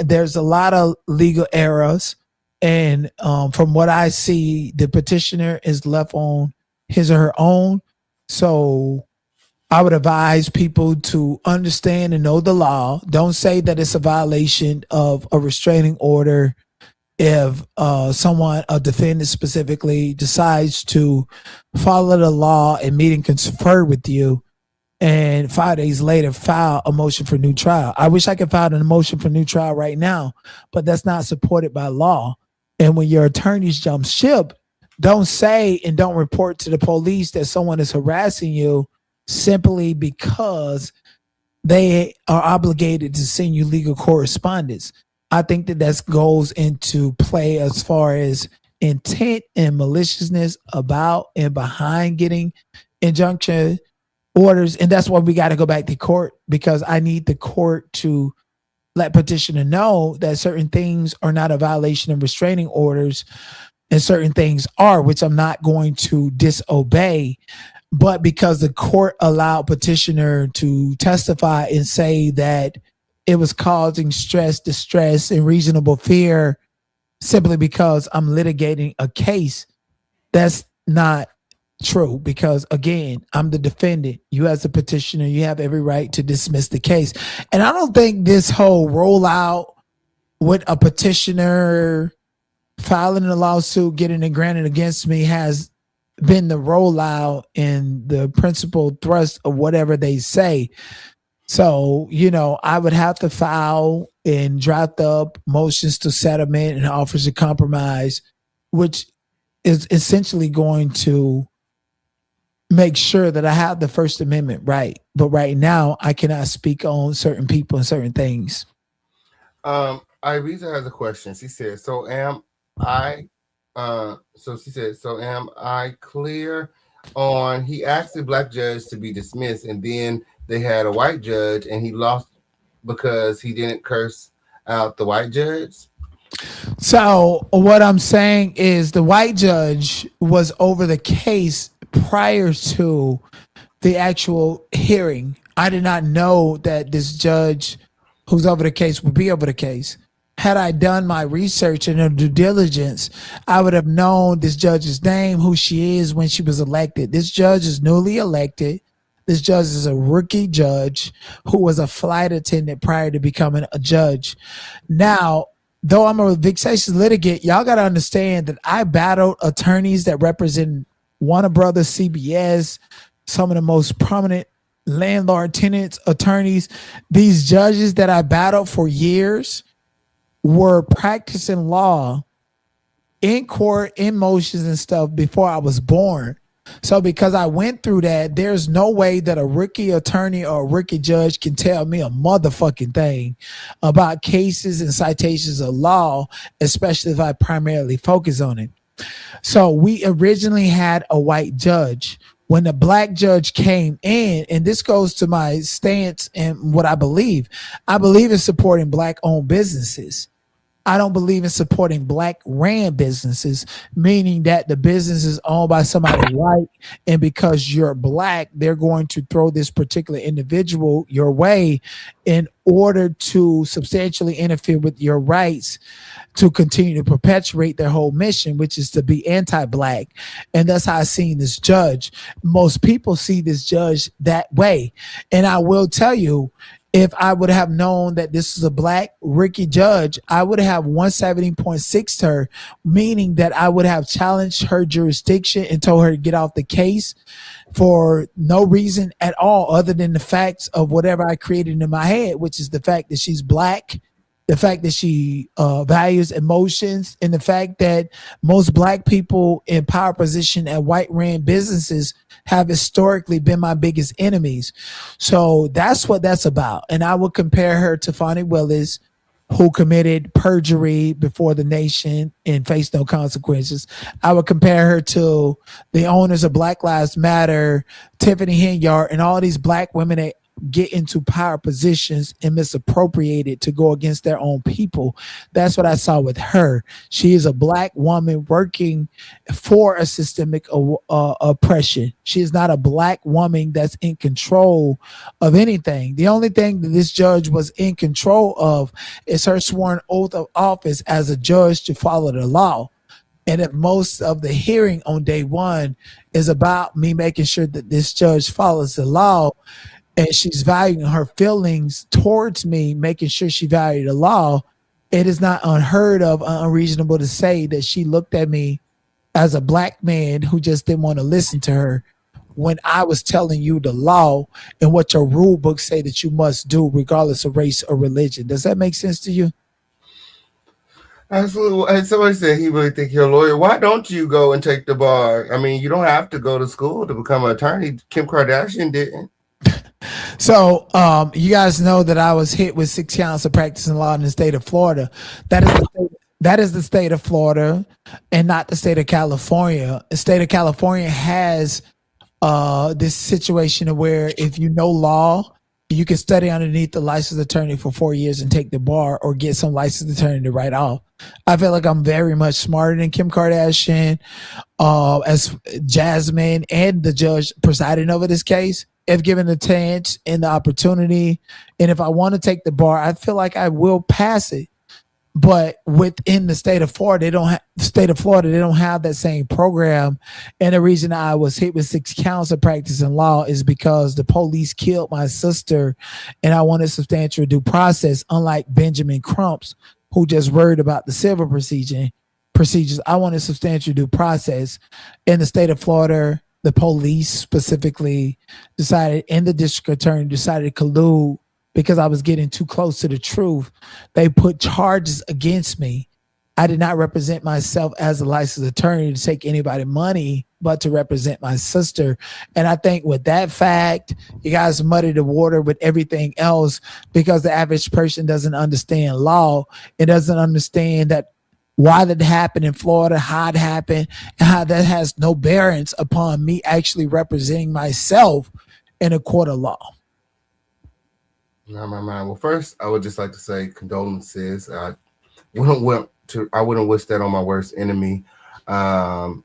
Speaker 6: There's a lot of legal errors. And from what I see, the petitioner is left on his or her own. So I would advise people to understand and know the law. Don't say that it's a violation of a restraining order if someone, a defendant specifically, decides to follow the law and meet and confer with you, and 5 days later file a motion for new trial. I wish I could file a motion for new trial right now, but that's not supported by law. And when your attorneys jump ship, don't say and don't report to the police that someone is harassing you simply because they are obligated to send you legal correspondence. I think that goes into play as far as intent and maliciousness about and behind getting injunction orders. And that's why we got to go back to court, because I need the court to let petitioner know that certain things are not a violation of restraining orders and certain things are, which I'm not going to disobey. But because the court allowed petitioner to testify and say that it was causing stress, distress, and reasonable fear simply because I'm litigating a case, that's not true. Because again, I'm the defendant. You as a petitioner, you have every right to dismiss the case. And I don't think this whole rollout with a petitioner filing a lawsuit, getting it granted against me has been the rollout and the principal thrust of whatever they say. So, I would have to file and draft up motions to settlement and offers of compromise, which is essentially going to make sure that I have the First Amendment right. But right now, I cannot speak on certain people and certain things.
Speaker 2: Irisa has a question. She said, "So am I?" So she said, "So am I clear on?" He asked the black judge to be dismissed, and then they had a white judge, and he lost because he didn't curse out the white judge.
Speaker 6: So what I'm saying is the white judge was over the case prior to the actual hearing. I did not know that this judge who's over the case would be over the case. Had I done my research and her due diligence, I would have known this judge's name, who she is, when she was elected. This judge is newly elected. This judge is a rookie judge who was a flight attendant prior to becoming a judge. Now, though I'm a vexatious litigant, y'all got to understand that I battled attorneys that represent Warner Brothers, CBS, some of the most prominent landlord tenants attorneys. These judges that I battled for years were practicing law in court, in motions and stuff before I was born. So because I went through that, there's no way that a rookie attorney or a rookie judge can tell me a motherfucking thing about cases and citations of law, especially if I primarily focus on it. So we originally had a white judge. When the black judge came in, and this goes to my stance and what I believe in supporting black-owned businesses. I don't believe in supporting black-ran businesses, meaning that the business is owned by somebody white, and because you're black, they're going to throw this particular individual your way in order to substantially interfere with your rights to continue to perpetuate their whole mission, which is to be anti-black. And that's how I seen this judge. Most people see this judge that way. And I will tell you, if I would have known that this is a black rookie judge, I would have 170.6 her, meaning that I would have challenged her jurisdiction and told her to get off the case for no reason at all other than the facts of whatever I created in my head, which is the fact that she's black, the fact that she values emotions, and the fact that most black people in power position at white ran businesses have historically been my biggest enemies. So that's what that's about. And I would compare her to Fonnie Willis, who committed perjury before the nation and faced no consequences. I would compare her to the owners of Black Lives Matter, Tiffany Henyard, and all these black women that get into power positions and misappropriate it to go against their own people. That's what I saw with her. She is a black woman working for a systemic oppression. She is not a black woman that's in control of anything. The only thing that this judge was in control of is her sworn oath of office as a judge to follow the law. And if most of the hearing on day one is about me making sure that this judge follows the law, and she's valuing her feelings towards me, making sure she valued the law, it is not unheard of, unreasonable to say that she looked at me as a black man who just didn't want to listen to her when I was telling you the law and what your rule books say that you must do regardless of race or religion. Does that make sense to you?
Speaker 2: Absolutely. And somebody said he really think you're a lawyer. Why don't you go and take the bar? I mean, you don't have to go to school to become an attorney. Kim Kardashian didn't.
Speaker 6: So you guys know that I was hit with 6 counts of practicing law in the state of Florida. That is the state of Florida and not the state of California. The state of California has this situation where if you know law, you can study underneath the licensed attorney for 4 years and take the bar or get some licensed attorney to write off. I feel like I'm very much smarter than Kim Kardashian, as Jasmine and the judge presiding over this case. If given the chance and the opportunity, and if I want to take the bar, I feel like I will pass it. But within the state of Florida, they don't have that same program. And the reason I was hit with 6 counts of practicing law is because the police killed my sister, and I wanted substantial due process, unlike Benjamin Crumps, who just worried about the civil procedures. I wanted substantial due process. In the state of Florida, the police specifically decided, and the district attorney decided to collude because I was getting too close to the truth. They put charges against me. I did not represent myself as a licensed attorney to take anybody money, but to represent my sister. And I think with that fact, you guys muddy the water with everything else because the average person doesn't understand law. It doesn't understand that why that happened in Florida, how it happened, and how that has no bearings upon me actually representing myself in a court of law.
Speaker 2: Not my mind. Well, first, I would just like to say condolences. I wouldn't wish that on my worst enemy. And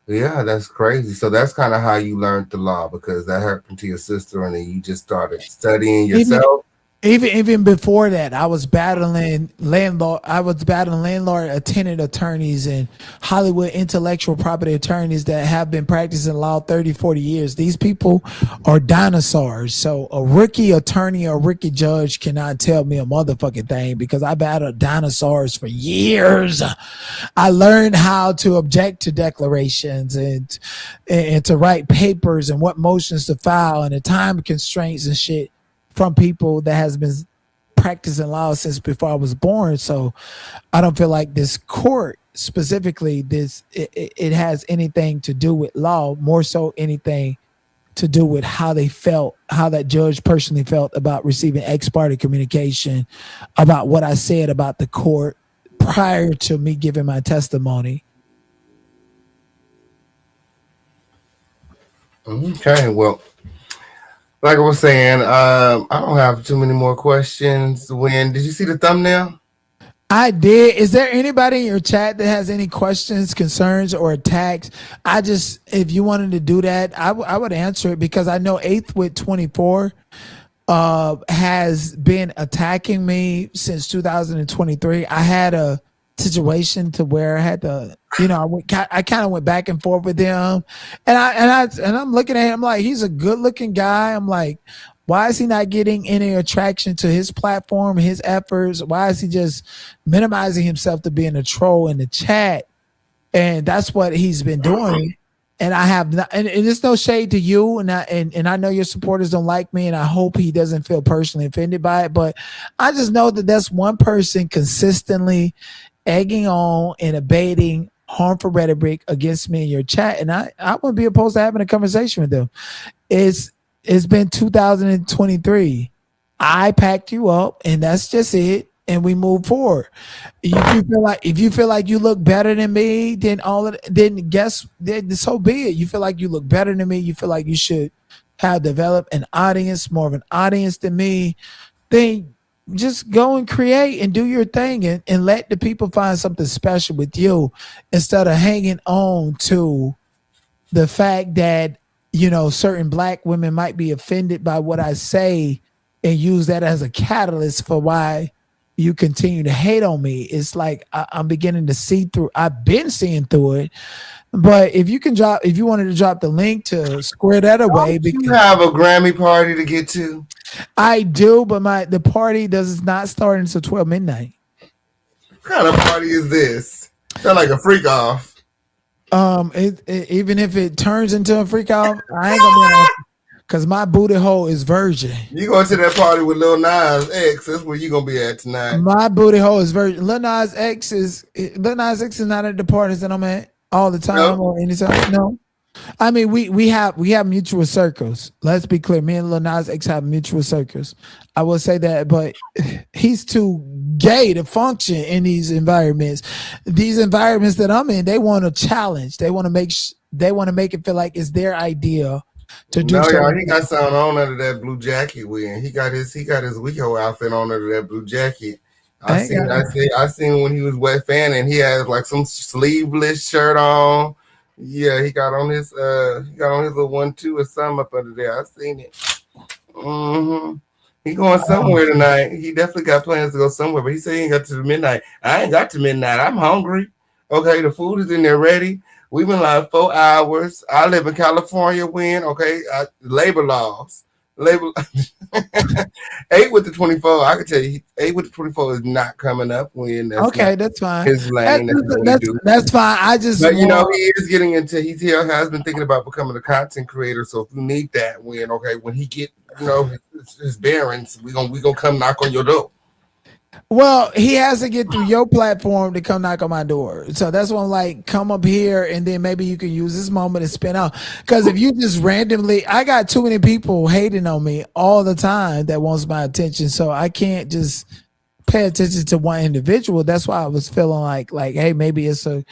Speaker 2: yeah, that's crazy. So that's kind of how you learned the law, because that happened to your sister, and then you just started studying yourself.
Speaker 6: Even before that, I was battling landlord attendant attorneys and Hollywood intellectual property attorneys that have been practicing law 30, 40 years. These people are dinosaurs. So a rookie attorney or rookie judge cannot tell me a motherfucking thing because I battled dinosaurs for years. I learned how to object to declarations and to write papers and what motions to file and the time constraints and shit from people that has been practicing law since before I was born. So I don't feel like this court specifically, it has anything to do with law, more so anything to do with how they felt, how that judge personally felt about receiving ex parte communication about what I said about the court prior to me giving my testimony.
Speaker 2: Okay, well, like I was saying, I don't have too many more questions. Did you see the thumbnail?
Speaker 6: I did. Is there anybody in your chat that has any questions, concerns, or attacks? If you wanted to do that, I would answer it because I know 8th with 24 has been attacking me since 2023. I had a situation to where I had to, I kind of went back and forth with him, and I'm looking at him like he's a good looking guy. I'm like, why is he not getting any attraction to his platform, his efforts? Why is he just minimizing himself to being a troll in the chat? And that's what he's been doing. And I have not, and it's no shade to you, and I know your supporters don't like me, and I hope he doesn't feel personally offended by it. But I just know that that's one person consistently egging on and abating harmful rhetoric against me in your chat, and I wouldn't be opposed to having a conversation with them. It's been 2023. I packed you up, and that's just it. And we move forward. If you feel like you look better than me, then so be it. You feel like you look better than me. You feel like you should have developed an audience, more of an audience than me. Then just go and create and do your thing and let the people find something special with you instead of hanging on to the fact that, certain black women might be offended by what I say and use that as a catalyst for why you continue to hate on me. It's like I'm beginning to see through. I've been seeing through it. But if you wanted to drop the link to square that away.
Speaker 2: Don't you have a Grammy party to get to?
Speaker 6: I do, but the party does not start until 12 midnight.
Speaker 2: What kind of party is this? Sound like a freak off.
Speaker 6: Even if it turns into a freak off, I ain't gonna be because my booty hole is virgin.
Speaker 2: You going to that party with Lil Nas X? That's where you gonna be at tonight.
Speaker 6: My booty hole is virgin. Lil Nas X is not at the parties that I'm at all the time or anytime. No. I mean, we have mutual circles. Let's be clear. Me and Lil Nas X have mutual circles. I will say that, but he's too gay to function in these environments. These environments that I'm in, they want to challenge. They want to make it feel like it's their idea to do.
Speaker 2: No, y'all, he got something on under that blue jacket wearing. He got his WeHo outfit on under that blue jacket. I seen when he was wet fanning, he had like some sleeveless shirt on. Yeah, he got on his little 1-2 or something up under there. I seen it. He going somewhere tonight. He definitely got plans to go somewhere, but he said he ain't got to midnight. I ain't got to midnight. I'm hungry. Okay, the food is in there ready. We've been live 4 hours. I live in California. Okay, labor laws. label 8 with the 24. I can tell you, 8 with the 24 is not coming up when that's
Speaker 6: Okay,
Speaker 2: not
Speaker 6: that's fine.
Speaker 2: his lane. That's not what he do.
Speaker 6: That's fine. I just
Speaker 2: But you know,
Speaker 6: want,
Speaker 2: he is getting into. He has been thinking about becoming a content creator. So if you need that, when he get his bearings, we gonna come knock on your door.
Speaker 6: well, he has to get through your platform to come knock on my door. So that's why I'm like, come up here and then maybe you can use this moment to spin out. Because if you just randomly, I got too many people hating on me all the time that wants my attention. So I can't just pay attention to one individual. That's why I was feeling like, hey, maybe it's a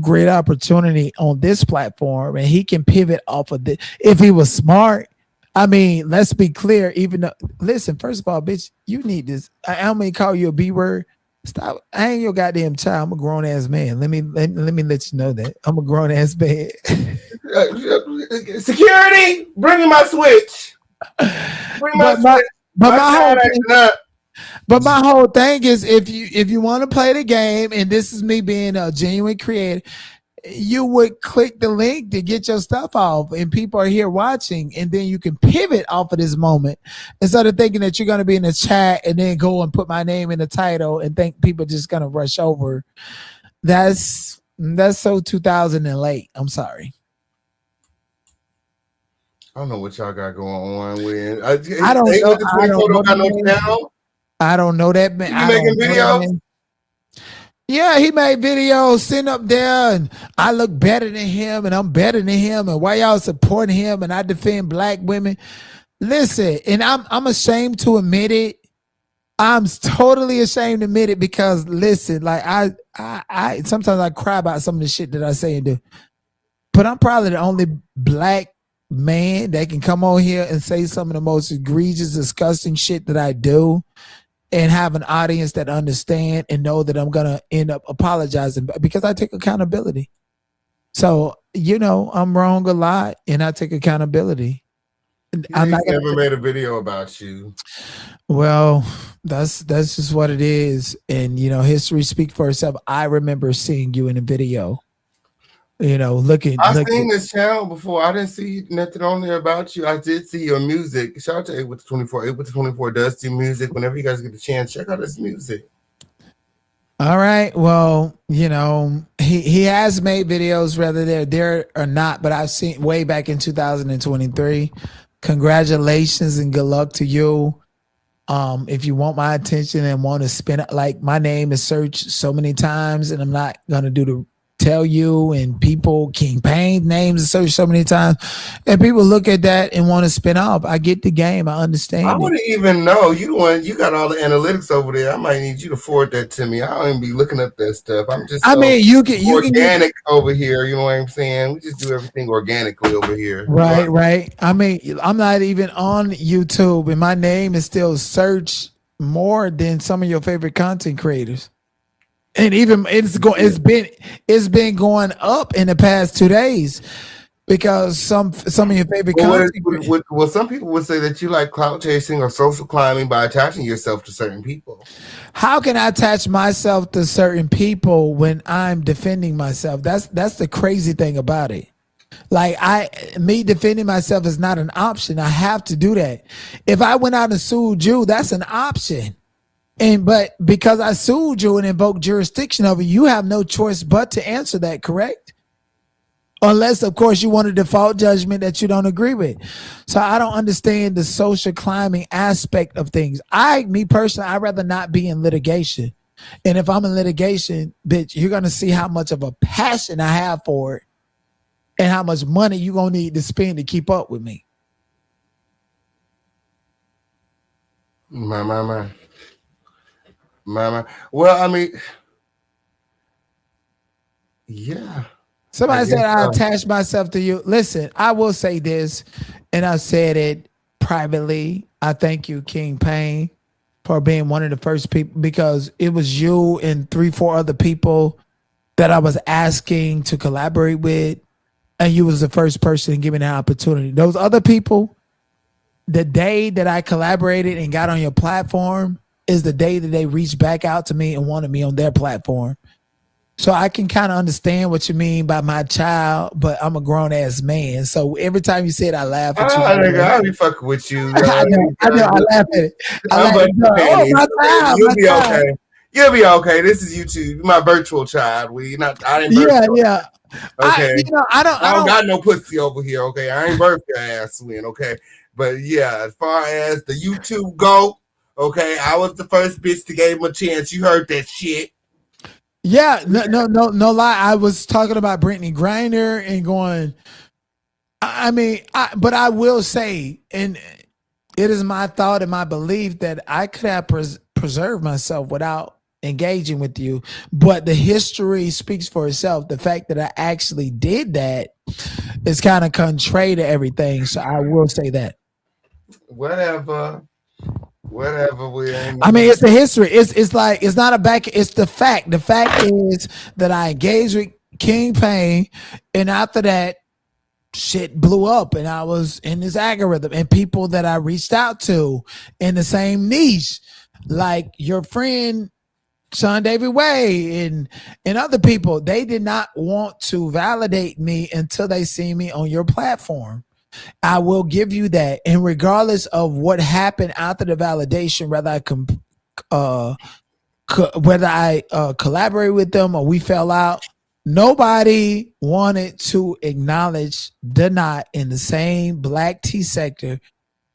Speaker 6: great opportunity on this platform and he can pivot off of this. If he was smart, I mean, let's be clear. Even though, listen, first of all, bitch, you need this. I'm gonna call you a B word. Stop. I ain't your goddamn child. I'm a grown ass man. Let me let you know that I'm a grown ass man.
Speaker 2: Security, bring me my switch. Bring my switch.
Speaker 6: But my whole thing is, if you want to play the game, and this is me being a genuine creator, you would click the link to get your stuff off, and people are here watching, and then you can pivot off of this moment instead of thinking that you're going to be in the chat and then go and put my name in the title and think people just going to rush over. That's so 2000 and late. I'm sorry.
Speaker 2: I don't know what y'all got going on with.
Speaker 6: I don't know that man.
Speaker 2: You making videos?
Speaker 6: Yeah, he made videos sitting up there, and I look better than him, and I'm better than him, and why y'all supporting him, and I defend black women. Listen, and I'm ashamed to admit it. I'm totally ashamed to admit it because listen, like I sometimes I cry about some of the shit that I say and do, but I'm probably the only black man that can come on here and say some of the most egregious, disgusting shit that I do and have an audience that understand and know that I'm going to end up apologizing because I take accountability. So, I'm wrong a lot and I take accountability.
Speaker 2: I'm not never made a video about you.
Speaker 6: Well, that's just what it is. And, history speaks for itself. I remember seeing you in a video. I've
Speaker 2: seen this channel before. I didn't see nothing on there about you. I did see your music. Shout out to 8 with the 24. 8 with the 24 does do music. Whenever you guys get the chance, check out his music.
Speaker 6: All right. Well, he has made videos, whether they're there or not, but I've seen way back in 2023. Congratulations and good luck to you. If you want my attention and want to spin it, like my name is searched so many times and I'm not going to tell you, and people, King Payne's names are searched so many times, and people look at that and want to spin off. I get the game. I understand.
Speaker 2: I wouldn't even know. You got all the analytics over there. I might need you to forward that to me. I don't even be looking up that stuff. I'm just
Speaker 6: you can
Speaker 2: organic over here. You know what I'm saying? We just do everything organically over here.
Speaker 6: Right. I mean, I'm not even on YouTube, and my name is still searched more than some of your favorite content creators. And even it's been going up in the past 2 days because some of your favorite content.
Speaker 2: Well, some people would say that you like clout chasing or social climbing by attaching yourself to certain people.
Speaker 6: How can I attach myself to certain people when I'm defending myself? That's the crazy thing about it. Like me defending myself is not an option. I have to do that. If I went out and sued you, that's an option. But because I sued you and invoked jurisdiction over you, have no choice but to answer that, correct? Unless, of course, you want a default judgment that you don't agree with. So I don't understand the social climbing aspect of things. Me personally, I'd rather not be in litigation. And if I'm in litigation, bitch, you're going to see how much of a passion I have for it and how much money you're going to need to spend to keep up with me.
Speaker 2: My. Well, I mean, yeah.
Speaker 6: Somebody said I attached myself to you. Listen, I will say this, and I said it privately. I thank you, King Payne, for being one of the first people, because it was you and 3-4 other people that I was asking to collaborate with, and you was the first person to give me the opportunity. Those other people, the day that I collaborated and got on your platform is the day that they reached back out to me and wanted me on their platform. So I can kind of understand what you mean by my child, but I'm a grown ass man. So every time you say it, I laugh at you.
Speaker 2: Nigga, I'll be fucking with you.
Speaker 6: I know, I know. I laugh at it. I
Speaker 2: I'm
Speaker 6: laugh.
Speaker 2: busting your
Speaker 6: Oh,
Speaker 2: panties.
Speaker 6: my child,
Speaker 2: You'll
Speaker 6: my
Speaker 2: be
Speaker 6: child.
Speaker 2: okay. You'll be okay. This is YouTube. My virtual child. I didn't birth you.
Speaker 6: Yeah.
Speaker 2: Okay.
Speaker 6: I
Speaker 2: don't got no pussy over here. Okay. I ain't birthed your ass, Win. Okay. But yeah, as far as the YouTube go, okay, I was the first bitch to give him a chance. You heard that shit.
Speaker 6: Yeah, no lie. I was talking about Brittany Griner and going. But I will say, and it is my thought and my belief that I could have preserved myself without engaging with you. But the history speaks for itself. The fact that I actually did that is kind of contrary to everything. So I will say that.
Speaker 2: Whatever.
Speaker 6: It's the history. It's like it's not a back. It's the fact. The fact is that I engaged with King Payne, and after that, shit blew up, and I was in this algorithm, and people that I reached out to in the same niche, like your friend Sean David Way and other people, they did not want to validate me until they see me on your platform. I will give you that. And regardless of what happened after the validation, whether I collaborate with them or we fell out, nobody wanted to acknowledge the knot in the same black tea sector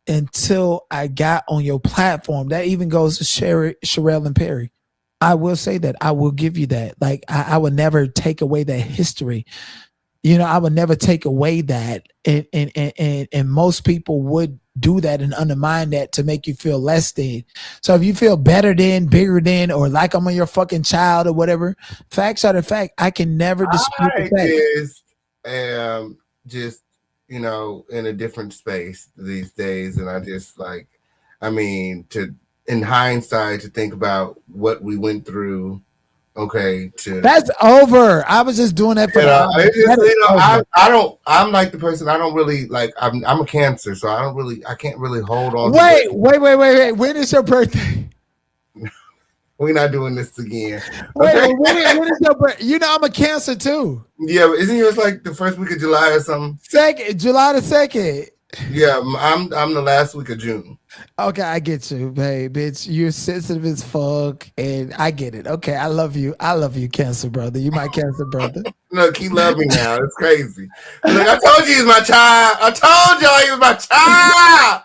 Speaker 6: until I got on your platform. That even goes to Sherelle and Perry. I will say that. I will give you that. Like I would never take away that history. I would never take away that, and most people would do that and undermine that to make you feel less than. So if you feel better than, bigger than, or like I'm your fucking child or whatever, facts are the fact. I can never dispute the fact.
Speaker 2: Just in a different space these days, and I just in hindsight to think about what we went through. Okay,
Speaker 6: that's over. I was just doing that for
Speaker 2: I'm like the person. I don't really like. I'm a Cancer, so I can't really hold on.
Speaker 6: Wait. When is your birthday?
Speaker 2: We're not doing this again.
Speaker 6: Okay? When is your birthday? I'm a Cancer too.
Speaker 2: Yeah, but isn't yours like the first week of July or something?
Speaker 6: July the 2nd.
Speaker 2: Yeah, I'm the last week of June.
Speaker 6: Okay, I get you, babe. Bitch, you're sensitive as fuck, and I get it. Okay, I love you. I love you, Cancer brother. You my Cancer brother.
Speaker 2: Look, he love me now. It's crazy. Look, I told you he was my child. I told y'all he was my child.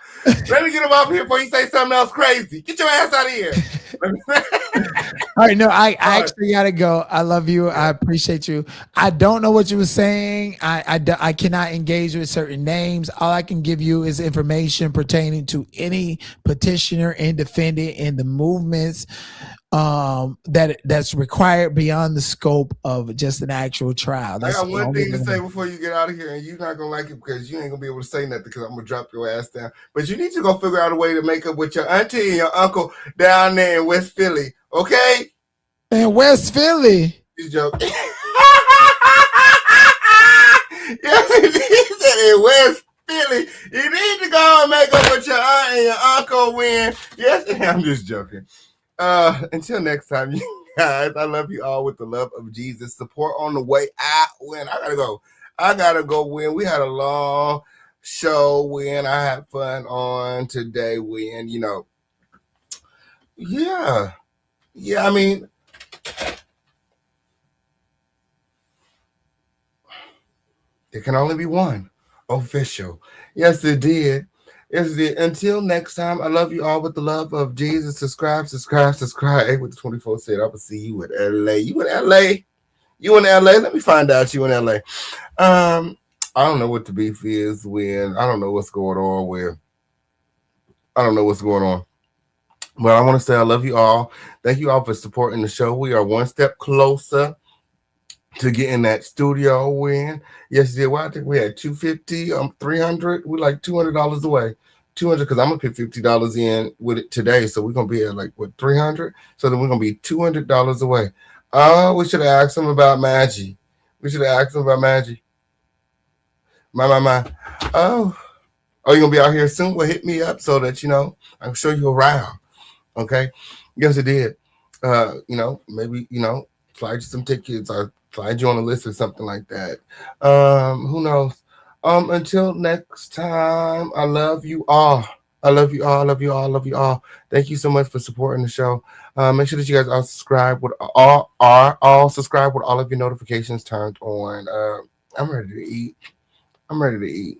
Speaker 2: Let me get him up here before you say something else crazy. Get your ass out of here.
Speaker 6: All right, no, I actually gotta go. I love you. I appreciate you. I don't know what you were saying. I cannot engage with certain names. All I can give you is information pertaining to any petitioner and defendant in the movements that's required beyond the scope of just an actual trial.
Speaker 2: I got one thing to say before you get out of here, and you're not gonna like it because you ain't gonna be able to say nothing because I'm gonna drop your ass down. But you need to go figure out a way to make up with your auntie and your uncle down there in West Philly, okay?
Speaker 6: In West Philly.
Speaker 2: He's joking. Yes, he said in West Philly. You need to go and make up with your aunt and your uncle when. Yes, I'm just joking. Until next time, you guys, I love you all with the love of Jesus. Support on the way out. When I gotta go when we had a long show when I had fun on today when yeah, I mean, there can only be one official. Yes, it did. Until next time, I love you all with the love of Jesus. Subscribe. Hey, with the 24 said, I will see you in LA. You in LA? Let me find out you in LA. I don't know what the beef is when I don't know what's going on But I want to say I love you all. Thank you all for supporting the show. We are one step closer to getting that studio win. Yes, yeah. Well, I think we had 250, 300. We're like $200 away. 200 because I'm gonna put $50 in with it today, so we're gonna be at like 300. So then we're gonna be $200 away. Oh, we should have asked them about Maggie. My. Oh, you're gonna be out here soon? Well, hit me up so that I can show you around. Okay. Yes, it did. Maybe slide you some tickets or slide you on a list or something like that. Who knows? Until next time, I love you all. I love you all. I love you all. I love you all. Thank you so much for supporting the show. Make sure that you guys all subscribe with all subscribe with all of your notifications turned on. I'm ready to eat. I'm ready to eat.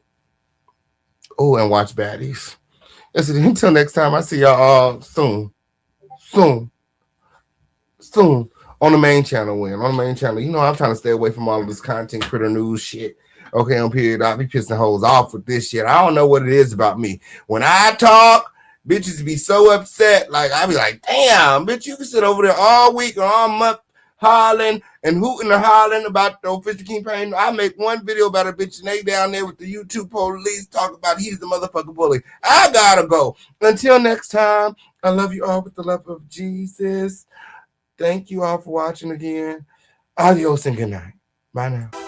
Speaker 2: Oh, and watch baddies. Listen, until next time, I see y'all all soon. Soon on the main channel. On the main channel, you know I'm trying to stay away from all of this content critter news shit. Okay, on period. I'll be pissing hoes off with this shit. I don't know what it is about me. When I talk, bitches be so upset. Like I be like, damn, bitch, you can sit over there all week or all month hollering and hooting and hollering about the official campaign. I make one video about a bitch and they down there with the YouTube police talk about he's the motherfucking bully. I gotta go. Until next time, I love you all with the love of Jesus. Thank you all for watching again. Adios and good night. Bye now.